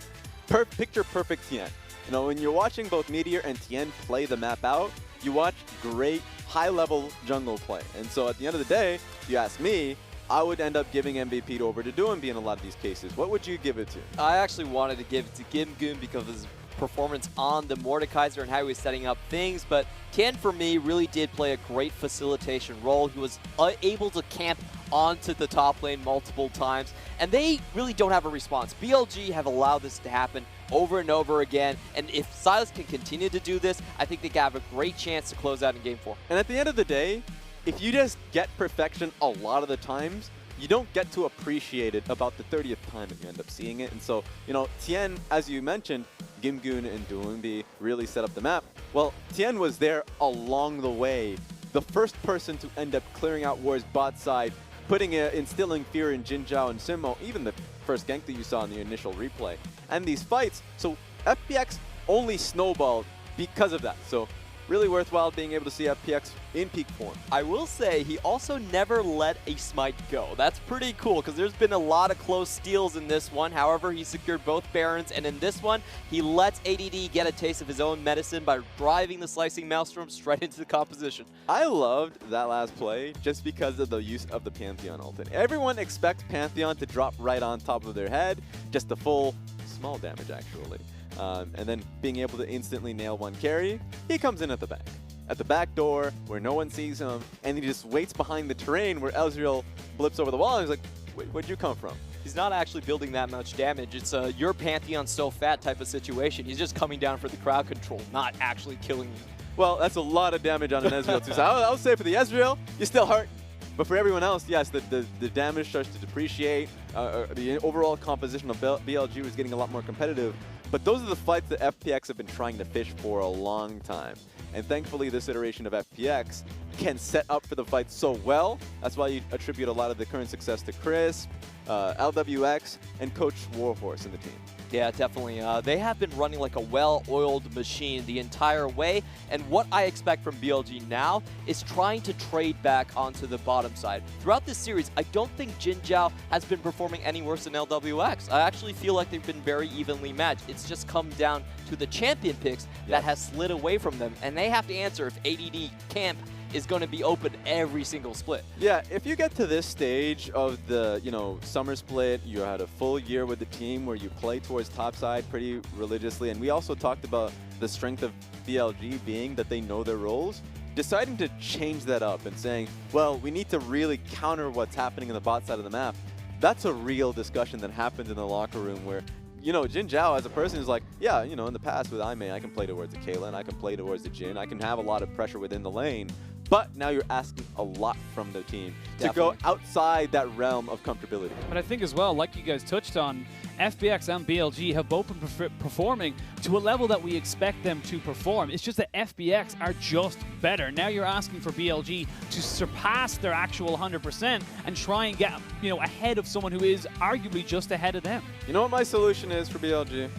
picture-perfect Tien. You know, when you're watching both Meteor and Tien play the map out, you watch great high-level jungle play. And so at the end of the day, if you ask me, I would end up giving MVP over to Doinby in a lot of these cases. What would you give it to? I actually wanted to give it to Gimgoon because of his performance on the Mordekaiser and how he was setting up things, but Tien for me really did play a great facilitation role. He was able to camp onto the top lane multiple times, and they really don't have a response. BLG have allowed this to happen over and over again, and if Silas can continue to do this, I think they can have a great chance to close out in Game 4. And at the end of the day, if you just get perfection a lot of the times, you don't get to appreciate it about the 30th time that you end up seeing it. And so, you know, Tien, as you mentioned, Gimgoon and Doinby really set up the map. Well, Tien was there along the way. The first person to end up clearing out War's bot side, instilling fear in Jinzhao and Simo, even the first gank that you saw in the initial replay. And these fights, so FPX only snowballed because of that. So really worthwhile being able to see FPX in peak form. I will say he also never let a smite go. That's pretty cool because there's been a lot of close steals in this one. However, he secured both Barons, and in this one, he lets ADD get a taste of his own medicine by driving the Slicing Maelstrom straight into the composition. I loved that last play just because of the use of the Pantheon ult. Everyone expects Pantheon to drop right on top of their head, just the full small damage actually. And then being able to instantly nail one carry, he comes in at the back door where no one sees him, and he just waits behind the terrain where Ezreal blips over the wall, and he's like, wait, where'd you come from? He's not actually building that much damage. It's a your Pantheon's so fat type of situation. He's just coming down for the crowd control, not actually killing you. Well, that's a lot of damage on an Ezreal too. So I would say for the Ezreal, you're still hurt. But for everyone else, yes, the damage starts to depreciate. The overall composition of BLG was getting a lot more competitive. But those are the fights that FPX have been trying to fish for a long time. And thankfully, this iteration of FPX can set up for the fight so well. That's why you attribute a lot of the current success to Crisp, LWX, and Coach Warhorse in the team. Yeah, definitely. They have been running like a well-oiled machine the entire way, and what I expect from BLG now is trying to trade back onto the bottom side. Throughout this series, I don't think Jinzhao has been performing any worse than LWX. I actually feel like they've been very evenly matched. It's just come down to the champion picks that has slid away from them, and they have to answer if ADD camp is going to be open every single split. Yeah, if you get to this stage of the, summer split, you had a full year with the team where you play towards topside pretty religiously, and we also talked about the strength of BLG being that they know their roles. Deciding to change that up and saying, well, we need to really counter what's happening in the bot side of the map, that's a real discussion that happens in the locker room where Jinzhao as a person is like, yeah, in the past with Aimee, I can play towards the Kaylin, I can play towards the Jhin, I can have a lot of pressure within the lane. But now you're asking a lot from the team to go outside that realm of comfortability. But I think as well, like you guys touched on, FPX and BLG have both been performing to a level that we expect them to perform. It's just that FPX are just better. Now you're asking for BLG to surpass their actual 100% and try and get, ahead of someone who is arguably just ahead of them. You know what my solution is for BLG?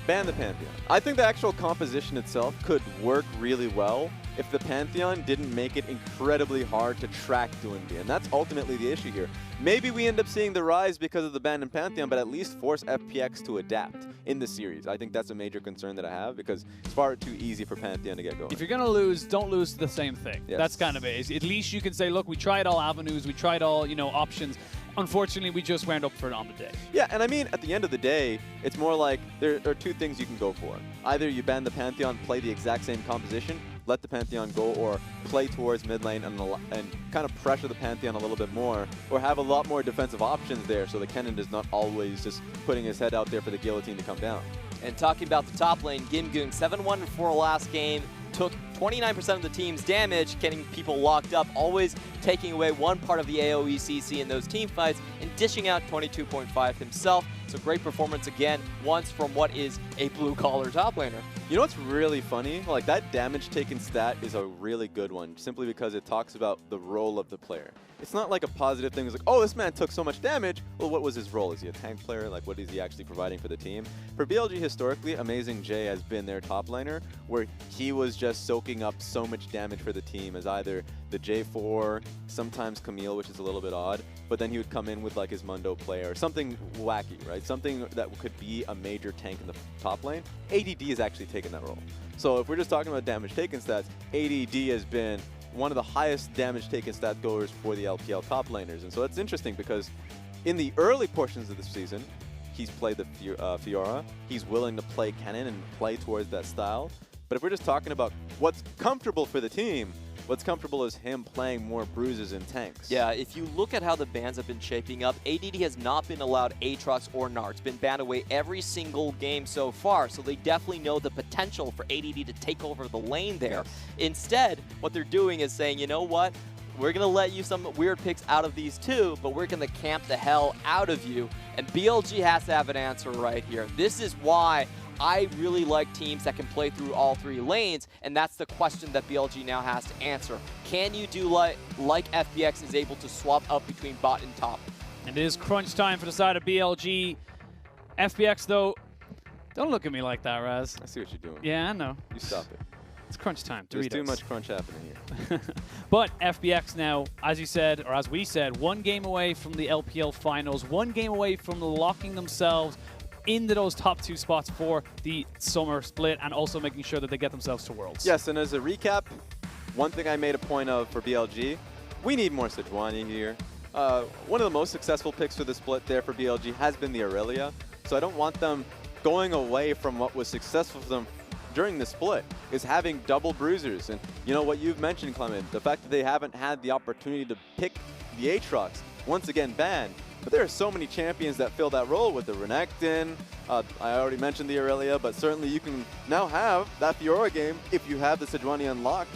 Ban the Pantheon. I think the actual composition itself could work really well if the Pantheon didn't make it incredibly hard to track Duinbi, and that's ultimately the issue here. Maybe we end up seeing the rise because of the ban in Pantheon, but at least force FPX to adapt in the series. I think that's a major concern that I have because it's far too easy for Pantheon to get going. If you're going to lose, don't lose to the same thing. Yes. That's kind of it. At least you can say, look, we tried all avenues, we tried all, options. Unfortunately, we just wound up for it on the day. Yeah, and I mean, at the end of the day, it's more like there are two things you can go for. Either you ban the Pantheon, play the exact same composition, let the Pantheon go, or play towards mid lane and kind of pressure the Pantheon a little bit more, or have a lot more defensive options there so the Kennen is not always just putting his head out there for the guillotine to come down. And talking about the top lane, Gimgoon 7-1 for last game, took 29% of the team's damage, getting people locked up, always taking away one part of the AoE CC in those team fights, and dishing out 22.5 himself. So great performance again, once from what is a blue-collar top laner. You know what's really funny? Like, that damage taken stat is a really good one, simply because it talks about the role of the player. It's not like a positive thing. It's like, oh, this man took so much damage. Well, what was his role? Is he a tank player? Like, what is he actually providing for the team? For BLG, historically, Amazing J has been their top laner, where he was just soaking up so much damage for the team as either the J4, sometimes Camille, which is a little bit odd, but then he would come in with like his Mundo player, or something wacky, right? Something that could be a major tank in the top lane. ADD has actually taken that role. So if we're just talking about damage taken stats, ADD has been one of the highest damage taken stat goers for the LPL top laners. And so it's interesting because in the early portions of the season, he's played the Fiora. He's willing to play Kennen and play towards that style. But if we're just talking about what's comfortable for the team, what's comfortable is him playing more bruises and tanks. Yeah, if you look at how the bans have been shaping up, ADD has not been allowed Aatrox or Nart. It's been banned away every single game so far, so they definitely know the potential for ADD to take over the lane there. Instead, what they're doing is saying, you know what? We're going to let you some weird picks out of these two, but we're going to camp the hell out of you. And BLG has to have an answer right here. This is why I really like teams that can play through all three lanes, and that's the question that BLG now has to answer. Can you do like FPX is able to swap up between bot and top? And it is crunch time for the side of BLG. FPX, though, don't look at me like that, Raz. I see what you're doing. Yeah, I know. You stop it. It's crunch time. There's Doritos. too much crunch happening here. But FPX now, as you said, or as we said, one game away from the LPL finals, one game away from locking themselves into those top two spots for the summer split, and also making sure that they get themselves to Worlds. Yes, and as a recap, one thing I made a point of for BLG, we need more Sejuani here. One of the most successful picks for the split there for BLG has been the Aurelia, so I don't want them going away from what was successful for them during the split, is having double bruisers. And you know what you've mentioned, Clement, the fact that they haven't had the opportunity to pick the Aatrox, once again banned. But there are so many champions that fill that role with the Renekton. I already mentioned the Aurelia, but certainly you can now have that Fiora game if you have the Sejuani unlocked.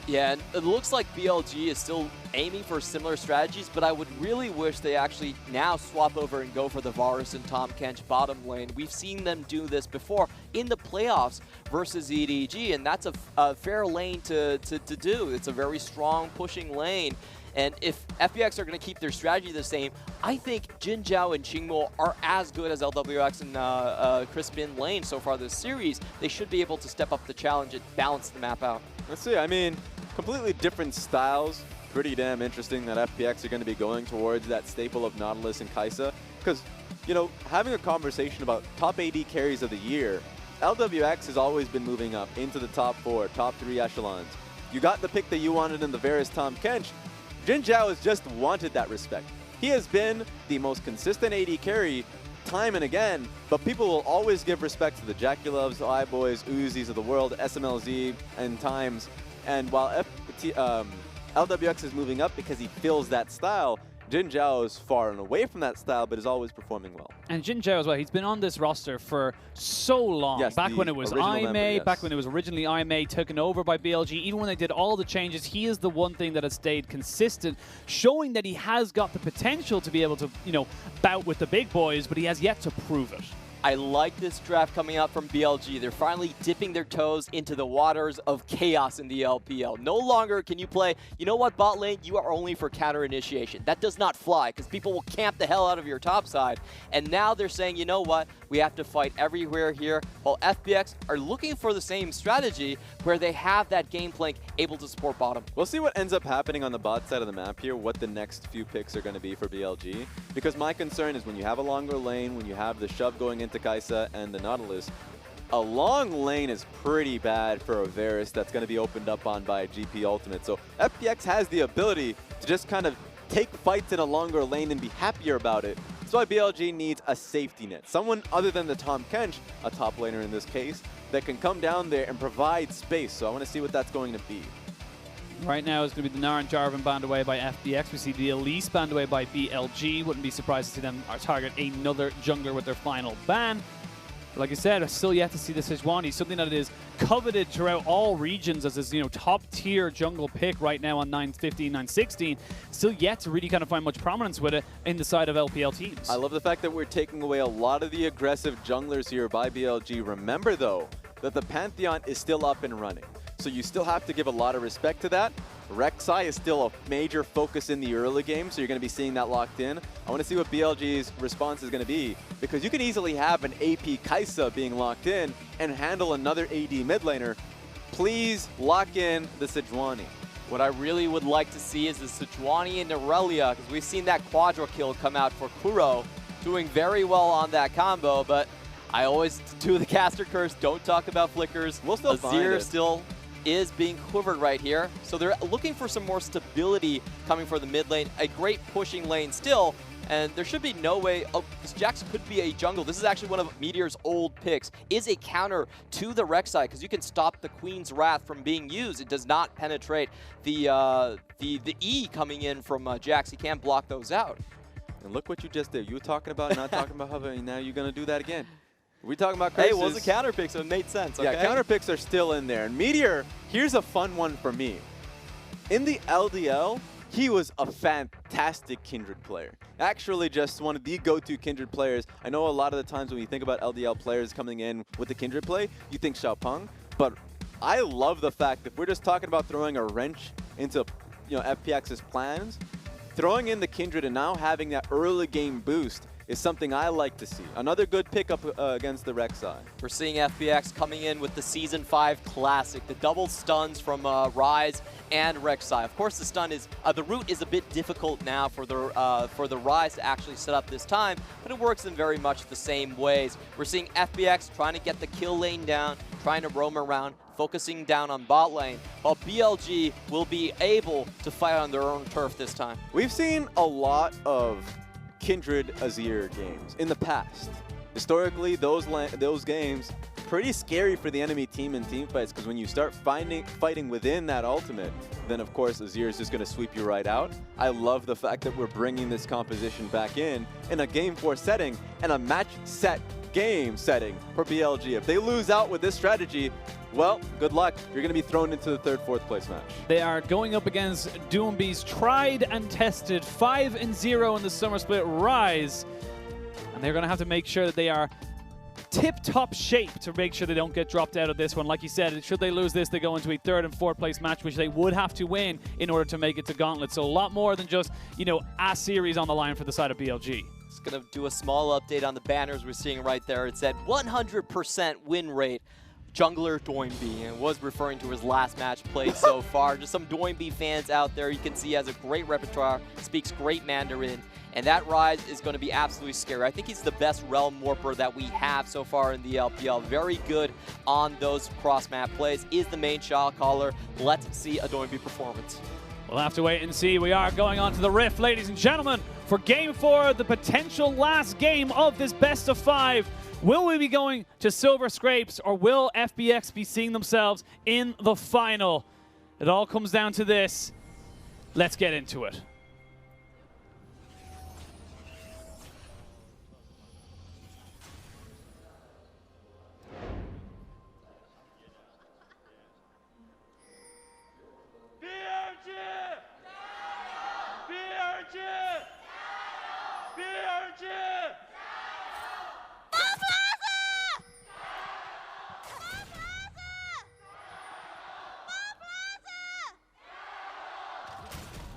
Yeah, and it looks like BLG is still aiming for similar strategies, but I would really wish they actually now swap over and go for the Varus and Tahm Kench bottom lane. We've seen them do this before in the playoffs versus EDG, and that's a fair lane to do. It's a very strong pushing lane. And if FPX are going to keep their strategy the same, I think Jin Zhao and Qingmo are as good as LWX and Chris Min lane so far this series. They should be able to step up the challenge and balance the map out. Let's see. I mean, completely different styles. Pretty damn interesting that FPX are going to be going towards that staple of Nautilus and Kai'Sa. Because, you know, having a conversation about top AD carries of the year, LWX has always been moving up into the top 4, top 3 echelons. You got the pick that you wanted in the Varus Tahm Kench. Jin Zhao has just wanted that respect. He has been the most consistent AD carry time and again, but people will always give respect to the Jaculovs, the iBoys, Uzis of the world, SMLZ, and Times. And while LWX is moving up because he fills that style, Jin Zhao is far and away from that style, but is always performing well. And Jin Zhao as well, he's been on this roster for so long. Yes, back when it was IMA, back when it was originally IMA, taken over by BLG, even when they did all the changes, he is the one thing that has stayed consistent, showing that he has got the potential to be able to, you know, bout with the big boys, but he has yet to prove it. I like this draft coming out from BLG. They're finally dipping their toes into the waters of chaos in the LPL. No longer can you play, you know what, bot lane, you are only for counter initiation. That does not fly because people will camp the hell out of your top side. And now they're saying, you know what, we have to fight everywhere here. While FPX are looking for the same strategy where they have that game plank able to support bottom. We'll see what ends up happening on the bot side of the map here, what the next few picks are going to be for BLG. Because my concern is when you have a longer lane, when you have the shove going into Kai'Sa and the Nautilus, a long lane is pretty bad for a Varus that's going to be opened up on by GP Ultimate. So FPX has the ability to just kind of take fights in a longer lane and be happier about it. That's why BLG needs a safety net. Someone other than the Tahm Kench, a top laner in this case, that can come down there and provide space. So I want to see what that's going to be. Right now, it's going to be the Naren Jarvan banned away by FPX. We see the Elise banned away by BLG. Wouldn't be surprised to see them target another jungler with their final ban. Like I said, I'm still yet to see the Sejuani, something that is coveted throughout all regions as this, top-tier jungle pick right now on 915, 916. Still yet to really kind of find much prominence with it in the side of LPL teams. I love the fact that we're taking away a lot of the aggressive junglers here by BLG. Remember, though, that the Pantheon is still up and running. So you still have to give a lot of respect to that. Rek'Sai is still a major focus in the early game, so you're going to be seeing that locked in. I want to see what BLG's response is going to be, because you can easily have an AP Kai'Sa being locked in and handle another AD mid laner. Please lock in the Sejuani. What I really would like to see is the Sejuani and Irelia, because we've seen that quadra kill come out for Kuro, doing very well on that combo, but I always do the caster curse, don't talk about flickers. We'll still find Azir it. still is being quivered right here. So they're looking for some more stability coming for the mid lane. A great pushing lane still, and there should be no way. Oh, this Jax could be a jungle. This is actually one of Meteor's old picks. Is a counter to the Rek'Sai because you can stop the Queen's Wrath from being used. It does not penetrate the E coming in from Jax. He can't block those out. And look what you just did. You were talking about not talking about Hover, and now you're going to do that again. We're talking about curses. Hey, it was a counter pick, so it made sense. Okay? Yeah, counter picks are still in there. And Meteor, here's a fun one for me. In the LDL, he was a fantastic Kindred player. Actually, just one of the go-to Kindred players. I know a lot of the times when you think about LDL players coming in with the Kindred play, you think Xiaopeng. But I love the fact that we're just talking about throwing a wrench into FPX's plans, throwing in the Kindred and now having that early game boost is something I like to see. Another good pickup against the Rek'Sai. We're seeing FPX coming in with the Season 5 Classic, the double stuns from Ryze and Rek'Sai. Of course, the stun is, the route is a bit difficult now for the Ryze to actually set up this time, but it works in very much the same ways. We're seeing FPX trying to get the kill lane down, trying to roam around, focusing down on bot lane, while BLG will be able to fight on their own turf this time. We've seen a lot of Kindred Azir games in the past. Historically, those games pretty scary for the enemy team in team fights, because when you start fighting within that ultimate, then of course Azir is just going to sweep you right out. I love the fact that we're bringing this composition back in a Game 4 setting and a match set game setting for BLG. If they lose out with this strategy, well, good luck. You're going to be thrown into the third, fourth place match. They are going up against Doombee's tried and tested 5-0 in the Summer Split Ryze. And they're going to have to make sure that they are tip-top shape to make sure they don't get dropped out of this one. Like you said, should they lose this, they go into a third and fourth place match, which they would have to win in order to make it to Gauntlet. So a lot more than just, a series on the line for the side of BLG. Just going to do a small update on the banners we're seeing right there. It said 100% win rate. Jungler Doinby, and was referring to his last match played so far. Just some Doinby fans out there. You can see he has a great repertoire, speaks great Mandarin, and that Ryze is going to be absolutely scary. I think he's the best Realm Warper that we have so far in the LPL. Very good on those cross-map plays. Is the main shot caller. Let's see a Doinby performance. We'll have to wait and see. We are going on to the Rift, ladies and gentlemen, for Game 4, the potential last game of this best of 5. Will we be going to Silver Scrapes, or will FPX be seeing themselves in the final? It all comes down to this. Let's get into it.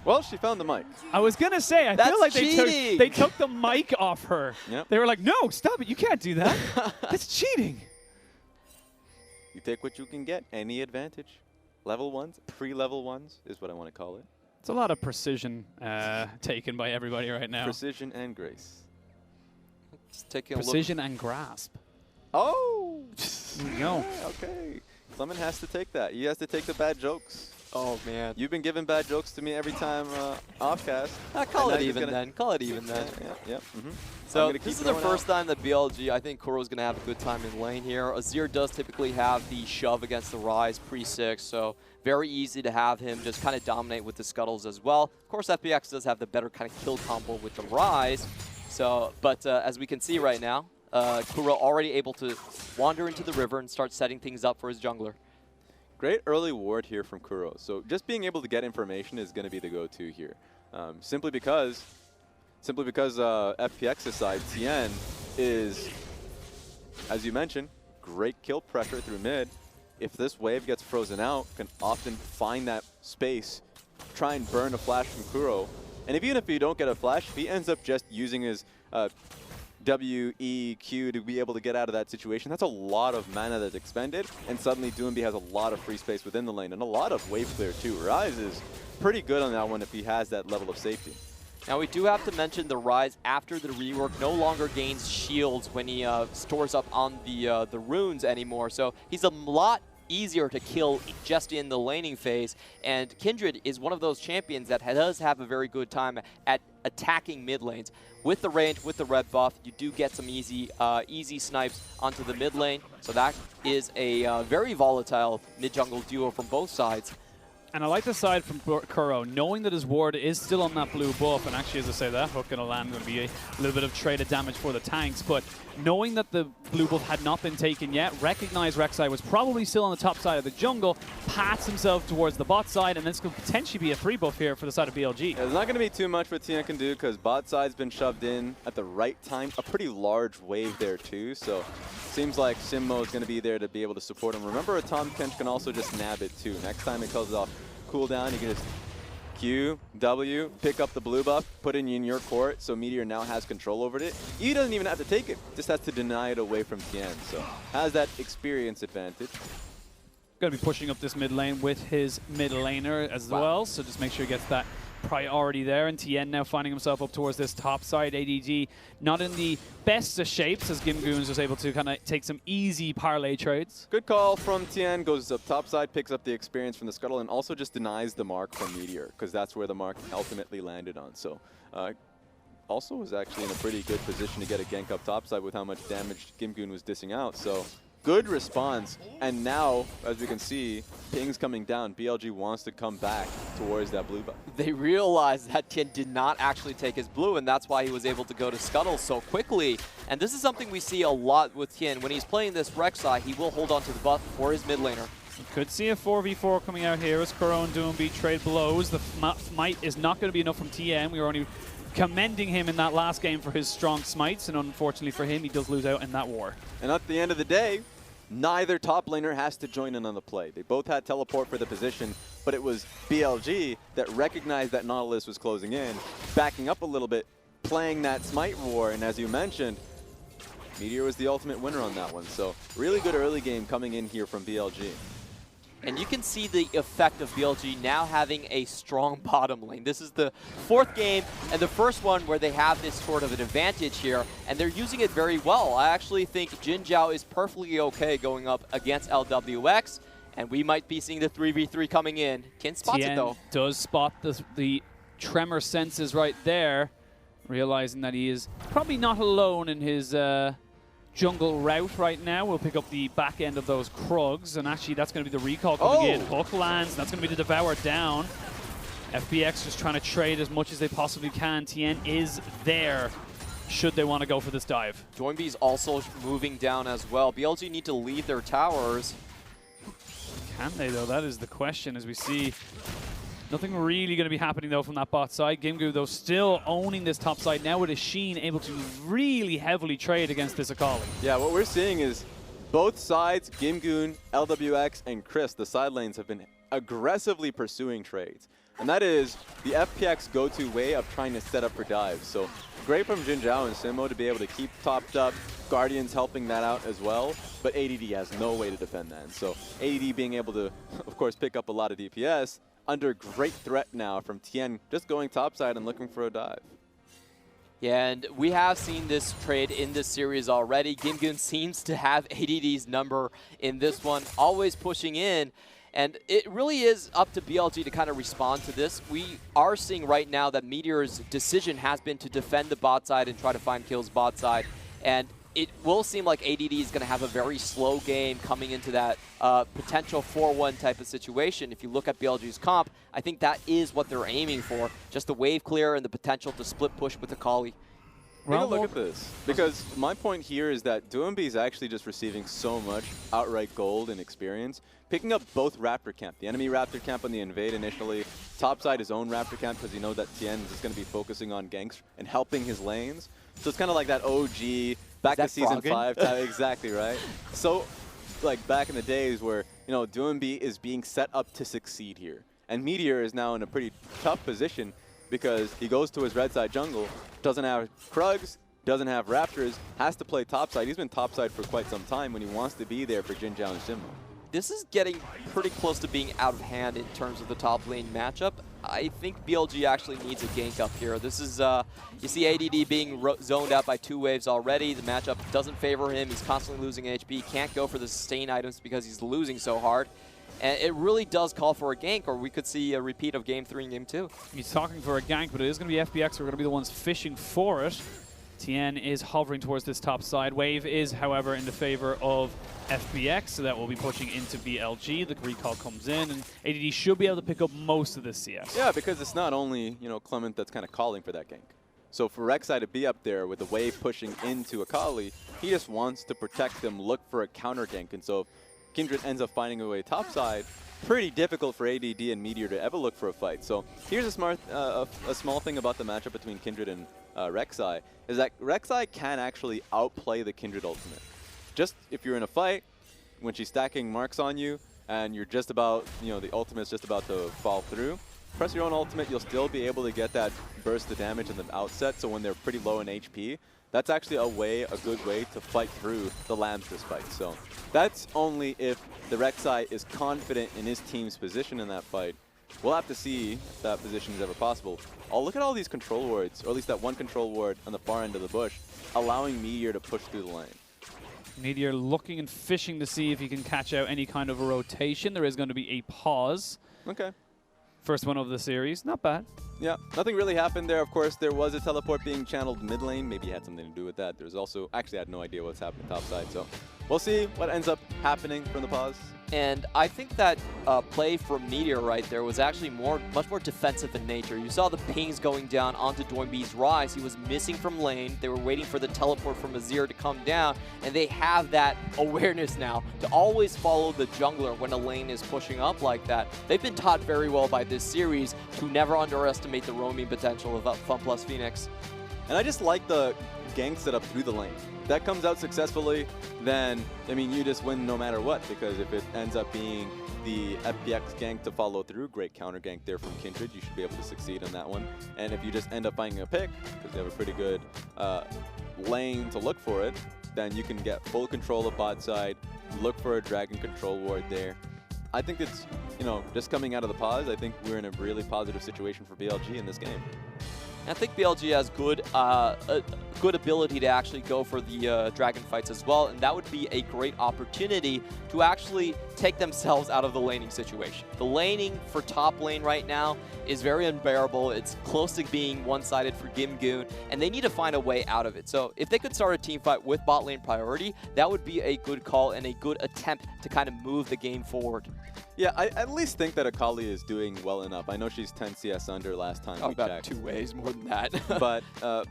Well, she found the mic. I was going to say, I feel like they took the mic off her. Yep. They were like, no, stop it. You can't do that. That's cheating. You take what you can get, any advantage. Level 1s, pre-level 1s is what I want to call it. It's a lot of precision taken by everybody right now. Precision and grace. Just taking a Precision and grasp. Oh! There you go. Okay. Clement has to take that. He has to take the bad jokes. Oh, man. You've been giving bad jokes to me every time offcast. Call it even then. Call it even then. Yeah. So this is the first time that BLG, I think Kuro's going to have a good time in lane here. Azir does typically have the shove against the Ryze pre-6, so very easy to have him just kind of dominate with the scuttles as well. Of course, FPX does have the better kind of kill combo with the Ryze. So, but as we can see right now, Kuro already able to wander into the river and start setting things up for his jungler. Great early ward here from Kuro. So just being able to get information is going to be the go-to here. Simply because FPX's side, Tien, is, as you mentioned, great kill pressure through mid. If this wave gets frozen out, can often find that space, try and burn a flash from Kuro. And even if you don't get a flash, if he ends up just using his WEQ to be able to get out of that situation, that's a lot of mana that's expended, and suddenly Doomby has a lot of free space within the lane, and a lot of wave clear too. Ryze is pretty good on that one if he has that level of safety. Now we do have to mention the Ryze after the rework no longer gains shields when he stores up on the runes anymore, so he's a lot easier to kill just in the laning phase, and Kindred is one of those champions that does have a very good time at attacking mid lanes. With the range, with the red buff, you do get some easy snipes onto the mid lane, so that is a very volatile mid-jungle duo from both sides. And I like the side from Kuro, knowing that his ward is still on that blue buff, and actually, as I say, that hook going to land, going to be a little bit of traded damage for the tanks, but knowing that the blue buff had not been taken yet, recognized Rek'Sai was probably still on the top side of the jungle, pats himself towards the bot side, and this could potentially be a free buff here for the side of BLG. Yeah, there's not going to be too much what Tien can do, because bot side's been shoved in at the right time. A pretty large wave there, too, so seems like Simmo is going to be there to be able to support him. Remember, a Tahm Kench can also just nab it, too. Next time it comes off cooldown, you can just Q, W, pick up the blue buff, put it in your court, so Meteor now has control over it. He doesn't even have to take it, just has to deny it away from Tien, so has that experience advantage. Going to be pushing up this mid lane with his mid laner as well, so just make sure he gets that priority there. And Tien now finding himself up towards this top side. ADG not in the best of shapes, as Gimgoons was able to kind of take some easy parlay trades. Good call from Tien, goes up top side, picks up the experience from the scuttle, and also just denies the mark from Meteor, because that's where the mark ultimately landed on. So also was actually in a pretty good position to get a gank up top side with how much damage Gimgoon was dissing out. So good response, and now, as we can see, ping's coming down. BLG wants to come back towards that blue buff. They realized that Tien did not actually take his blue, and that's why he was able to go to Scuttle so quickly. And this is something we see a lot with Tien. When he's playing this Rek'Sai, he will hold on to the buff for his mid laner. You could see a 4v4 coming out here as Kuro and Doomby trade blows. The smite is not going to be enough from Tien. We were only commending him in that last game for his strong smites, and unfortunately for him, he does lose out in that war. And at the end of the day, neither top laner has to join in on the play. They both had teleport for the position, but it was BLG that recognized that Nautilus was closing in, backing up a little bit, playing that smite war, and as you mentioned, Meteor was the ultimate winner on that one. So really good early game coming in here from BLG. And you can see the effect of BLG now having a strong bottom lane. This is the fourth game and the first one where they have this sort of an advantage here, and they're using it very well. I actually think Jin Zhao is perfectly okay going up against LWX, and we might be seeing the 3v3 coming in. Kin spots it though. Does spot the tremor senses right there, realizing that he is probably not alone in his jungle route right now. We'll pick up the back end of those Krugs, and actually that's going to be the recall coming in. Hook lands, and that's going to be the Devour down. FPX just trying to trade as much as they possibly can. Tien is there should they want to go for this dive. Doinby's also moving down as well. BLG need to leave their towers. Can they though? That is the question, as we see nothing really going to be happening though from that bot side. Gimgoo though still owning this top side now with Sheen able to really heavily trade against this Akali. Yeah, what we're seeing is both sides, Gimgoon, LWX, and Chris, the side lanes have been aggressively pursuing trades. and that is the FPX go-to way of trying to set up for dives. So great from Jinzhao and Simo to be able to keep topped up, Guardians helping that out as well, but ADD has no way to defend that. And so ADD being able to, of course, pick up a lot of DPS, under great threat now from Tien, just going topside and looking for a dive. Yeah, and we have seen this trade in this series already. Gimgoon seems to have ADD's number in this one, always pushing in. And it really is up to BLG to kind of respond to this. We are seeing right now that Meteor's decision has been to defend the bot side and try to find kills bot side. And it will seem like ADD is going to have a very slow game coming into that potential 4-1 type of situation. If you look at BLG's comp, I think that is what they're aiming for. Just the wave clear and the potential to split push with Akali. Take a look at this, because my point here is that Duembi is actually just receiving so much outright gold and experience, picking up both Raptor Camp, the enemy Raptor Camp on the invade initially, topside his own Raptor Camp because you know that Tien is just going to be focusing on ganks and helping his lanes. So it's kind of like that OG, back to season 5 type, exactly, right? So like back in the days where, you know, Duembi is being set up to succeed here. And Meteor is now in a pretty tough position because he goes to his red side jungle, doesn't have Krugs, doesn't have Raptors, has to play topside. He's been topside for quite some time when he wants to be there for Jinzhao and Simo. This is getting pretty close to being out of hand in terms of the top lane matchup. I think BLG actually needs a gank up here. This is, you see ADD being zoned out by 2 waves already. The matchup doesn't favor him. He's constantly losing HP. Can't go for the sustain items because he's losing so hard. And it really does call for a gank, or we could see a repeat of Game 3 and Game 2. He's talking for a gank, but it is going to be FPX who are going to be the ones fishing for it. Tien is hovering towards this top side. Wave is, however, in the favor of FPX, so that will be pushing into BLG. The recall comes in, and ADD should be able to pick up most of this CS. Yeah, because it's not only, you know, Clement that's kind of calling for that gank. So for Rek'Sai to be up there with the wave pushing into Akali, he just wants to protect them, look for a counter gank. And so if Kindred ends up finding a way topside, pretty difficult for ADD and Meteor to ever look for a fight. So here's a small thing about the matchup between Kindred and Rek'Sai, is that Rek'Sai can actually outplay the Kindred ultimate. Just if you're in a fight, when she's stacking marks on you, and you're just about, you know, the ultimate's just about to fall through, press your own ultimate, you'll still be able to get that burst of damage in the outset, so when they're pretty low in HP, that's actually a good way to fight through the Lambstress fight. So that's only if the Rek'Sai is confident in his team's position in that fight. We'll have to see if that position is ever possible. Oh, look at all these control wards, or at least that one control ward on the far end of the bush, allowing Meteor to push through the lane. Meteor looking and fishing to see if he can catch out any kind of a rotation. There is going to be a pause. Okay. First one of the series. Not bad. Yeah, nothing really happened there. Of course, there was a teleport being channeled mid lane. Maybe it had something to do with that. There's also, actually I had no idea what's happening top side. So we'll see what ends up happening from the pause. And I think that play from Meteor right there was actually much more defensive in nature. You saw the pings going down onto Duembi's Rise. He was missing from lane. They were waiting for the teleport from Azir to come down, and they have that awareness now to always follow the jungler when a lane is pushing up like that. They've been taught very well by this series to never underestimate the roaming potential of FunPlus Phoenix. And I just like the gank setup through the lane. If that comes out successfully, then, I mean, you just win no matter what, because if it ends up being the FPX gank to follow through, great counter gank there from Kindred, you should be able to succeed in that one. And if you just end up finding a pick, because they have a pretty good lane to look for it, then you can get full control of bot side, look for a dragon control ward there. I think it's, you know, just coming out of the pause, I think we're in a really positive situation for BLG in this game. I think BLG has good ability to actually go for the dragon fights as well, and that would be a great opportunity to actually take themselves out of the laning situation. The laning for top lane right now is very unbearable. It's close to being one-sided for Gimgoon, and they need to find a way out of it. So if they could start a team fight with bot lane priority, that would be a good call and a good attempt to kind of move the game forward. Yeah, I at least think that Akali is doing well enough. I know she's 10 CS under last time we about checked. 2 waves more than that. But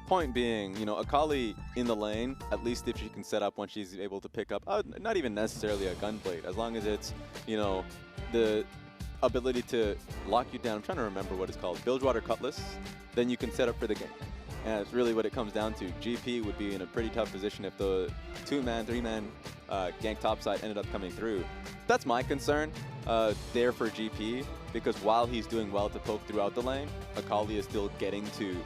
point being, you know, Akali in the lane, at least if she can set up when she's able to pick up, not even necessarily a gunblade, as long as it's, you know, the ability to lock you down. I'm trying to remember what it's called, Bilgewater Cutlass, then you can set up for the game. And it's really what it comes down to. GP would be in a pretty tough position if the 2-man, 3-man gank topside ended up coming through. That's my concern. there for GP, because while he's doing well to poke throughout the lane, Akali is still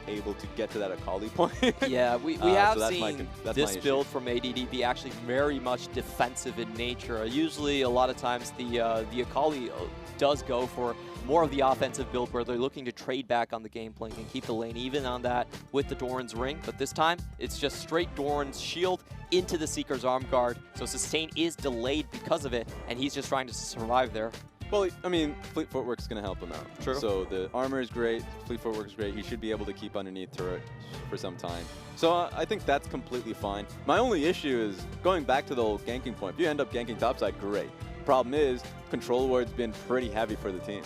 able to get to that Akali point. Yeah, we have so seen this build from ADD be actually very much defensive in nature. Usually, a lot of times, the Akali does go for more of the offensive build where they're looking to trade back on the game plan and keep the lane even on that with the Doran's ring. But this time, it's just straight Doran's shield into the Seeker's arm guard. So sustain is delayed because of it, and he's just trying to survive there. Well, I mean, Fleet Footwork's going to help him out. True. So the armor is great, Fleet Footwork's great. He should be able to keep underneath turret for some time. So I think that's completely fine. My only issue is going back to the old ganking point. If you end up ganking topside, great. Problem is, control ward's been pretty heavy for the team.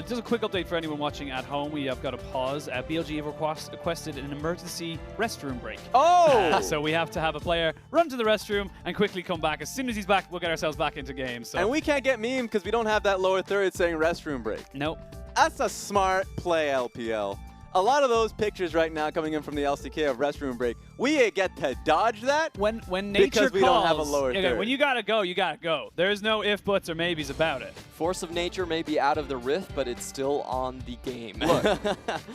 Just a quick update for anyone watching at home. We have got a pause. BLG have requested an emergency restroom break. Oh! So we have to have a player run to the restroom and quickly come back. As soon as he's back, we'll get ourselves back into games. So. And we can't get meme because we don't have that lower third saying restroom break. Nope. That's a smart play, LPL. A lot of those pictures right now coming in from the LCK of restroom break, we get to dodge that when nature because we calls, don't have a lower third. When you gotta go, you gotta go. There's no if, buts, or maybes about it. Force of nature may be out of the rift, but it's still on the game. Look,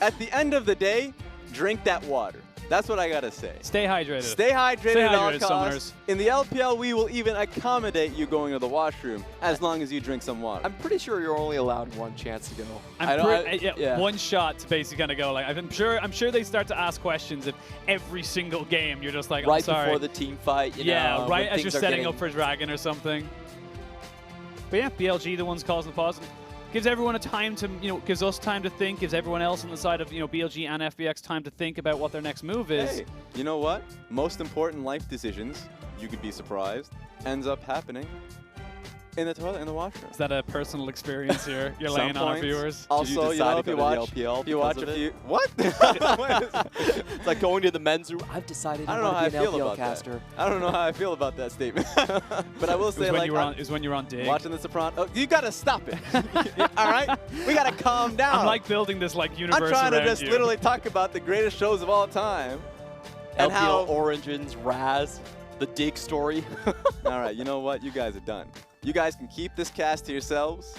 at the end of the day, drink that water. That's what I gotta say. Stay hydrated. Stay hydrated at all costs. Summoners. In the LPL, we will even accommodate you going to the washroom as long as you drink some water. I'm pretty sure you're only allowed one chance to go. Yeah, one shot to basically kind of go. Like I'm sure they start to ask questions if every single game you're just like, right I'm sorry. before the team fight. You know, right as you're setting up for Dragon or something. But yeah, BLG the ones causing the pause. Gives everyone a time to, gives us time to think, gives everyone else on the side of, BLG and FPX time to think about what their next move is. Hey, you know what? Most important life decisions, you could be surprised, ends up happening in the toilet, in the washroom. Is that a personal experience here you're laying on our viewers? Also, if you watch a few... What? It's like going to the men's room. I've decided I don't know how I feel about caster. that. I don't know how I feel about that statement. But I will say, it was when you were on Dig. Watching the Soprano. Oh, you gotta stop it. All right? We gotta calm down. I'm like building this universe I'm trying to just you. literally talk about the greatest shows of all time. And LPL how Origins, Raz, the Dig story. All right, you know what? You guys are done. You guys can keep this cast to yourselves.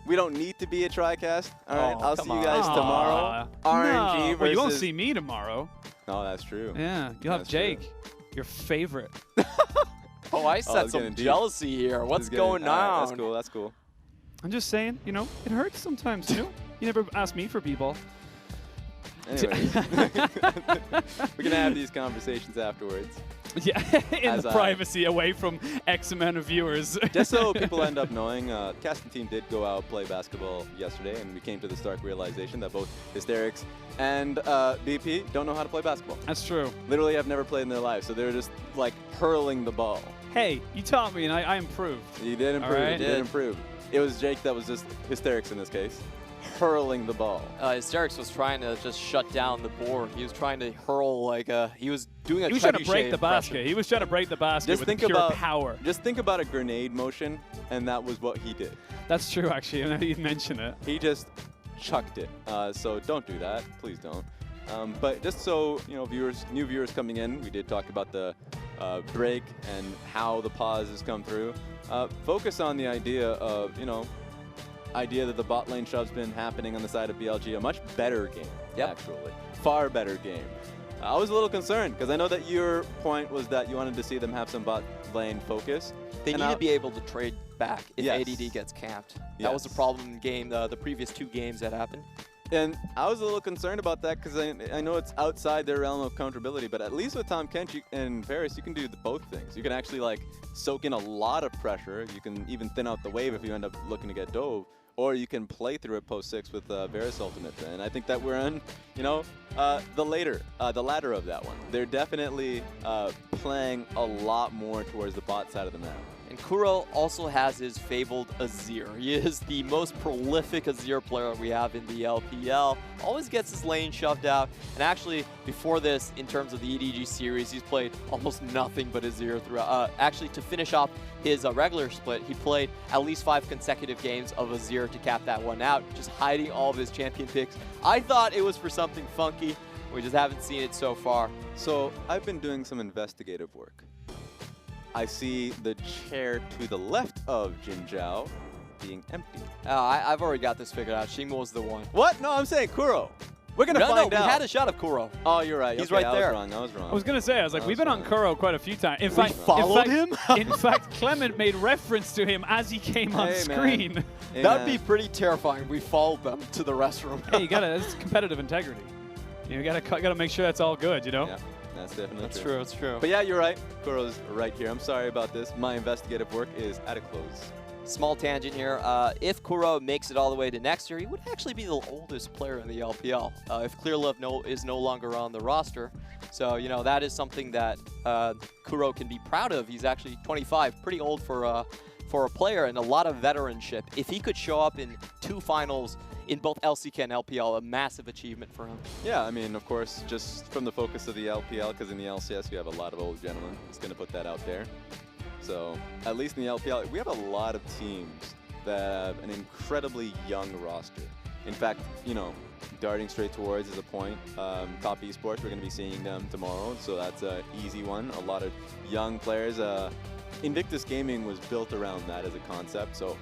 We don't need to be a TriCast. All right, I'll see you guys tomorrow. RNG versus... Well, you won't see me tomorrow. No, that's true. Yeah, you'll have Jake, your favorite. Oh, I set some jealousy here. What's going on? That's cool, that's cool. I'm just saying, it hurts sometimes, You never ask me for people. Anyways, we're going to have these conversations afterwards. Yeah, in the privacy, away from X amount of viewers. Just so people end up knowing, the casting team did go out play basketball yesterday, and we came to the stark realization that both Hysterics and BP don't know how to play basketball. That's true. Literally have never played in their lives, so they're just like hurling the ball. Hey, you taught me, and I improved. You did improve. Right? You did improve. It was Jake that was just Hysterics in this case. Hurling the ball. Hysterics was trying to just shut down the board. He was trying to hurl he was doing a He was trying to break the basket. He was trying to break the basket with pure power. Just think about a grenade motion, and that was what he did. That's true, actually, now you mention it. He just chucked it. So don't do that. Please don't. But just so, new viewers coming in, we did talk about the break and how the pause has come through. Focus on the idea of, idea that the bot lane shove's been happening on the side of BLG, a much better game, actually. Far better game. I was a little concerned, because I know that your point was that you wanted to see them have some bot lane focus. They need to be able to trade back if ADD gets camped. That was the problem in game, the previous 2 games that happened. And I was a little concerned about that, because I know it's outside their realm of counterability, but at least with Tom Kent and Paris, you can do both things. You can actually soak in a lot of pressure. You can even thin out the wave if you end up looking to get dove. Or you can play through it post 6 with Varus ultimate. And I think that we're on, the latter of that one. They're definitely playing a lot more towards the bot side of the map. And Kuro also has his fabled Azir. He is the most prolific Azir player we have in the LPL. Always gets his lane shoved out. And actually, before this, in terms of the EDG series, he's played almost nothing but Azir throughout. Actually, to finish off his regular split, he played at least 5 consecutive games of Azir to cap that one out, just hiding all of his champion picks. I thought it was for something funky. We just haven't seen it so far. So I've been doing some investigative work. I see the chair to the left of Jin Zhao being empty. I've already got this figured out. Shingmo was the one. What? No, I'm saying Kuro. We're going to find out. We had a shot of Kuro. Oh, you're right. He's okay, right there. I was wrong. I was going to say, we've been on Kuro quite a few times. In fact, him? In fact, Clement made reference to him as he came on screen. Hey, that would be pretty terrifying. We followed them to the restroom. Hey, that's competitive integrity. You gotta make sure that's all good, you know? Yeah, that's definitely true. That's true. But yeah, you're right. Kuro's right here. I'm sorry about this. My investigative work is at a close. Small tangent here. If Kuro makes it all the way to next year, he would actually be the oldest player in the LPL. If Clearlove is no longer on the roster. So, you know, that is something that Kuro can be proud of. He's actually 25, pretty old for a player, and a lot of veteranship. If he could show up in 2 finals in both LCK and LPL, a massive achievement for him. Yeah, I mean, of course, just from the focus of the LPL, because in the LCS we have a lot of old gentlemen. Just going to put that out there. So, at least in the LPL, we have a lot of teams that have an incredibly young roster. In fact, you know, darting straight towards is a point. Top Esports, we're going to be seeing them tomorrow, so that's an easy one. A lot of young players. Invictus Gaming was built around that as a concept, so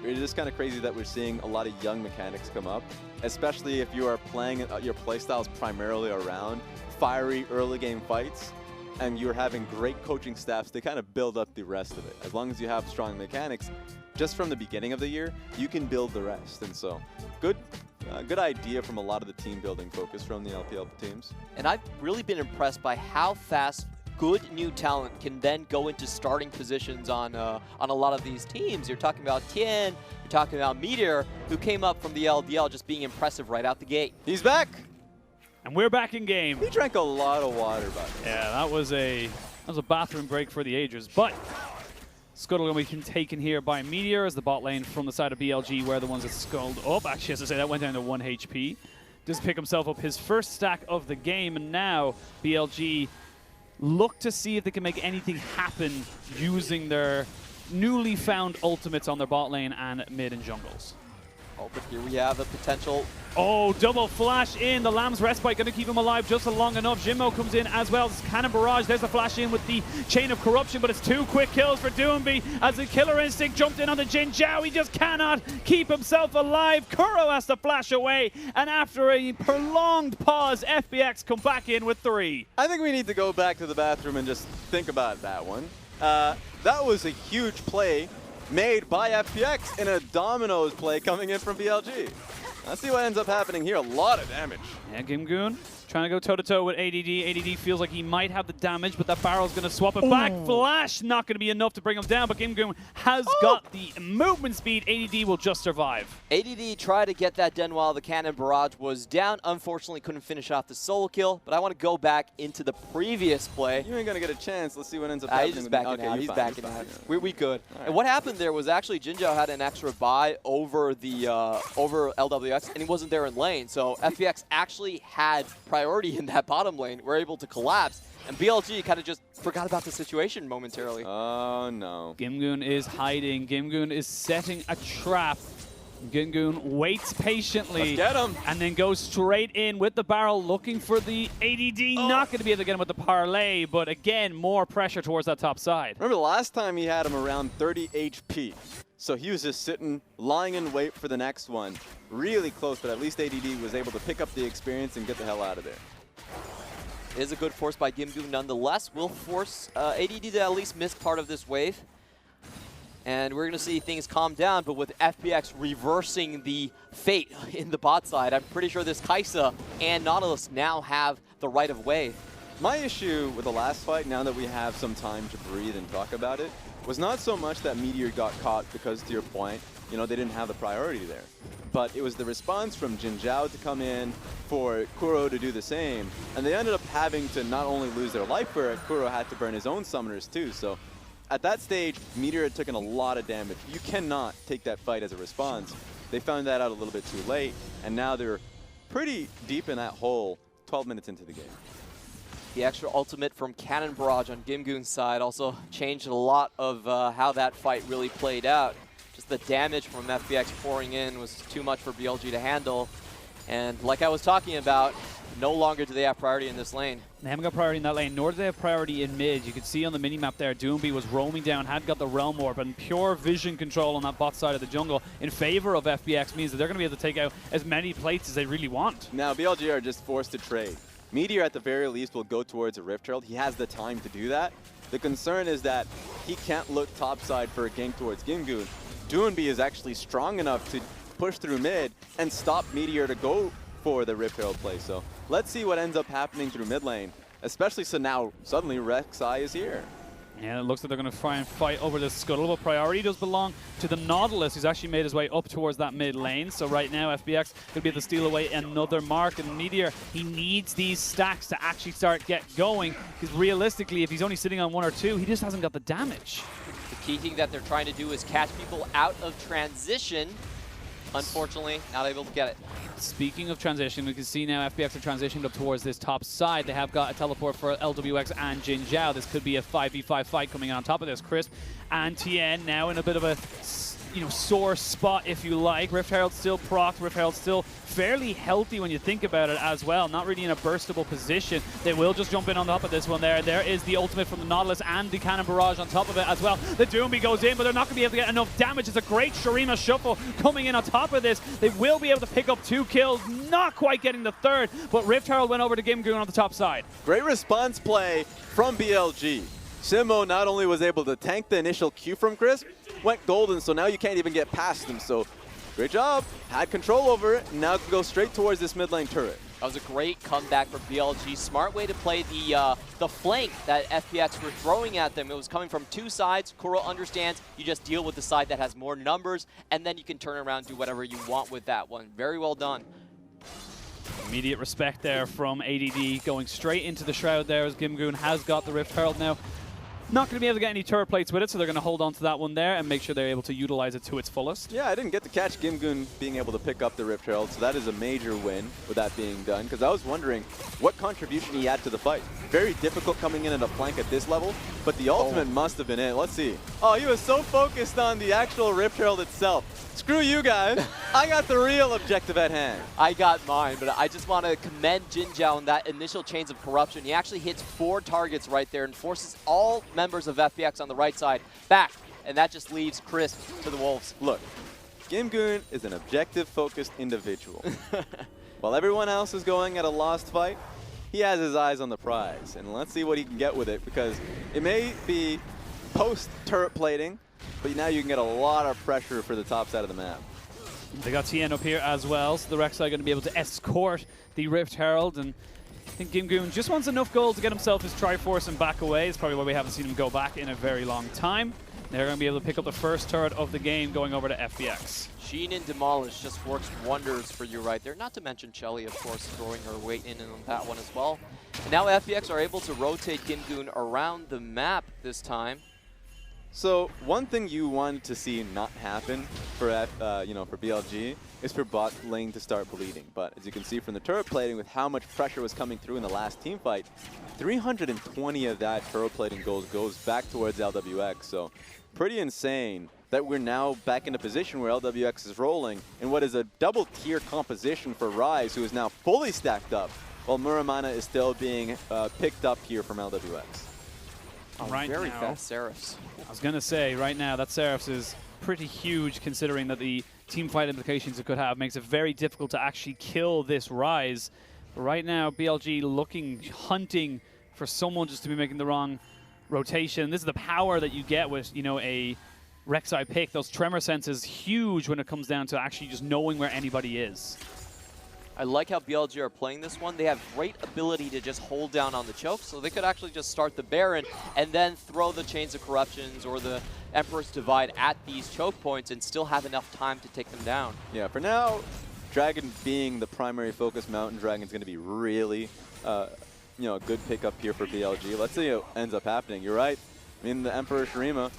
it is kind of crazy that we're seeing a lot of young mechanics come up, especially if you are playing your playstyles primarily around fiery early game fights, and you're having great coaching staffs to kind of build up the rest of it. As long as you have strong mechanics, just from the beginning of the year, you can build the rest. And so, good idea from a lot of the team building focus from the LPL teams. And I've really been impressed by how fast good new talent can then go into starting positions on a lot of these teams. You're talking about Tien, you're talking about Meteor, who came up from the LDL just being impressive right out the gate. He's back! And we're back in game. He drank a lot of water, buddy. Yeah, that was a bathroom break for the ages. But Scuttle going to be taken here by Meteor as the bot lane from the side of BLG, where the ones that sculled up. Actually, as I say, that went down to 1 HP. Does pick himself up his first stack of the game, and now BLG look to see if they can make anything happen using their newly found ultimates on their bot lane and mid and jungles. Oh, but here we have a potential. Oh, double flash in. The Lamb's Respite going to keep him alive just long enough. Jimmo comes in as well. It's Cannon Barrage. There's the flash in with the Chain of Corruption, but it's 2 quick kills for Doomby as the Killer Instinct jumped in on the Jin Zhao. He just cannot keep himself alive. Kuro has to flash away, and after a prolonged pause, FPX come back in with 3. I think we need to go back to the bathroom and just think about that one. That was a huge play made by FPX in a dominoes play coming in from BLG. Let's see what ends up happening here. A lot of damage. Yeah, Gimgoon trying to go toe-to-toe with ADD. ADD feels like he might have the damage, but that barrel's going to swap it back. Flash not going to be enough to bring him down, but Gimgoon has got the movement speed. ADD will just survive. ADD tried to get that den while the Cannon Barrage was down. Unfortunately, couldn't finish off the solo kill, but I want to go back into the previous play. You ain't going to get a chance. Let's see what ends up happening. He's backing out. He's backing out. We good. Right. And what happened there was actually Jin Zhao had an extra buy over the over LWX, and he wasn't there in lane. So FPX actually had priority in that bottom lane. We're able to collapse, and BLG kind of just forgot about the situation momentarily. Oh no. Gimgoon is hiding. Gimgoon is setting a trap. Gimgoon waits patiently. Let's get him. And then goes straight in with the barrel, looking for the ADD. Not going to be able to get him with the parlay, but again, more pressure towards that top side. Remember the last time he had him around 30 HP. So he was just sitting, lying in wait for the next one. Really close, but at least ADD was able to pick up the experience and get the hell out of there. It is a good force by Gimgoon nonetheless. Will force ADD to at least miss part of this wave. And we're going to see things calm down, but with FPX reversing the fate in the bot side, I'm pretty sure this Kaisa and Nautilus now have the right of way. My issue with the last fight, now that we have some time to breathe and talk about it, was not so much that Meteor got caught because, to your point, you know, they didn't have the priority there. But it was the response from Jin Zhao to come in, for Kuro to do the same, and they ended up having to not only lose their life for it, Kuro had to burn his own summoners too. So at that stage, Meteor had taken a lot of damage. You cannot take that fight as a response. They found that out a little bit too late, and now they're pretty deep in that hole 12 minutes into the game. The extra ultimate from Cannon Barrage on Gimgoon's side also changed a lot of how that fight really played out. Just the damage from FPX pouring in was too much for BLG to handle. And like I was talking about, no longer do they have priority in this lane. They haven't got priority in that lane, nor do they have priority in mid. You can see on the minimap there, Doomby was roaming down, had got the Realm Orb, and pure vision control on that bot side of the jungle in favor of FPX means that they're going to be able to take out as many plates as they really want. Now, BLG are just forced to trade. Meteor, at the very least, will go towards a Rift Herald. He has the time to do that. The concern is that he can't look topside for a gank towards Gimgoon. Doomby is actually strong enough to push through mid and stop Meteor to go for the Rift Herald play. So let's see what ends up happening through mid lane, especially so now suddenly Rek'Sai is here. Yeah, it looks like they're going to try and fight over the scuttle, but priority does belong to the Nautilus, who's actually made his way up towards that mid lane. So right now, FPX could be able to steal away another mark. And Meteor, he needs these stacks to actually start get going, because realistically, if he's only sitting on 1 or 2, he just hasn't got the damage. The key thing that they're trying to do is catch people out of transition. Unfortunately, not able to get it. Speaking of transition, we can see now FPX are transitioned up towards this top side. They have got a teleport for LWX and Jin Zhao. This could be a 5v5 fight coming on top of this. Crisp and Tien now in a bit of a sore spot, if you like. Rift Herald still procced. Rift Herald still fairly healthy when you think about it as well. Not really in a burstable position. They will just jump in on top of this one there. There is the ultimate from the Nautilus and the Cannon Barrage on top of it as well. The Doomby goes in, but they're not going to be able to get enough damage. It's a great Shurima shuffle coming in on top of this. They will be able to pick up 2 kills, not quite getting the 3rd, but Rift Herald went over to Gimgoon on the top side. Great response play from BLG. Simo not only was able to tank the initial Q from Crisp, went golden, so now you can't even get past him. So great job, had control over it, and now can go straight towards this mid lane turret. That was a great comeback for BLG. Smart way to play the flank that FPX were throwing at them. It was coming from 2 sides. Kuro understands you just deal with the side that has more numbers, and then you can turn around and do whatever you want with that one. Very well done. Immediate respect there from ADD, going straight into the Shroud there as Gimgoon has got the Rift Herald now. Not going to be able to get any turret plates with it, so they're going to hold on to that one there and make sure they're able to utilize it to its fullest. Yeah, I didn't get to catch Gimgoon being able to pick up the Rift Herald, so that is a major win with that being done, because I was wondering what contribution he had to the fight. Very difficult coming in at a flank at this level, but the ultimate must have been in. Let's see. Oh, he was so focused on the actual Rift Herald itself. Screw you guys. I got the real objective at hand. I got mine, but I just want to commend Jin Zhao on that initial Chains of Corruption. He actually hits 4 targets right there and forces all members of FPX on the right side back, and that just leaves Crisp to the Wolves. Look, Gimgoon is an objective-focused individual. While everyone else is going at a lost fight, he has his eyes on the prize, and let's see what he can get with it, because it may be post-turret plating, but now you can get a lot of pressure for the top side of the map. They got Tien up here as well, so the Rek'Sai are going to be able to escort the Rift Herald, and I think Gimgoon just wants enough gold to get himself his Triforce and back away. It's probably why we haven't seen him go back in a very long time. They're going to be able to pick up the first turret of the game going over to FPX. Sheen and Demolish just works wonders for you right there. Not to mention Chelly, of course, throwing her weight in on that one as well. And now FPX are able to rotate Gimgoon around the map this time. So one thing you wanted to see not happen for for BLG is for bot lane to start bleeding. But as you can see from the turret plating, with how much pressure was coming through in the last team fight, 320 of that turret plating goes back towards LWX. So pretty insane that we're now back in a position where LWX is rolling in what is a double tier composition for Rise, who is now fully stacked up, while Muramana is still being picked up here from LWX. Right very now, fast Seraphs. I was going to say, right now, that Seraphs is pretty huge, considering that the team fight implications it could have makes it very difficult to actually kill this Rise. But right now, BLG hunting for someone just to be making the wrong rotation. This is the power that you get with, a Rek'Sai pick. Those tremor senses huge when it comes down to actually just knowing where anybody is. I like how BLG are playing this one. They have great ability to just hold down on the choke, so they could actually just start the Baron and then throw the Chains of Corruptions or the Emperor's Divide at these choke points and still have enough time to take them down. Yeah, for now, Dragon being the primary focus, Mountain Dragon is going to be really, a good pickup here for BLG. Let's see what ends up happening. You're right. I mean, the Emperor Shurima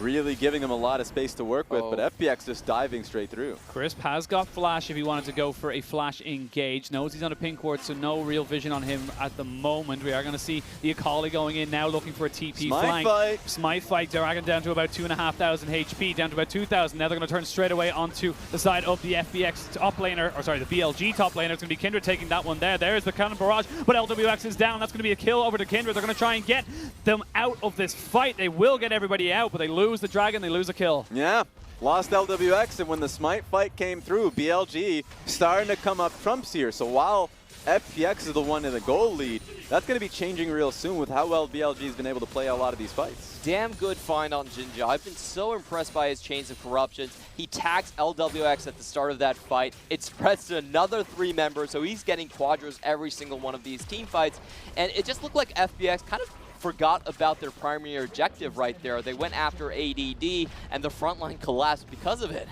really giving them a lot of space to work with, but FPX just diving straight through. Crisp has got flash if he wanted to go for a flash engage. Knows he's on a pink ward, so no real vision on him at the moment. We are going to see the Akali going in now, looking for a TP flank. Smite fight, Dragon down to about 2,500 HP, down to about 2,000. Now they're going to turn straight away onto the side of the FPX top laner, or sorry, the BLG top laner. It's going to be Kindred taking that one there. There's the cannon barrage, but LWX is down. That's going to be a kill over to Kindred. They're going to try and get them out of this fight. They will get everybody out, but they lose the Dragon, they lose a kill. Yeah, lost LWX, and when the Smite fight came through, BLG starting to come up trumps here. So while FPX is the one in the goal lead, that's going to be changing real soon with how well BLG has been able to play a lot of these fights. Damn good find on Jinja. I've been so impressed by his Chains of Corruption. He tags LWX at the start of that fight. It spreads to another 3 members, so he's getting quadros every single one of these team fights. And it just looked like FPX kind of forgot about their primary objective right there. They went after ADD, and the front line collapsed because of it.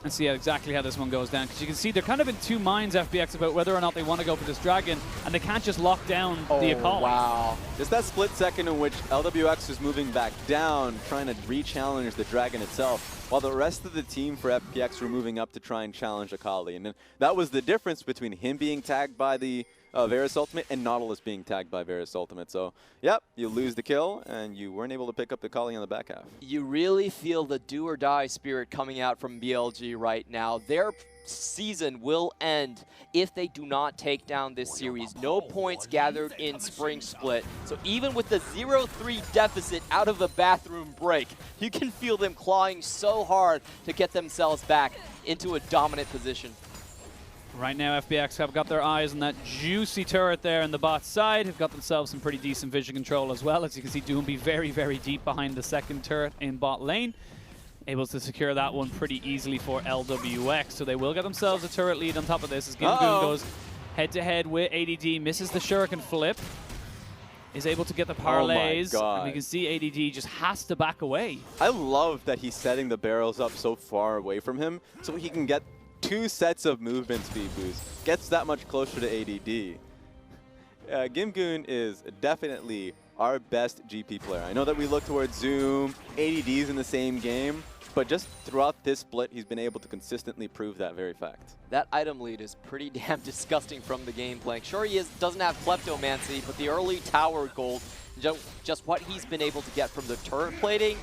Let's see exactly how this one goes down, because you can see they're kind of in two minds, FPX, about whether or not they want to go for this Dragon, and they can't just lock down the Akali. Wow. Just that split second in which LWX is moving back down, trying to re-challenge the Dragon itself, while the rest of the team for FPX were moving up to try and challenge Akali. And that was the difference between him being tagged by the Varus Ultimate and Nautilus being tagged by Varus Ultimate. So, yep, you lose the kill, and you weren't able to pick up the Akali on the back half. You really feel the do-or-die spirit coming out from BLG right now. Their season will end if they do not take down this series. No points gathered in Spring Split. So even with the 0-3 deficit out of the bathroom break, you can feel them clawing so hard to get themselves back into a dominant position. Right now, FPX have got their eyes on that juicy turret there in the bot side. Have got themselves some pretty decent vision control as well. As you can see, Doomby very, very deep behind the second turret in bot lane. Able to secure that one pretty easily for LWX. So they will get themselves a turret lead on top of this as Gimgoon goes head-to-head with ADD. Misses the shuriken flip. Is able to get the parlays. Oh my God. And we can see ADD just has to back away. I love that he's setting the barrels up so far away from him so he can get 2 sets of movement speed boost. Gets that much closer to ADD. Gimgoon is definitely our best GP player. I know that we look towards Zoom, ADDs in the same game, but just throughout this split, he's been able to consistently prove that very fact. That item lead is pretty damn disgusting from the gameplay. Sure, he doesn't have Kleptomancy, but the early tower gold, just what he's been able to get from the turret plating,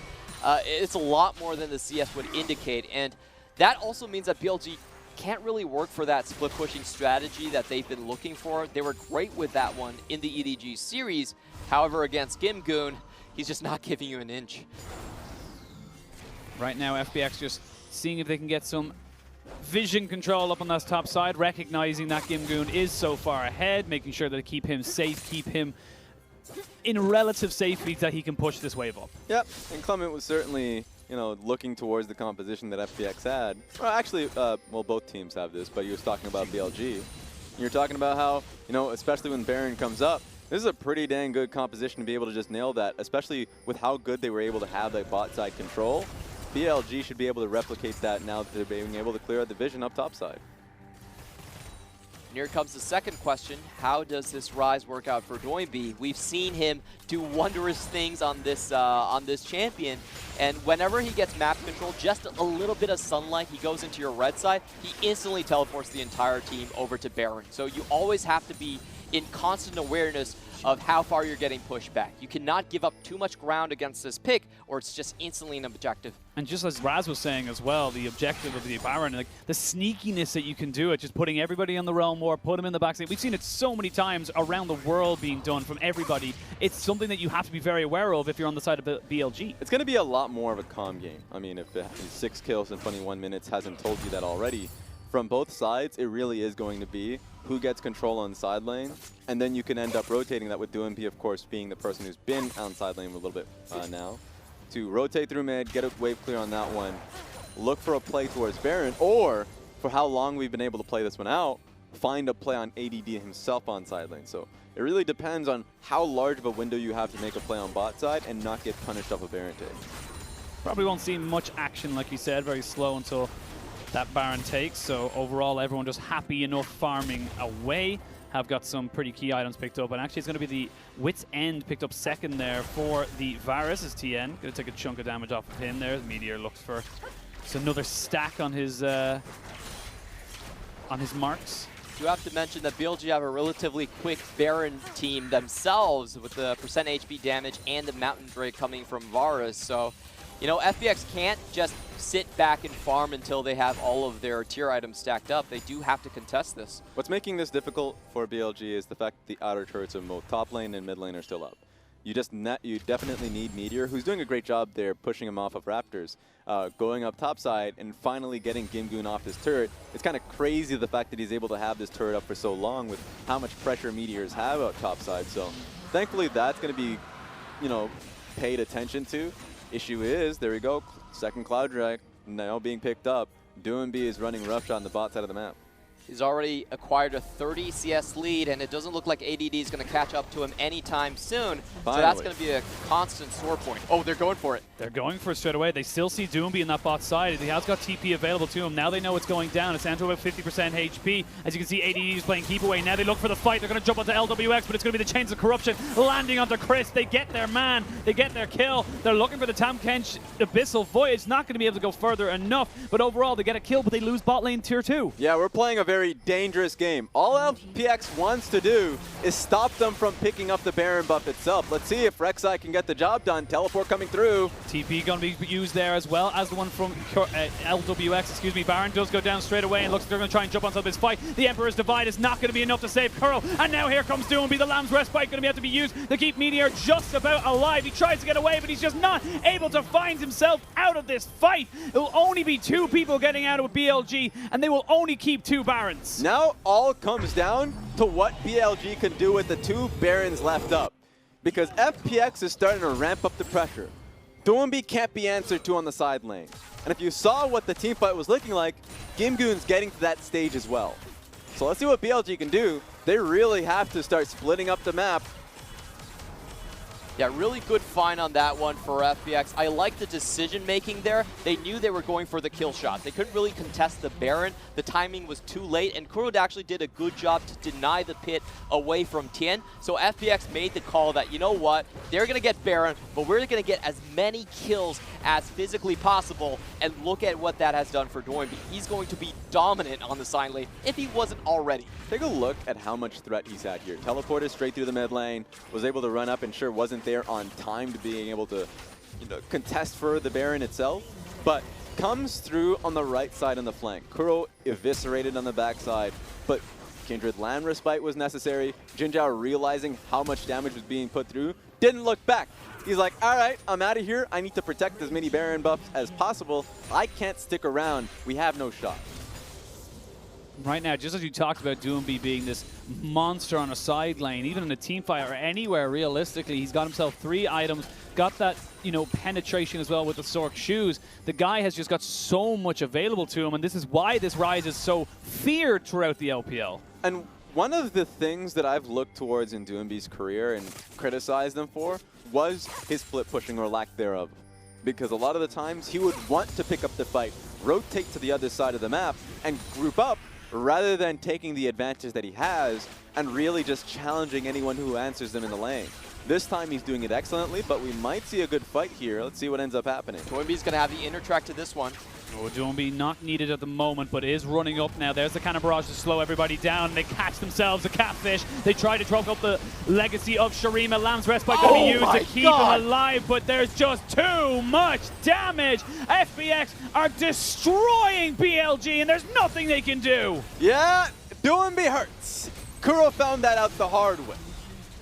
it's a lot more than the CS would indicate. And that also means that BLG can't really work for that split pushing strategy that they've been looking for. They were great with that one in the EDG series. However, against Gimgoon, he's just not giving you an inch. Right now, FPX just seeing if they can get some vision control up on that top side, recognizing that Gimgoon is so far ahead, making sure that they keep him safe, keep him in relative safety that he can push this wave up. Yep, and Clement was certainly, you know, looking towards the composition that FPX had. Well, actually, well, both teams have this, but he was talking about BLG. You're talking about how, you know, especially when Baron comes up, this is a pretty dang good composition to be able to just nail that, especially with how good they were able to have that bot side control. BLG should be able to replicate that now that they're being able to clear out the vision up top side. And here comes the second question. How does this Rise work out for Doinby? We've seen him do wondrous things on this champion, and whenever he gets map control, just a little bit of sunlight, he goes into your red side, he instantly teleports the entire team over to Baron. So you always have to be in constant awareness of how far you're getting pushed back. You cannot give up too much ground against this pick, or it's just instantly an objective. And just as Raz was saying as well, the objective of the Baron, like the sneakiness that you can do it, just putting everybody on the realm war, put them in the backside. We've seen it so many times around the world being done from everybody. It's something that you have to be very aware of if you're on the side of BLG. It's going to be a lot more of a calm game. I mean, if 6 kills in 21 minutes hasn't told you that already, from both sides, it really is going to be who gets control on side lane, and then you can end up rotating that with Doinby, of course, being the person who's been on side lane a little bit now, to rotate through mid, get a wave clear on that one, look for a play towards Baron, or for how long we've been able to play this one out, find a play on ADD himself on side lane. So it really depends on how large of a window you have to make a play on bot side and not get punished off a Baron take. Probably won't see much action, like you said, very slow until that Baron takes. So overall, everyone just happy enough farming away. have got some pretty key items picked up, and actually it's going to be the Wit's End picked up second there for the Varus as TN. Going to take a chunk of damage off of him there. Meteor looks for another stack on his marks. You have to mention that BLG have a relatively quick Baron team themselves with the percent HP damage and the Mountain Drake coming from Varus. So, you know, FPX can't just sit back and farm until they have all of their tier items stacked up. They do have to contest this. What's making this difficult for BLG is the fact that the outer turrets of both top lane and mid lane are still up. You definitely need Meteor, who's doing a great job there pushing him off of Raptors, going up topside and finally getting Gimgoon off his turret. It's kind of crazy the fact that he's able to have this turret up for so long with how much pressure Meteors have out topside. So thankfully that's going to be, you know, paid attention to. Issue is, there we go, second Cloud Drag now being picked up. Doomb is running roughshod on the bot side of the map. He's already acquired a 30 CS lead, and it doesn't look like ADD is going to catch up to him anytime soon. Finally. So that's going to be a constant sore point. Oh, they're going for it. They're going for it straight away. They still see Doomby in that bot side. He has got TP available to him. Now they know it's going down. It's down to about 50% HP. As you can see, ADD is playing keep away. Now they look for the fight. They're going to jump onto LWX, but it's going to be the Chains of Corruption landing onto Chris. They get their man. They get their kill. They're looking for the Tamkench Abyssal Voyage. Not going to be able to go further enough, but overall they get a kill, but they lose bot lane tier 2. Yeah, we're playing a very dangerous game. All FPX wants to do is stop them from picking up the Baron buff itself. Let's see if Rek'Sai can get the job done. Teleport coming through. TP going to be used there as well as the one from LWX, excuse me. Baron does go down straight away and looks like they're going to try and jump on top of this fight. The Emperor's Divide is not going to be enough to save Curl, and now here comes Doomby. The Lamb's Respite going to have to be used to keep Meteor just about alive. He tries to get away, but he's just not able to find himself out of this fight. It will only be 2 people getting out with BLG, and they will only keep 2 Barons. Now all comes down to what BLG can do with the 2 Barons left up, because FPX is starting to ramp up the pressure. Doomby can't be answered to on the side lane. And if you saw what the team fight was looking like, Gimgoon's getting to that stage as well. So let's see what BLG can do. They really have to start splitting up the map. Yeah, really good find on that one for FPX. I like the decision making there. They knew they were going for the kill shot. They couldn't really contest the Baron. The timing was too late, and Kurod actually did a good job to deny the pit away from Tien. So FPX made the call that, you know what, they're going to get Baron, but we're going to get as many kills as physically possible, and look at what that has done for Doinby. He's going to be dominant on the side lane if he wasn't already. Take a look at how much threat he's had here. Teleported straight through the mid lane, was able to run up and sure wasn't there on time to being able to, you know, contest for the Baron itself, but comes through on the right side on the flank. Kuro eviscerated on the backside, but Kindred Land Respite was necessary. Jinzhao realizing how much damage was being put through, didn't look back. He's like, all right, I'm out of here. I need to protect as many Baron buffs as possible. I can't stick around. We have no shot. Right now, just as you talked about Doomby being this monster on a side lane, even in a team fight or anywhere realistically, he's got himself 3 items, got that, you know, penetration as well with the Sork shoes. The guy has just got so much available to him, and this is why this Rise is so feared throughout the LPL. And one of the things that I've looked towards in Doomby's career and criticized him for was his split pushing or lack thereof. Because a lot of the times he would want to pick up the fight, rotate to the other side of the map, and group up, rather than taking the advantage that he has and really just challenging anyone who answers them in the lane. This time he's doing it excellently, but we might see a good fight here. Let's see what ends up happening. Doinby's going to have the inner track to this one. Oh, Doomby not needed at the moment, but is running up now. There's the cannon barrage to slow everybody down. They catch themselves a catfish. They try to choke up the legacy of Shurima. Lamb's Respite going to be used to keep him alive, but there's just too much damage. FPX are destroying BLG, and there's nothing they can do. Yeah, Doomby hurts. Kuro found that out the hard way.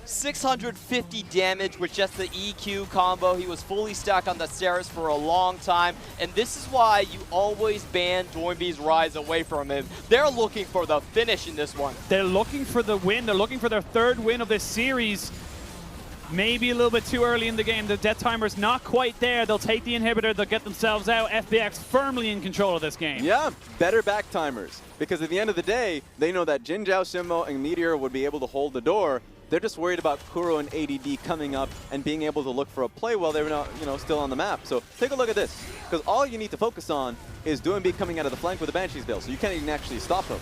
650 damage with just the EQ combo. He was fully stacked on the Ceres for a long time, and this is why you always ban Doinby's Rise away from him. They're looking for the finish in this one. They're looking for the win. They're looking for their 3rd win of this series. Maybe a little bit too early in the game. The death timer's not quite there. They'll take the inhibitor. They'll get themselves out. FPX firmly in control of this game. Yeah, better back timers. Because at the end of the day, they know that Jinzhao, Simo, and Meteor would be able to hold the door. They're just worried about Kuro and ADD coming up and being able to look for a play while they're not, you know, still on the map. So take a look at this, because all you need to focus on is Doinby coming out of the flank with a Banshee's Veil, so you can't even actually stop him.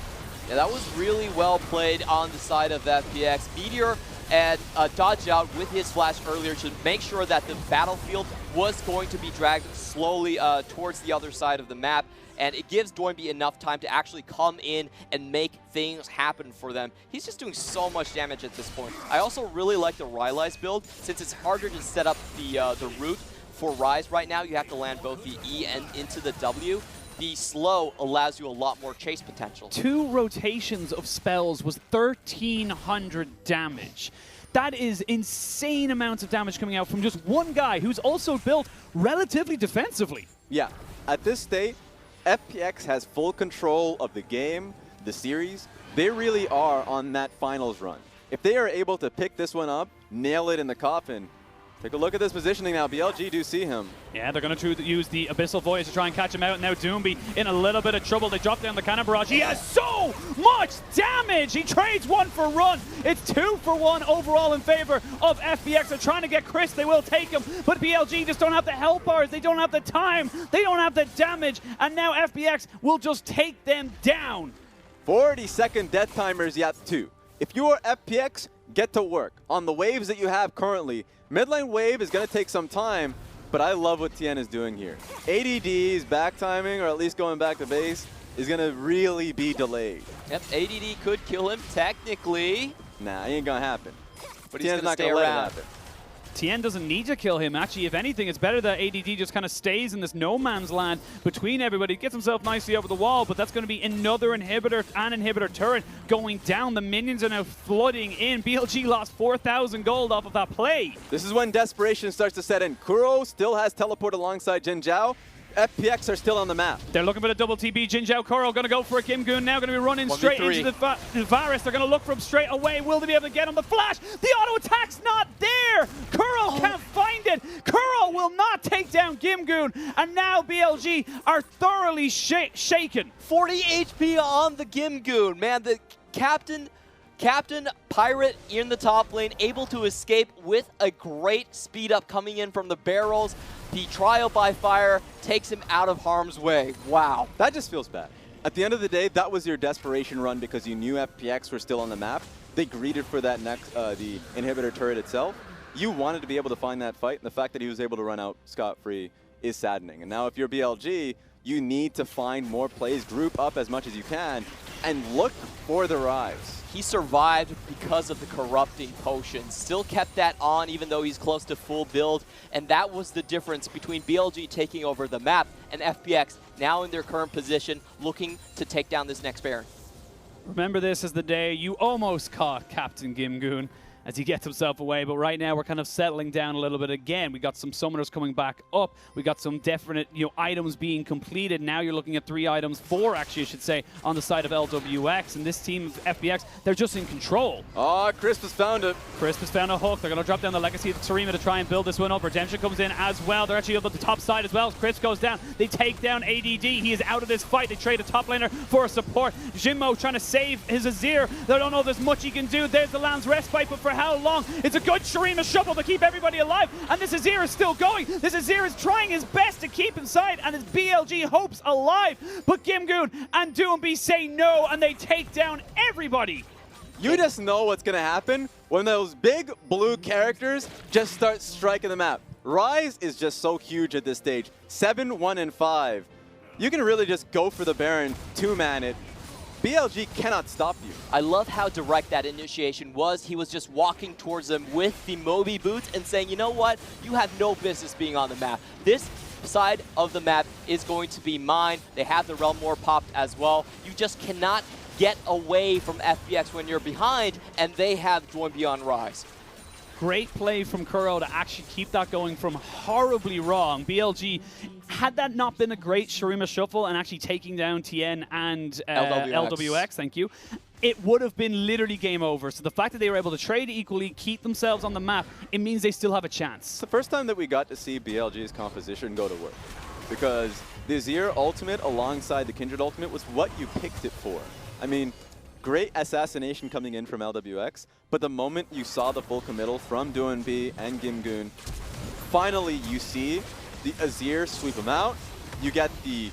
Yeah, that was really well played on the side of FPX. Meteor and dodged out with his flash earlier to make sure that the battlefield was going to be dragged slowly towards the other side of the map. And it gives Doinby enough time to actually come in and make things happen for them. He's just doing so much damage at this point. I also really like the Rylai's build, since it's harder to set up the route for Ryze right now. You have to land both the E and into the W. The slow allows you a lot more chase potential. 2 rotations of spells was 1,300 damage. That is insane amounts of damage coming out from just one guy who's also built relatively defensively. Yeah, at this state, FPX has full control of the game, the series. They really are on that finals run. If they are able to pick this one up, nail it in the coffin, take a look at this positioning now. BLG do see him. Yeah, they're going to use the Abyssal Voyage to try and catch him out. Now Doinby in a little bit of trouble. They drop down the cannon barrage. He has so much damage. He trades 1 for run. It's 2 for 1 overall in favor of FPX. They're trying to get Chris. They will take him. But BLG just don't have the health bars. They don't have the time. They don't have the damage. And now FPX will just take them down. 40-second death timers yet too. If you are FPX, get to work on the waves that you have currently. Mid lane wave is going to take some time, but I love what Tien is doing here. ADD's back timing, or at least going back to base, is going to really be delayed. Yep, ADD could kill him technically. Nah, it ain't going to happen. But Tien's he's not going going to to stay let it around. happen. Tien doesn't need to kill him. Actually, if anything, it's better that ADD just kind of stays in this no man's land between everybody. Gets himself nicely over the wall, but that's going to be another inhibitor and inhibitor turret going down. The minions are now flooding in. BLG lost 4,000 gold off of that play. This is when desperation starts to set in. Kuro still has teleport alongside Jin Zhao. FPX are still on the map. They're looking for the double TB. Jin Zhao Kuro going to go for a Kim Goon now. Going to be running straight into the Varus. They're going to look for him straight away. Will they be able to get him? The flash. The auto attack's not there. Kuro can't find it. Kuro will not take down Kim Goon. And now BLG are thoroughly shaken. 40 HP on the Gimgoon. Man, the Captain Pirate in the top lane, able to escape with a great speed up coming in from the barrels. The trial by fire takes him out of harm's way. Wow. That just feels bad. At the end of the day, that was your desperation run because you knew FPX were still on the map. They greeted for that next, the inhibitor turret itself. You wanted to be able to find that fight, and the fact that he was able to run out scot-free is saddening. And now if you're BLG, you need to find more plays, group up as much as you can, and look for the Ryze. He survived because of the corrupting potion. Still kept that on even though he's close to full build. And that was the difference between BLG taking over the map and FPX now in their current position looking to take down this next Baron. Remember this as the day you almost caught Captain Gimgoon as he gets himself away, but right now we're kind of settling down a little bit again. We got some summoners coming back up. We got some definite, items being completed. Now you're looking at 3 items, 4 actually, I should say, on the side of LWX. And this team of FPX, they're just in control. Oh, Crisp has found it. Crisp has found a hook. They're going to drop down the Legacy of Sarima to try and build this one up. Redemption comes in as well. They're actually up at the top side as well. Crisp goes down. They take down ADD. He is out of this fight. They trade a top laner for a support. Jinmo trying to save his Azir. They don't know there's much he can do. There's the Lamb's Respite, but for how long? It's a good Shurima Shuffle to keep everybody alive, and this Azir is still going. This Azir is trying his best to keep inside, and his BLG hopes alive. But Gimgoon and Doinby say no, and they take down everybody. You just know what's going to happen when those big blue characters just start striking the map. Ryze is just so huge at this stage. 7, 1, and 5. You can really just go for the Baron, 2-man it. BLG cannot stop you. I love how direct that initiation was. He was just walking towards them with the Moby boots and saying, you know what? You have no business being on the map. This side of the map is going to be mine. They have the Realm War popped as well. You just cannot get away from FPX when you're behind, and they have Doinby on Ryze. Great play from Kuro to actually keep that going from horribly wrong. BLG, had that not been a great Shurima Shuffle and actually taking down Tien and LWX, thank you, it would have been literally game over. So the fact that they were able to trade equally, keep themselves on the map, it means they still have a chance. It's the first time that we got to see BLG's composition go to work. Because the Azir ultimate alongside the Kindred ultimate was what you picked it for. I mean, great assassination coming in from LWX, but the moment you saw the full committal from Doinby and Gimgoon, finally you see the Azir sweep him out. You get the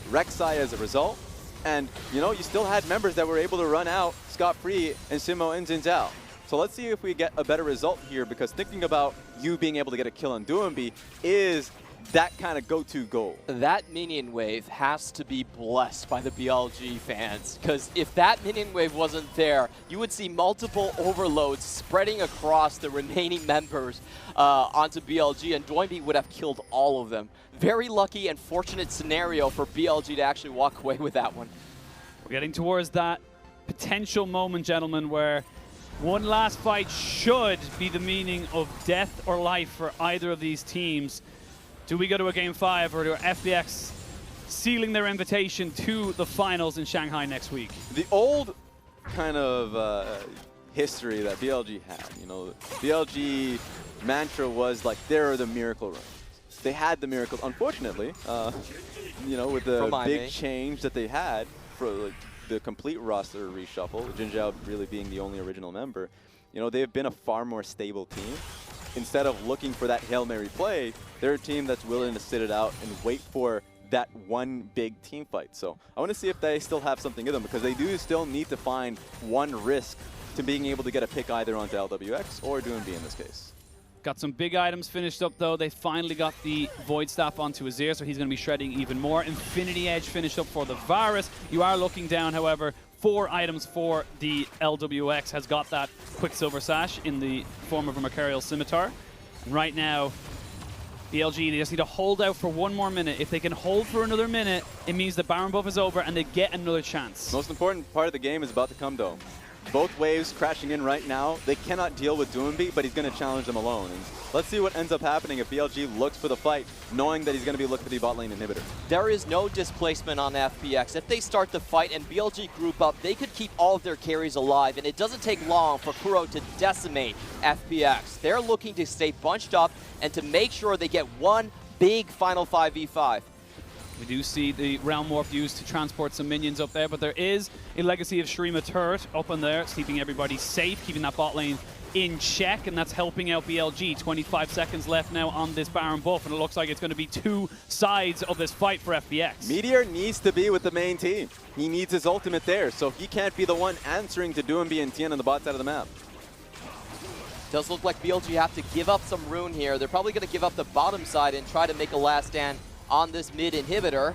Rek'Sai as a result. And, you know, you still had members that were able to run out scot-free and Simo and Jinzhao. So let's see if we get a better result here, because thinking about you being able to get a kill on Duembi is that kind of go-to goal. That minion wave has to be blessed by the BLG fans, because if that minion wave wasn't there, you would see multiple overloads spreading across the remaining members onto BLG, and Duembi would have killed all of them. Very lucky and fortunate scenario for BLG to actually walk away with that one. We're getting towards that potential moment, gentlemen, where one last fight should be the meaning of death or life for either of these teams. Do we go to a Game 5, or do FPX sealing their invitation to the finals in Shanghai next week? The old kind of history that BLG had, you know, BLG mantra was like, there are the miracle runs. They had the miracles. Unfortunately, you know, with the big change that they had for like, the complete roster reshuffle, Jinzhao really being the only original member, you know, they've been a far more stable team. Instead of looking for that Hail Mary play, they're a team that's willing to sit it out and wait for that one big team fight. So I want to see if they still have something in them, because they do still need to find one risk to being able to get a pick either onto LWX or Duembi in this case. Got some big items finished up, though. They finally got the Void Staff onto Azir, so he's going to be shredding even more. Infinity Edge finished up for the Varus. You are looking down, however. 4 items for the LWX. Has got that Quicksilver Sash in the form of a Mercurial Scimitar. And right now, BLG, they just need to hold out for one more minute. If they can hold for another minute, it means the Baron buff is over and they get another chance. Most important part of the game is about to come, though. Both waves crashing in right now. They cannot deal with Duembi, but he's going to challenge them alone. And let's see what ends up happening if BLG looks for the fight, knowing that he's going to be looking for the bot lane inhibitor. There is no displacement on FPX. If they start the fight and BLG group up, they could keep all of their carries alive, and it doesn't take long for Kuro to decimate FPX. They're looking to stay bunched up and to make sure they get one big final 5v5. We do see the Realm Warp used to transport some minions up there, but there is a Legacy of Shrima turret up in there. It's keeping everybody safe, keeping that bot lane in check, and that's helping out BLG. 25 seconds left now on this Baron buff, and it looks like it's going to be 2 sides of this fight for FPX. Meteor needs to be with the main team. He needs his ultimate there, so he can't be the one answering to Duembi and Tien on the bot side of the map. Does look like BLG have to give up some rune here. They're probably going to give up the bottom side and try to make a last stand on this mid inhibitor.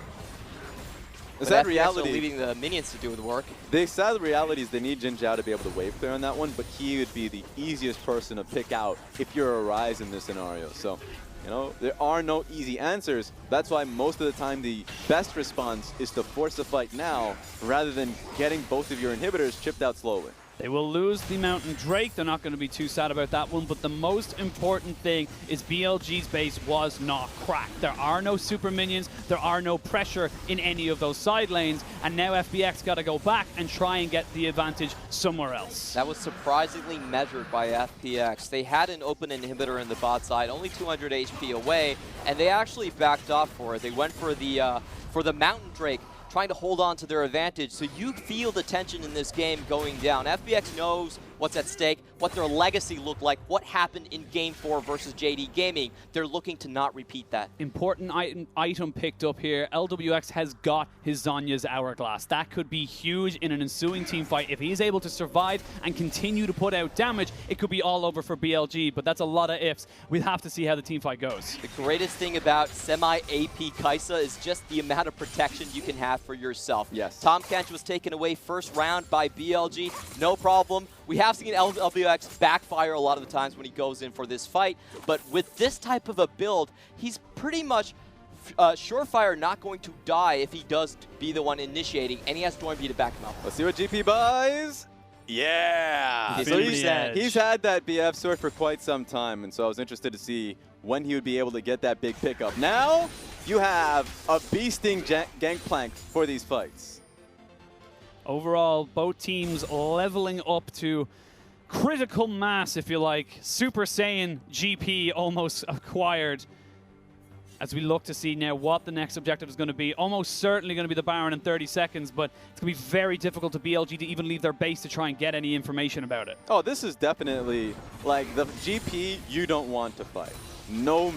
The sad reality, leaving the minions to do the work. The sad reality is they need Jinzhao to be able to wave clear on that one, but he would be the easiest person to pick out if you're a Ryze in this scenario. So, you know, there are no easy answers. That's why most of the time the best response is to force a fight now rather than getting both of your inhibitors chipped out slowly. They will lose the Mountain Drake. They're not going to be too sad about that one. But the most important thing is BLG's base was not cracked. There are no super minions. There are no pressure in any of those side lanes. And now FPX got to go back and try and get the advantage somewhere else. That was surprisingly measured by FPX. They had an open inhibitor in the bot side, only 200 HP away, and they actually backed off for it. They went for the Mountain Drake, trying to hold on to their advantage. So you feel the tension in this game going down. FPX knows what's at stake, what their legacy looked like, what happened in Game 4 versus JD Gaming. They're looking to not repeat that. Important item picked up here. LWX has got his Zhonya's Hourglass. That could be huge in an ensuing team fight. If he's able to survive and continue to put out damage, it could be all over for BLG, but that's a lot of ifs. We'll have to see how the team fight goes. The greatest thing about semi-AP Kai'Sa is just the amount of protection you can have for yourself. Yes. Tahm Kench was taken away first round by BLG. No problem. We have seen LWX backfire a lot of the times when he goes in for this fight, but with this type of a build, he's pretty much surefire not going to die if he does be the one initiating, and he has Duembi to back him up. Let's see what GP buys. Yeah! So he's had that BF sword for quite some time, and so I was interested to see when he would be able to get that big pickup. Now, you have a beasting gangplank for these fights. Overall, both teams leveling up to critical mass, if you like. Super Saiyan GP almost acquired. As we look to see now what the next objective is going to be. Almost certainly going to be the Baron in 30 seconds, but it's going to be very difficult to BLG to even leave their base to try and get any information about it. Oh, this is definitely like the GP you don't want to fight. No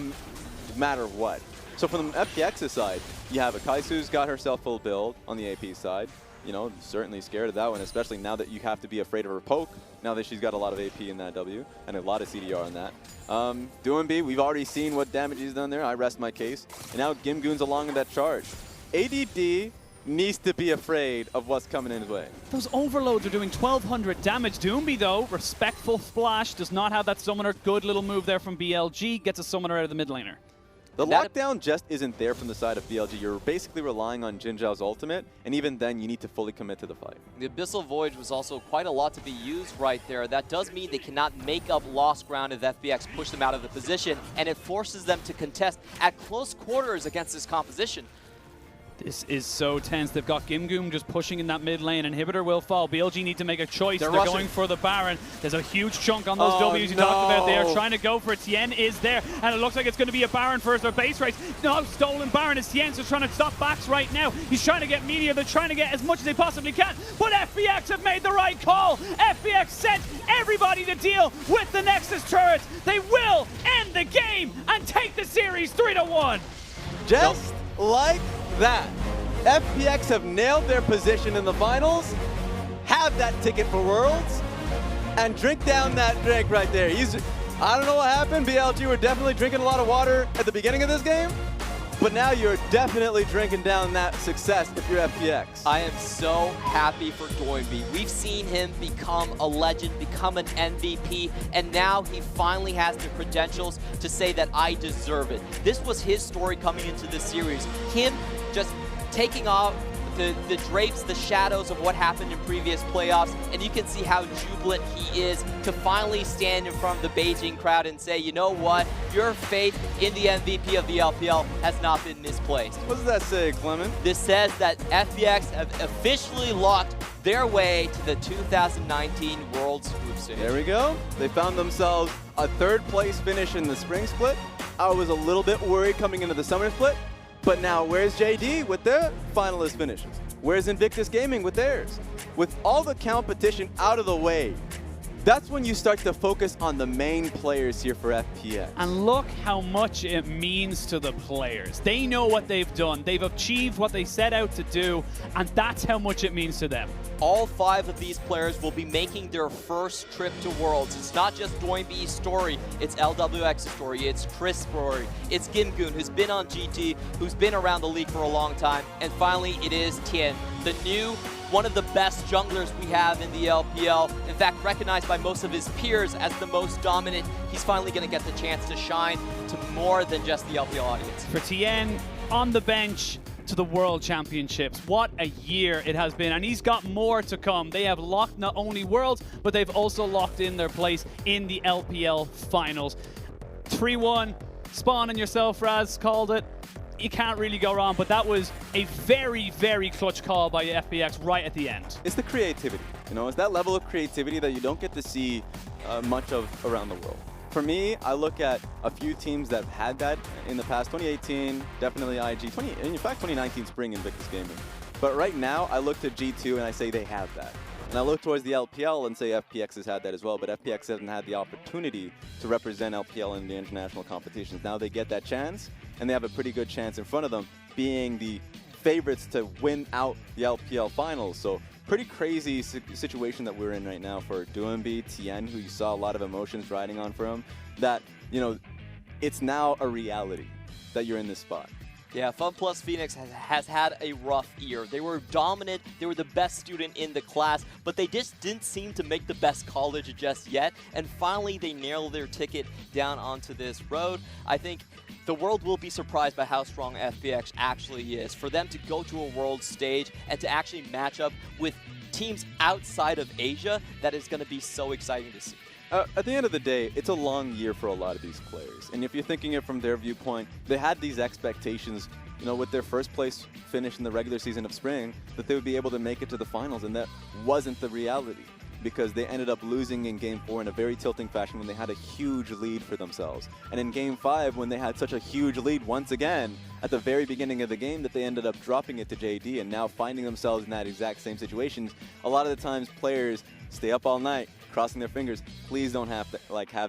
matter what. So from the FPX's side, you have a Kaisu's got herself full build on the AP side. You know, certainly scared of that one, especially now that you have to be afraid of her poke, now that she's got a lot of AP in that W, and a lot of CDR in that. Duembi, we've already seen what damage he's done there. I rest my case. And now Gimgoon's along in that charge. ADD needs to be afraid of what's coming in his way. Those overloads are doing 1,200 damage. Duembi, though, respectful splash, does not have that summoner. Good little move there from BLG, gets a summoner out of the mid laner. The lockdown just isn't there from the side of BLG. You're basically relying on Jin Zhao's ultimate, and even then you need to fully commit to the fight. The Abyssal Voyage was also quite a lot to be used right there. That does mean they cannot make up lost ground if FPX push them out of the position, and it forces them to contest at close quarters against this composition. This is so tense. They've got Gimgoon just pushing in that mid lane. Inhibitor will fall. BLG need to make a choice. They're going for the Baron. There's a huge chunk on those Ws you talked about there. Trying to go for it. Tien is there. And it looks like it's going to be a Baron first or base race. No, stolen Baron is Tien. So trying to stop backs right now. He's trying to get media. They're trying to get as much as they possibly can. But FPX have made the right call. FPX sent everybody to deal with the Nexus turret. They will end the game and take the series 3-1. Just like that. FPX have nailed their position in the finals, have that ticket for Worlds, and drink down that drink right there. I don't know what happened. BLG were definitely drinking a lot of water at the beginning of this game, but now you're definitely drinking down that success if you're FPX. I am so happy for Duembi. We've seen him become a legend, become an MVP, and now he finally has the credentials to say that I deserve it. This was his story coming into this series. Him just taking off the drapes, the shadows of what happened in previous playoffs, and you can see how jubilant he is to finally stand in front of the Beijing crowd and say, you know what, your faith in the MVP of the LPL has not been misplaced. What does that say, Clement? This says that FPX have officially locked their way to the 2019 Worlds Group Stage. There we go. They found themselves a third place finish in the Spring Split. I was a little bit worried coming into the Summer Split. But now, where's JD with their finalist finishes? Where's Invictus Gaming with theirs? With all the competition out of the way, that's when you start to focus on the main players here for FPX. And look how much it means to the players. They know what they've done. They've achieved what they set out to do, and that's how much it means to them. All 5 of these players will be making their first trip to Worlds. It's not just Duembi's story, it's LWX's story, it's Chris' story, it's Gimgoon, who's been on GT, who's been around the league for a long time, and finally it is Tien, the new, one of the best junglers we have in the LPL. In fact, recognized by most of his peers as the most dominant. He's finally going to get the chance to shine to more than just the LPL audience. For Tien, on the bench, to the World Championships. What a year it has been, and he's got more to come. They have locked not only Worlds, but they've also locked in their place in the LPL Finals. 3-1, Spawn and yourself, Raz, called it. You can't really go wrong, but that was a very, very clutch call by FPX right at the end. It's the creativity, you know, it's that level of creativity that you don't get to see much of around the world. For me, I look at a few teams that have had that in the past. 2018, definitely IG. In fact, 2019 Spring Invictus Gaming. But right now, I look to G2 and I say they have that. And I look towards the LPL and say FPX has had that as well, but FPX hasn't had the opportunity to represent LPL in the international competitions. Now they get that chance, and they have a pretty good chance in front of them, being the favorites to win out the LPL finals. So pretty crazy situation that we're in right now for Duembi, Tien, who you saw a lot of emotions riding on for him, that, you know, it's now a reality that you're in this spot. Yeah, FunPlus Phoenix has had a rough year. They were dominant, they were the best student in the class, but they just didn't seem to make the best college just yet, and finally they nailed their ticket down onto this road. I think the world will be surprised by how strong FPX actually is. For them to go to a world stage and to actually match up with teams outside of Asia, that is going to be so exciting to see. At the end of the day, it's a long year for a lot of these players. And if you're thinking it from their viewpoint, they had these expectations, you know, with their first place finish in the regular season of Spring, that they would be able to make it to the finals, and that wasn't the reality, because they ended up losing in Game 4 in a very tilting fashion when they had a huge lead for themselves. And in Game 5, when they had such a huge lead once again, at the very beginning of the game, that they ended up dropping it to JD, and now finding themselves in that exact same situation. A lot of the times players stay up all night, crossing their fingers. Please don't have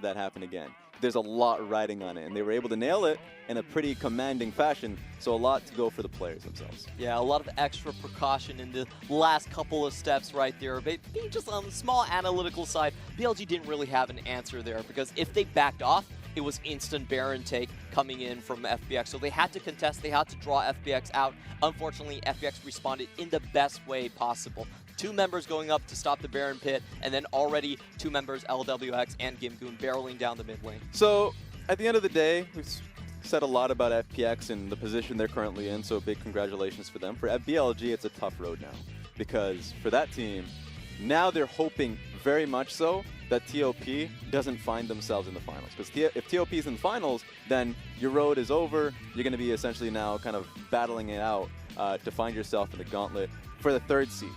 that happen again. there's a lot riding on it, and they were able to nail it in a pretty commanding fashion, so a lot to go for the players themselves. Yeah, a lot of extra precaution in the last couple of steps right there. Being just on the small analytical side, BLG didn't really have an answer there, because if they backed off, it was instant Baron take coming in from FPX. So they had to contest, they had to draw FPX out. Unfortunately, FPX responded in the best way possible. 2 members going up to stop the Baron pit, and then already 2 members, LWX and Gimgoon, barreling down the mid lane. So at the end of the day, we've said a lot about FPX and the position they're currently in, so big congratulations for them. For BLG, it's a tough road now, because for that team, now they're hoping very much so that TOP doesn't find themselves in the finals. Because if TOP is in the finals, then your road is over. You're going to be essentially now kind of battling it out to find yourself in the gauntlet for the 3rd seed.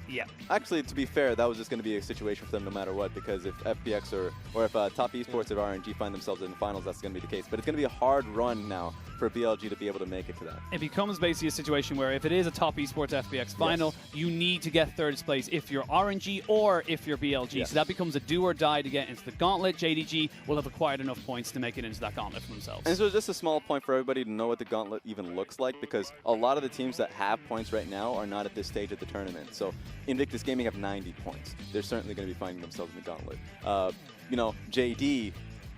Yeah. Actually, to be fair, that was just going to be a situation for them no matter what, because if FPX or if Top Esports or RNG find themselves in the finals, that's going to be the case. But it's going to be a hard run now for BLG to be able to make it to that. It becomes basically a situation where if it is a Top Esports FPX final, you need to get 3rd place if you're RNG or if you're BLG. Yes. So that becomes a do or die to get into the gauntlet. JDG will have acquired enough points to make it into that gauntlet for themselves. And so just a small point for everybody to know what the gauntlet even looks like, because a lot of the teams that have points right now are not at this stage of the tournament. So Invictus Gaming have 90 points. They're certainly going to be finding themselves in the gauntlet. You know, JD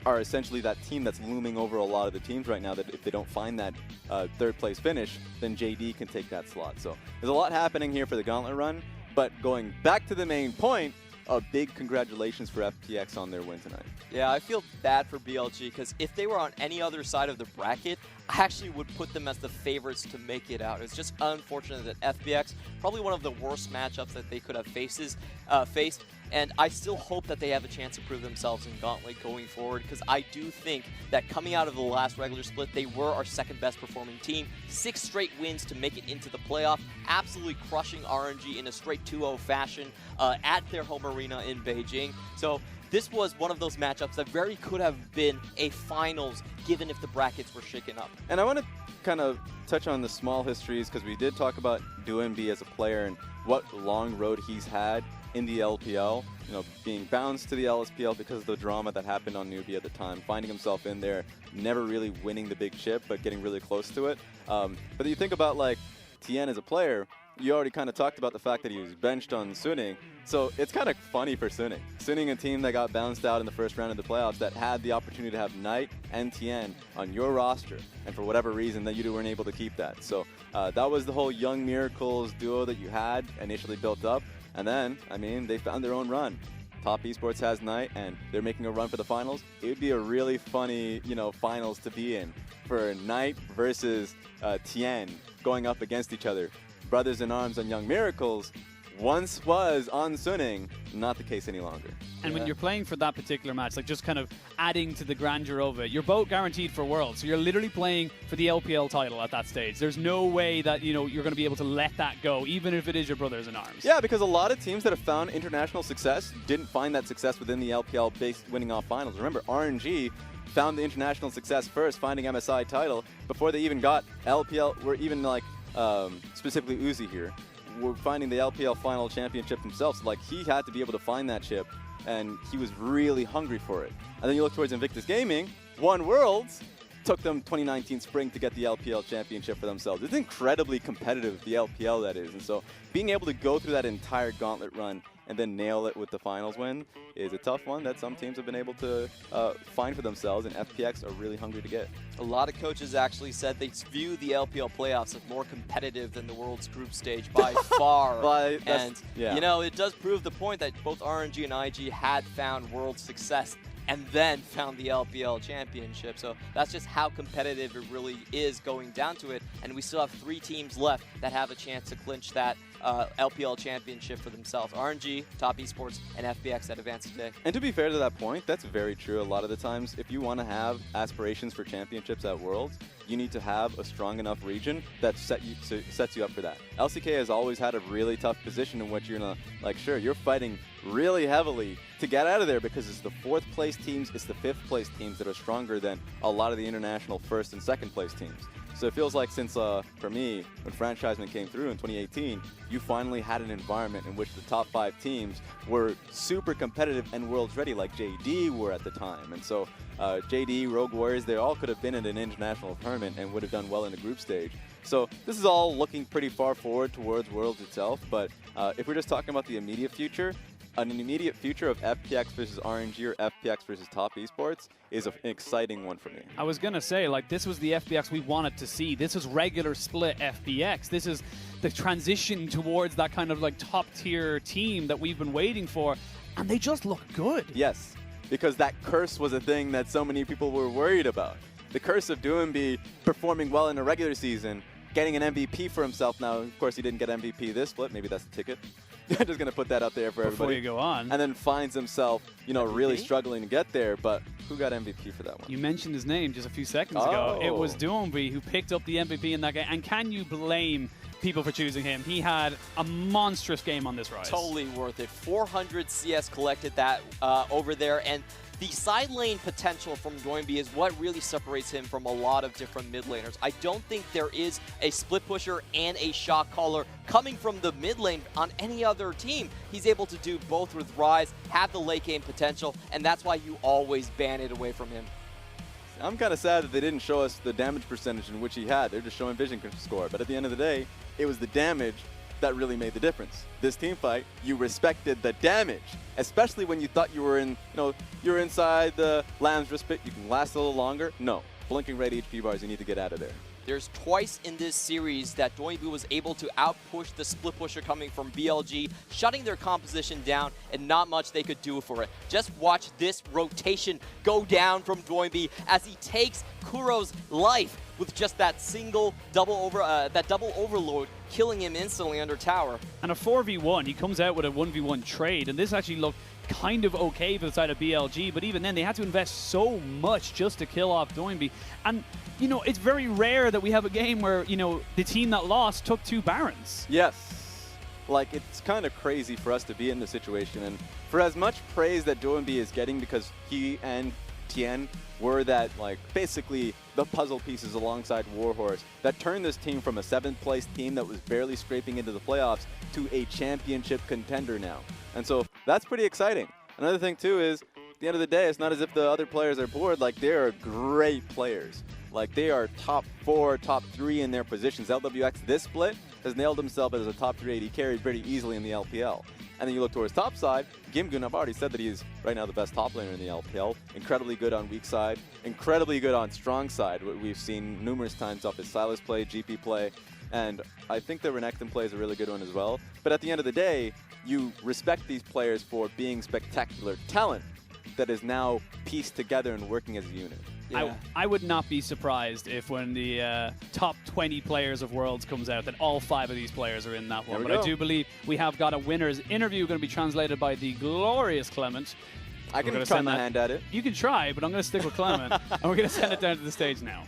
are essentially that team that's looming over a lot of the teams right now, that if they don't find that 3rd place finish, then JD can take that slot. So there's a lot happening here for the gauntlet run, but going back to the main point, a big congratulations for FPX on their win tonight. Yeah, I feel bad for BLG, because if they were on any other side of the bracket, I actually would put them as the favorites to make it out. It's just unfortunate that FPX, probably one of the worst matchups that they could have faced, and I still hope that they have a chance to prove themselves in Gauntlet going forward, because I do think that coming out of the last regular split, they were our 2nd best performing team. 6 straight wins to make it into the playoff, absolutely crushing RNG in a straight 2-0 fashion at their home arena in Beijing. So this was one of those matchups that very could have been a finals, given if the brackets were shaken up. And I want to kind of touch on the small histories, because we did talk about DoMB as a player and what long road he's had in the LPL, you know, being bounced to the LSPL because of the drama that happened on Newbie at the time, finding himself in there, never really winning the big chip, but getting really close to it. But you think about, like, Tien as a player, you already kind of talked about the fact that he was benched on Suning, so it's kind of funny for Suning. Suning, a team that got bounced out in the 1st round of the playoffs, that had the opportunity to have Knight and Tien on your roster, and for whatever reason that you weren't able to keep that. So that was the whole Young Miracles duo that you had initially built up, and then, I mean, they found their own run. Top Esports has Knight, and they're making a run for the finals. It would be a really funny, you know, finals to be in, for Knight versus Tien going up against each other. Brothers in Arms on Young Miracles once was on Suning, not the case any longer. And when you're playing for that particular match, like just kind of adding to the grandeur of it, you're both guaranteed for Worlds. So you're literally playing for the LPL title at that stage. There's no way that, you know, you're going to be able to let that go, even if it is your brothers in arms. Yeah, because a lot of teams that have found international success didn't find that success within the LPL based winning off finals. Remember, RNG found the international success first, finding MSI title, before they even got LPL, or even like specifically Uzi here, were finding the LPL final championship himself. So like, he had to be able to find that chip, and he was really hungry for it. And then you look towards Invictus Gaming, won Worlds, took them 2019 spring to get the LPL championship for themselves. It's incredibly competitive, the LPL that is. And so being able to go through that entire gauntlet run and then nail it with the finals win is a tough one that some teams have been able to find for themselves, and FPX are really hungry to get. A lot of coaches actually said they view the LPL playoffs as more competitive than the World's group stage by far. You know, it does prove the point that both RNG and IG had found World success and then found the LPL championship. So that's just how competitive it really is going down to it. And we still have 3 teams left that have a chance to clinch that LPL championship for themselves. RNG, Top Esports, and FPX that advanced today. And to be fair to that point, that's very true. A lot of the times, if you want to have aspirations for championships at Worlds, you need to have a strong enough region that sets you up for that. LCK has always had a really tough position in which you're gonna, like, sure, you're fighting really heavily to get out of there because it's the 4th place teams, it's the 5th place teams that are stronger than a lot of the international 1st and 2nd place teams. So it feels like since, for me, when Franchisement came through in 2018, you finally had an environment in which the top 5 teams were super competitive and worlds ready, like JD were at the time. And so JD, Rogue Warriors, they all could have been in an international tournament and would have done well in the group stage. So this is all looking pretty far forward towards Worlds itself, but if we're just talking about the immediate future, an immediate future of FPX versus RNG or FPX versus top esports is an exciting one for me. I was going to say, like, this was the FPX we wanted to see. This is regular split FPX. This is the transition towards that kind of like top tier team that we've been waiting for, and they just look good. Yes, because that curse was a thing that so many people were worried about. The curse of Doumbé performing well in the regular season, getting an MVP for himself. Now, of course, he didn't get MVP this split. Maybe that's the ticket. I'm just going to put that out there for everybody. Before you go on. And then finds himself, you know, really struggling to get there. But who got MVP for that one? You mentioned his name just a few seconds ago. It was Doumbé who picked up the MVP in that game. And can you blame people for choosing him? He had a monstrous game on this rise. Totally worth it. 400 CS collected that over there. And the side lane potential from Doumbé is what really separates him from a lot of different mid laners. I don't think there is a split pusher and a shot caller coming from the mid lane on any other team. He's able to do both with Rise, have the late game potential, and that's why you always ban it away from him. I'm kind of sad that they didn't show us the damage percentage in which he had. They're just showing vision score. But at the end of the day, it was the damage that really made the difference. This team fight, you respected the damage, especially when you thought you were in, you're inside the Lamb's Respite, you can last a little longer. No, blinking red HP bars, you need to get out of there. There's twice in this series that Doumbé was able to outpush the split pusher coming from BLG, shutting their composition down, and not much they could do for it. Just watch this rotation go down from Doumbé as he takes Kuro's life with just that single double overload, killing him instantly under tower. And a 4v1, he comes out with a 1v1 trade, and this actually looked kind of okay for the side of BLG, but even then they had to invest so much just to kill off Doumbé. And, it's very rare that we have a game where, the team that lost took 2 Barons. Yes. Like, it's kind of crazy for us to be in this situation, and for as much praise that Doumbé is getting because he and Tien were that, like, basically the puzzle pieces alongside Warhorse that turned this team from a 7th place team that was barely scraping into the playoffs to a championship contender now. And so that's pretty exciting. Another thing too is, at the end of the day, it's not as if the other players are bored. Like, they are great players. Like, they are top 4, top 3 in their positions. LWX this split has nailed himself as a top 3 AD carry pretty easily in the LPL. And then you look towards top side, Gimgun, I've already said that he's right now the best top laner in the LPL. Incredibly good on weak side, incredibly good on strong side. What we've seen numerous times off his Silas play, GP play, and I think the Renekton play is a really good one as well. But at the end of the day, you respect these players for being spectacular talent that is now pieced together and working as a unit. Yeah. I would not be surprised if when the top 20 players of Worlds comes out that all 5 of these players are in that one. But I do believe we have got a winner's interview going to be translated by the glorious Clement. I can try my hand at it. You can try, but I'm going to stick with Clement. And we're going to send it down to the stage now.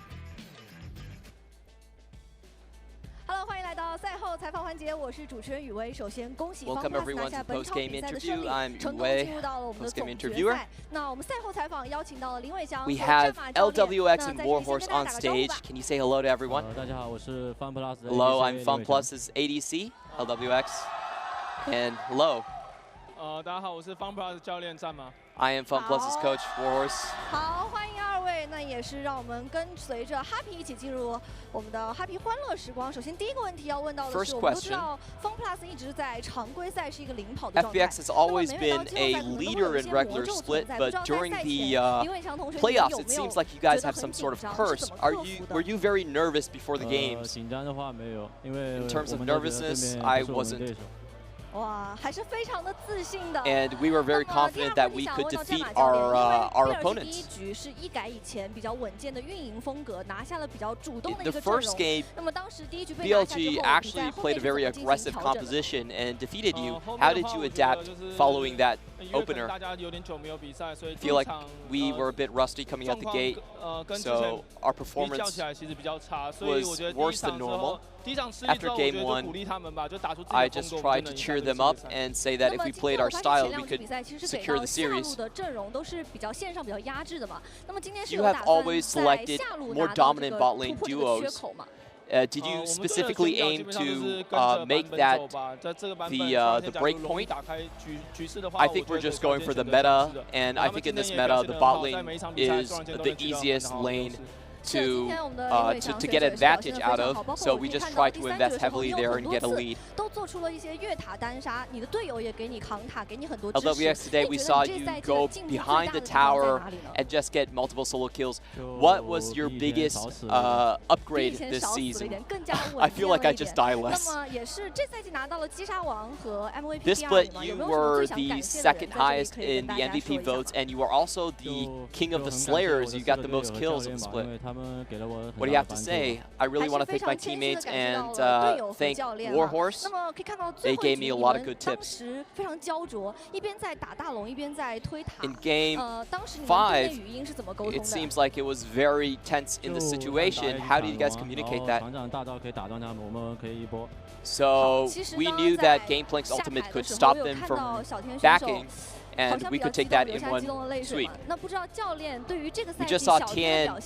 Hello， 欢迎来到赛后采访环节，我是主持人雨薇。首先恭喜 Welcome FunPlus everyone 拿下 to 本场 post-game 比赛的 interview. 胜利， I'm 成功 Wei, 进入到了我们的 post-game 总决 interviewer. 赛。那我们赛后采访邀请到了林伟翔 We 和 have 战马教练。 LWX 那 and 在这里先 Warhorse 跟大 on 家打个招呼 stage. 吧。 Can you say hello to everyone? 大家好，我是 FunPlus 的 Hello, I'm 林伟翔。 FunPlus's ADC, LWX. And hello, 大家好，我是 FunPlus 教练战马。 I am FunPlus's coach, Warhorse. 好，欢迎2位。那也是让我们跟随着 Happy 一起进入我们的 Happy 欢乐时光。首先第一个问题要问到的是，我们都知道 FunPlus 一直在常规赛是一个领跑的状态。 FPX has always been a leader in regular split, but during the playoffs, it seems like you guys have some sort of curse. Were you very nervous before the games? 紧张的话没有，因为 In terms of nervousness, I wasn't. 哇，还是非常的自信的。 And we were very confident that we could defeat our opponents. 第一局是一改以前比较稳健的运营风格，拿下了比较主动的一个 The 阵 first 容。 game, 那么当时第一局被拿下之后， BLG actually played a very aggressive composition and defeated you. How did you adapt following that opener? I feel like we were a bit rusty coming out the gate, so our performance was worse than normal. After game 1, I just tried to cheer cheer them up and say that if we played our style, we could secure the series. You have always selected more dominant bot lane duos. Did you specifically aim to make that the break point? I think we're just going for the meta, and I think in this meta, the bot lane is the easiest lane to get advantage out of, so we just try to invest heavily there and get a lead. LWX today we saw you go behind the tower and just get multiple solo kills. What was your biggest upgrade this season? I feel like I just die less. This split you were the second highest in the MVP votes, and you were also the king of the Slayers. You got the most kills in the split. What do you have to say? I really want to thank my teammates and thank Warhorse. They gave me a lot of good tips. In game 5, it seems like it was very tense in the situation. How do you guys communicate that? So we knew that Gameplank's ultimate could stop them from backing, and we could take that in one sweep. We just saw Tian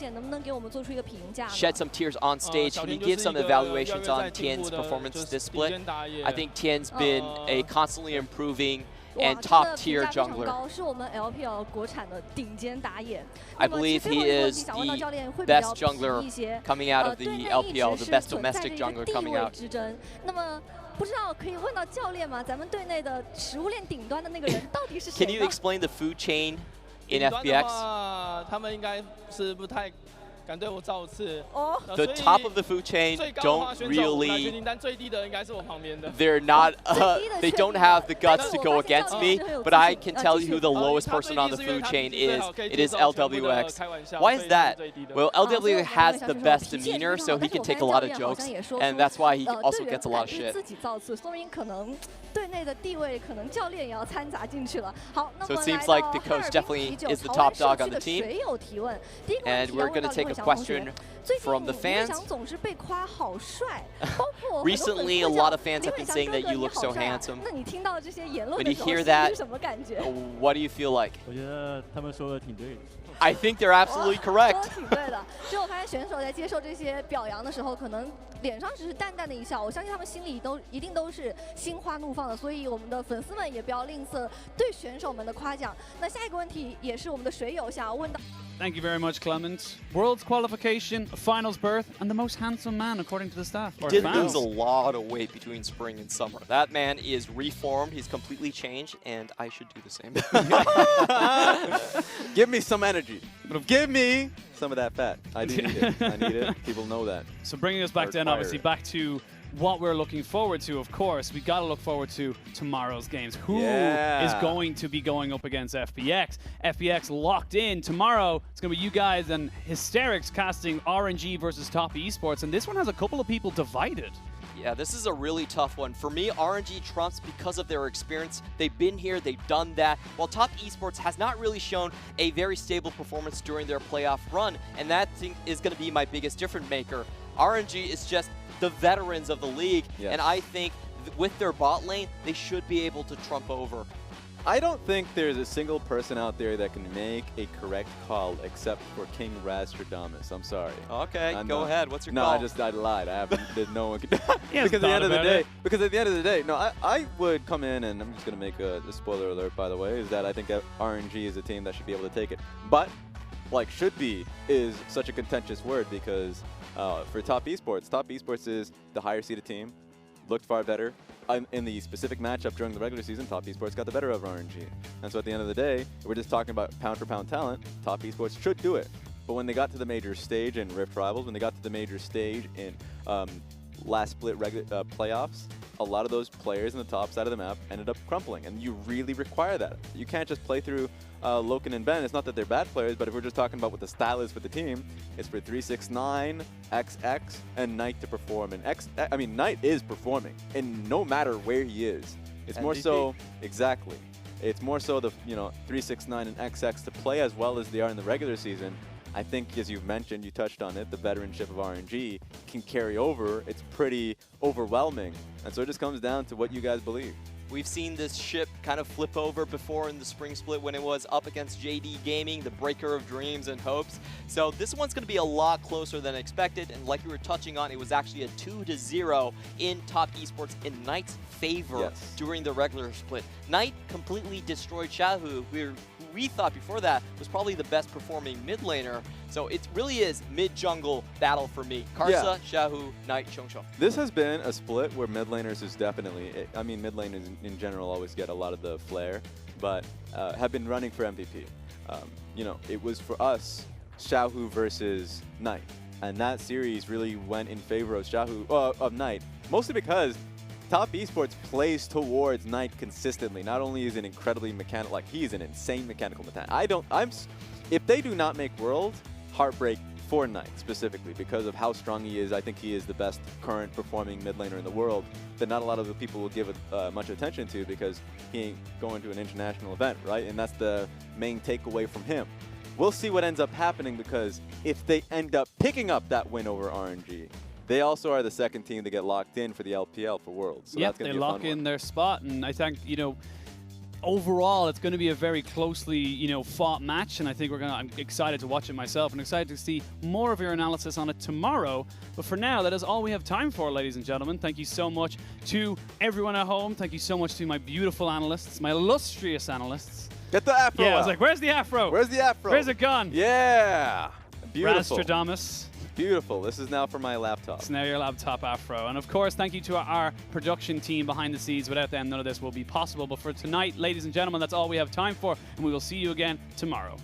shed some tears on stage. Can you give some evaluations on Tian's performance this split? I think Tian's been a constantly improving and top-tier jungler. I believe he is the best jungler coming out of the LPL, the best domestic jungler coming out. Can you explain the food chain in FPX? The top of the food chain don't really, they're not, they don't have the guts to go against me, but I can tell you who the lowest person on the food chain is. It is LWX. Why is that? Well, LWX has the best demeanor, so he can take a lot of jokes, and that's why he also gets a lot of shit. So it seems like the coach definitely is the top dog on the team. And we're going to take a question from the fans. Recently, a lot of fans have been saying that you look so handsome. When you hear that, what do you feel like? I think they're absolutely correct. Thank you very much, Clement. World's qualification, finals berth, and the most handsome man, according to the staff. He did lose a lot of weight between spring and summer. That man is reformed. He's completely changed, and I should do the same. Give me some energy. Give me some of that fat. I do need it. I need it. People know that. So bringing us back then, obviously, back to what we're looking forward to, of course. We got to look forward to tomorrow's games. Who is going to be going up against FPX? FPX locked in. Tomorrow, it's going to be you guys and Hysterics casting RNG versus Top Esports, and this one has a couple of people divided. Yeah, this is a really tough one. For me, RNG trumps because of their experience. They've been here, they've done that, while Top Esports has not really shown a very stable performance during their playoff run, and that is going to be my biggest difference maker. RNG is just the veterans of the league, and I think with their bot lane, they should be able to trump over. I don't think there's a single person out there that can make a correct call except for King Rastradamus. I'm sorry. Okay, go ahead. What's your call? No, I lied. I haven't. No one could. Because at the end of the day, no, I would come in, and I'm just gonna make a spoiler alert. By the way, is that I think that RNG is a team that should be able to take it, but like should be is such a contentious word because for Top Esports is the higher seeded team, looked far better. In the specific matchup during the regular season, Top Esports got the better of RNG. And so at the end of the day, we're just talking about pound-for-pound talent. Top Esports should do it. But when they got to the major stage in Rift Rivals, when they got to the major stage in last split playoffs, a lot of those players in the top side of the map ended up crumpling. And you really require that. You can't just play through Loken and Ben. It's not that they're bad players, but if we're just talking about what the style is for the team, it's for 369, XX, and Knight to perform. And Knight is performing, and no matter where he is, it's more so exactly. It's more so the 369 and XX to play as well as they are in the regular season. I think, as you've mentioned, you touched on it, the veteranship of RNG can carry over. It's pretty overwhelming, and so it just comes down to what you guys believe. We've seen this ship kind of flip over before in the spring split when it was up against JD Gaming, the breaker of dreams and hopes. So this one's going to be a lot closer than expected, and like we were touching on, it was actually a 2-0 in Top Esports in Knight's favor during the regular split. Knight completely destroyed Xiaohu, who we thought before that was probably the best performing mid laner. So it really is mid-jungle battle for me. Karsa, Xiaohu, Knight, Xiongxiong. This has been a split where mid laners is definitely, I mean, mid laners in general always get a lot of the flair, but have been running for MVP. You know, it was for us, Xiaohu versus Knight, and that series really went in favor of Xiaohu, of Knight, mostly because Top Esports plays towards Knight consistently. Not only is it incredibly mechanical, like he is an insane mechanical mechanic. If they do not make World, heartbreak for Knight specifically because of how strong he is. I think he is the best current performing mid laner in the world that not a lot of the people will give much attention to because he ain't going to an international event, right? And that's the main takeaway from him. We'll see what ends up happening because if they end up picking up that win over RNG, they also are the second team to get locked in for the LPL for Worlds. So that's gonna be a fun one. They lock in their spot, and I think, you know, overall, it's going to be a very closely, you know, fought match, and I think I'm excited to watch it myself, and excited to see more of your analysis on it tomorrow. But for now, that is all we have time for, ladies and gentlemen. Thank you so much to everyone at home. Thank you so much to my beautiful analysts, my illustrious analysts. Get the afro. Yeah, I was like, where's the afro? Where's the afro? Where's it gone? Yeah. Beautiful. Rastradamus. Beautiful. This is now for my laptop. It's now your laptop afro. And of course, thank you to our production team behind the scenes. Without them, none of this will be possible. But for tonight, ladies and gentlemen, that's all we have time for. And we will see you again tomorrow.